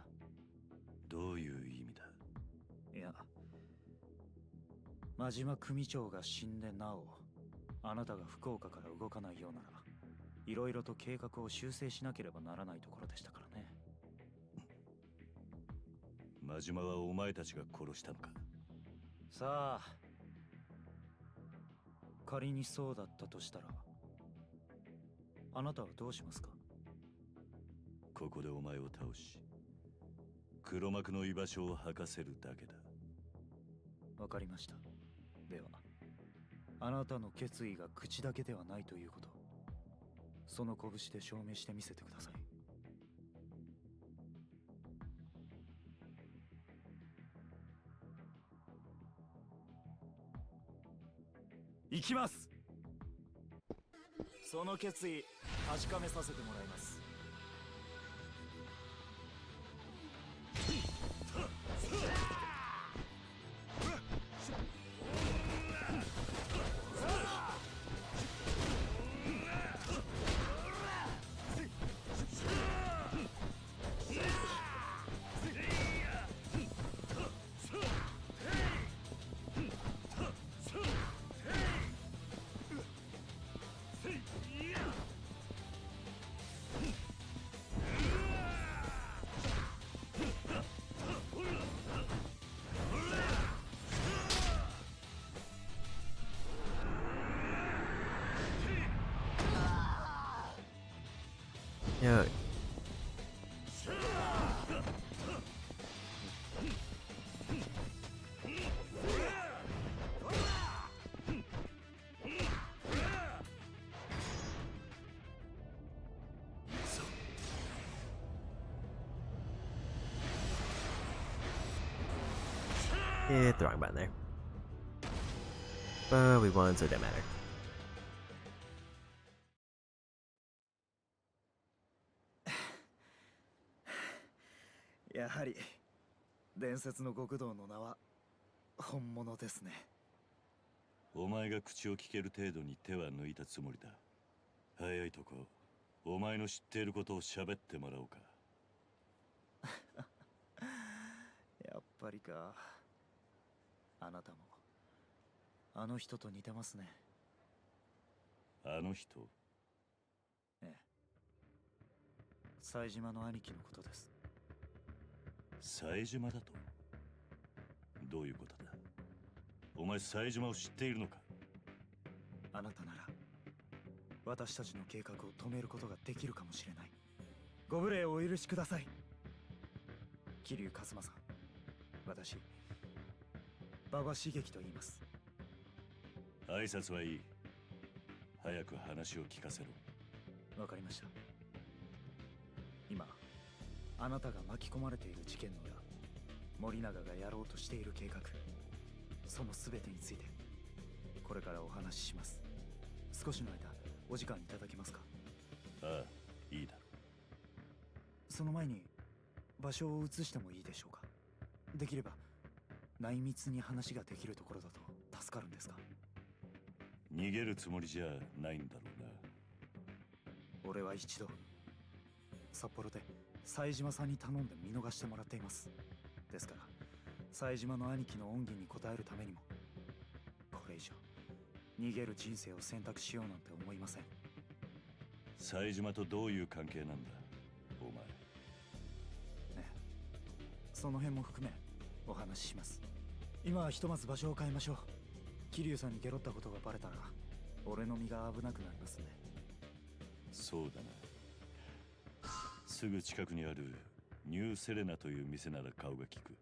どういう意味だ？いや、真島組長が死んでなおあなたが福岡から動かないようなら、いろいろと計画を修正しなければならないところでしたからね。真島はお前たちが殺したのか？さあ、仮にそうだったとしたらあなたはどうしますか？ここでお前を倒し黒幕の居場所を吐かせるだけだ。わかりました。ではあなたの決意が口だけではないということ、その拳で証明してみせてください。行きます。その決意確かめさせてもらいます。Yeah. Hit the wrong button there. But we won, so it doesn't matter. やはり伝説の極道の名は本物ですね。お前が口を聞ける程度に手は抜いたつもりだ。早いとこお前の知っていることを喋ってもらおうか。やっぱりか。あなたもあの人と似てますね。あの人？ええ、冴島の兄貴のことです。冴島だと？どういうことだ？お前冴島を知っているのか？あなたなら私たちの計画を止めることができるかもしれない。ご無礼をお許しください。桐生一馬さん、私馬場茂樹と言います。挨拶はいい。早く話を聞かせろ。わかりました。今あなたが巻き込まれている事件の裏、森永がやろうとしている計画、その全てについてこれからお話しします。少しの間お時間いただけますか？ああ、いいだろその前に場所を移してもいいでしょうか？できれば内密に話ができるところだと助かるんですが。う。逃げるつもりじゃないんだろうな。俺は一度札幌で冴島さんに頼んで見逃してもらっています。ですから冴島の兄貴の恩義に応えるためにもこれ以上逃げる人生を選択しようなんて思いません。冴島とどういう関係なんだお前。ねえ、その辺も含めお話しします。今はひとまず場所を変えましょう。桐生さんにゲロったことがバレたら俺の身が危なくなりますね。そうだな。すぐ近くにあるニューセレナという店なら顔が利く。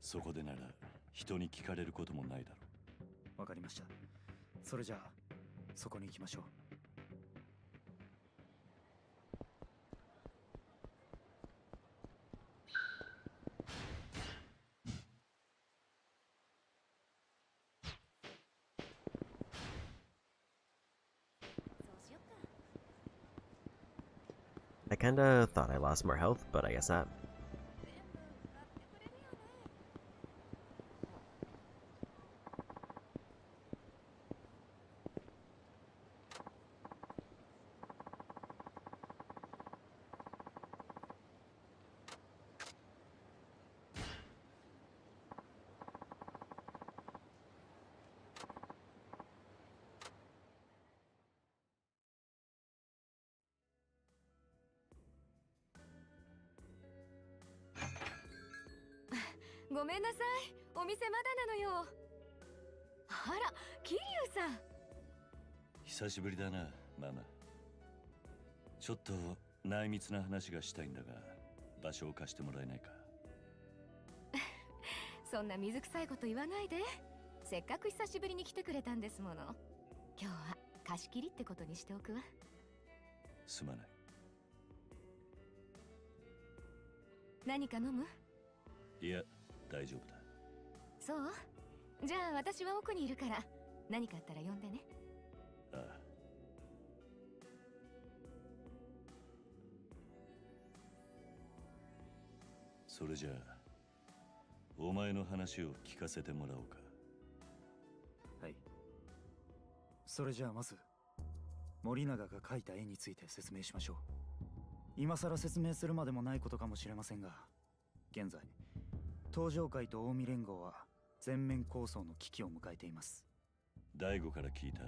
そこでなら人に聞かれることもないだろう。わかりました。それじゃあそこに行きましょう。I kinda thought I lost more health, but I guess not.「ごめんなさい、お店まだなのよ。」あら、桐生さん。久しぶりだな、ママ。ちょっと内密な話がしたいんだが、場所を貸してもらえないか。そんな水臭いこと言わないで。せっかく久しぶりに来てくれたんですもの。今日は貸し切りってことにしておくわ。すまない。何か飲む？いや、大丈夫だ。そう？じゃあ私は奥にいるから何かあったら呼んでね。ああ。それじゃあお前の話を聞かせてもらおうか。はい。それじゃあまず森永が描いた絵について説明しましょう。今更説明するまでもないことかもしれませんが、現在東上会と近江連合は全面抗争の危機を迎えています。大悟から聞いた。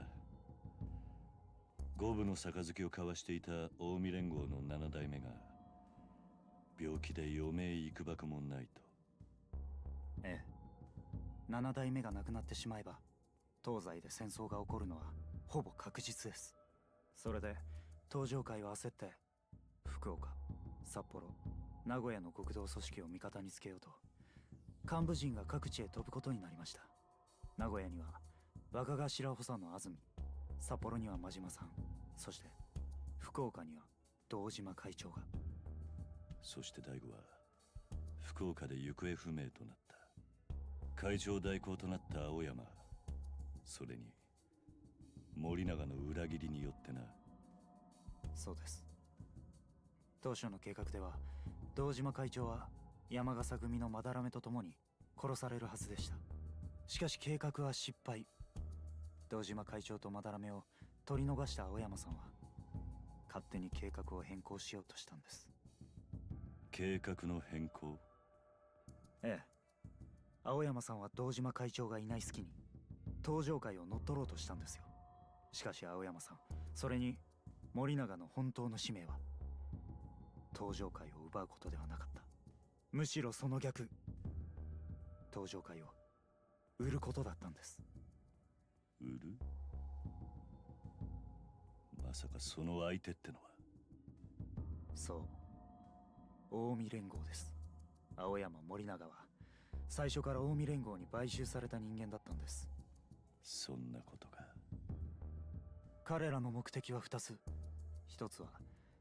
五分の杯を交わしていた近江連合の7代目が病気で余命いくばくもないと。ええ、7代目が亡くなってしまえば東西で戦争が起こるのはほぼ確実です。それで東上会は焦って福岡、札幌、名古屋の極道組織を味方につけようと幹部陣が各地へ飛ぶことになりました。名古屋には若頭補佐の安住、札幌には真島さん、そして福岡には堂島会長が。そして大悟は福岡で行方不明となった。会長代行となった青山、それに森永の裏切りによってな。そうです。当初の計画では堂島会長は山笠組の斑目と共に殺されるはずでした。しかし計画は失敗。堂島会長と斑目を取り逃した青山さんは勝手に計画を変更しようとしたんです。計画の変更？ええ。青山さんは堂島会長がいない隙に東上会を乗っ取ろうとしたんですよ。しかし青山さん、それに森永の本当の使命は東上会を奪うことではなかった。むしろその逆、東上会を売ることだったんです。売る？まさかその相手ってのは。そう、近江連合です。青山、森永は最初から近江連合に買収された人間だったんです。そんなことか。彼らの目的は2つ。一つは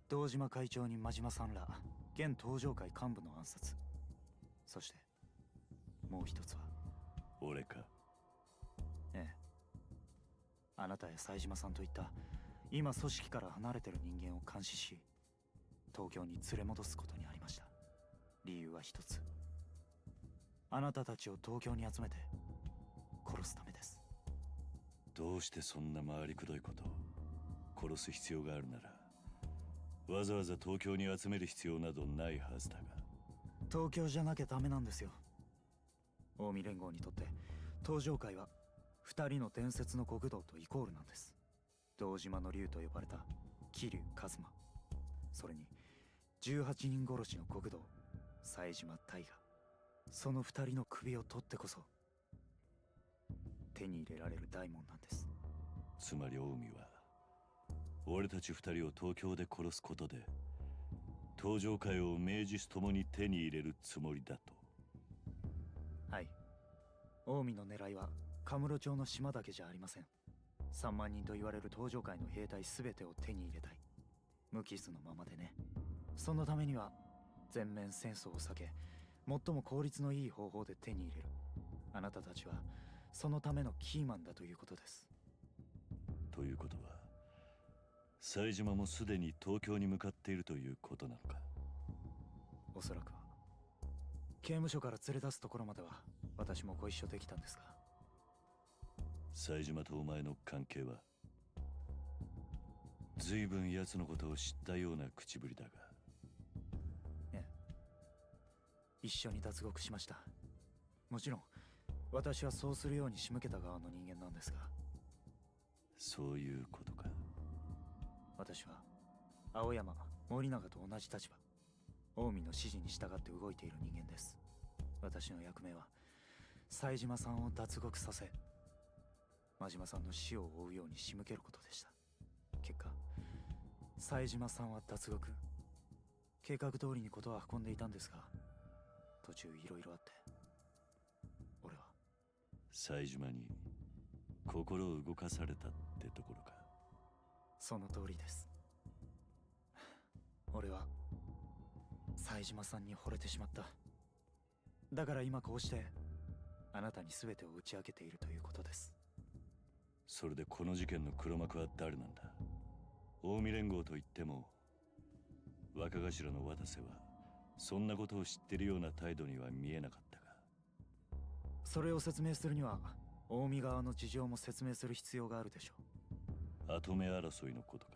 堂島会長に真島さんら現東上会幹部の暗殺。そしてもう一つは俺か。ええ、あなたや冴島さんといった今組織から離れてる人間を監視し、東京に連れ戻すことにありました。理由は一つ。あなたたちを東京に集めて殺すためです。どうしてそんな回りくどいことを殺す必要があるなら、わざわざ東京に集める必要などないはずだが。東京じゃなきゃダメなんですよ。近江連合にとって東上界は2人の伝説の国道とイコールなんです。堂島の竜と呼ばれた桐生一馬、それに18人殺しの国道冴島大河、その2人の首を取ってこそ手に入れられる大門なんです。つまり近江は俺たち2人を東京で殺すことで東上界を名実ともに手に入れるつもりだと。はい。近江の狙いはカムロ町の島だけじゃありません。3万人と言われる東上界の兵隊全てを手に入れたい。無傷のままでね。そのためには全面戦争を避け、最も効率のいい方法で手に入れる。あなたたちはそのためのキーマンだということです。ということは冴島もすでに東京に向かっているということなのか。おそらくは。刑務所から連れ出すところまでは私もご一緒できたんですが。冴島とお前の関係は随分奴のことを知ったような口ぶりだが。ええ、一緒に脱獄しました。もちろん私はそうするように仕向けた側の人間なんですが。そういうことか。私は青山森永と同じ立場、近江の指示に従って動いている人間です。私の役目は冴島さんを脱獄させ、真島さんの死を追うように仕向けることでした。結果冴島さんは脱獄、計画通りにことは運んでいたんですが、途中いろいろあって俺は。冴島に心を動かされたってところか。その通りです。俺は冴島さんに惚れてしまった。だから今こうしてあなたに全てを打ち明けているということです。それでこの事件の黒幕は誰なんだ。近江連合といっても若頭の渡瀬はそんなことを知ってるような態度には見えなかったが。それを説明するには近江側の事情も説明する必要があるでしょう。跡目争いのことか。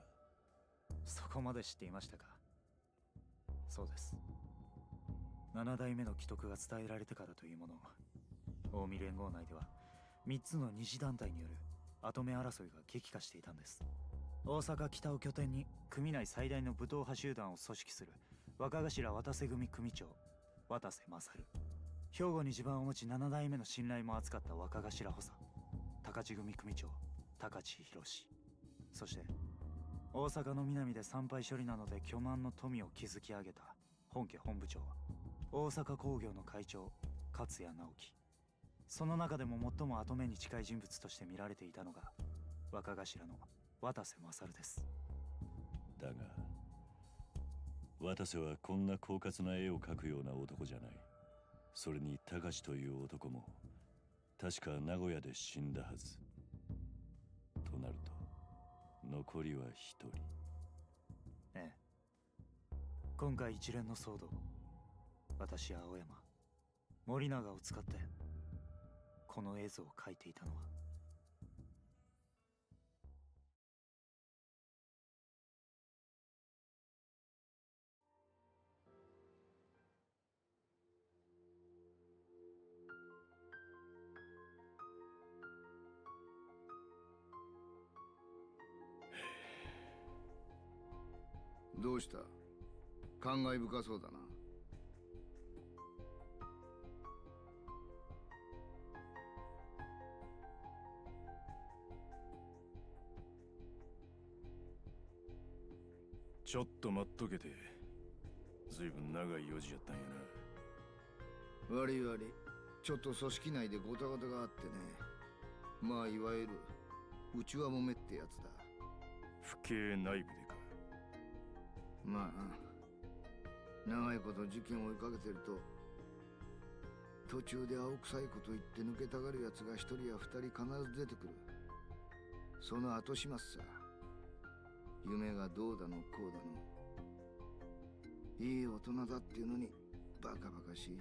そこまで知っていましたか。そうです。7代目の既得が伝えられてからというもの、近江連合内では3つの二次団体による跡目争いが激化していたんです。大阪北を拠点に組内最大の武闘派集団を組織する若頭渡瀬組組長渡瀬勝、兵庫に地盤を持ち7代目の信頼も厚かった若頭補佐高知組組長高知博、そして大阪の南で参拝処理などで巨万の富を築き上げた本家本部長大阪工業の会長勝谷直樹。その中でも最も跡目に近い人物として見られていたのが若頭の渡瀬勝です。だが渡瀬はこんな狡猾な絵を描くような男じゃない。それに高志という男も確か名古屋で死んだはず。となると残りは一人。ええ。今回一連の騒動、私や青山森永を使ってこの絵図を描いていたのは。どうした？感慨深そうだな。ちょっと待っとけて。ずいぶん長い用事やったんやな。悪い悪い。ちょっと組織内でゴタゴタがあってね。まあいわゆる内輪もめってやつだ。府警内部でか。まあ長いこと事件を追いかけてると途中で青臭いこと言って抜けたがるやつが1人や2人必ず出てくる。その後始末さ。夢がどうだのこうだの。いい大人だっていうのにバカバカしい。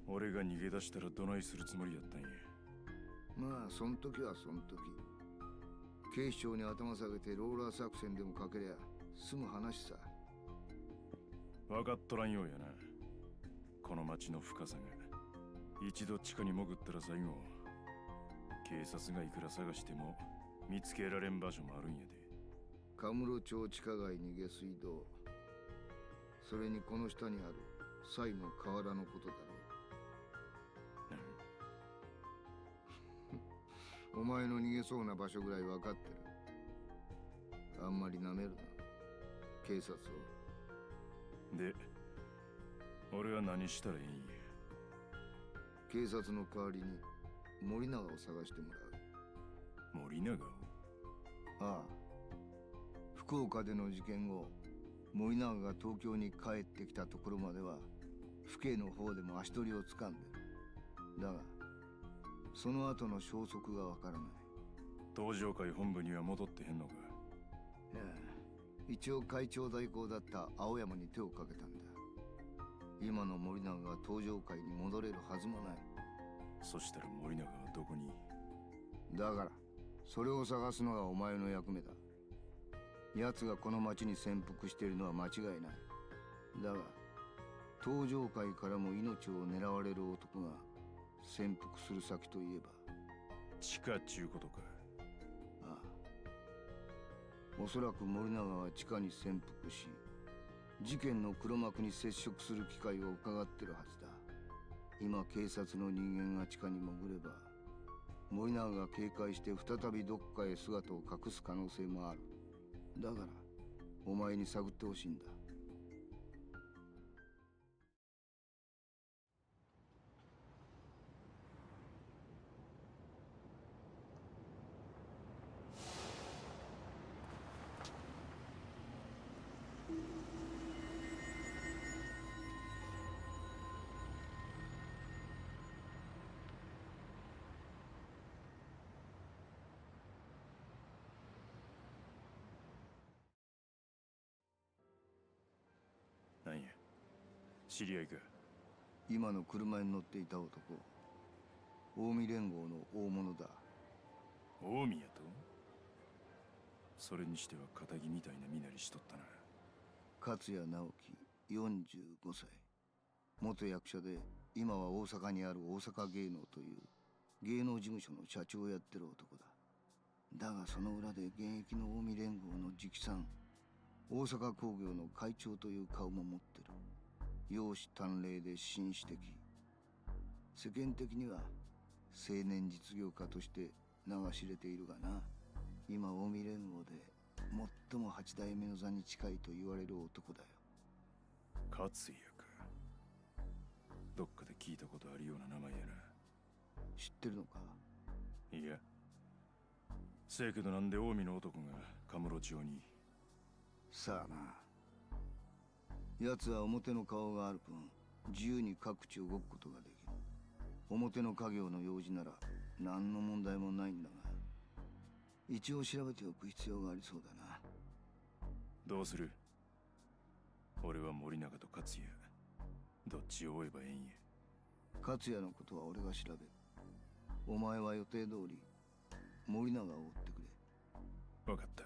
俺が逃げ出したらどないするつもりやったんや。まあそん時はそん時。警視庁に頭下げてローラー作戦でもかけりゃ済む話さ。分かっとらんようやな。この町の深さが。一度地下に潜ったら最後、警察がいくら探しても見つけられん場所もあるんやで。カムロ町地下街に下水道、それにこの下にあるサイの河原のことだろう。お前の逃げそうな場所ぐらい分かってる。あんまり舐めるな、警察を。で、俺は何したらいいんや。警察の代わりに森永を探してもらう。森永を？ああ。福岡での事件後、森永が東京に帰ってきたところまでは府警の方でも足取りをつかんでる。だがその後の消息がわからない。東上会本部には戻ってへんのか？いや、一応会長代行だった青山に手をかけたんだ。今の森永が東上会に戻れるはずもない。そしたら森永はどこに？だからそれを探すのがお前の役目だ。奴がこの町に潜伏しているのは間違いない。だが東上会からも命を狙われる男が潜伏する先といえば地下っちゅうことか？ああ。おそらく森永は地下に潜伏し、事件の黒幕に接触する機会を伺ってるはずだ。今警察の人間が地下に潜れば、森永が警戒して再びどっかへ姿を隠す可能性もある。だからお前に探ってほしいんだ。なんや、知り合いか？今の車に乗っていた男、近江連合の大物だ。近江やと？それにしては堅気みたいな身なりしとったな。勝谷直樹45歳、元役者で今は大阪にある大阪芸能という芸能事務所の社長をやってる男だ。だがその裏で現役の近江連合の直参、大阪工業の会長という顔も持ってる。容姿端麗で紳士的。世間的には青年実業家として名が知れているがな。今近江連合で最も8代目の座に近いと言われる男だよ。勝也か。どっかで聞いたことあるような名前やな。知ってるのか？いや、せやけどなんで近江の男がカムロ町に？さあな。奴は表の顔がある分、自由に各地動くことができる。表の家業の用事なら何の問題もないんだが、一応調べておく必要がありそうだな。どうする？俺は森永と勝也、どっちを追えばええんや。勝也のことは俺が調べる。お前は予定通り森永を追ってくれ。分かった。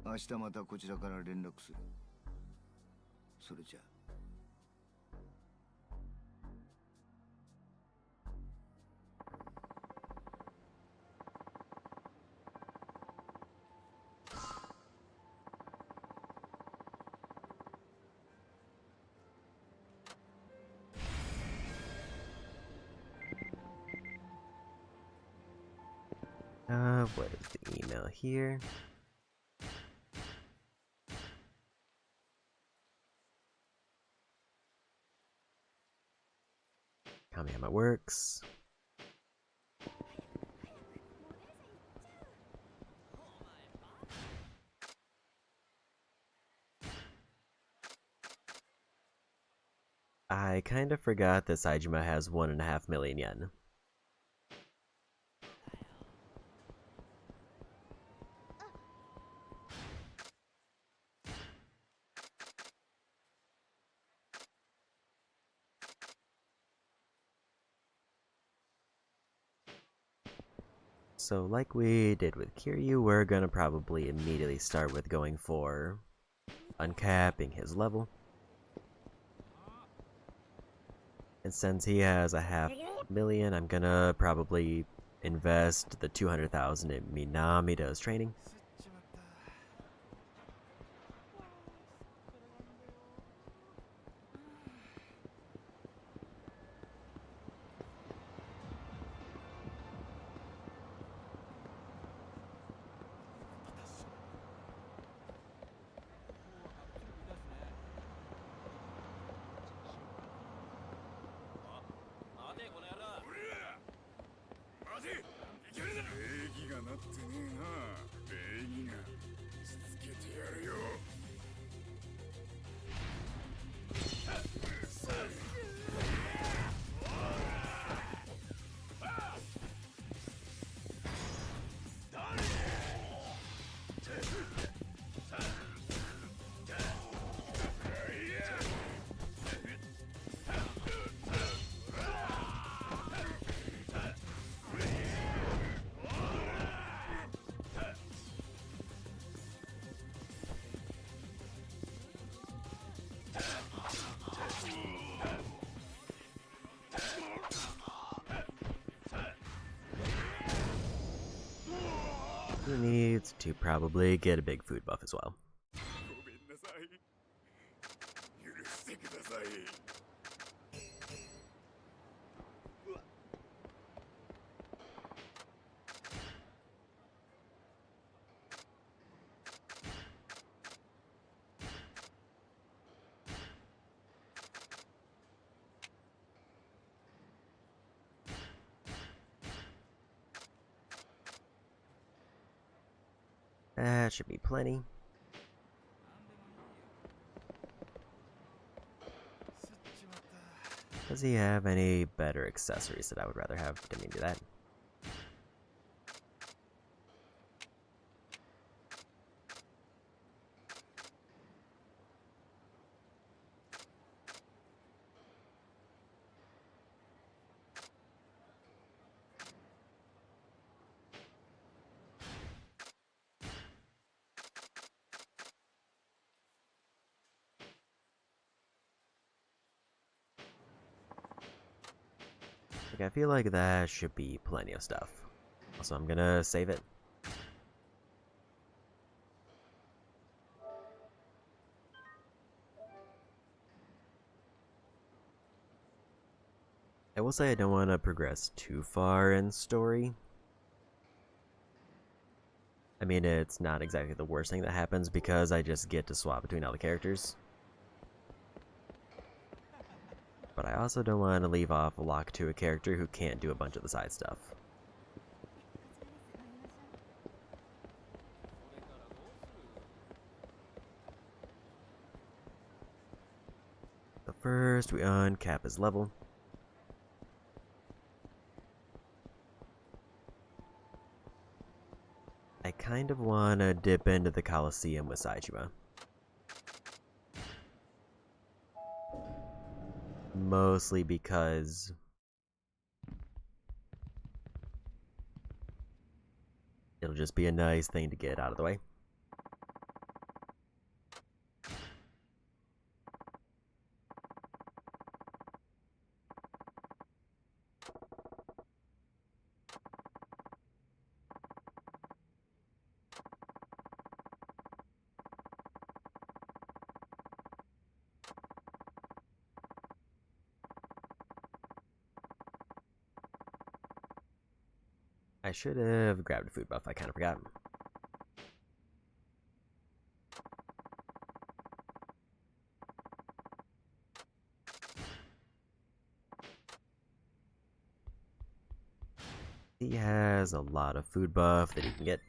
明日またこちらから連絡する。それじゃ。What is the email here? Kamiyama works. I kind of forgot that Saejima has 1.5 million yen. So like we did with Kiryu, we're gonna probably immediately start with going for uncapping his level. And since he has a $500,000, I'm gonna probably invest the 200,000 in Minamida's training. He needs to probably get a big food buff as well. That should be plenty. Does he have any better accessories that I would rather have? Didn't mean to do that. Okay, I feel like that should be plenty of stuff. Also, I'm gonna save it. I will say I don't want to progress too far in story. I mean, it's not exactly the worst thing that happens because I just get to swap between all the characters. But I also don't want to leave off lock to a character who can't do a bunch of the side stuff. So first we uncap his level. I kind of want to dip into the Coliseum with Saijima. Mostly because it'll just be a nice thing to get out of the way. I should have grabbed a food buff, I kind of forgot. He has a lot of food buff that he can get.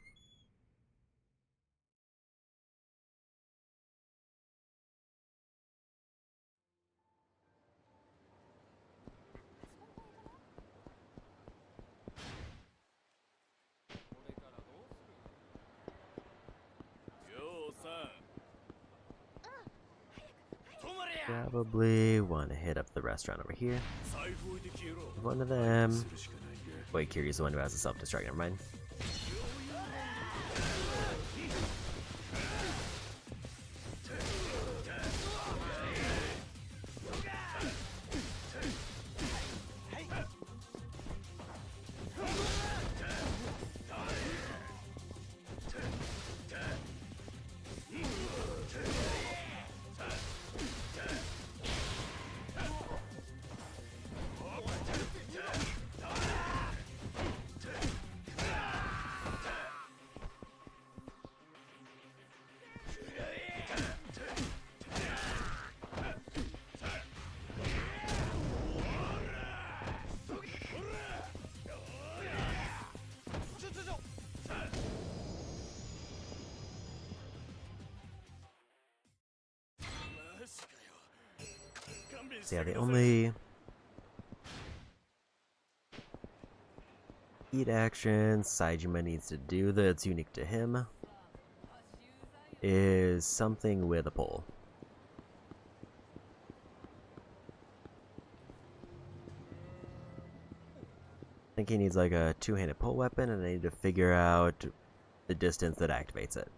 Probably want to hit up the restaurant over here. One of them. Wait, Kiryu's the one who has a self-destruct, never mind. So yeah, the only heat action Saijima needs to do that's unique to him is something with a pole. I think he needs like a two-handed pole weapon, and I need to figure out the distance that activates it.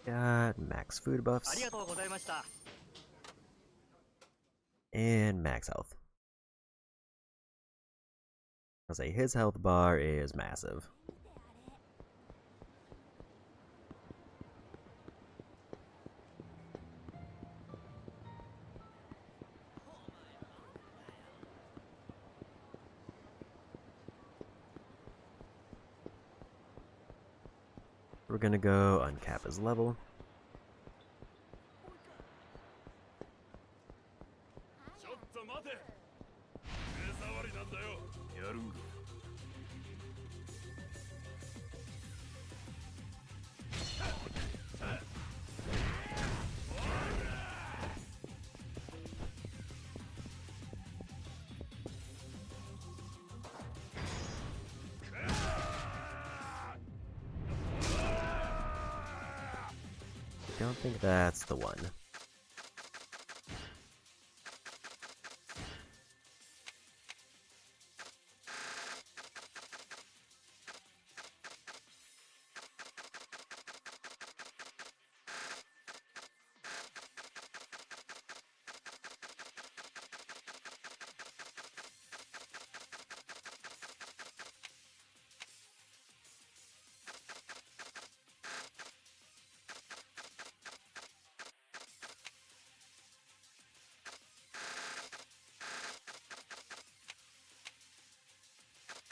Got max food buffs and max health. I'll say his health bar is massive. We're gonna go uncap his level. Don't think that's the one.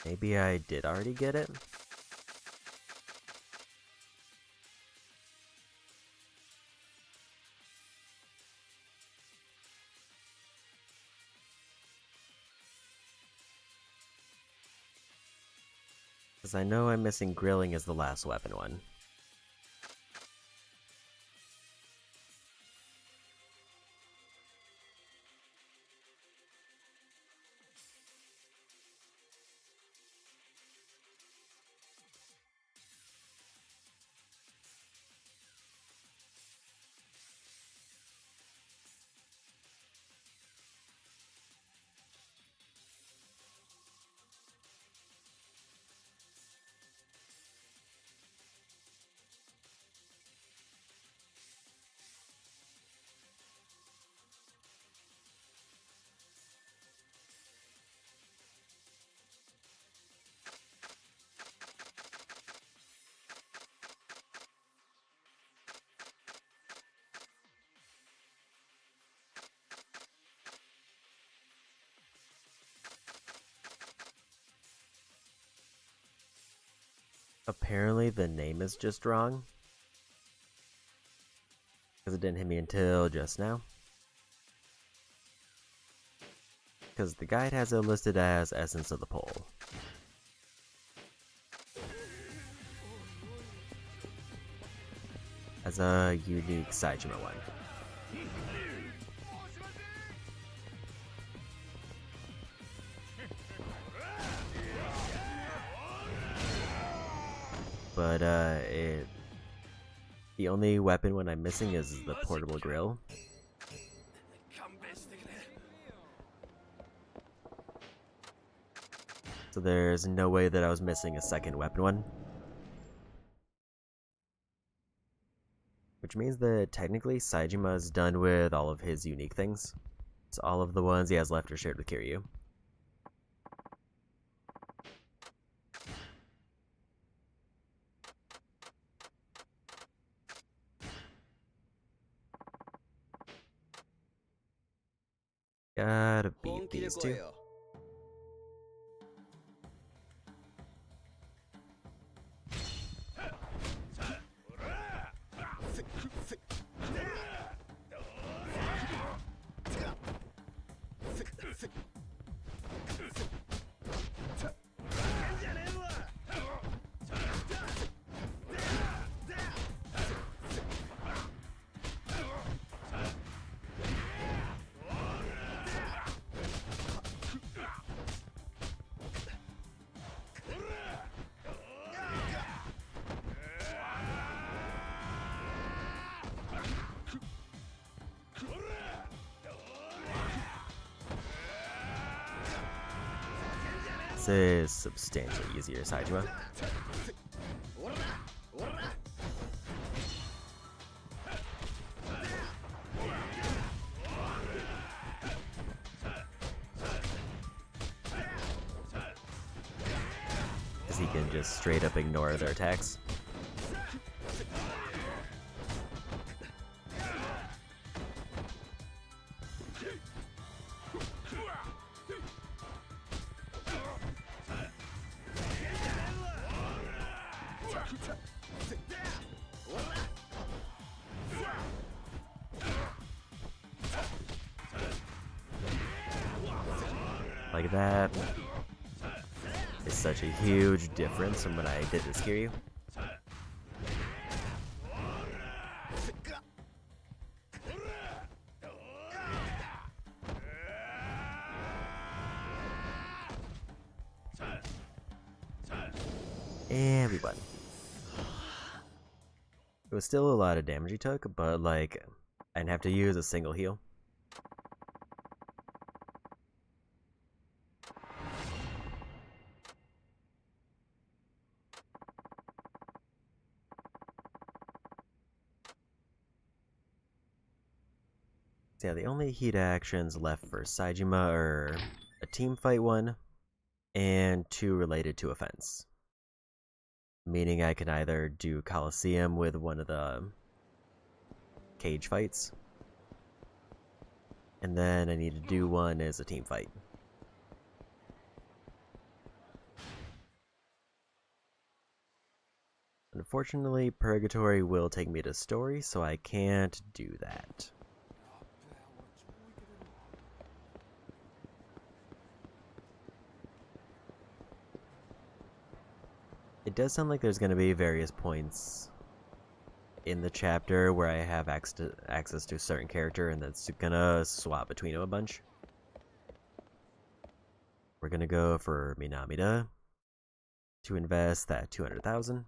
Maybe I did already get it? Because I know I'm missing grilling as the last weapon one. Apparently the name is just wrong. Because it didn't hit me until just now. Because the guide has it listed as Essence of the Pole. As a unique Saejima one. But the only weapon when I'm missing is the portable grill. So there's no way that I was missing a second weapon one. Which means that technically Saejima is done with all of his unique things. It's all of the ones he has left or shared with Kiryu. Gotta beat these two. This is substantially easier, Saejima. Because he can just straight up ignore their attacks. Like that is such a huge difference from when I did this Kiryu. And we won. It was still a lot of damage he took, but like, I didn't have to use a single heal. So yeah, the only heat actions left for Saejima are a team fight one, and two related to offense. Meaning I can either do Coliseum with one of the cage fights, and then I need to do one as a team fight. Unfortunately, Purgatory will take me to story, so I can't do that. It does sound like there's going to be various points in the chapter where I have access to a certain character, and that's gonna swap between them a bunch. We're gonna go for Minamida to invest that 200,000.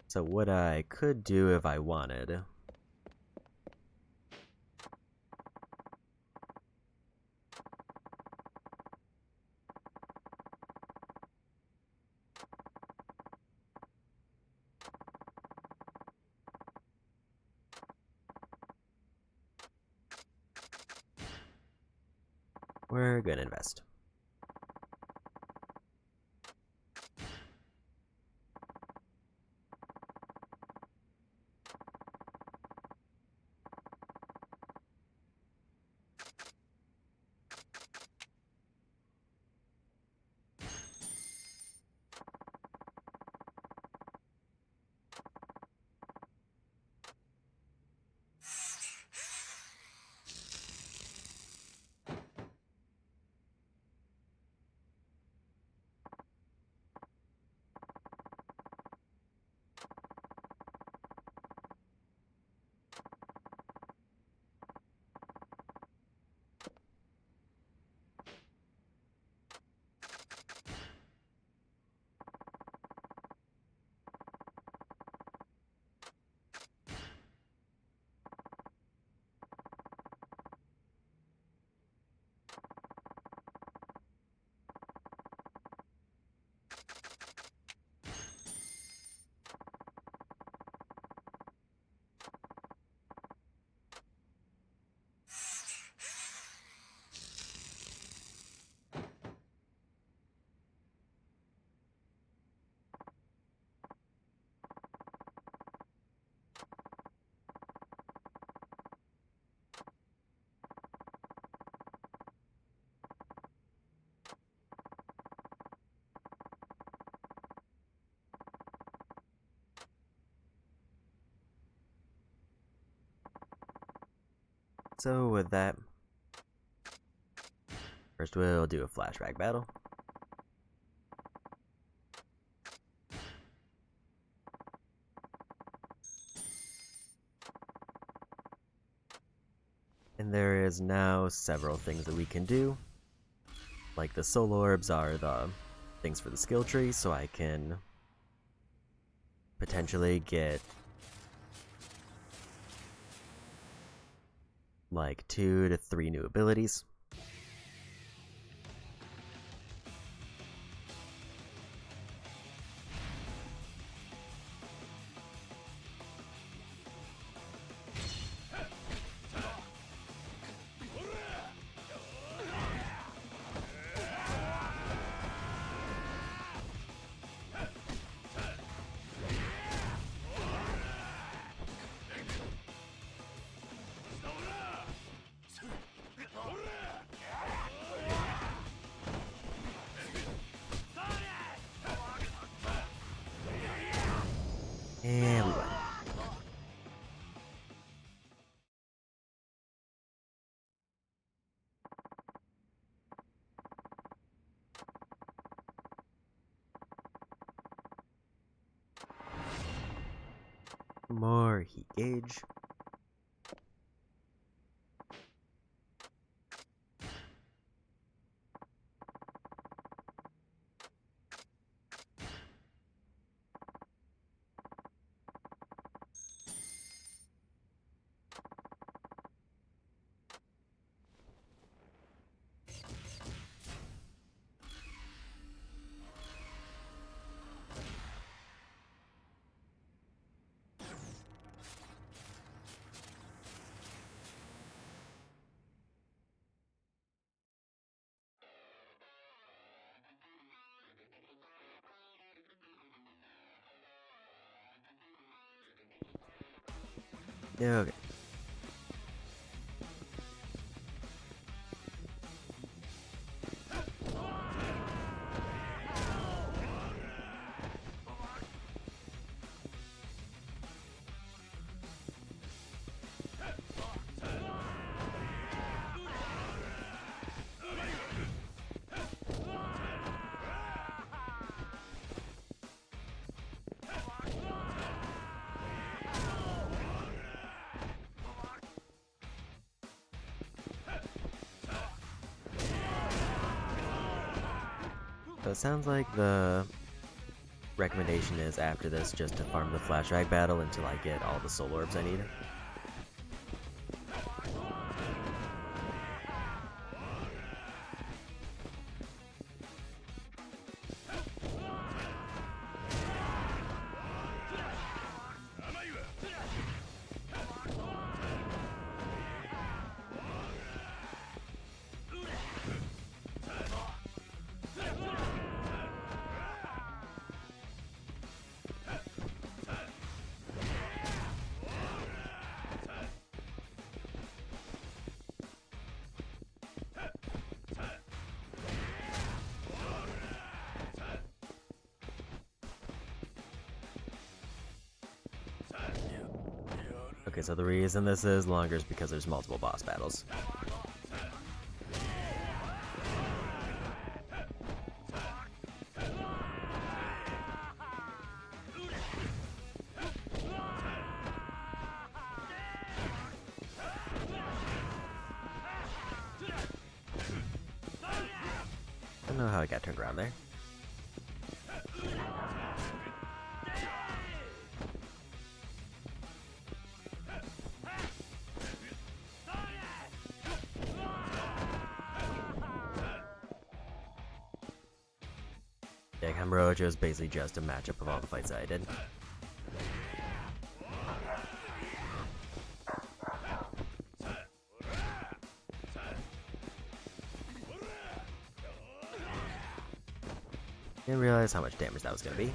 So what I could do if I wanted, we're gonna invest. So with that, first we'll do a flashback battle. And there is now several things that we can do. Like the soul orbs are the things for the skill tree, so I can potentially get like 2 to 3 new abilities. And we win. More heat gauge. Okay. So it sounds like the recommendation is after this just to farm the flashback battle until I get all the soul orbs I need. Okay, so the reason this is longer is because there's multiple boss battles. I don't know how I got turned around there. Yeah, Kamurocho is basically just a matchup of all the fights that I did. Didn't realize how much damage that was going to be.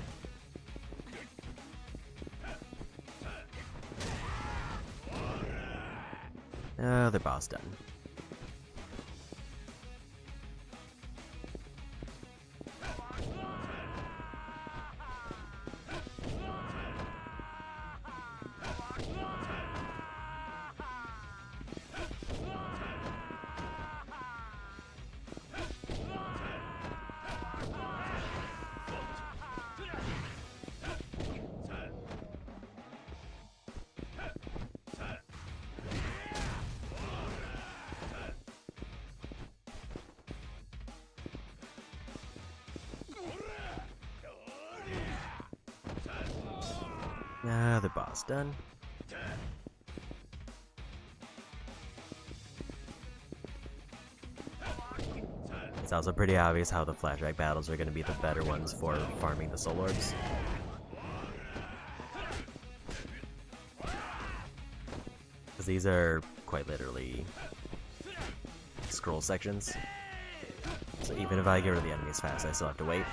They're boss done. Another boss done. It's also pretty obvious how the flashback battles are going to be the better ones for farming the soul orbs. Because these are quite literally scroll sections. So even if I get rid of the enemies fast, I still have to wait.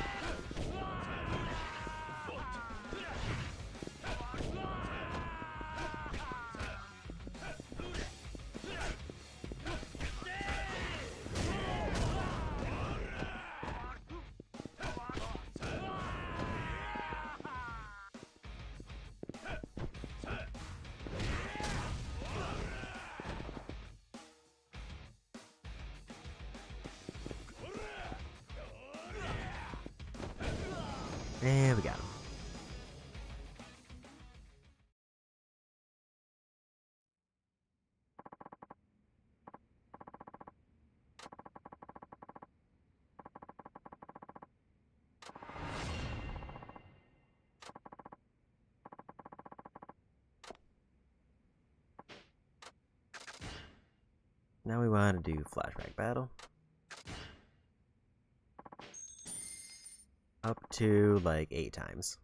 And we got him. Now we want to do flashback battle. Up to like 8 times.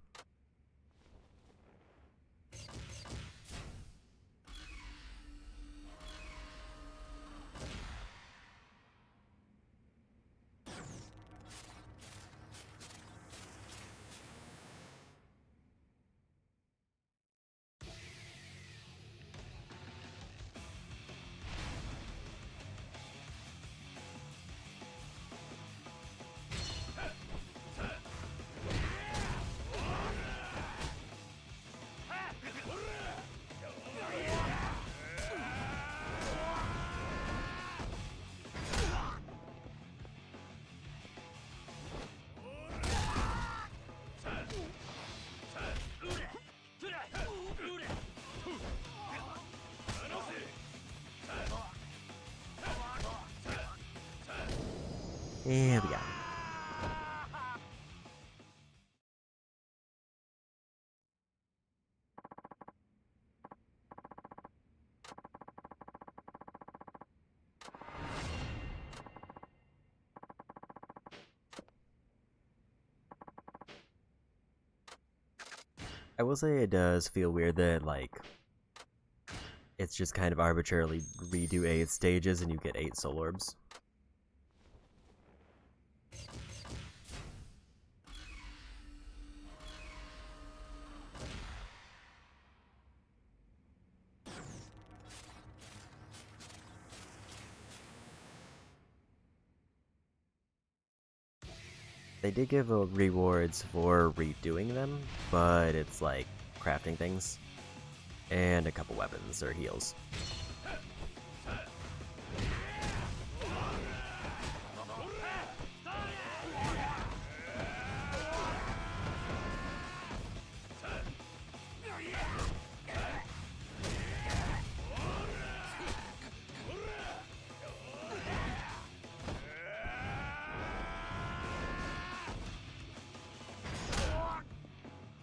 And we got him. I will say it does feel weird that, like, it's just kind of arbitrarily redo 8 stages and you get 8 soul orbs. They did give rewards for redoing them, but it's like crafting things and a couple weapons or heals.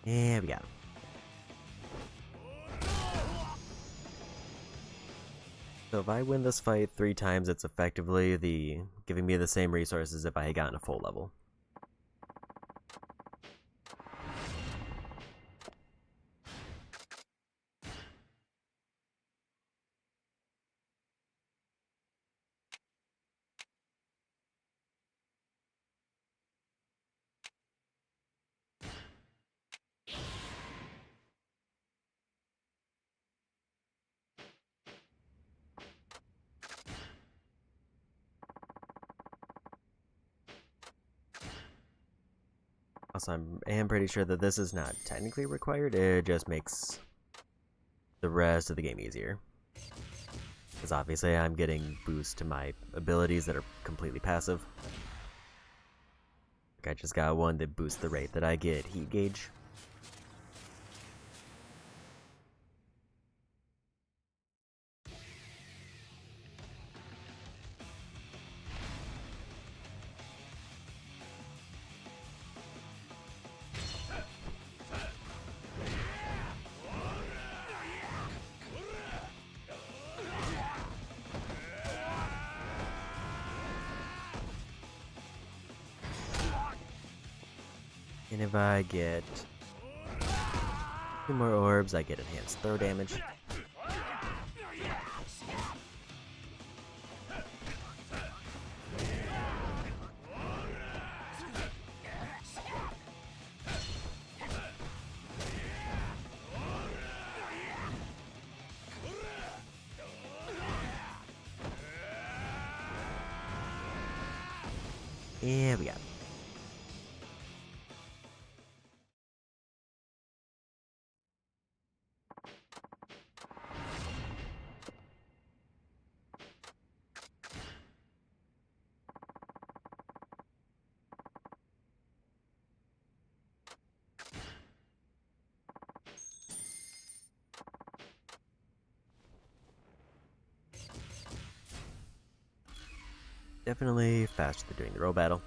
And we got him. So if I win this fight 3 times, it's effectively giving me the same resources if I had gotten a full level. Also, I am pretty sure that this is not technically required, it just makes the rest of the game easier. Because obviously I'm getting boosts to my abilities that are completely passive. Like I just got one that boosts the rate that I get heat gauge. And if I get 2 more orbs, I get enhanced throw damage. Yeah, we got it. Definitely faster than doing the row battle.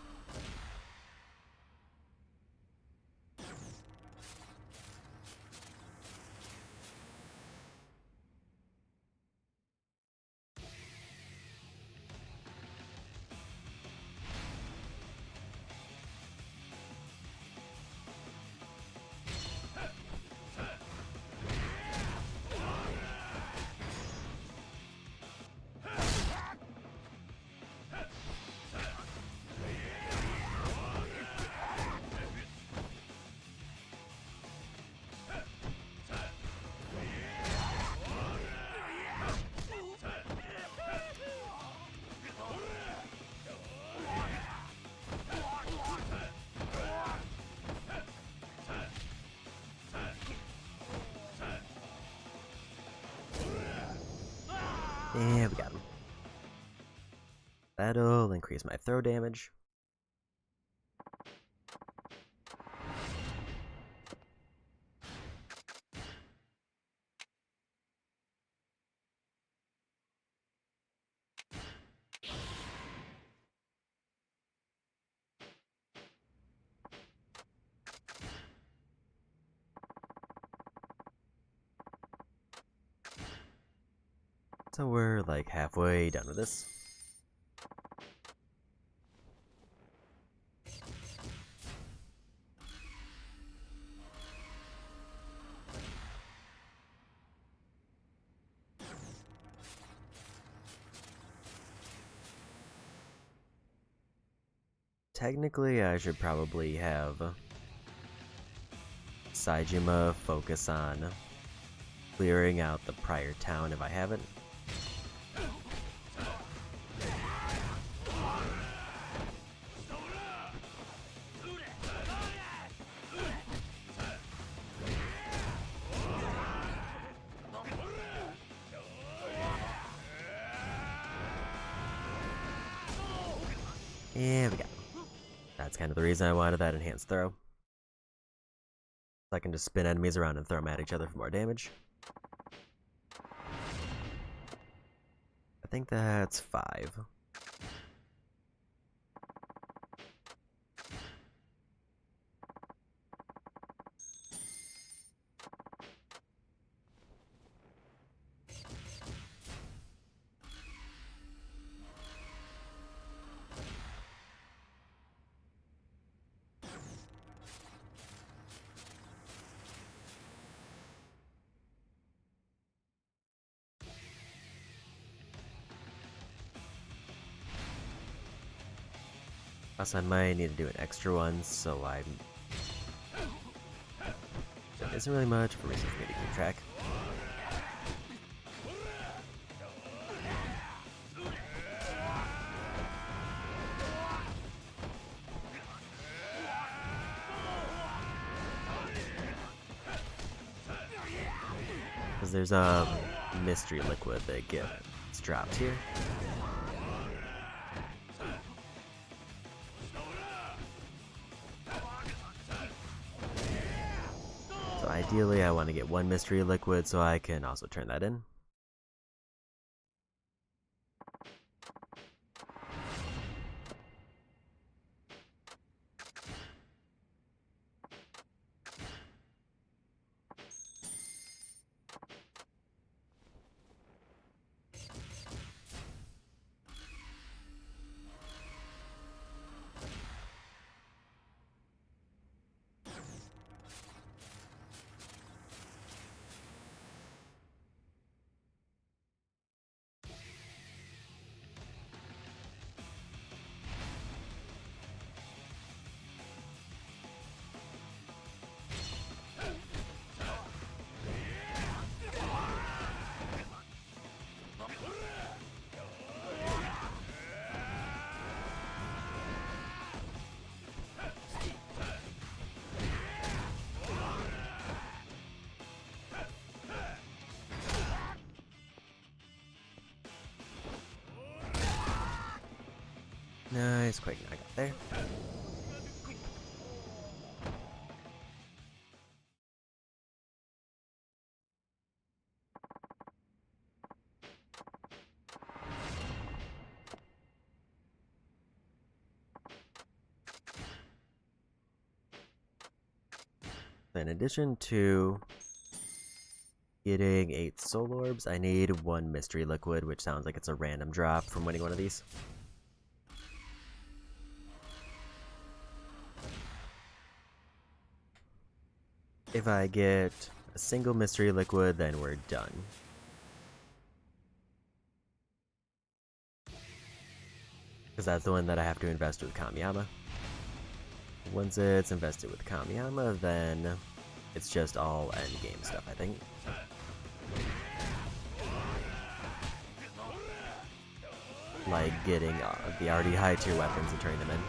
Yeah, we got him. That'll increase my throw damage. So we're like halfway done with this. Technically, I should probably have Saejima focus on clearing out the prior town if I haven't. Yeah, we got him. That's kind of the reason I wanted that enhanced throw. So I can just spin enemies around and throw them at each other for more damage. I think that's 5. Plus, I might need to do an extra one, so there isn't really much of a reason for me to keep track. Because there's a mystery liquid that gets dropped here. So ideally I want to get 1 mystery liquid so I can also turn that in. Nice, quick, I got there. In addition to getting 8 soul orbs, I need 1 mystery liquid, which sounds like it's a random drop from winning one of these. If I get a single mystery liquid, then we're done. Because that's the one that I have to invest with Kamiyama. Once it's invested with Kamiyama, then it's just all endgame stuff, I think. Like getting the already high tier weapons and turning them in.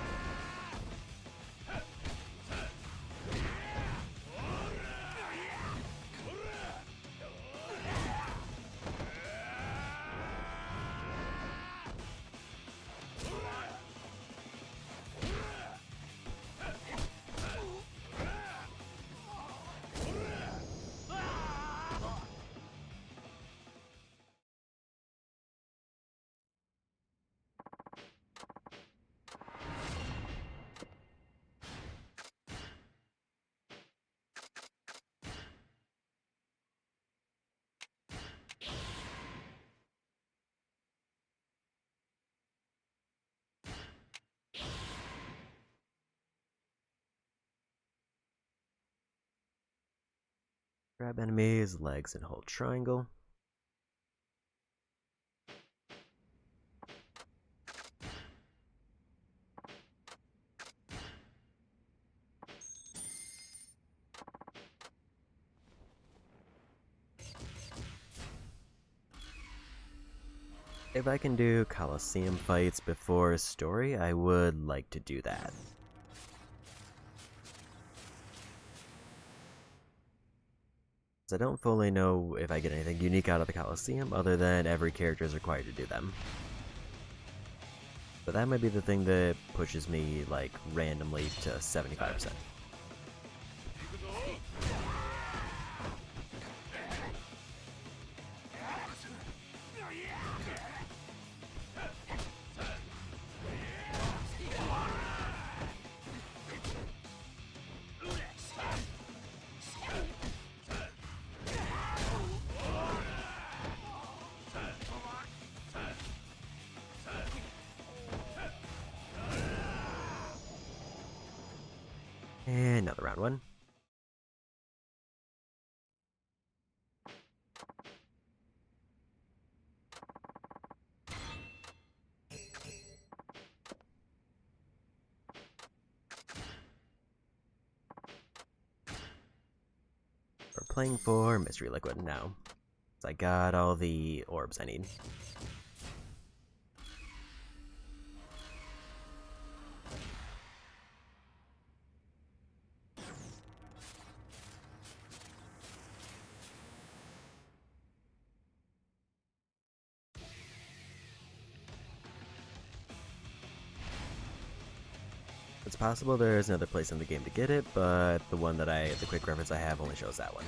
Grab enemies, legs, and hold triangle. If I can do Coliseum fights before story, I would like to do that. I don't fully know if I get anything unique out of the Coliseum other than every character is required to do them. But that might be the thing that pushes me like randomly to 75%. And another round one. We're playing for Mystery Liquid now. So I got all the orbs I need. It's possible there's another place in the game to get it, but the quick reference I have only shows that one.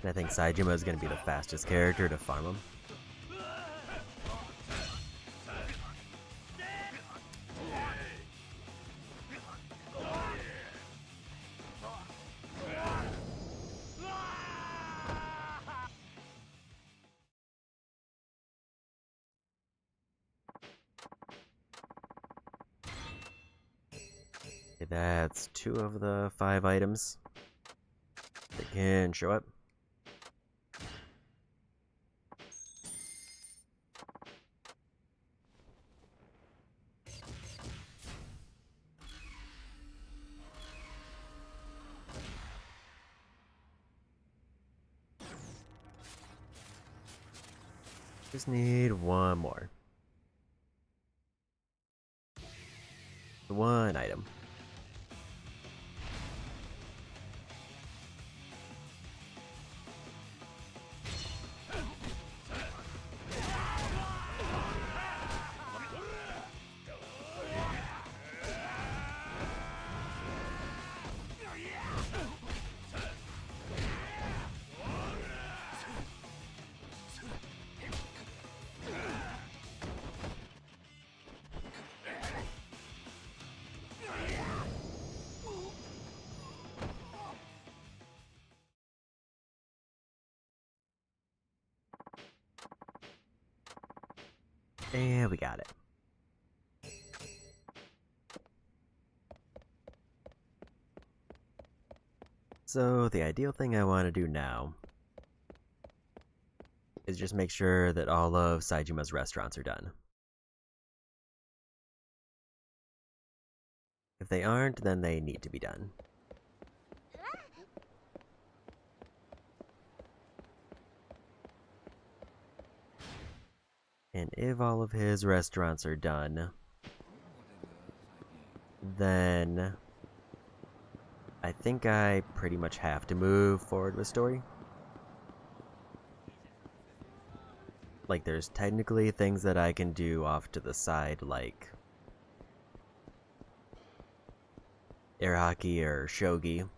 And I think Saejima is going to be the fastest character to farm him. Okay, that's 2 of the 5 items that can show up. Just need 1 more. an item. And we got it. So the ideal thing I want to do now is just make sure that all of Saijuma's restaurants are done. If they aren't, then they need to be done. And if all of his restaurants are done, then I think I pretty much have to move forward with story. Like, there's technically things that I can do off to the side, like air hockey or shogi.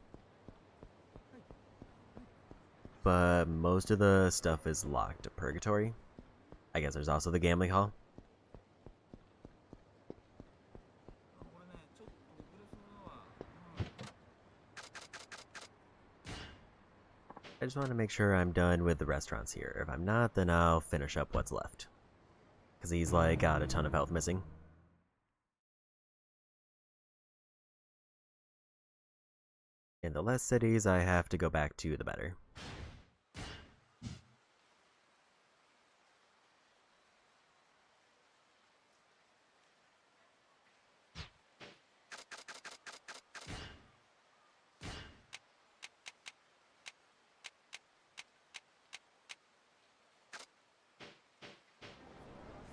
But most of the stuff is locked to purgatory. I guess there's also the gambling hall. I just want to make sure I'm done with the restaurants here. If I'm not, then I'll finish up what's left. Because he's like got a ton of health missing. And the less cities I have to go back to, the better.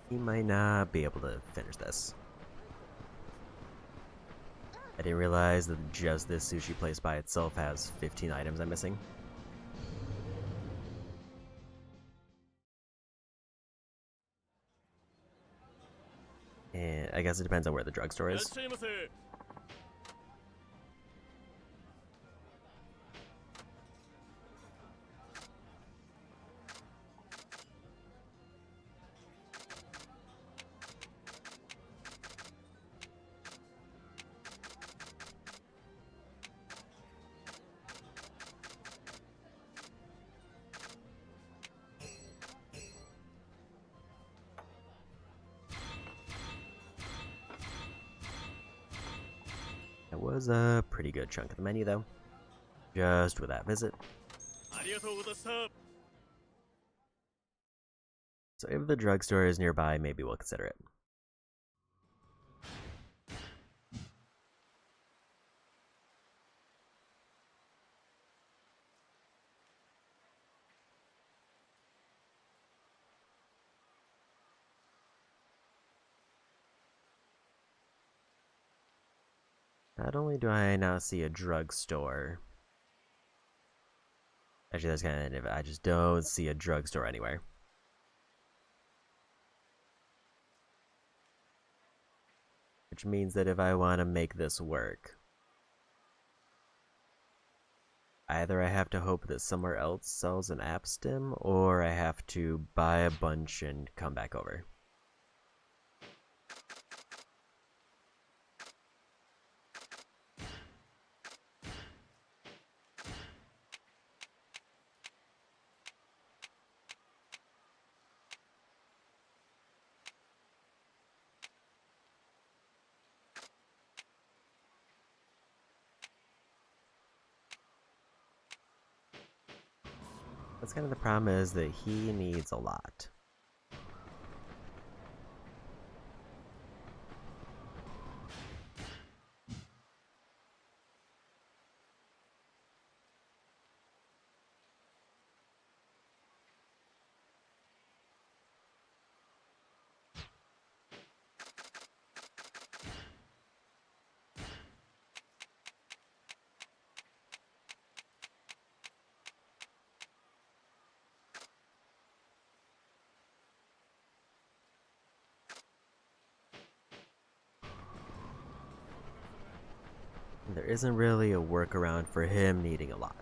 He might not be able to finish this. I didn't realize that just this sushi place by itself has 15 items I'm missing. And I guess it depends on where the drugstore is. That was a pretty good chunk of the menu, though. Just with that visit. So if the drugstore is nearby, maybe we'll consider it. Not only do I now see a drugstore. Actually, that's kind of, I just don't see a drugstore anywhere. Which means that if I want to make this work, either I have to hope that somewhere else sells an app stim, or I have to buy a bunch and come back over. That's kind of the problem, is that he needs a lot. There isn't really a workaround for him needing a lot.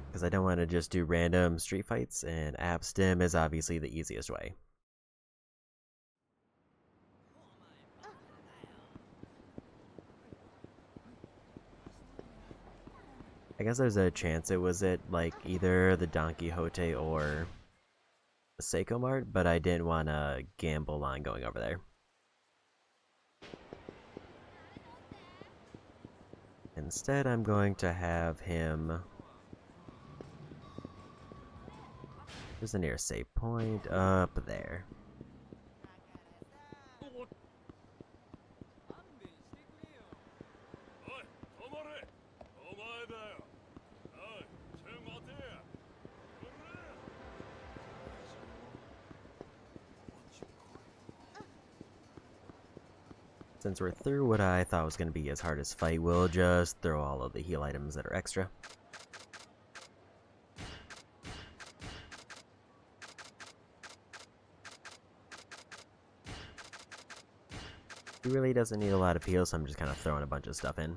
Because I don't want to just do random street fights, and app stim is obviously the easiest way. I guess there's a chance it was at like either the Don Quixote or the Seiko Mart, but I didn't want to gamble on going over there. Instead, I'm going to have him... Where's the nearest save point? Up there. Since we're through what I thought was going to be his hardest fight, we'll just throw all of the heal items that are extra. He really doesn't need a lot of heals, so I'm just kind of throwing a bunch of stuff in.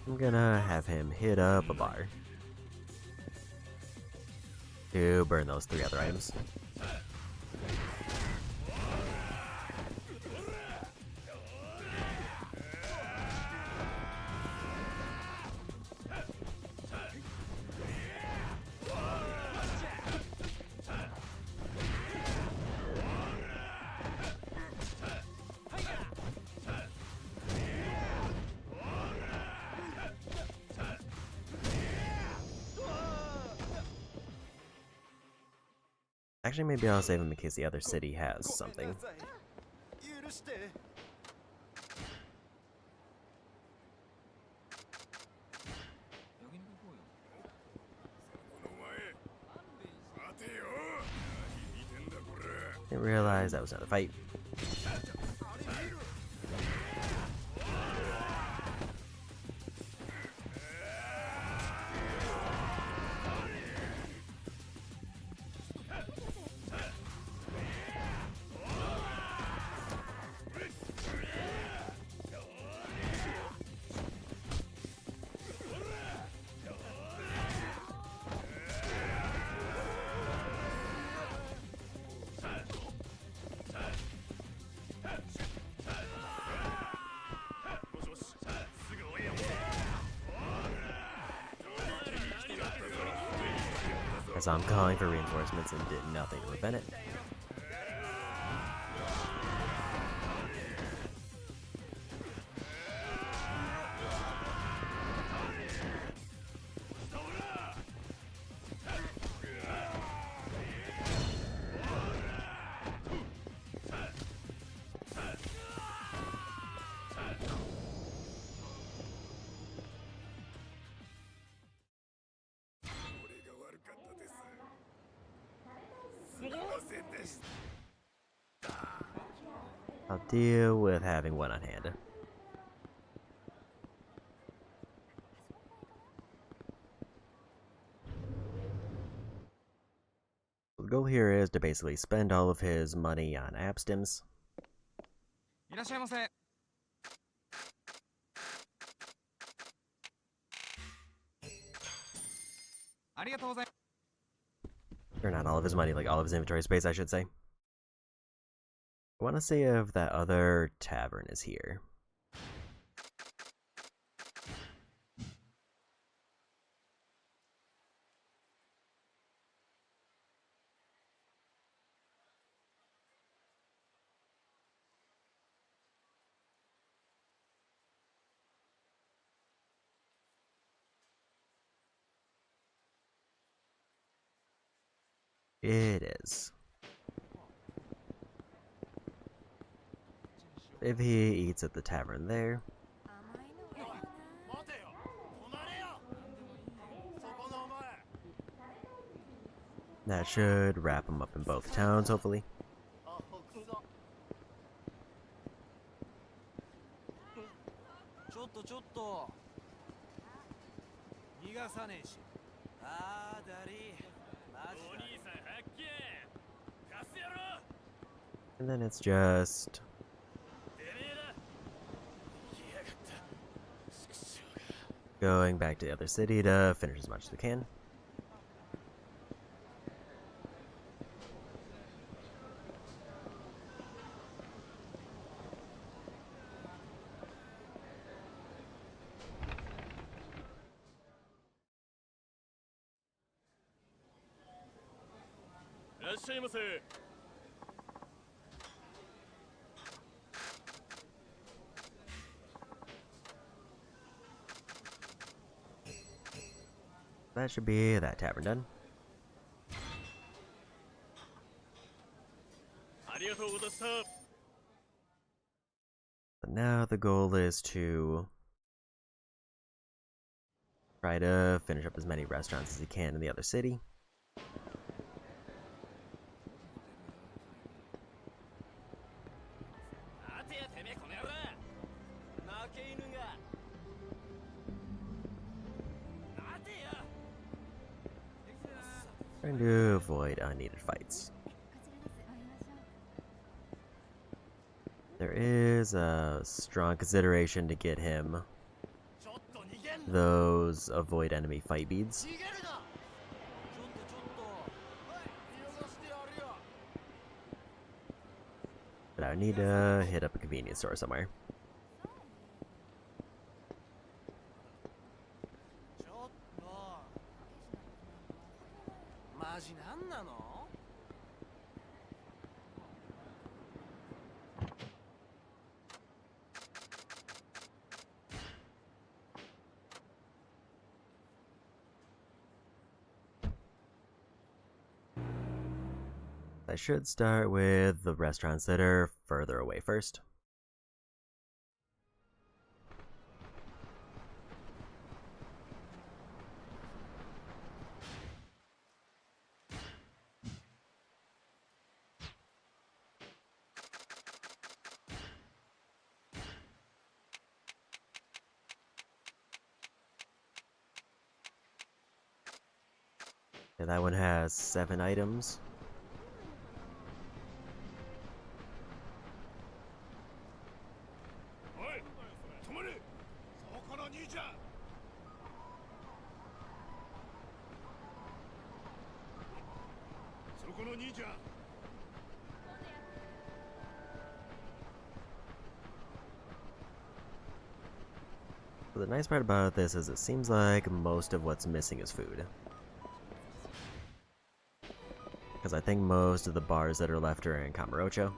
I'm gonna have him hit up a bar to burn those 3 other items. Actually, maybe I'll save him in case the other city has something. Didn't realize that was another fight. As I'm calling for reinforcements and did nothing to prevent it. I'll deal with having one on hand. The goal here is to basically spend all of his money on app stims. Or not all of his money, like all of his inventory space, I should say. I want to see if that other tavern is here. It is. If he eats at the tavern there, that should wrap him up in both towns, hopefully. ちょっと逃がさねえし。あーダリーマジお兄さん発見カス野郎 And then it's just going back to the other city to finish as much as we can. That should be that tavern done. But now the goal is to try to finish up as many restaurants as he can in the other city. Trying to avoid unneeded fights. There is a strong consideration to get him those avoid enemy fight beads. But I need to hit up a convenience store somewhere. マジなんなの I should start with the restaurants that are further away first. Yeah, that one has 7 items. So the nice part about this is it seems like most of what's missing is food. Because I think most of the bars that are left are in Kamurocho.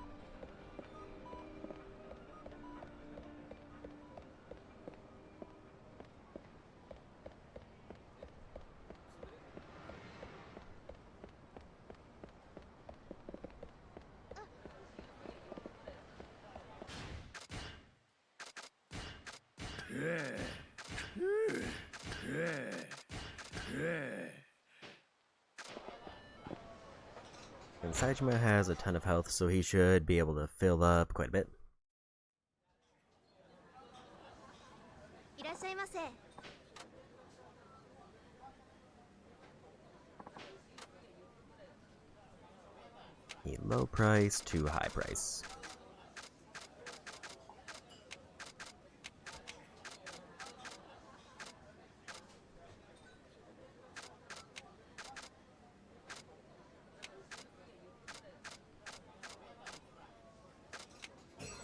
And Saejima has a ton of health, so he should be able to fill up quite a bit. The low price to high price.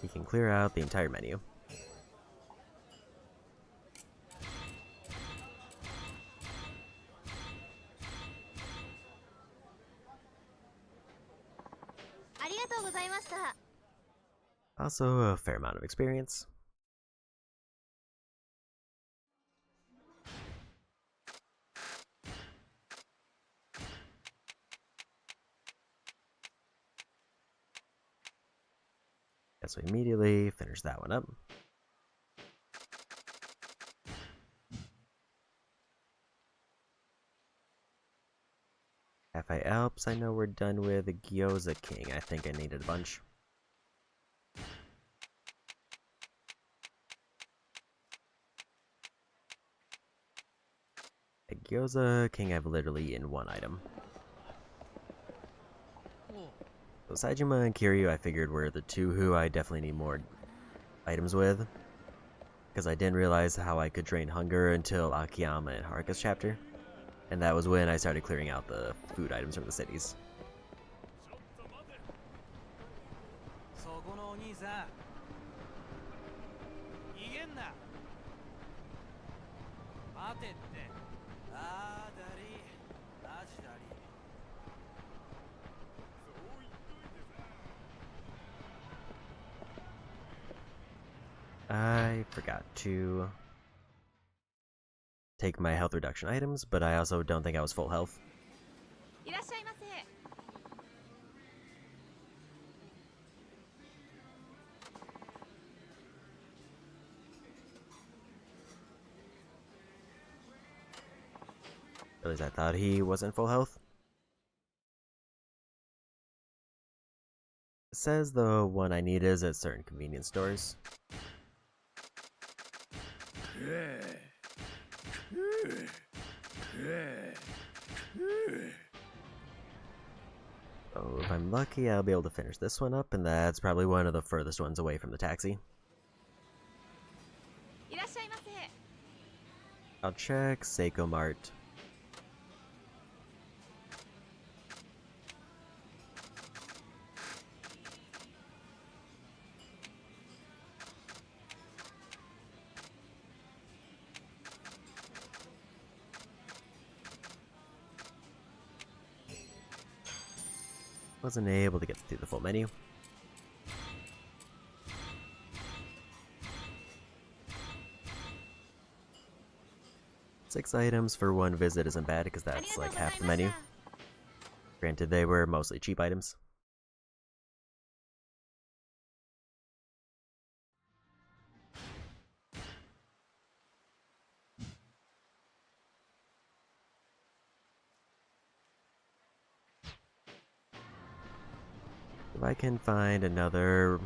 You can clear out the entire menu. Also a fair amount of experience. Guess we immediately finish that one up. Cafe Alps, I know we're done with. Gyoza King, I think I needed a bunch. At Gyoza King, I've literally eaten one item. So Saejima and Kiryu, I figured were the two who I definitely need more items with. Because I didn't realize how I could drain hunger until Akiyama and Haruka's chapter. And that was when I started clearing out the food items from the cities. そこのお兄さん逃げんな待てってあーダリーマジダリーそう言っといてさ I forgot to take my health reduction items, but I also don't think I was full health. いらっしゃいませ。 At least I thought he wasn't full health. It says the one I need is at certain convenience stores. So if I'm lucky, I'll be able to finish this one up, and that's probably one of the furthest ones away from the taxi. いらっしゃいませ。 I'll check Seiko Mart. Wasn't able to get through the full menu. Six items for one visit isn't bad because that's like half the menu. Granted, they were mostly cheap items. If I can find another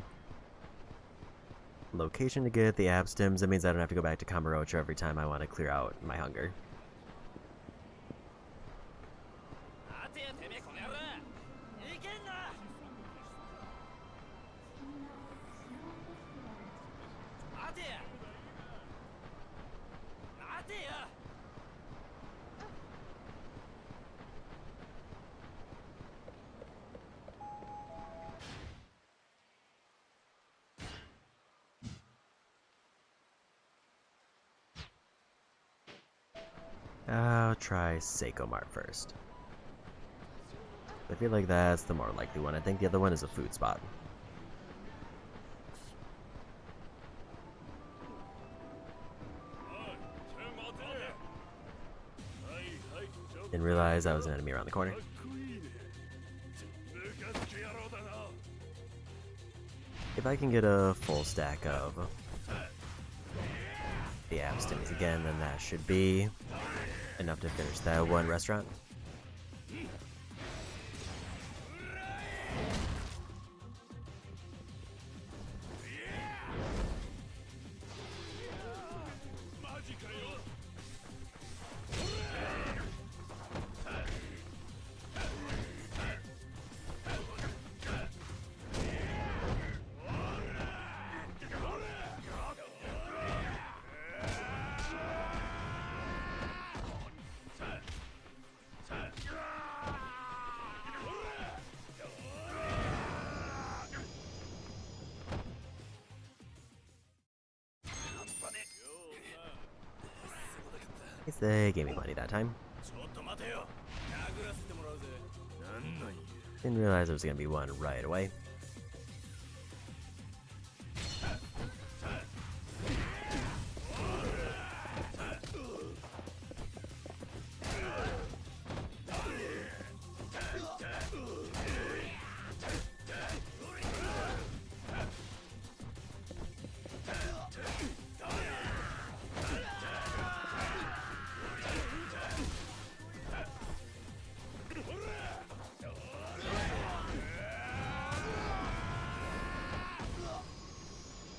location to get the abstims, it means I don't have to go back to Kamurocho every time I want to clear out my hunger. 待てよてめえこの野郎逃げんな待てよ待てよ I'll try Seiko Mart first. I feel like that's the more likely one. I think the other one is a food spot. Didn't realize I was an enemy around the corner. If I can get a full stack of the abstims again, then that should be enough to finish that one restaurant. Guess they gave me money that time. Didn't realize there was gonna be one right away.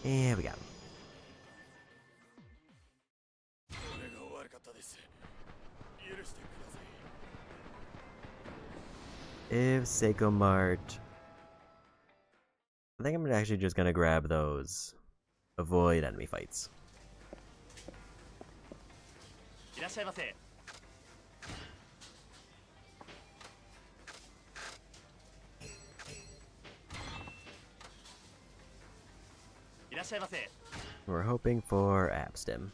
And we got him. If Seiko Mart... I think I'm actually just gonna grab those. Avoid enemy fights. We're hoping for Abstim.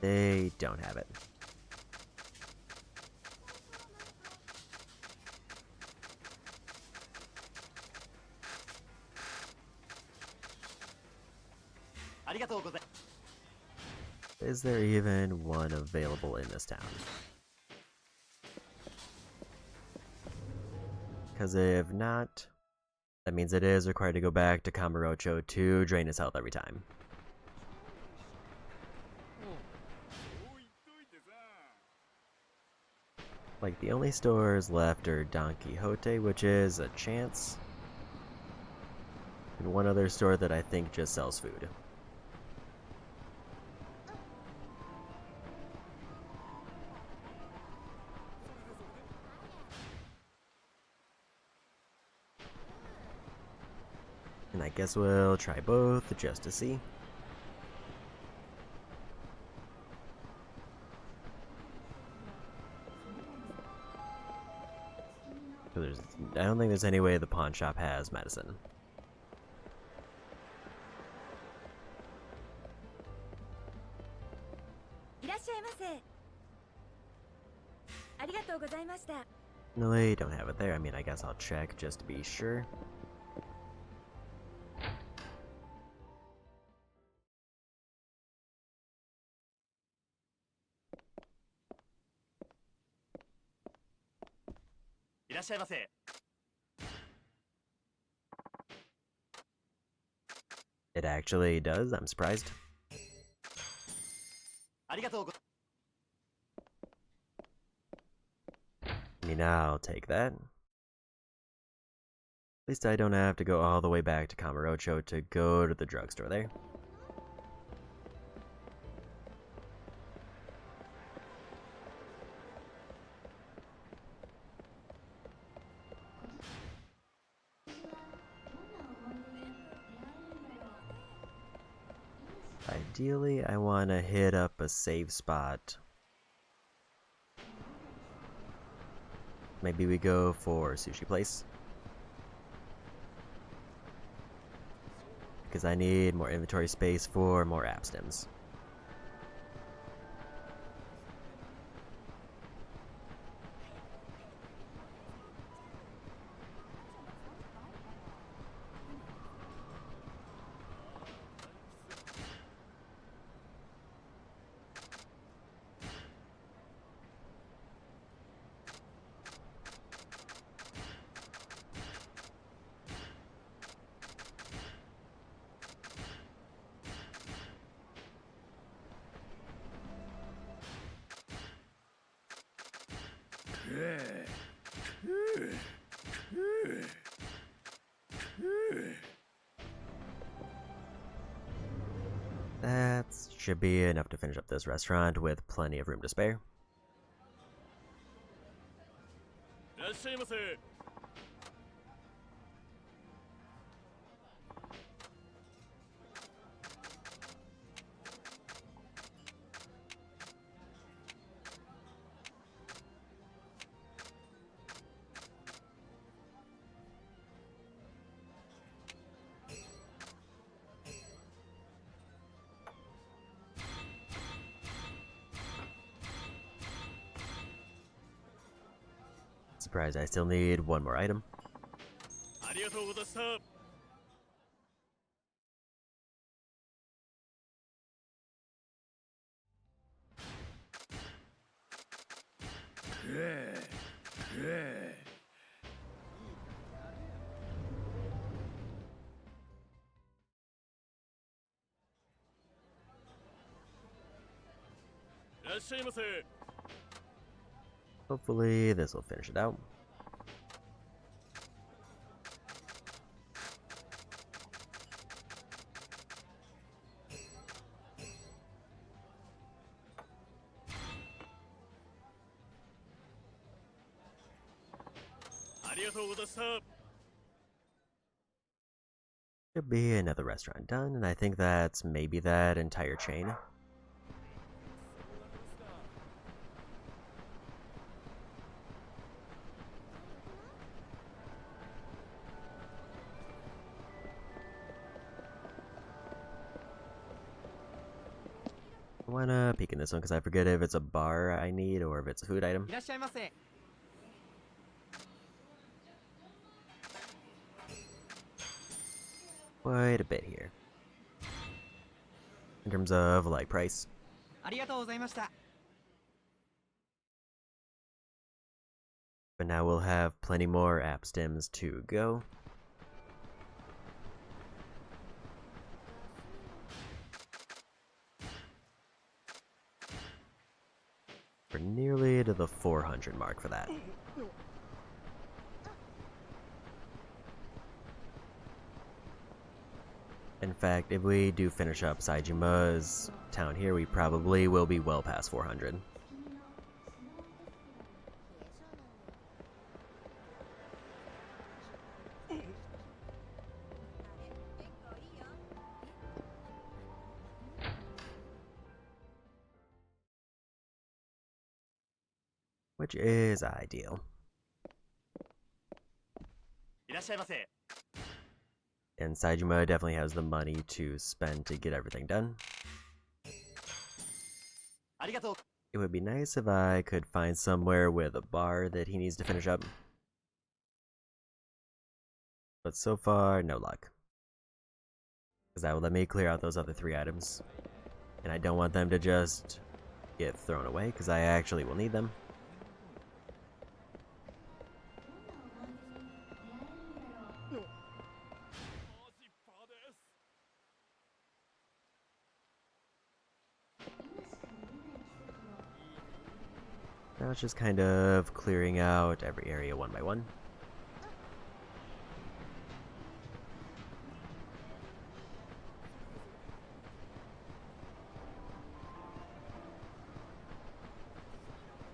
They don't have it. Is there even one available in this town? Because if not, that means it is required to go back to Kamurocho to drain his health every time. Like, the only stores left are Don Quixote, which is a chance, and one other store that I think just sells food. And I guess we'll try both just to see. I don't think there's any way the pawn shop has medicine. No, they don't have it there. I mean, I guess I'll check just to be sure. It actually does. I'm surprised. I mean, I'll take that. At least I don't have to go all the way back to Kamurocho to go to the drugstore there. Ideally, I want to hit up a save spot. Maybe we go for Sushi Place. Because I need more inventory space for more abstims. That should be enough to finish up this restaurant with plenty of room to spare. Surprised I still need one more item. Hopefully this will finish it out. Should be another restaurant done, and I think that's maybe that entire chain. I wanna peek in this one because I forget if it's a bar I need or if it's a food item. Quite a bit here. In terms of, like, price. But now we'll have plenty more app stims to go. We're nearly to the 400 mark for that. In fact, if we do finish up Saijima's town here, we probably will be well past 400. Which is ideal. And Saijima definitely has the money to spend to get everything done. It would be nice if I could find somewhere with a bar that he needs to finish up. But so far, no luck. Because that will let me clear out those other 3 items. And I don't want them to just get thrown away, because I actually will need them. Now it's just kind of clearing out every area one by one.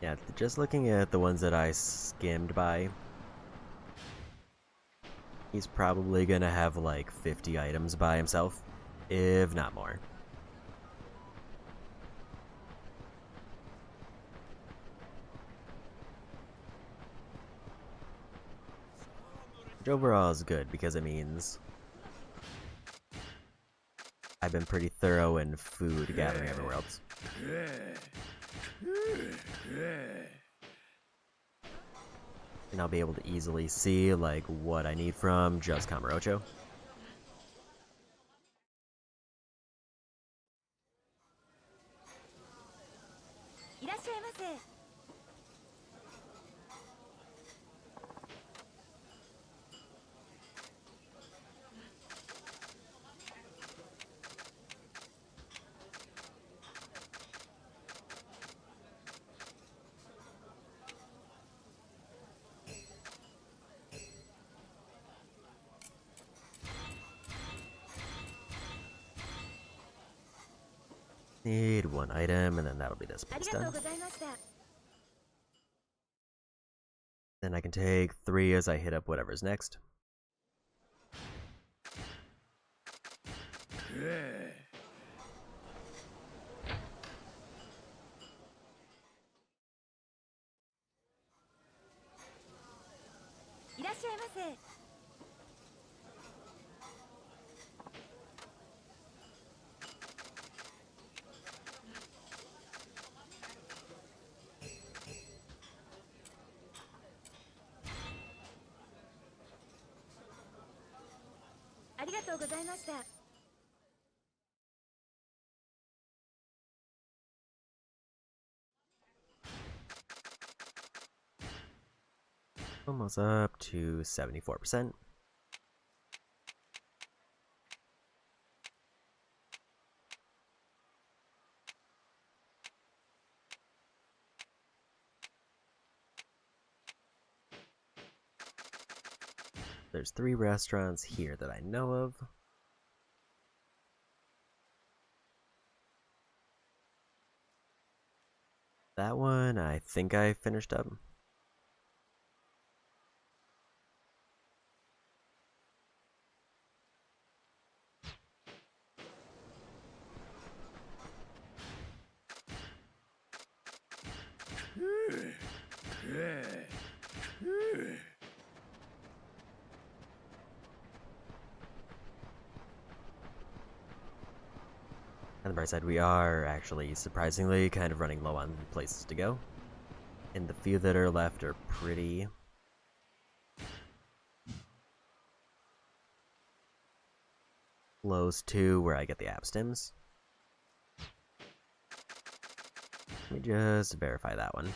Yeah, just looking at the ones that I skimmed by, he's probably gonna have like 50 items by himself, if not more. Which overall is good because it means I've been pretty thorough in food gathering everywhere else. And I'll be able to easily see like what I need from just Kamurocho. Need 1 item, and then that'll be this place done. Then I can take 3 as I hit up whatever's next. Almost up to 74%. there's 3 restaurants here that I know of. That one, I think I finished up. On the bright side, we are actually surprisingly kind of running low on places to go. And the few that are left are pretty close to where I get the app stims. Let me just verify that one.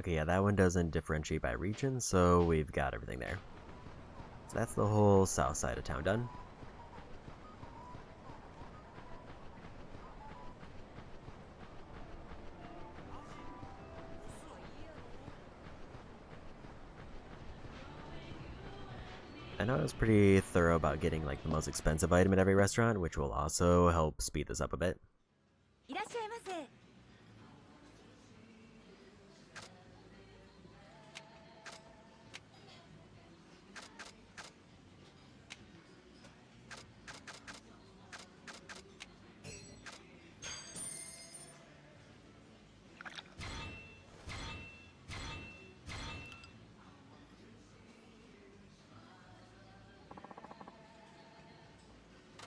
Okay, yeah, that one doesn't differentiate by region, so we've got everything there. So that's the whole south side of town done. I know I was pretty thorough about getting like the most expensive item at every restaurant, which will also help speed this up a bit.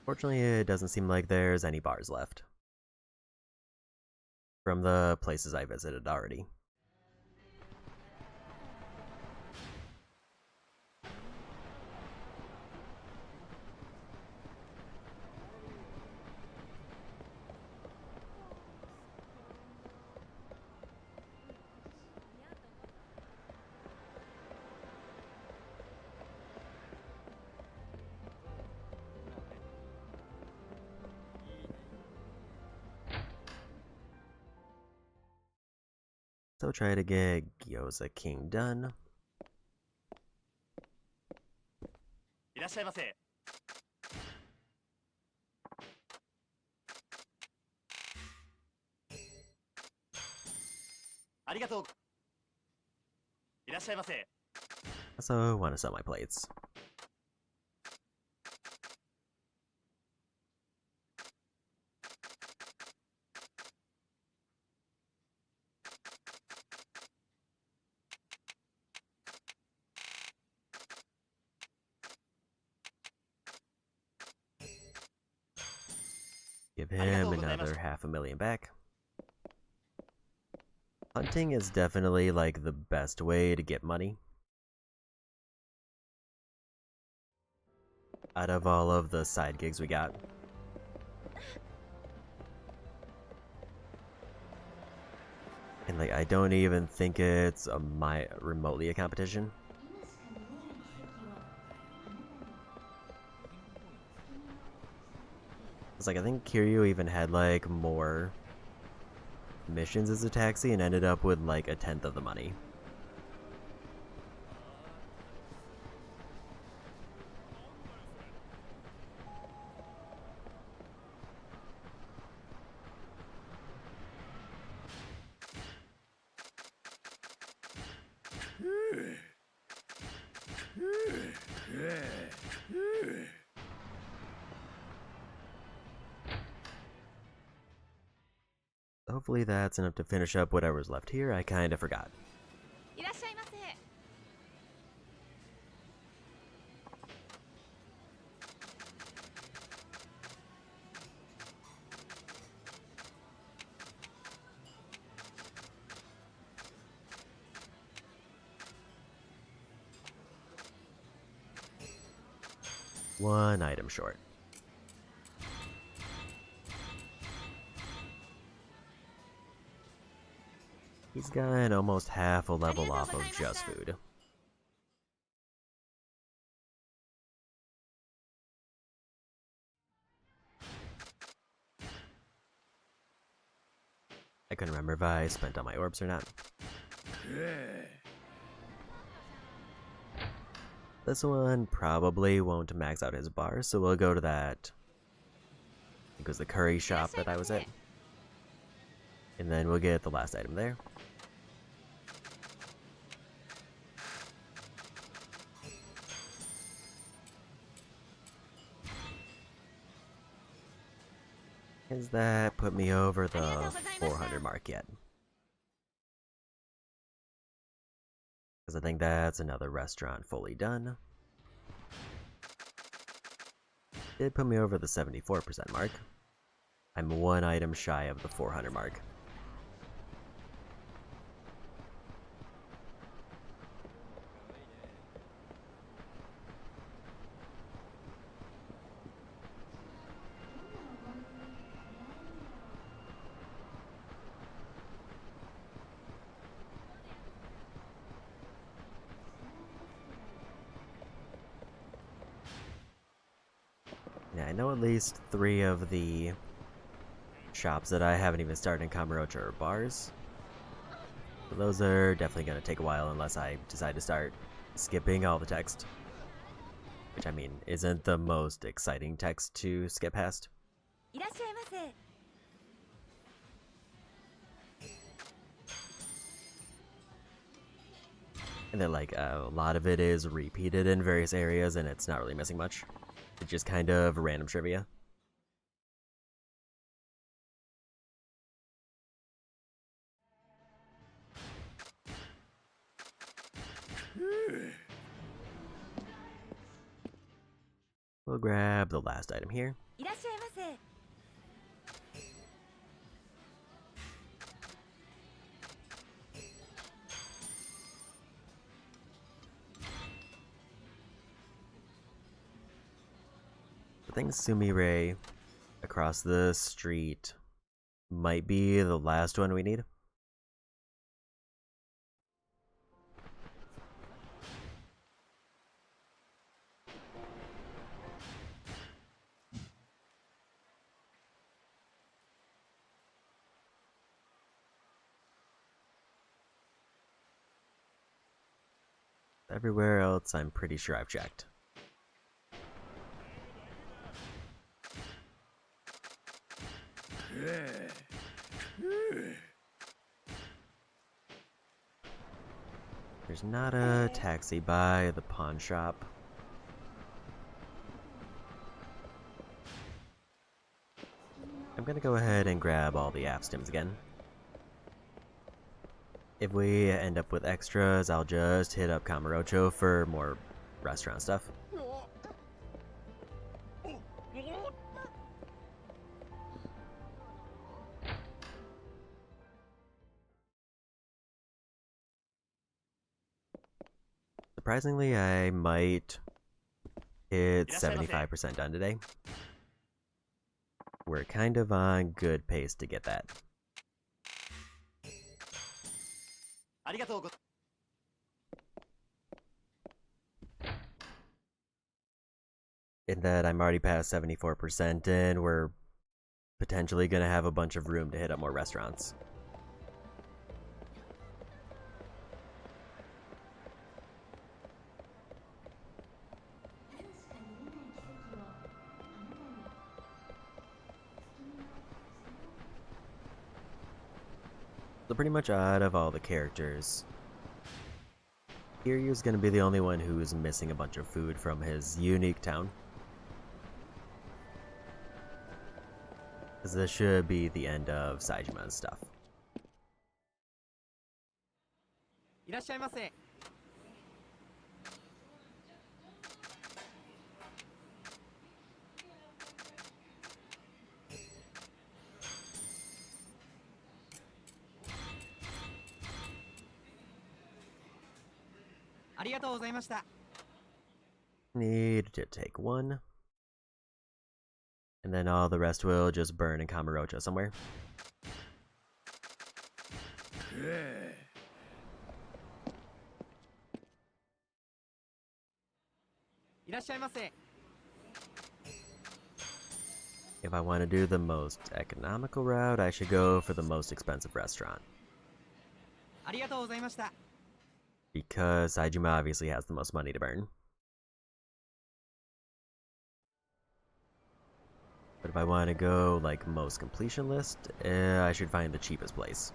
Fortunately, it doesn't seem like there's any bars left from the places I visited already. So try to get Gyoza King done. Also want to sell my plates. Give him another $500,000 back. Hunting is definitely like the best way to get money out of all of the side gigs we got. And like I don't even think it's remotely a competition. It's like I think Kiryu even had like more missions as a taxi and ended up with like 1/10 of the money. Hopefully that's enough to finish up whatever's left here. I kinda forgot. One item short. He's got almost half a level off of just food. I couldn't remember if I spent all my orbs or not. This one probably won't max out his bars, so we'll go to that. I think it was the curry shop that I was at. And then we'll get the last item there. Has that put me over the 400 mark yet? Because I think that's another restaurant fully done. It put me over the 74% mark. I'm one item shy of the 400 mark. Yeah, I know at least 3 of the shops that I haven't even started in Kamurocho are bars. So those are definitely going to take a while unless I decide to start skipping all the text. Which, I mean, isn't the most exciting text to skip past. And then, like, a lot of it is repeated in various areas and it's not really missing much. It's just kind of random trivia. We'll grab the last item here. I think Sumire across the street might be the last one we need. Everywhere else, I'm pretty sure I've checked. There's not a taxi by the pawn shop. I'm gonna go ahead and grab all the app stims again. If we end up with extras, I'll just hit up Kamurocho for more restaurant stuff. Surprisingly, I might hit 75% done today. We're kind of on good pace to get that. In that I'm already past 74% and we're potentially going to have a bunch of room to hit up more restaurants. So pretty much out of all the characters, Kiryu's going to be the only one who's missing a bunch of food from his unique town. Because this should be the end of Saijima's stuff. Need to take one. And then all the rest will just burn in Kamurocho somewhere. If If I want to do the most economical route, I should go for the most expensive restaurant. Because Saejima obviously has the most money to burn. But if I want to go like most completion list, I should find the cheapest place.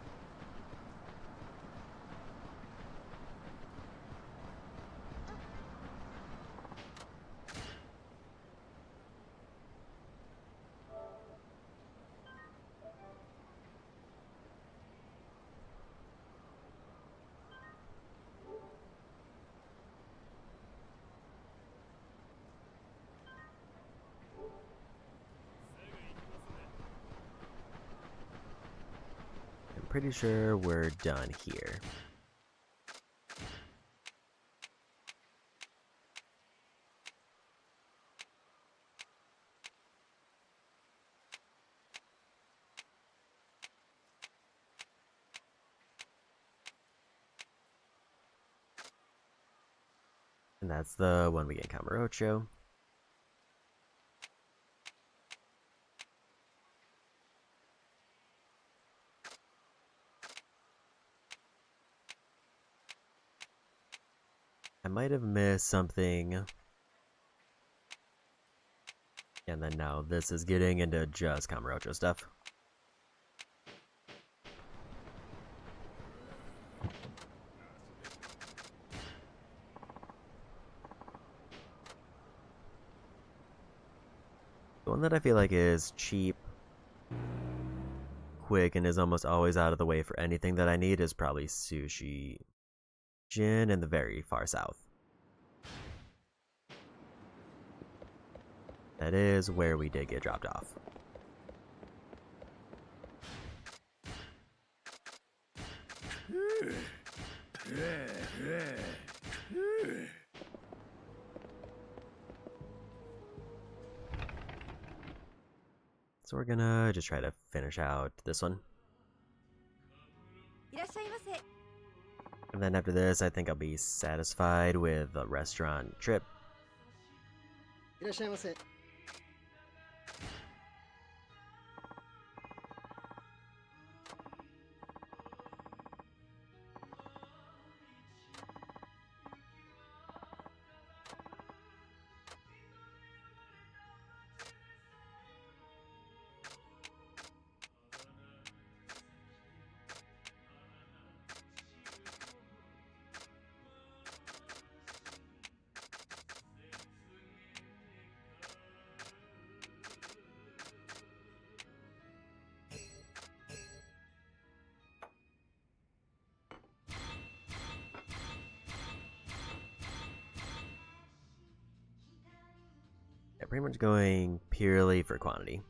I'm pretty sure we're done here. And that's the one we get in Kamurocho. I might have missed something. And then now this is getting into just Kamurocho stuff. The one that I feel like is cheap, quick, and is almost always out of the way for anything that I need is probably Sushi Jin in the very far south. That is where we did get dropped off. So we're gonna just try to finish out this one. And then after this, I think I'll be satisfied with a restaurant trip. いらっしゃいませ。Yeah, pretty much going purely for quantity.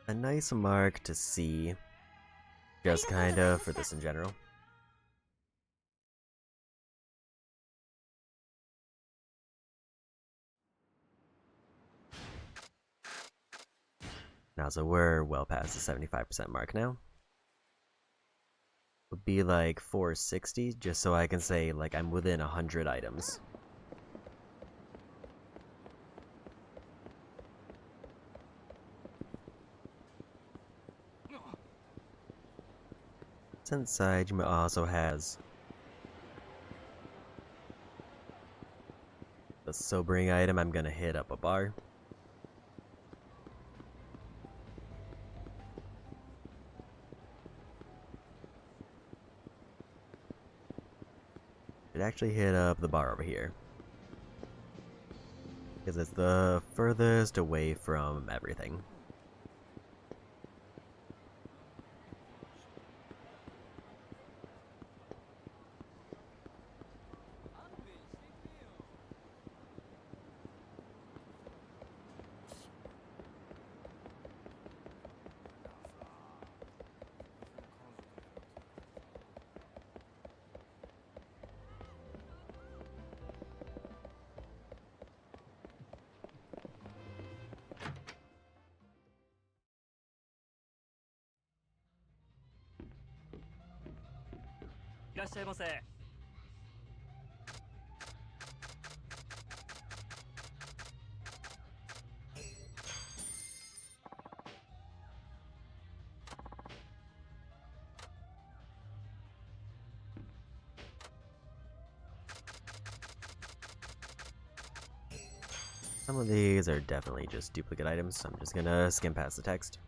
A nice mark to see, just kind of for this in general. Now, so we're well past the 75% mark now. Would be like 460, just so I can say like I'm within 100 items. Since Saejima also has the sobering item, I'm gonna hit up a bar. Should actually hit up the bar over here. Because it's the furthest away from everything. Some of these are definitely just duplicate items, so I'm just gonna skim past the text.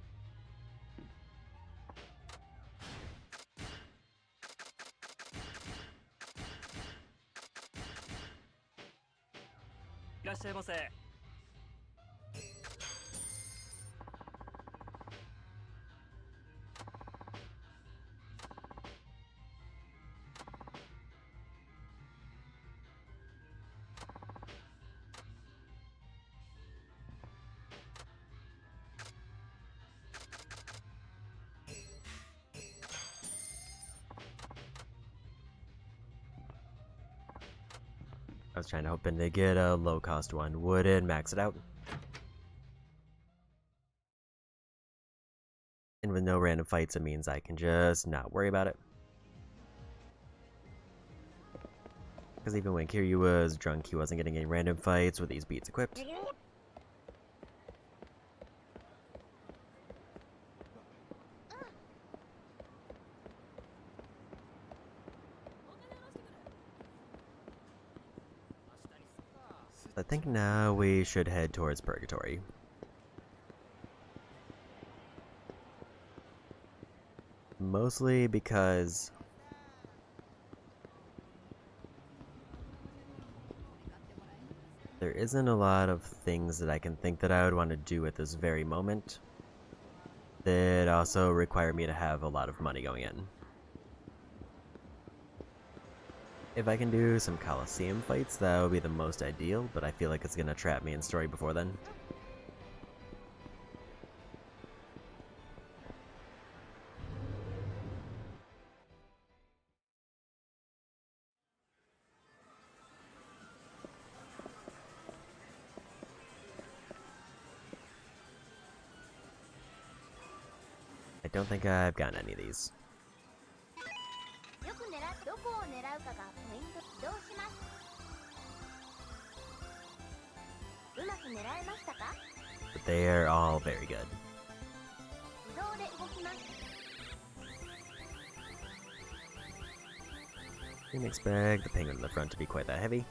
I was trying to hoping to get a low-cost one. Would it max it out? And with no random fights, it means I can just not worry about it. Because even when Kiryu was drunk, he wasn't getting any random fights with these beats equipped. I think now we should head towards Purgatory. Mostly because there isn't a lot of things that I can think that I would want to do at this very moment that also require me to have a lot of money going in. If I can do some Coliseum fights, that would be the most ideal, but I feel like it's gonna trap me in story before then. I don't think I've gotten any of these. But they are all very good. Didn't expect the penguin in the front to be quite that heavy.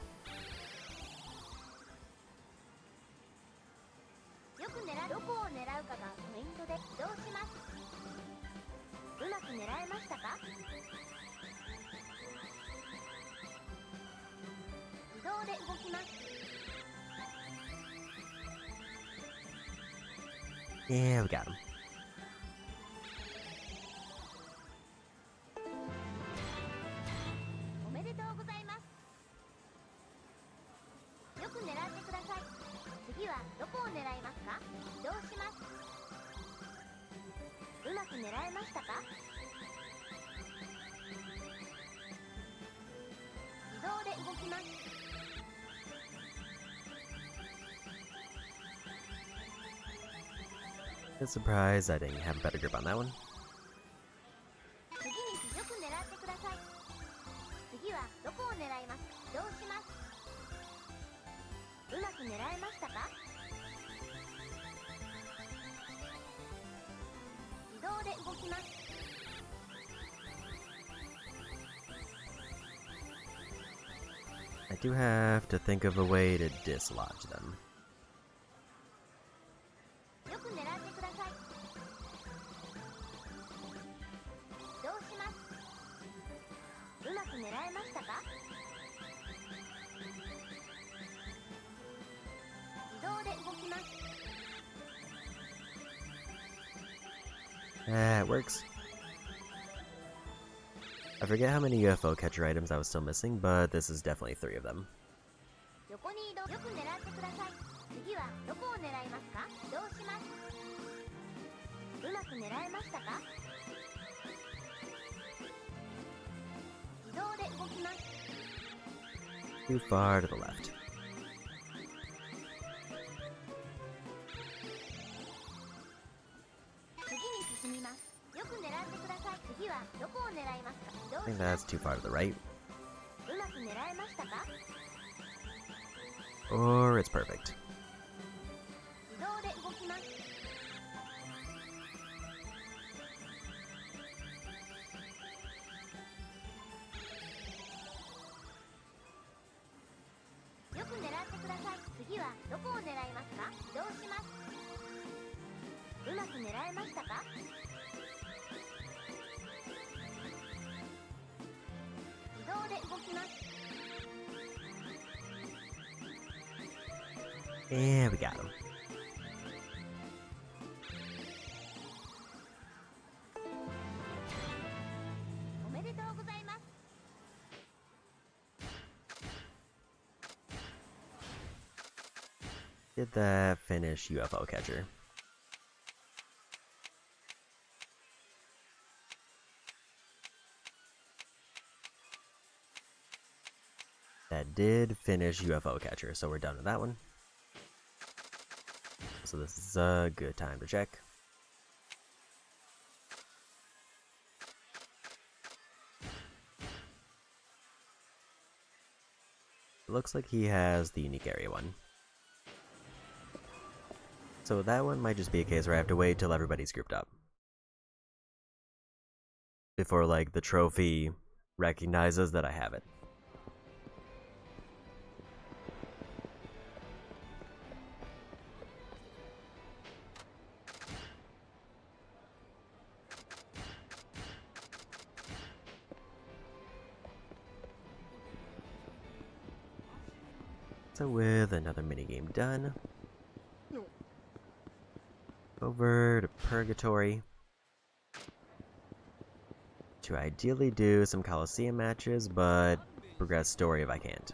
Yeah, we got him. Bit surprised I didn't have a better grip on that one. I do have to think of a way to dislodge them. It works. I forget how many UFO catcher items I was still missing, but this is definitely 3 of them. 横に移動。よく狙ってください。次はどこを狙いますか？移動します。うまく狙えましたか？自動で動きます。 Too far to the left. 次に進みます。よく狙ってください。次はどこを狙いますか？移動 I し think ま that's す。 too far to the right. うまく狙えましたか？ Or it's perfect. 自動で動きます。よく狙ってください。次はどこを狙いますか？移動します。うまく狙えましたか？自動で動きます。 And we got him. おめでとうございます。 Did that finish UFO catcher? That did finish UFO catcher, so we're done with that one. So this is a good time to check. Looks like he has the unique area one. So that one might just be a case where I have to wait till everybody's grouped up before, like, the trophy recognizes that I have it. So with another minigame done, over to Purgatory to ideally do some Coliseum matches, but progress story if I can't.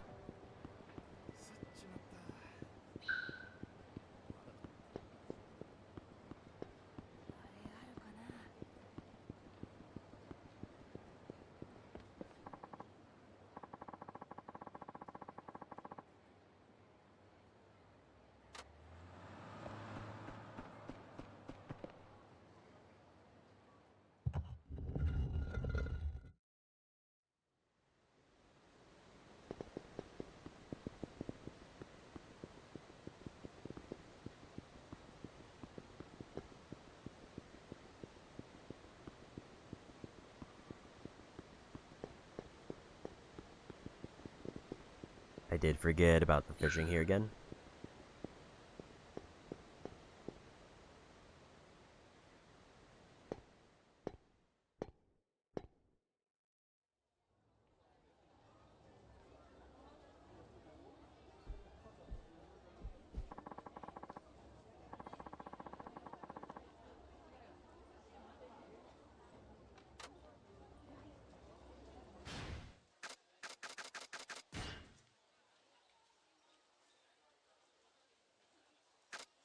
I did forget about the fishing here again.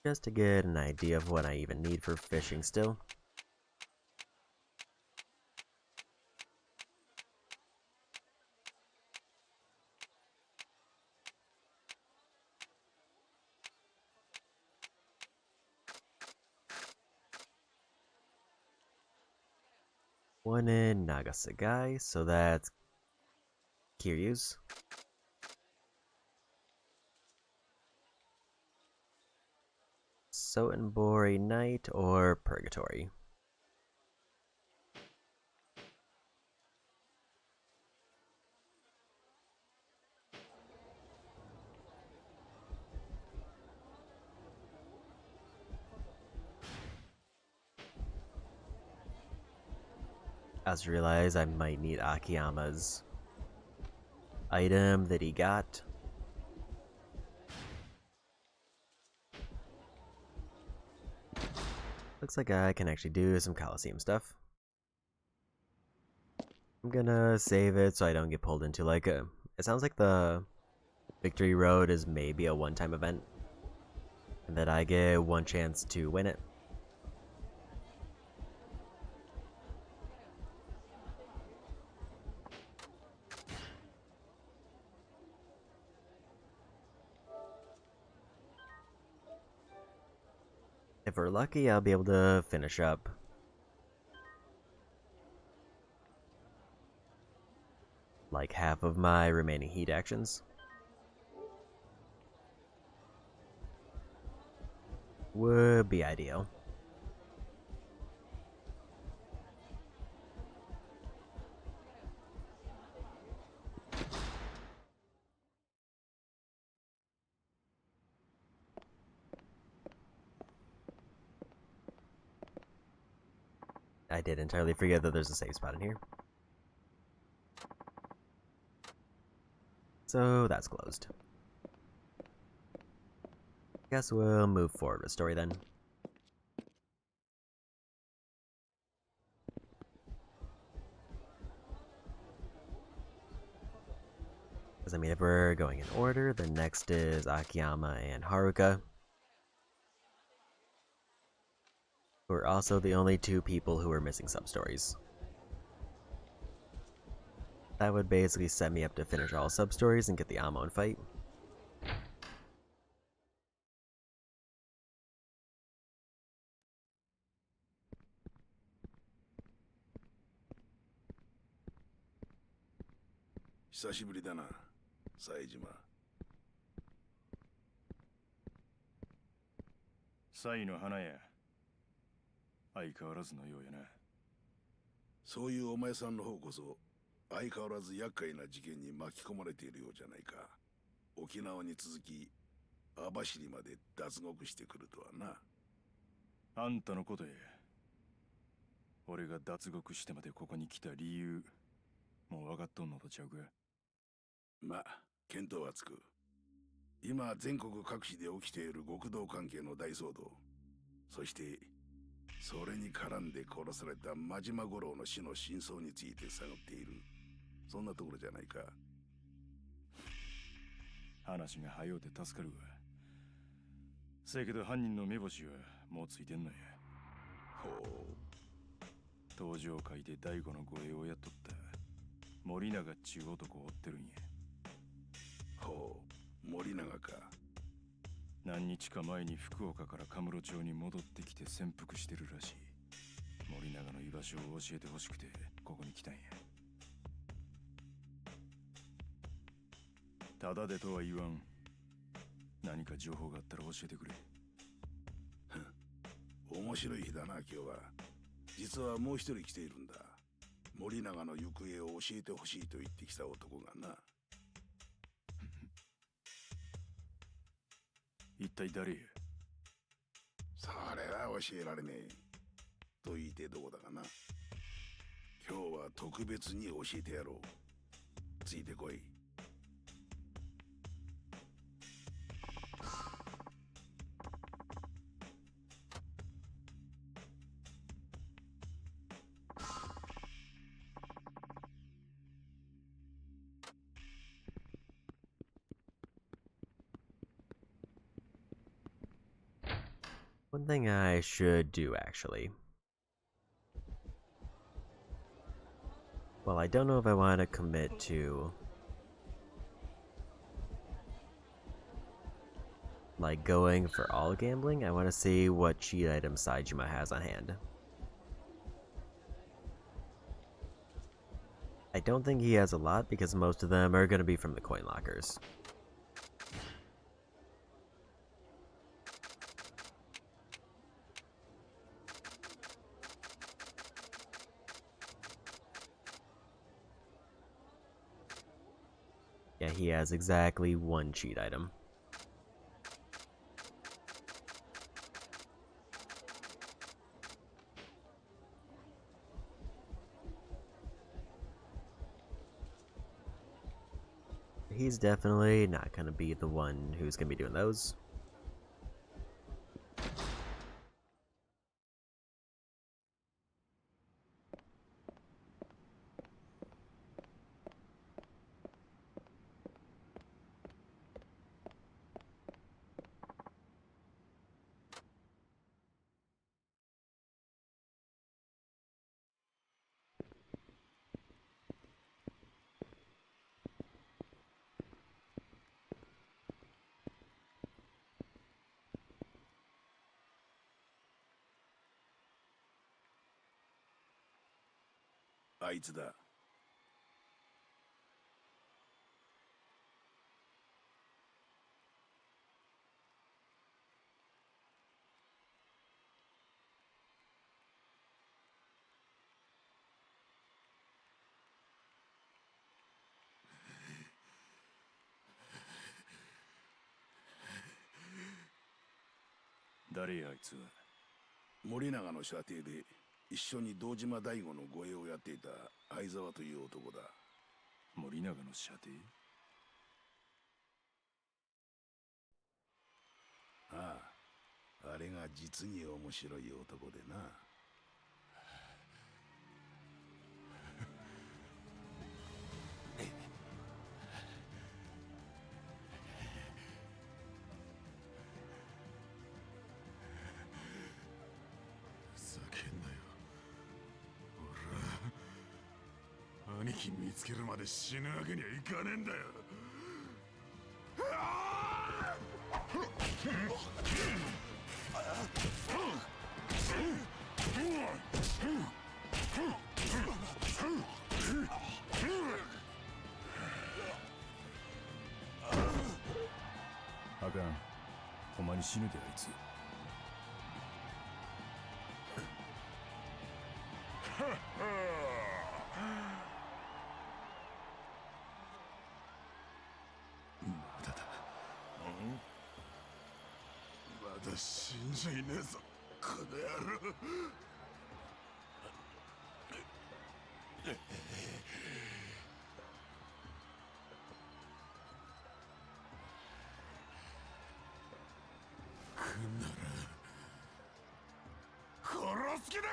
Just to get an idea of what I even need for fishing still. One in Nagasagai, so that's Kiryu's. Sotenbori Night or Purgatory. I just realized I might need Akiyama's item that he got. Looks like I can actually do some Coliseum stuff. I'm gonna save it so I don't get pulled into like a... It sounds like the Victory Road is maybe a one-time event, and that I get one chance to win it. If we're lucky, I'll be able to finish up like half of my remaining heat actions. Would be ideal. I did entirely forget that there's a save spot in here. So that's closed. Guess we'll move forward with story then. Because I mean, if we're going in order, the next is Akiyama and Haruka, who are also the only two people who are missing sub-stories. That would basically set me up to finish all sub-stories and get the Amon fight.久しぶりだな、冴島。冴の花屋、相変わらずのようやな。そういうお前さんの方こそ相変わらず厄介な事件に巻き込まれているようじゃないか。沖縄に続き網走まで脱獄してくるとはな。あんたのことや。俺が脱獄してまでここに来た理由、もう分かっとんのとちゃうか。まあ、見当はつく。今全国各地で起きている極道関係の大騒動、そしてそれに絡んで殺された真島五郎の死の真相について探っている、そんなところじゃないか。話が早うて助かるわ。せやけど犯人の目星はもうついてんのや。ほう。登場会で大悟の護衛をやっとった森永っちゅう男を追ってるんや。ほう、森永か。何日か前に福岡からカムロ町に戻ってきて潜伏してるらしい。森永の居場所を教えてほしくてここに来たんや。ただでとは言わん。何か情報があったら教えてくれ。面白い日だな今日は。実はもう一人来ているんだ。森永の行方を教えてほしいと言ってきた男がな。一体誰や。それは教えられねえと言いてどこだかな。今日は特別に教えてやろう。ついてこい。One thing I should do, actually. Well, I don't know if I want to commit to like going for all gambling. I want to see what cheat items Saejima has on hand. I don't think he has a lot because most of them are going to be from the coin lockers. Yeah, he has exactly one cheat item. He's definitely not going to be the one who's going to be doing those. あいつだ。誰やあいつは。森永の舎弟で一緒に堂島大吾の護衛をやっていた相沢という男だ。森永の舎弟。ああ、あれが実に面白い男でな。ふざけんなよ。俺は兄貴見つけるまで死ぬわけにはいかねえんだよ。あかん。ほんまに死ぬであいつ。まだだ。まだ死んじゃいねえぞ、この野郎。来んなら殺す気で来いよ、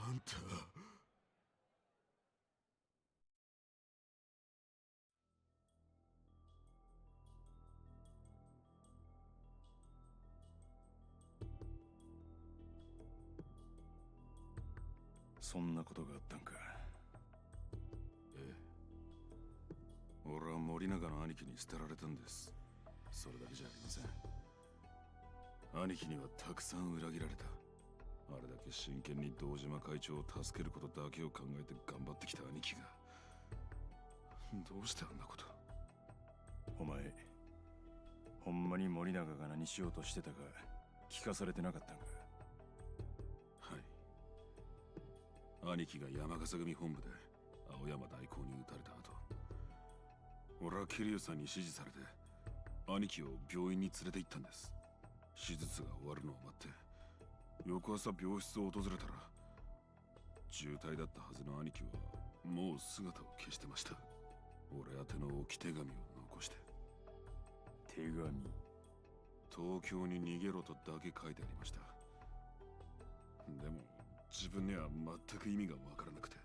あんた。そんなことがあったんか。ええ。俺は森永の兄貴に捨てられたんです。それだけじゃありません。兄貴にはたくさん裏切られた。あれだけ真剣に堂島会長を助けることだけを考えて頑張ってきた兄貴がどうしてあんなこと。お前、ほんまに森永が何しようとしてたか聞かされてなかったんか。はい。兄貴が山笠組本部で青山大公に撃たれた後、俺は桐生さんに指示されて兄貴を病院に連れて行ったんです。手術が終わるのを待って翌朝病室を訪れたら重体だったはずの兄貴はもう姿を消してました。俺宛ての置き手紙を残して。手紙。東京に逃げろとだけ書いてありました。でも自分には全く意味がわからなくて、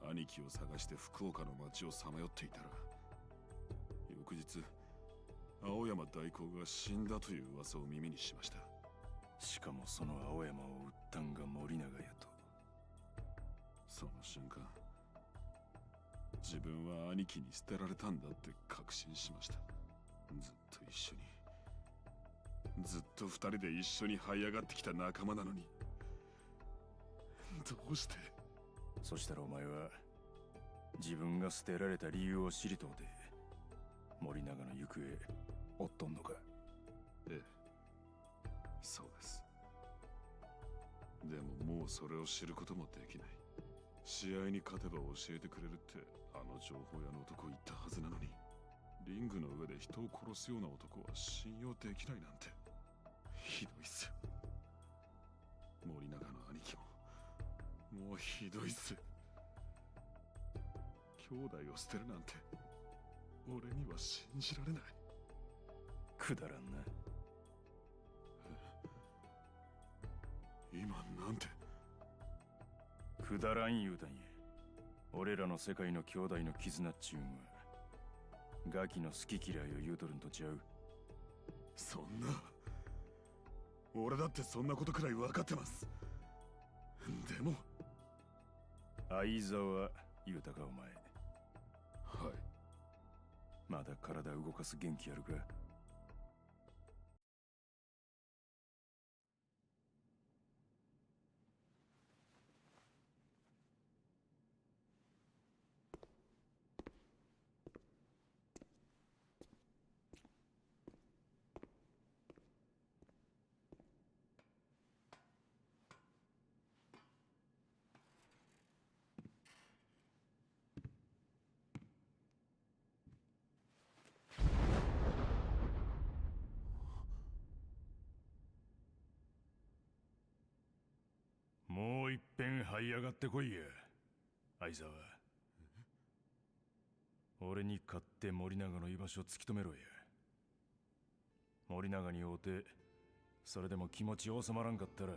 兄貴を探して福岡の街をさまよっていたら、翌日青山大公が死んだという噂を耳にしました。しかもその青山を撃ったんが森永やと。その瞬間、自分は兄貴に捨てられたんだって確信しました。ずっと一緒に、ずっと二人で一緒に這い上がってきた仲間なのに、どうして。そしたらお前は自分が捨てられた理由を知りとうて森永の行方追っとんのか。ええ、そうです。でももうそれを知ることもできない。試合に勝てば教えてくれるってあの情報屋の男言ったはずなのに、リングの上で人を殺すような男は信用できないなんてひどいっすよ。森永の兄貴ももうひどいっす。兄弟を捨てるなんて俺には信じられない。くだらんな。今なんて。くだらん言うたんや。俺らの世界の兄弟の絆っちゅうんはガキの好き嫌いを言うとるんとちゃう。そんな。俺だってそんなことくらい分かってます。でも相沢言うたかお前。はい。まだ体動かす元気あるか。もういっぺん這い上がってこいや相沢。俺に勝って森永の居場所を突き止めろや。森永に会うてそれでも気持ち収まらんかったら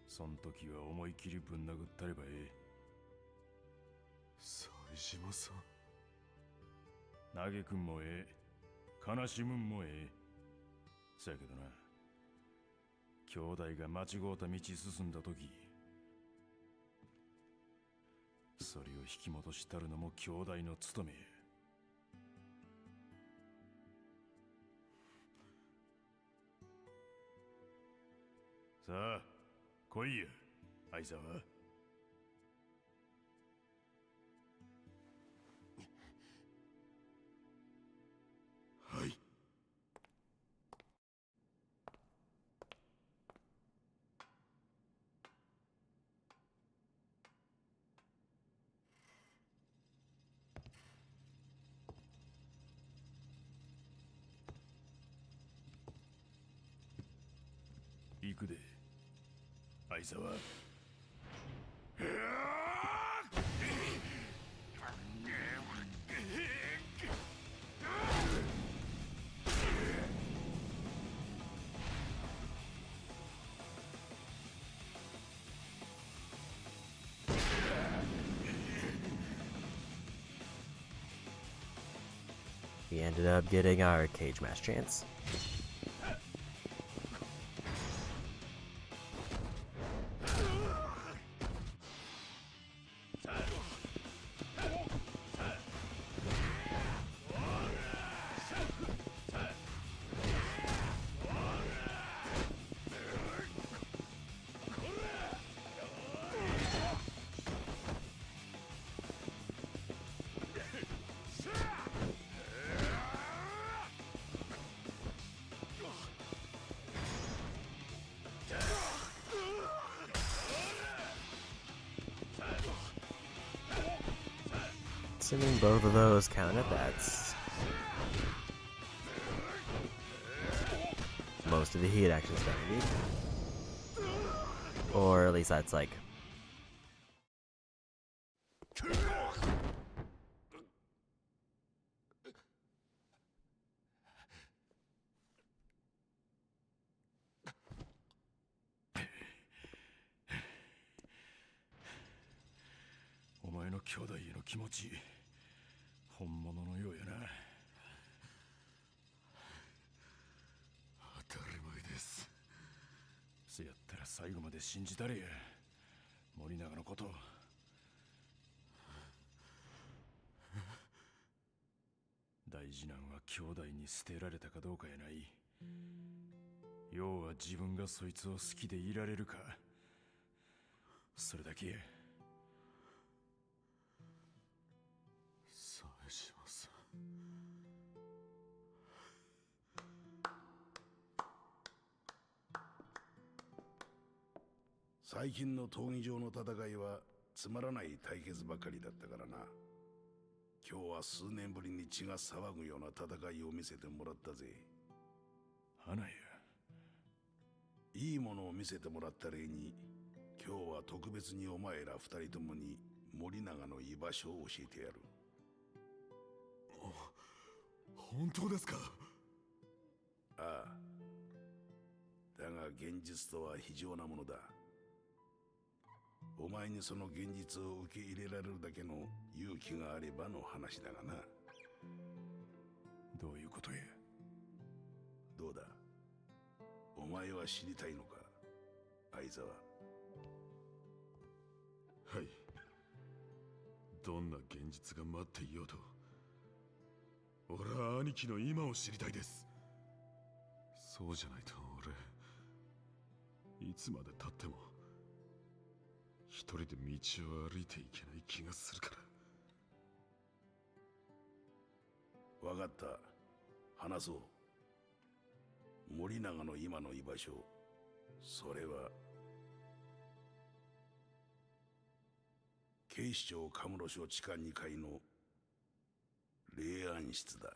そん時は思い切りぶん殴ったればええ。冴島さん。嘆くんもええ、悲しむんもええ。そやけどな、兄弟が間違うた道進んだ時それを引き戻したるのも兄弟の務めや。さあ来いや相沢。はい。行くで相沢。We ended up getting our cage match chance. Assuming both of those counted, that's most of the heat actually spent. Or at least that's likeお前の兄弟への気持ち本物のようやな。当たり前です。せやったら最後まで信じたれや森永のこと。大事なんは兄弟に捨てられたかどうかやない。要は自分がそいつを好きでいられるか、それだけや。冴島さん。最近の闘技場の戦いはつまらない対決ばかりだったからな。今日は数年ぶりに血が騒ぐような戦いを見せてもらったぜ。花やいいものを見せてもらった礼に、今日は特別にお前ら二人ともに森永の居場所を教えてやる。本当ですか？ああ。だが現実とは非常なものだ。お前にその現実を受け入れられるだけの勇気があればの話だがな。どういうことや？どうだ、お前は知りたいのか、相沢。はい。どんな現実が待っていようと、俺は兄貴の今を知りたいです。そうじゃないと俺、いつまで経っても一人で道を歩いていけない気がするから。わかった。話そう。森永の今の居場所、それは警視庁カムロ署地下2階の霊安室だ。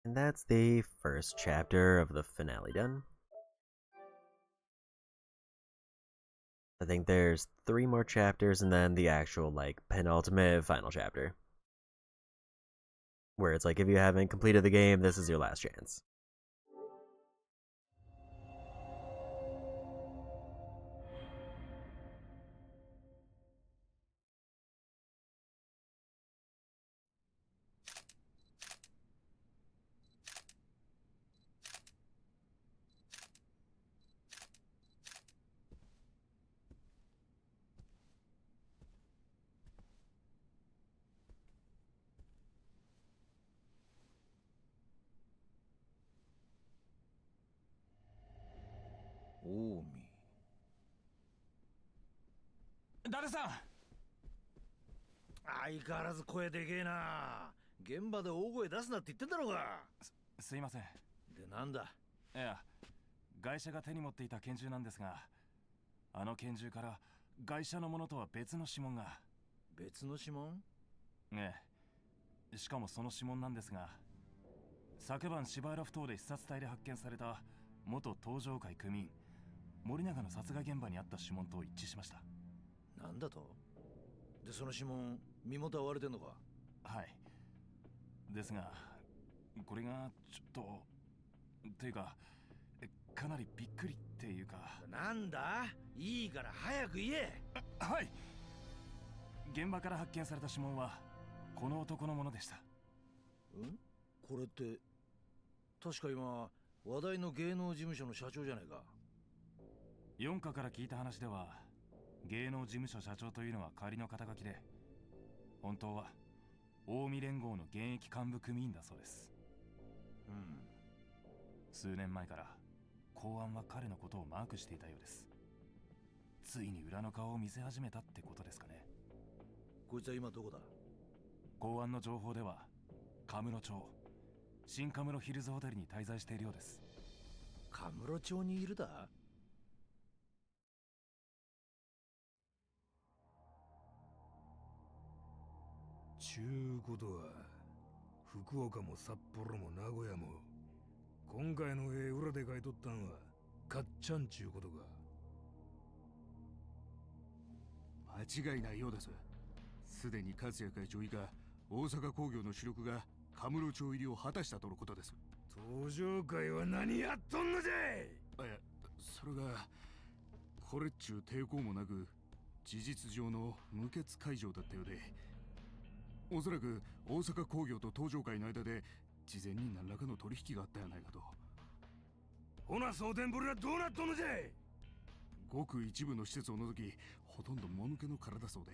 And that's the first chapter of the finale done. I think there's 3 more chapters and then the actual, like, penultimate final chapter. Where it's like, if you haven't completed the game, this is your last chance. Omi。誰さん。相変わらず声でけえな。現場で大声出すなって言ってんだろうが。すいません。で、なんだ？いや、外車が手に持っていた拳銃なんですが、あの拳銃から外車のものとは別の指紋が。別の指紋？ええ。しかもその指紋なんですが、昨晩芝浦ふ頭で視察隊で発見された元東上会組員森永の殺害現場にあった指紋と一致しました。なんだと？で、その指紋、身元は割れてんのか？はい。ですが、これがちょっと、っていうか、かなりびっくりっていうか。なんだ？いいから早く言え。はい。現場から発見された指紋はこの男のものでした。これって確か今話題の芸能事務所の社長じゃないか。4課から聞いた話では、芸能事務所社長というのは仮の肩書きで、本当は近江連合の現役幹部組員だそうです。数年前から公安は彼のことをマークしていたようです。ついに裏の顔を見せ始めたってことですかね。こいつは今どこだ？公安の情報ではカムロ町新カムロヒルズホテルに滞在しているようです。カムロ町にいるだ？ちゅうことは福岡も札幌も名古屋も今回の絵裏で書いとったんはかっちゃんちゅうことか。間違いないようです。すでに勝谷会長以下大阪工業の主力がカムロ町入りを果たしたとのことです。東上会は何やっとんのじゃい。いや、それがこれっちゅう抵抗もなく事実上の無血解除だったようで、おそらく大阪工業と東上会の間で事前に何らかの取引があったやないかと。ほな蒼天堀はどうなっとんのじゃい。ごく一部の施設を除きほとんどもぬけの殻だそうで、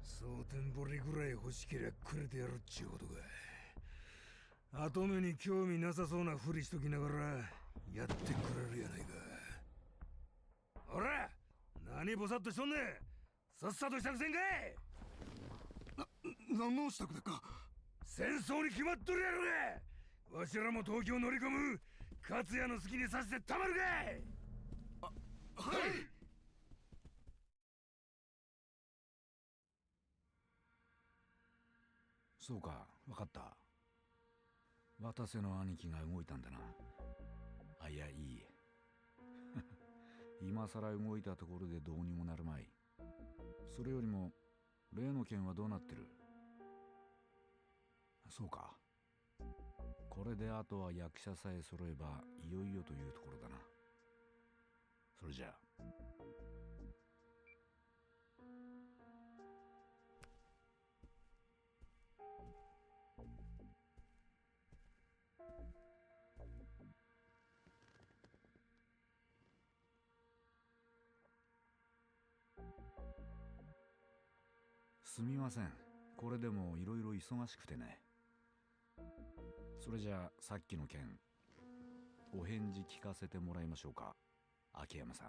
蒼天堀ぐらい欲しけりゃくれてやるっちゅうことか。後目に興味なさそうなふりしときながらやってくれるやないか。ほら何ぼさっとしとんねん。さっさと支度せんかい。何の支度だか。戦争に決まっとるやろが。わしらも東京乗り込む。勝也の好きにさせてたまるかい。そうか、わかった。渡瀬の兄貴が動いたんだな。あ、いや、いい。今さら動いたところでどうにもなるまい。それよりも例の件はどうなってる？そうか。これであとは役者さえ揃えばいよいよというところだな。それじゃあ。すみません。これでもいろいろ忙しくてね。それじゃあさっきの件、お返事聞かせてもらいましょうか、秋山さん。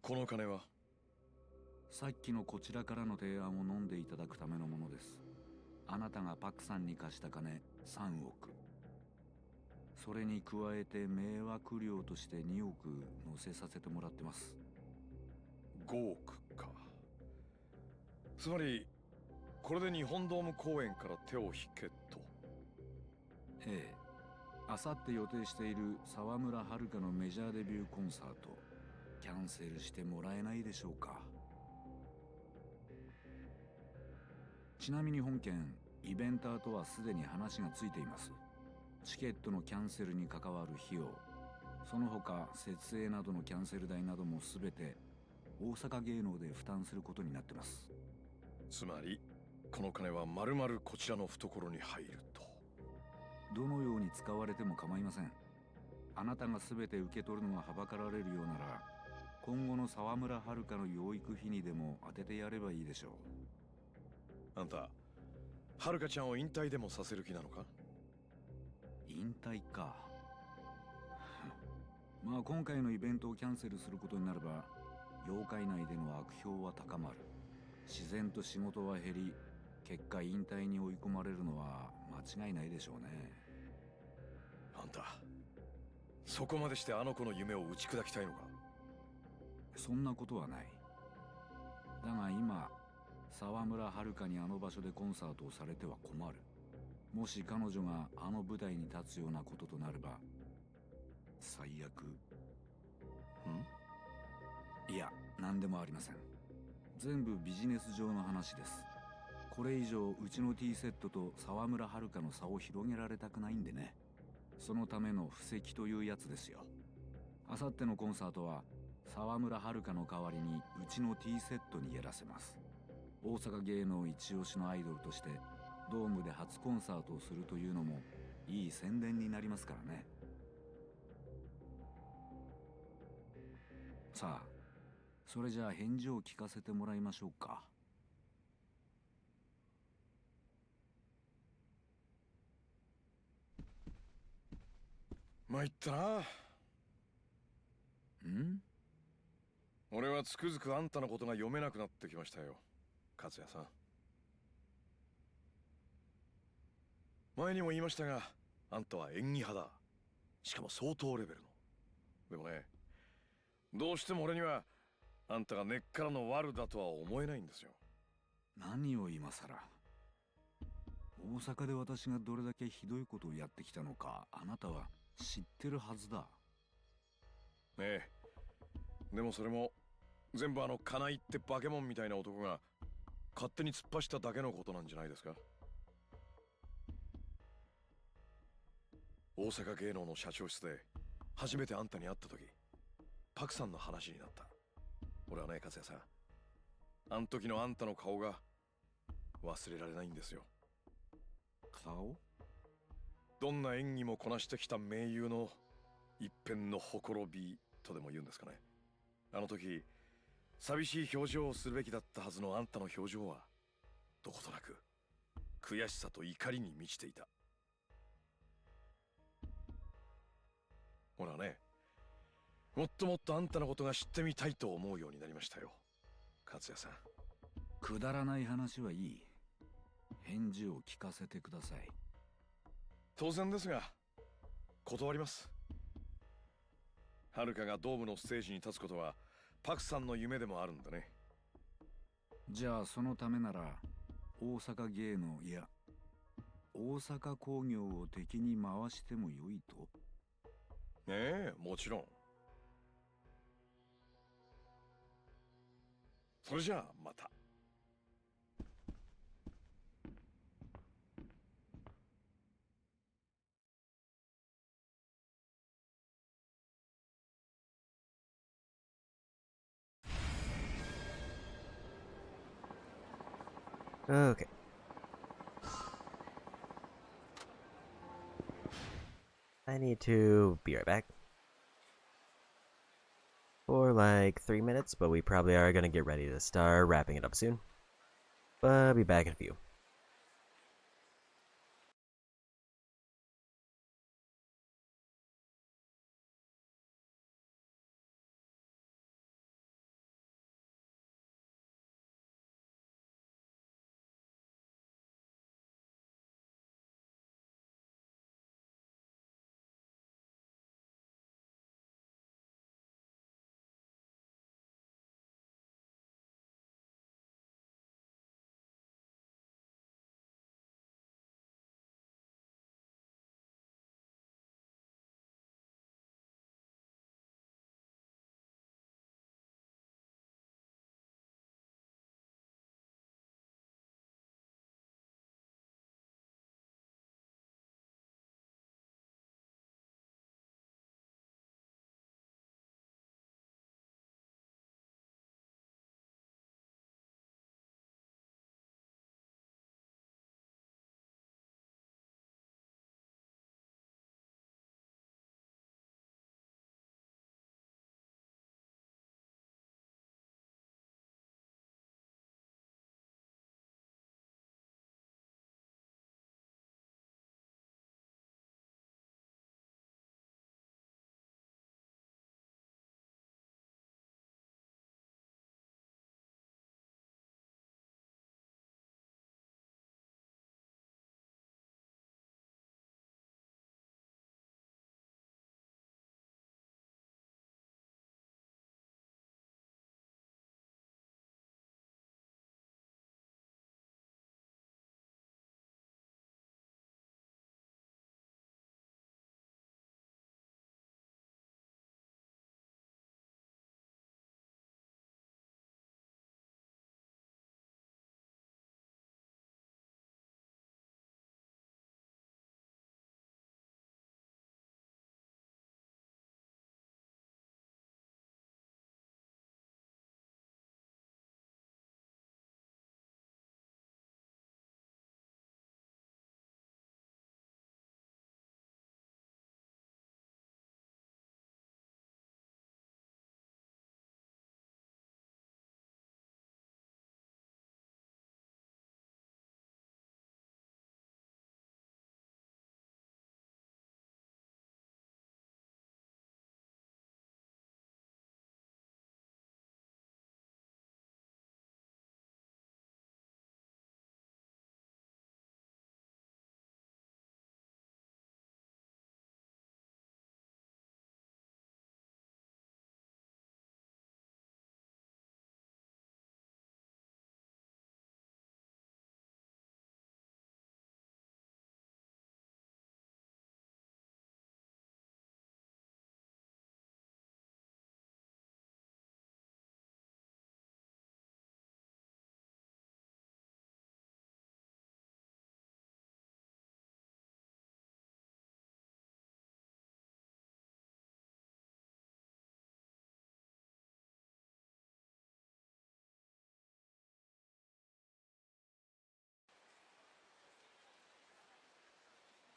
この金は？さっきのこちらからの提案を飲んでいただくためのものです。あなたがパクさんに貸した金3億。それに加えて迷惑料として2億乗せさせてもらってます。5億か。つまりこれで日本ドーム公演から手を引けと。ええ。あさって予定している沢村遥のメジャーデビューコンサート、キャンセルしてもらえないでしょうか。ちなみに本件、イベンターとはすでに話がついています。チケットのキャンセルに関わる費用、その他設営などのキャンセル代なども全て大阪芸能で負担することになってます。つまりこの金は丸々こちらの懐に入ると。どのように使われても構いません。あなたが全て受け取るのがはばかられるようなら、今後の沢村遥の養育費にでも当ててやればいいでしょう。あんた、遥ちゃんを引退でもさせる気なのか？引退か。まあ今回のイベントをキャンセルすることになれば、業界内での悪評は高まる。自然と仕事は減り、結果引退に追い込まれるのは間違いないでしょうね。あんた、そこまでしてあの子の夢を打ち砕きたいのか？そんなことはない。だが今、沢村遥にあの場所でコンサートをされては困る。もし彼女があの舞台に立つようなこととなれば、最悪。いや、何でもありません。全部ビジネス上の話です。これ以上うちの T セットと沢村遥の差を広げられたくないんでね。そのための布石というやつですよ。あさってのコンサートは沢村遥の代わりにうちの T セットにやらせます。大阪芸能一押しのアイドルとしてドームで初コンサートをするというのもいい宣伝になりますからね。さあ、それじゃあ返事を聞かせてもらいましょうか。参ったな。俺はつくづくあんたのことが読めなくなってきましたよ、勝也さん。前にも言いましたが、あんたは演技派だ。しかも相当レベルの。でもね、どうしても俺にはあんたが根っからの悪だとは思えないんですよ。何を今さら。大阪で私がどれだけひどいことをやってきたのか、あなたは知ってるはずだ。ねえ、でもそれも全部あの金井って化け物みたいな男が勝手に突っ走っただけのことなんじゃないですか。大阪芸能の社長室で初めてあんたに会った時、パクさんの話になった。俺はね、勝也さん、あん時のあんたの顔が忘れられないんですよ。顔？どんな演技もこなしてきた名優の一片のほころびとでも言うんですかね。あの時寂しい表情をするべきだったはずのあんたの表情はどことなく悔しさと怒りに満ちていた。ほらね、もっともっとあんたのことが知ってみたいと思うようになりましたよ、勝也さん。くだらない話はいい。返事を聞かせてください。当然ですが、断ります。はるかがドームのステージに立つことはパクさんの夢でもあるんだね。じゃあそのためなら大阪芸能いや大阪工業を敵に回してもよいと？ええ、もちろん。それじゃあまた。Okay. I need to be right back. For like 3 minutes, but we probably are gonna get ready to start wrapping it up soon. But I'll be back in a few.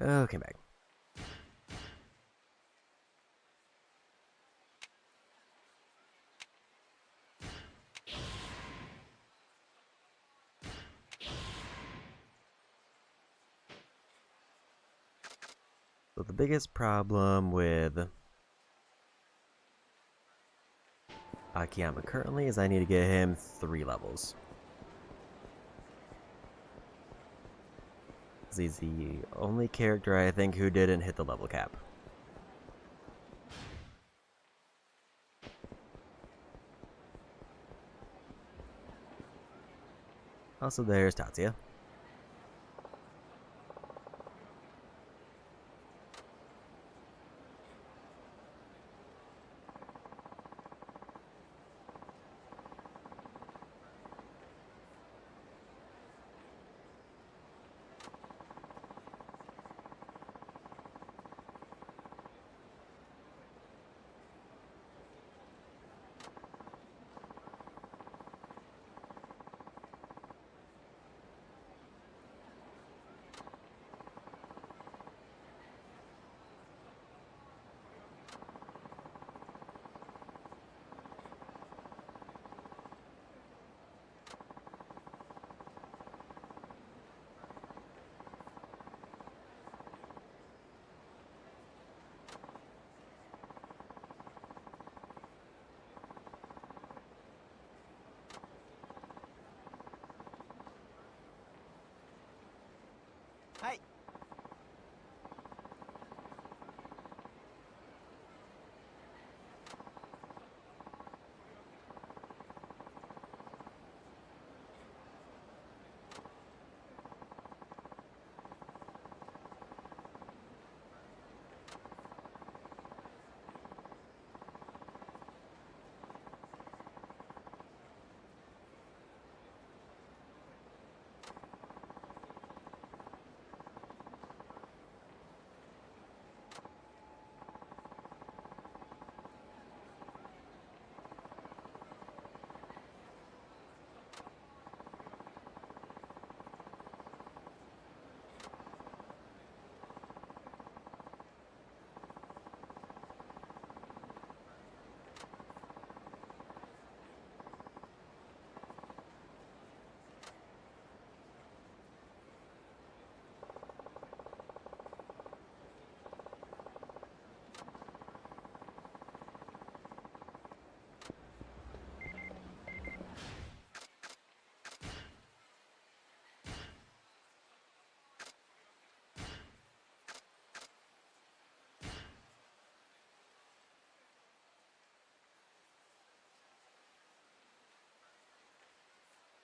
Okay, back. So the biggest problem with Akiyama currently is I need to get him 3 levels. He's the only character I think who didn't hit the level cap. Also, there's Tatsuya.はい。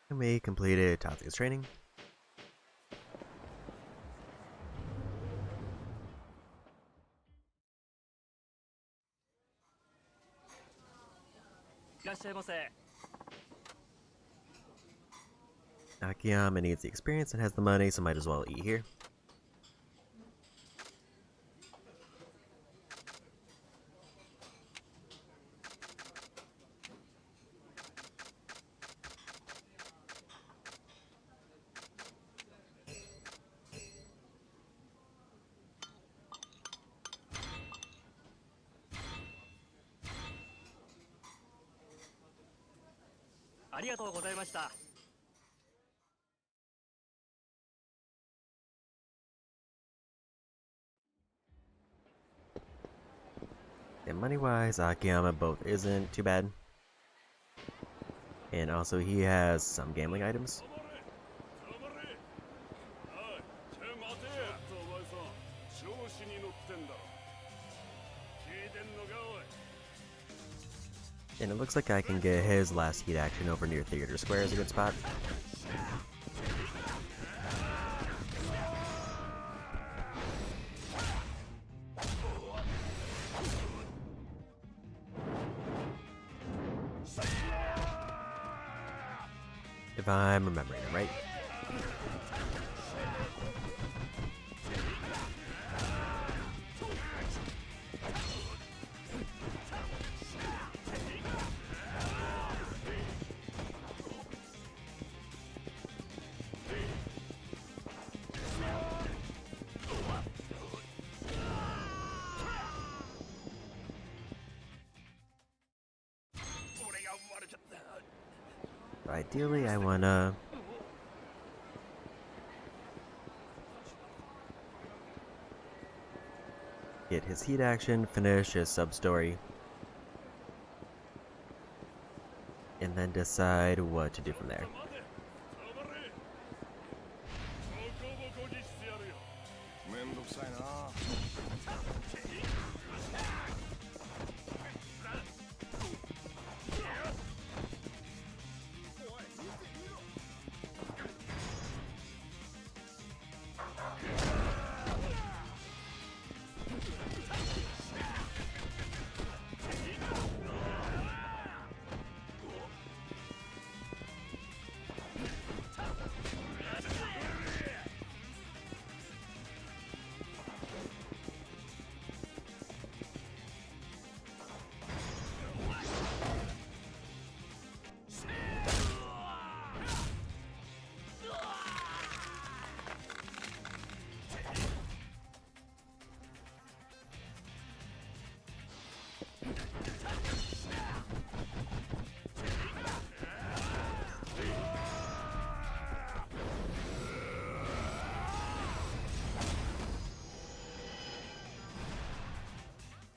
And we completed Tatsuya's training. Akiyama needs the experience and has the money, so might as well eat here. And money-wise, Akiyama both isn't too bad. And also he has some gambling items. And it looks like I can get his last heat action over near Theater Square is a good spot. If I'm remembering it right. Ideally, I wanna get his heat action, finish his sub-story. then decide what to do from there.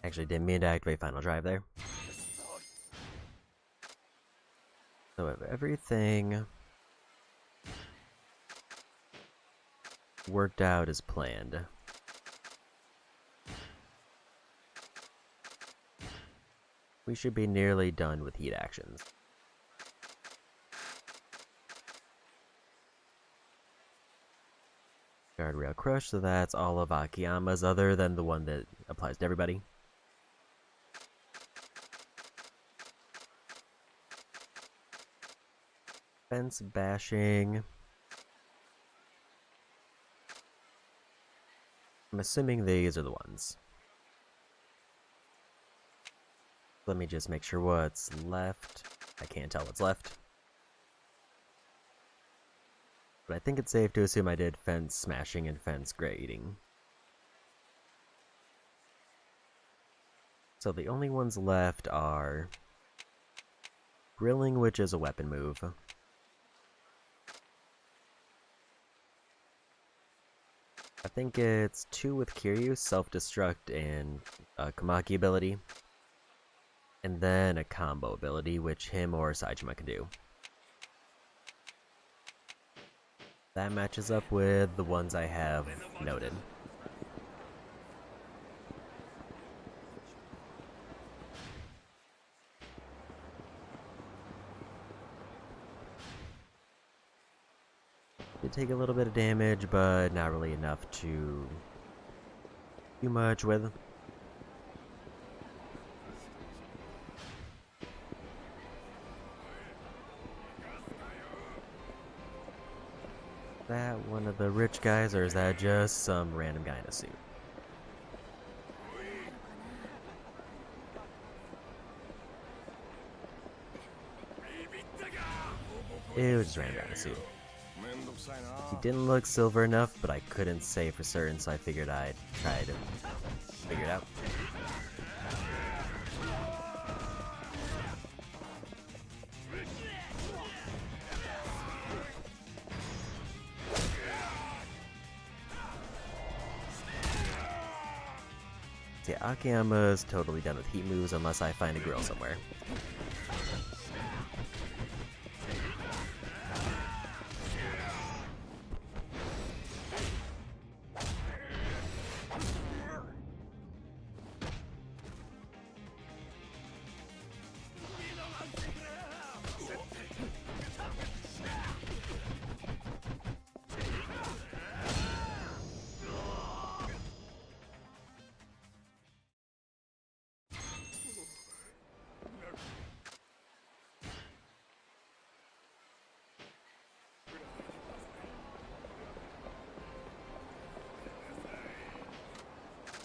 Actually, didn't mean to activate Final Drive there. So if everything worked out as planned, we should be nearly done with heat actions. Guardrail Crush, so that's all of Akiyama's other than the one that applies to everybody. Fence bashing. I'm assuming these are the ones. Let me just make sure what's left. I can't tell what's left. But I think it's safe to assume I did fence smashing and fence grading. So the only ones left are grilling, which is a weapon move. I think it's 2 with Kiryu, self-destruct, and Kamaki ability. And then a combo ability, which him or Saejima can do. That matches up with the ones I have noted. Did take a little bit of damage, but not really enough to do much with. That one of the rich guys, or is that just some random guy in a suit? It was just random guy in a suit. He didn't look silver enough, but I couldn't say for certain, so I figured I'd try to figure it out. See, Akiyama's totally done with heat moves unless I find a grill somewhere.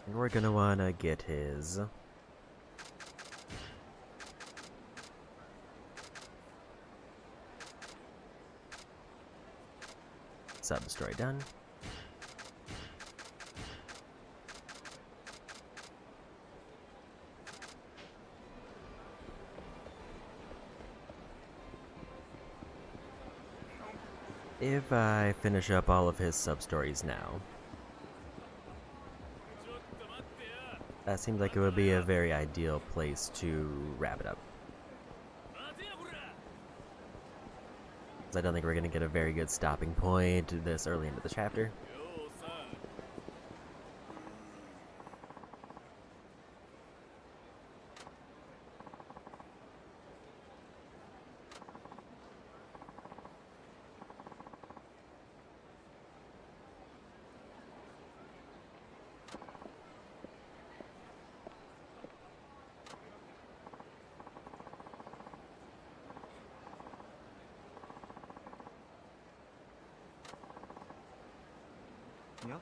And we're gonna wanna get his sub-story done. If I finish up all of his sub-stories now, that seems like it would be a very ideal place to wrap it up. I don't think we're gonna get a very good stopping point this early into the chapter. Yeah.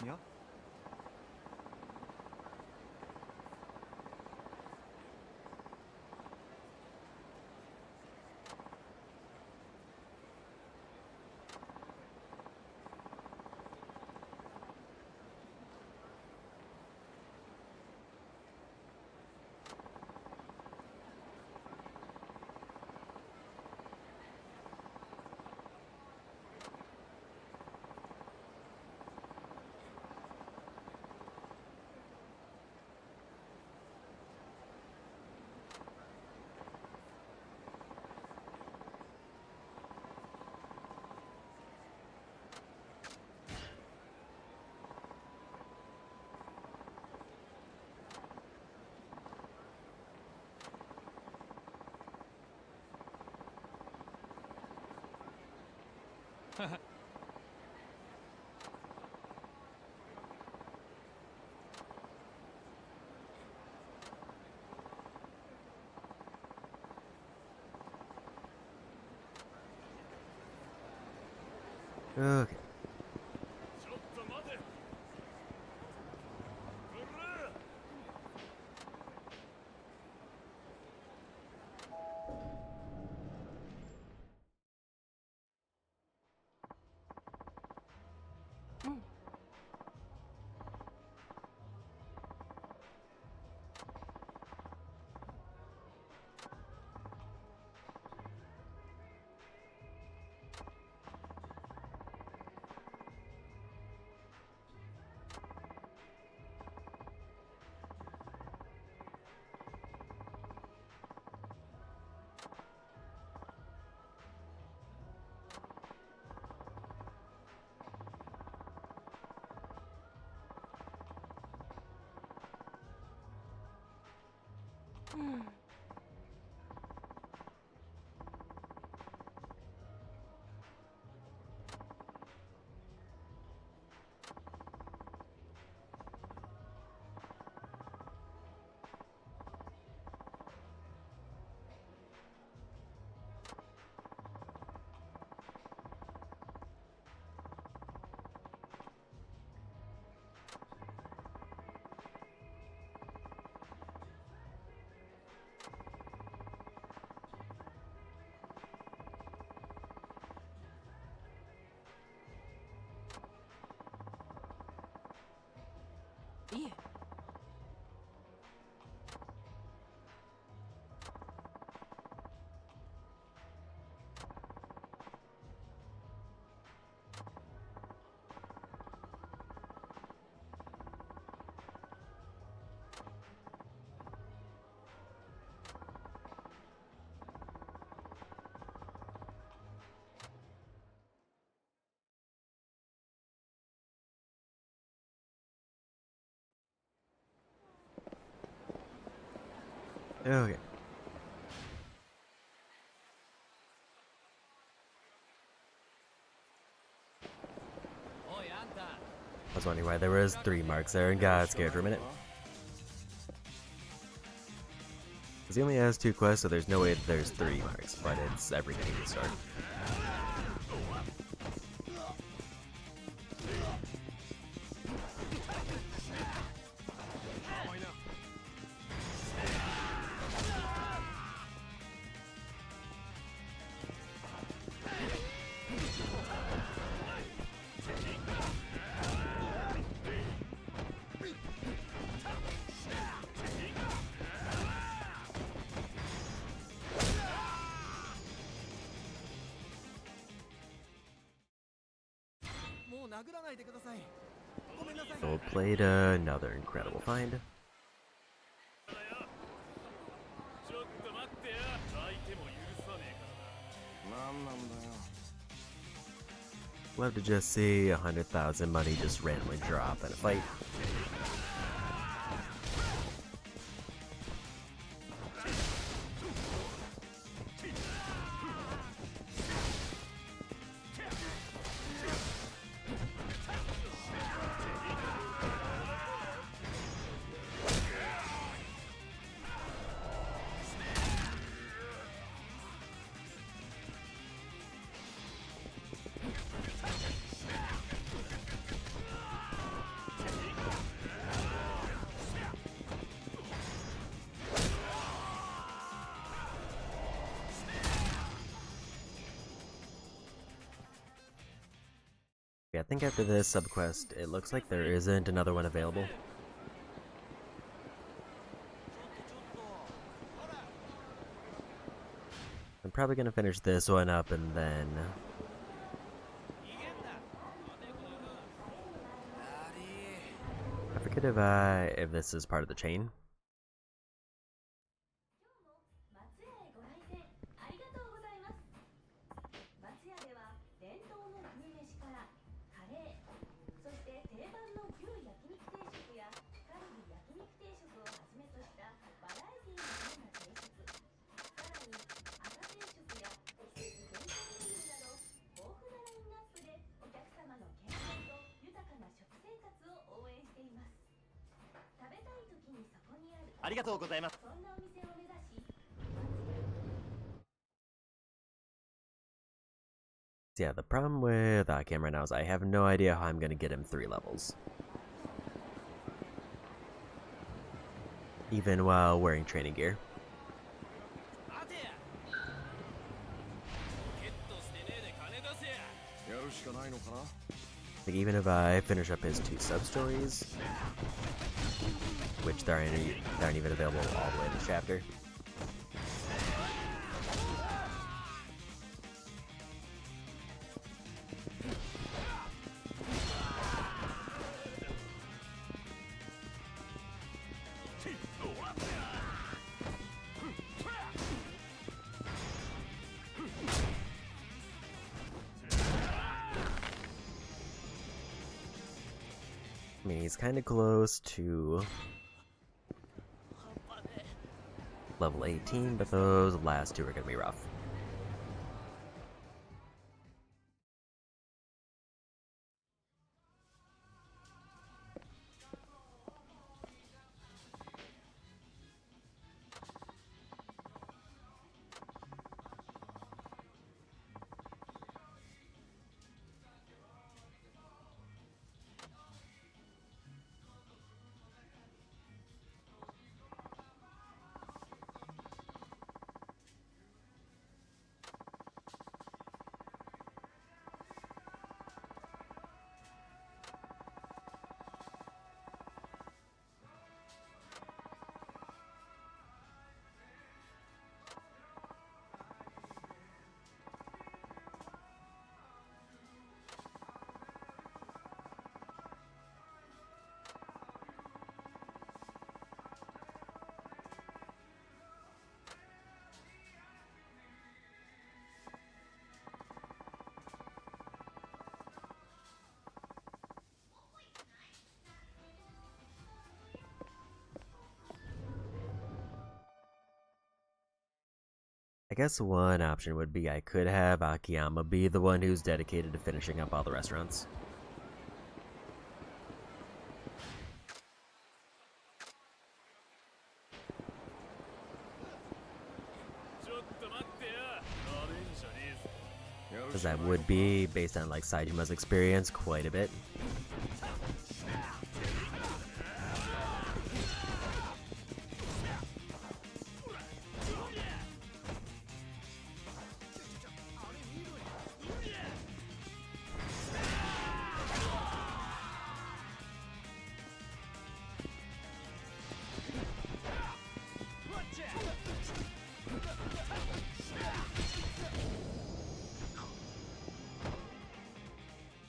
Yeah. Okay. いえ。Okay. I was wondering why there was 3 marks there and got scared for a minute. Because he only has 2 quests, so there's no way that there's 3 marks, but it's everything you start. Gold plate, another incredible find. Love to just see 100,000 money just randomly drop in a fight. Yeah, I think after this subquest, it looks like there isn't another one available. I'm probably gonna finish this one up and then... I forget if this is part of the chain. Yeah, the problem with Cam right now is I have no idea how I'm gonna get him 3 levels. Even while wearing training gear. Like even if I finish up his 2 sub-stories, which they aren't even available all the way in the chapter. I mean, he's kind of close to level 18, but those last 2 are going to be rough. guess one option would be I could have Akiyama be the one who's dedicated to finishing up all the restaurants. Because that would be, based on like Saijima's experience, quite a bit.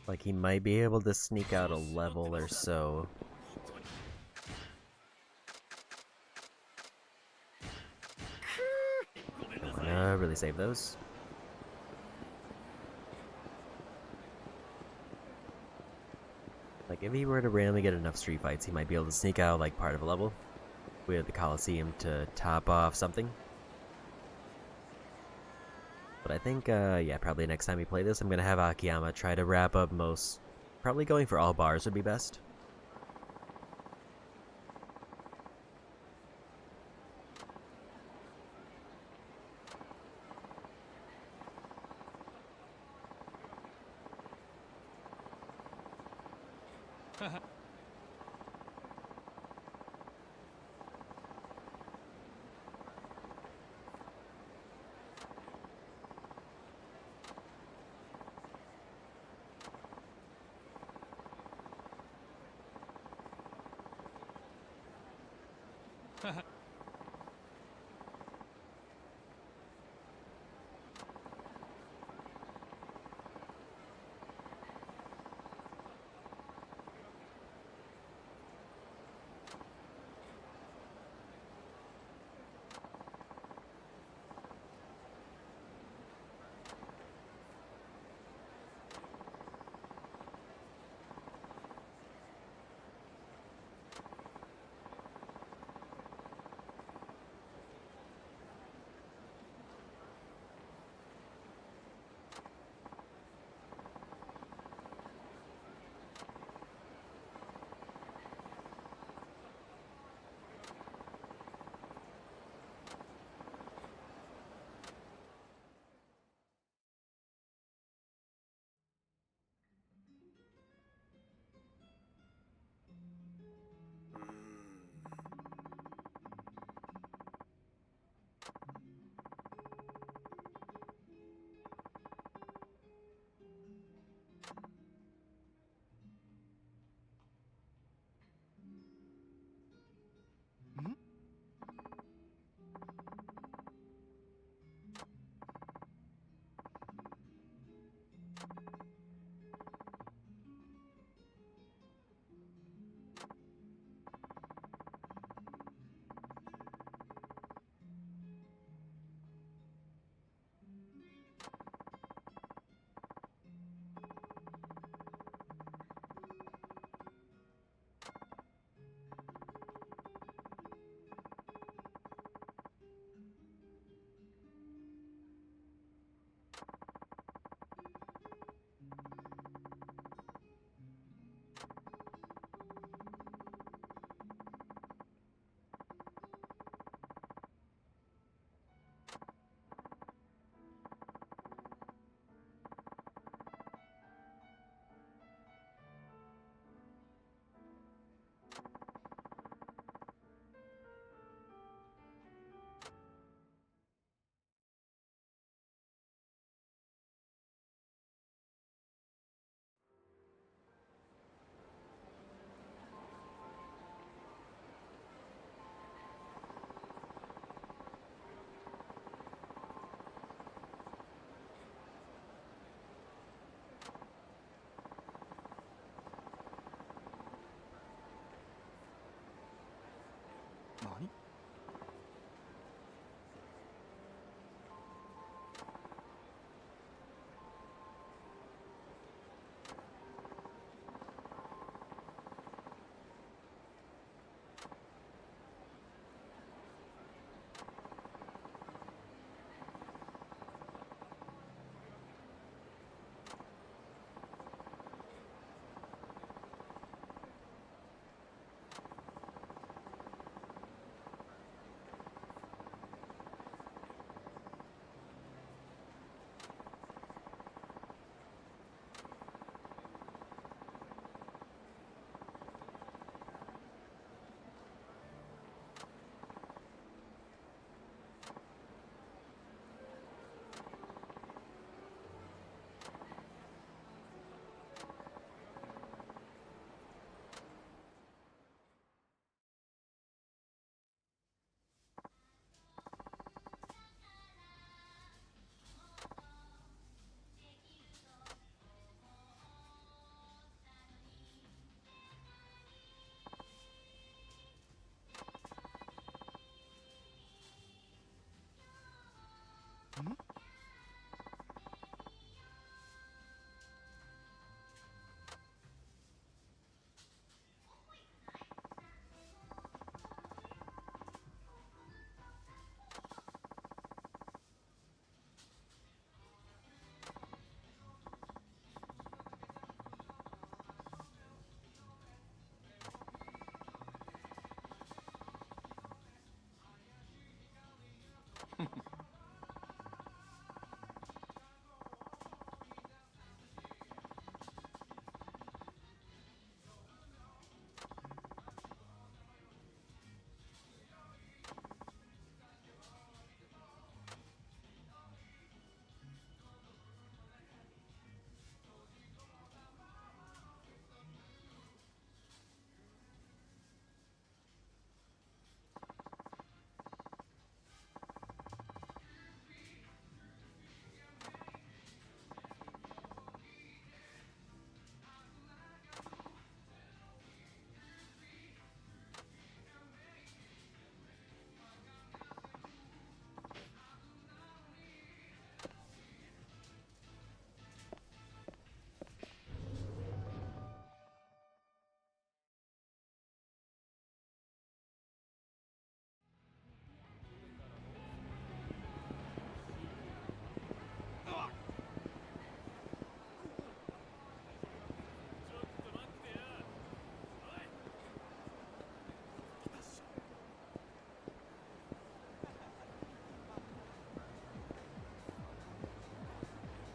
Like, he might be able to sneak out a level or so. I wanna really save those. Like, if he were to randomly get enough street fights, he might be able to sneak out, like, part of a level with the Coliseum to top off something. But I think, yeah, probably next time we play this, I'm gonna have Akiyama try to wrap up most... Probably going for all bars would be best.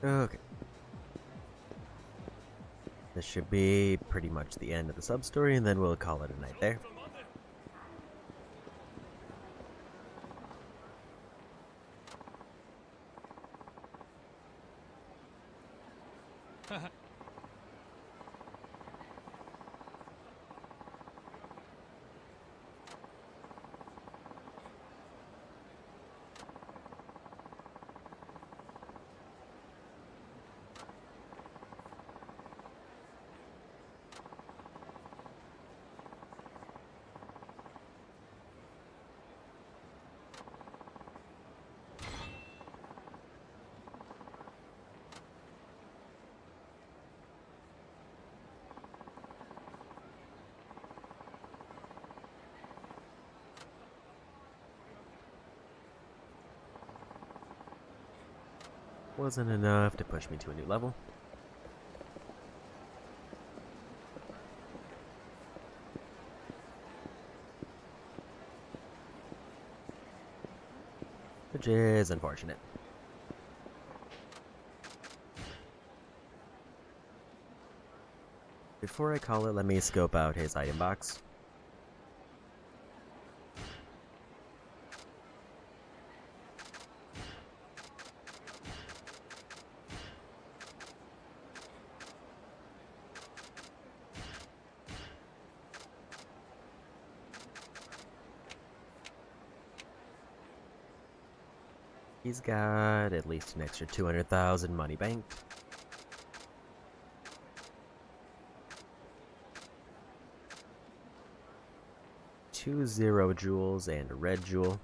Okay. This should be pretty much the end of the sub-story, and then we'll call it a night there. Wasn't enough to push me to a new level. Which is unfortunate. Before I call it, let me scope out his item box. He's got at least an extra 200,000 money banked. Two 0 jewels and a red jewel.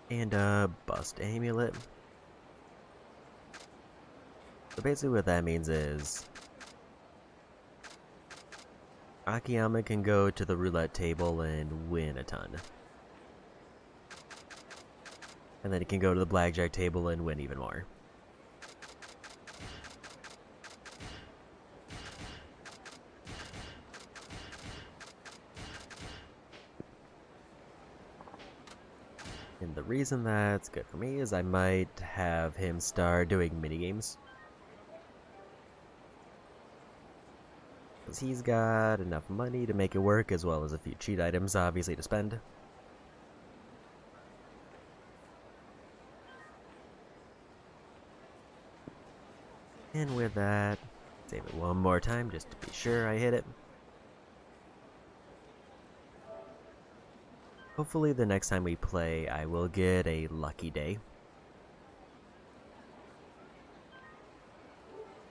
And a bust amulet. So basically what that means is Akiyama can go to the roulette table and win a ton. And then he can go to the blackjack table and win even more. And the reason that's good for me is I might have him start doing minigames. Because he's got enough money to make it work, as well as a few cheat items, obviously, to spend. And with that, save it one more time just to be sure I hit it. Hopefully the next time we play, I will get a lucky day.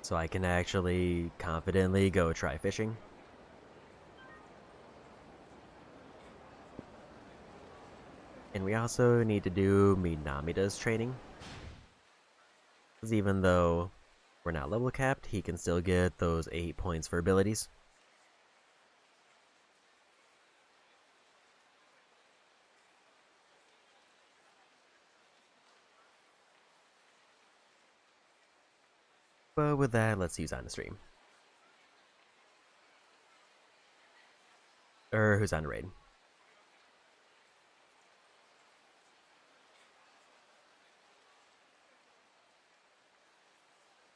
So I can actually confidently go try fishing. And we also need to do Minamida's training. Because even though we're not level capped, he can still get those 8 points for abilities. But with that, let's use on the stream. who's on raid?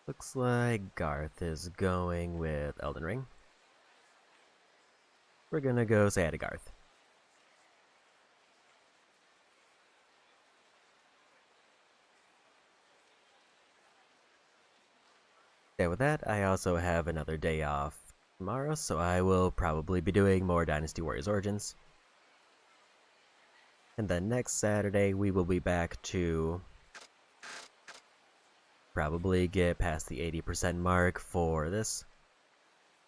Looks like Garth is going with Elden Ring. We're gonna go say hi to Garth. Yeah, with that, I also have another day off tomorrow, so I will probably be doing more Dynasty Warriors Origins. And then next Saturday, we will be back to probably get past the 80% mark for this.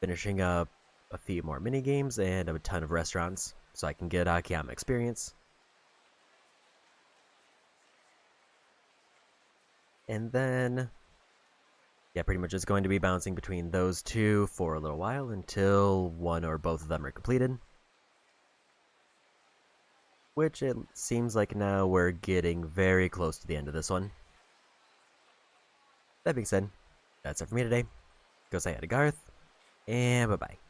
Finishing up a few more mini games and a ton of restaurants, so I can get Akiyama experience. And then, yeah, pretty much just going to be bouncing between those two for a little while until one or both of them are completed. Which it seems like now we're getting very close to the end of this one. That being said, that's it for me today. Go say hi to Garth, and bye-bye.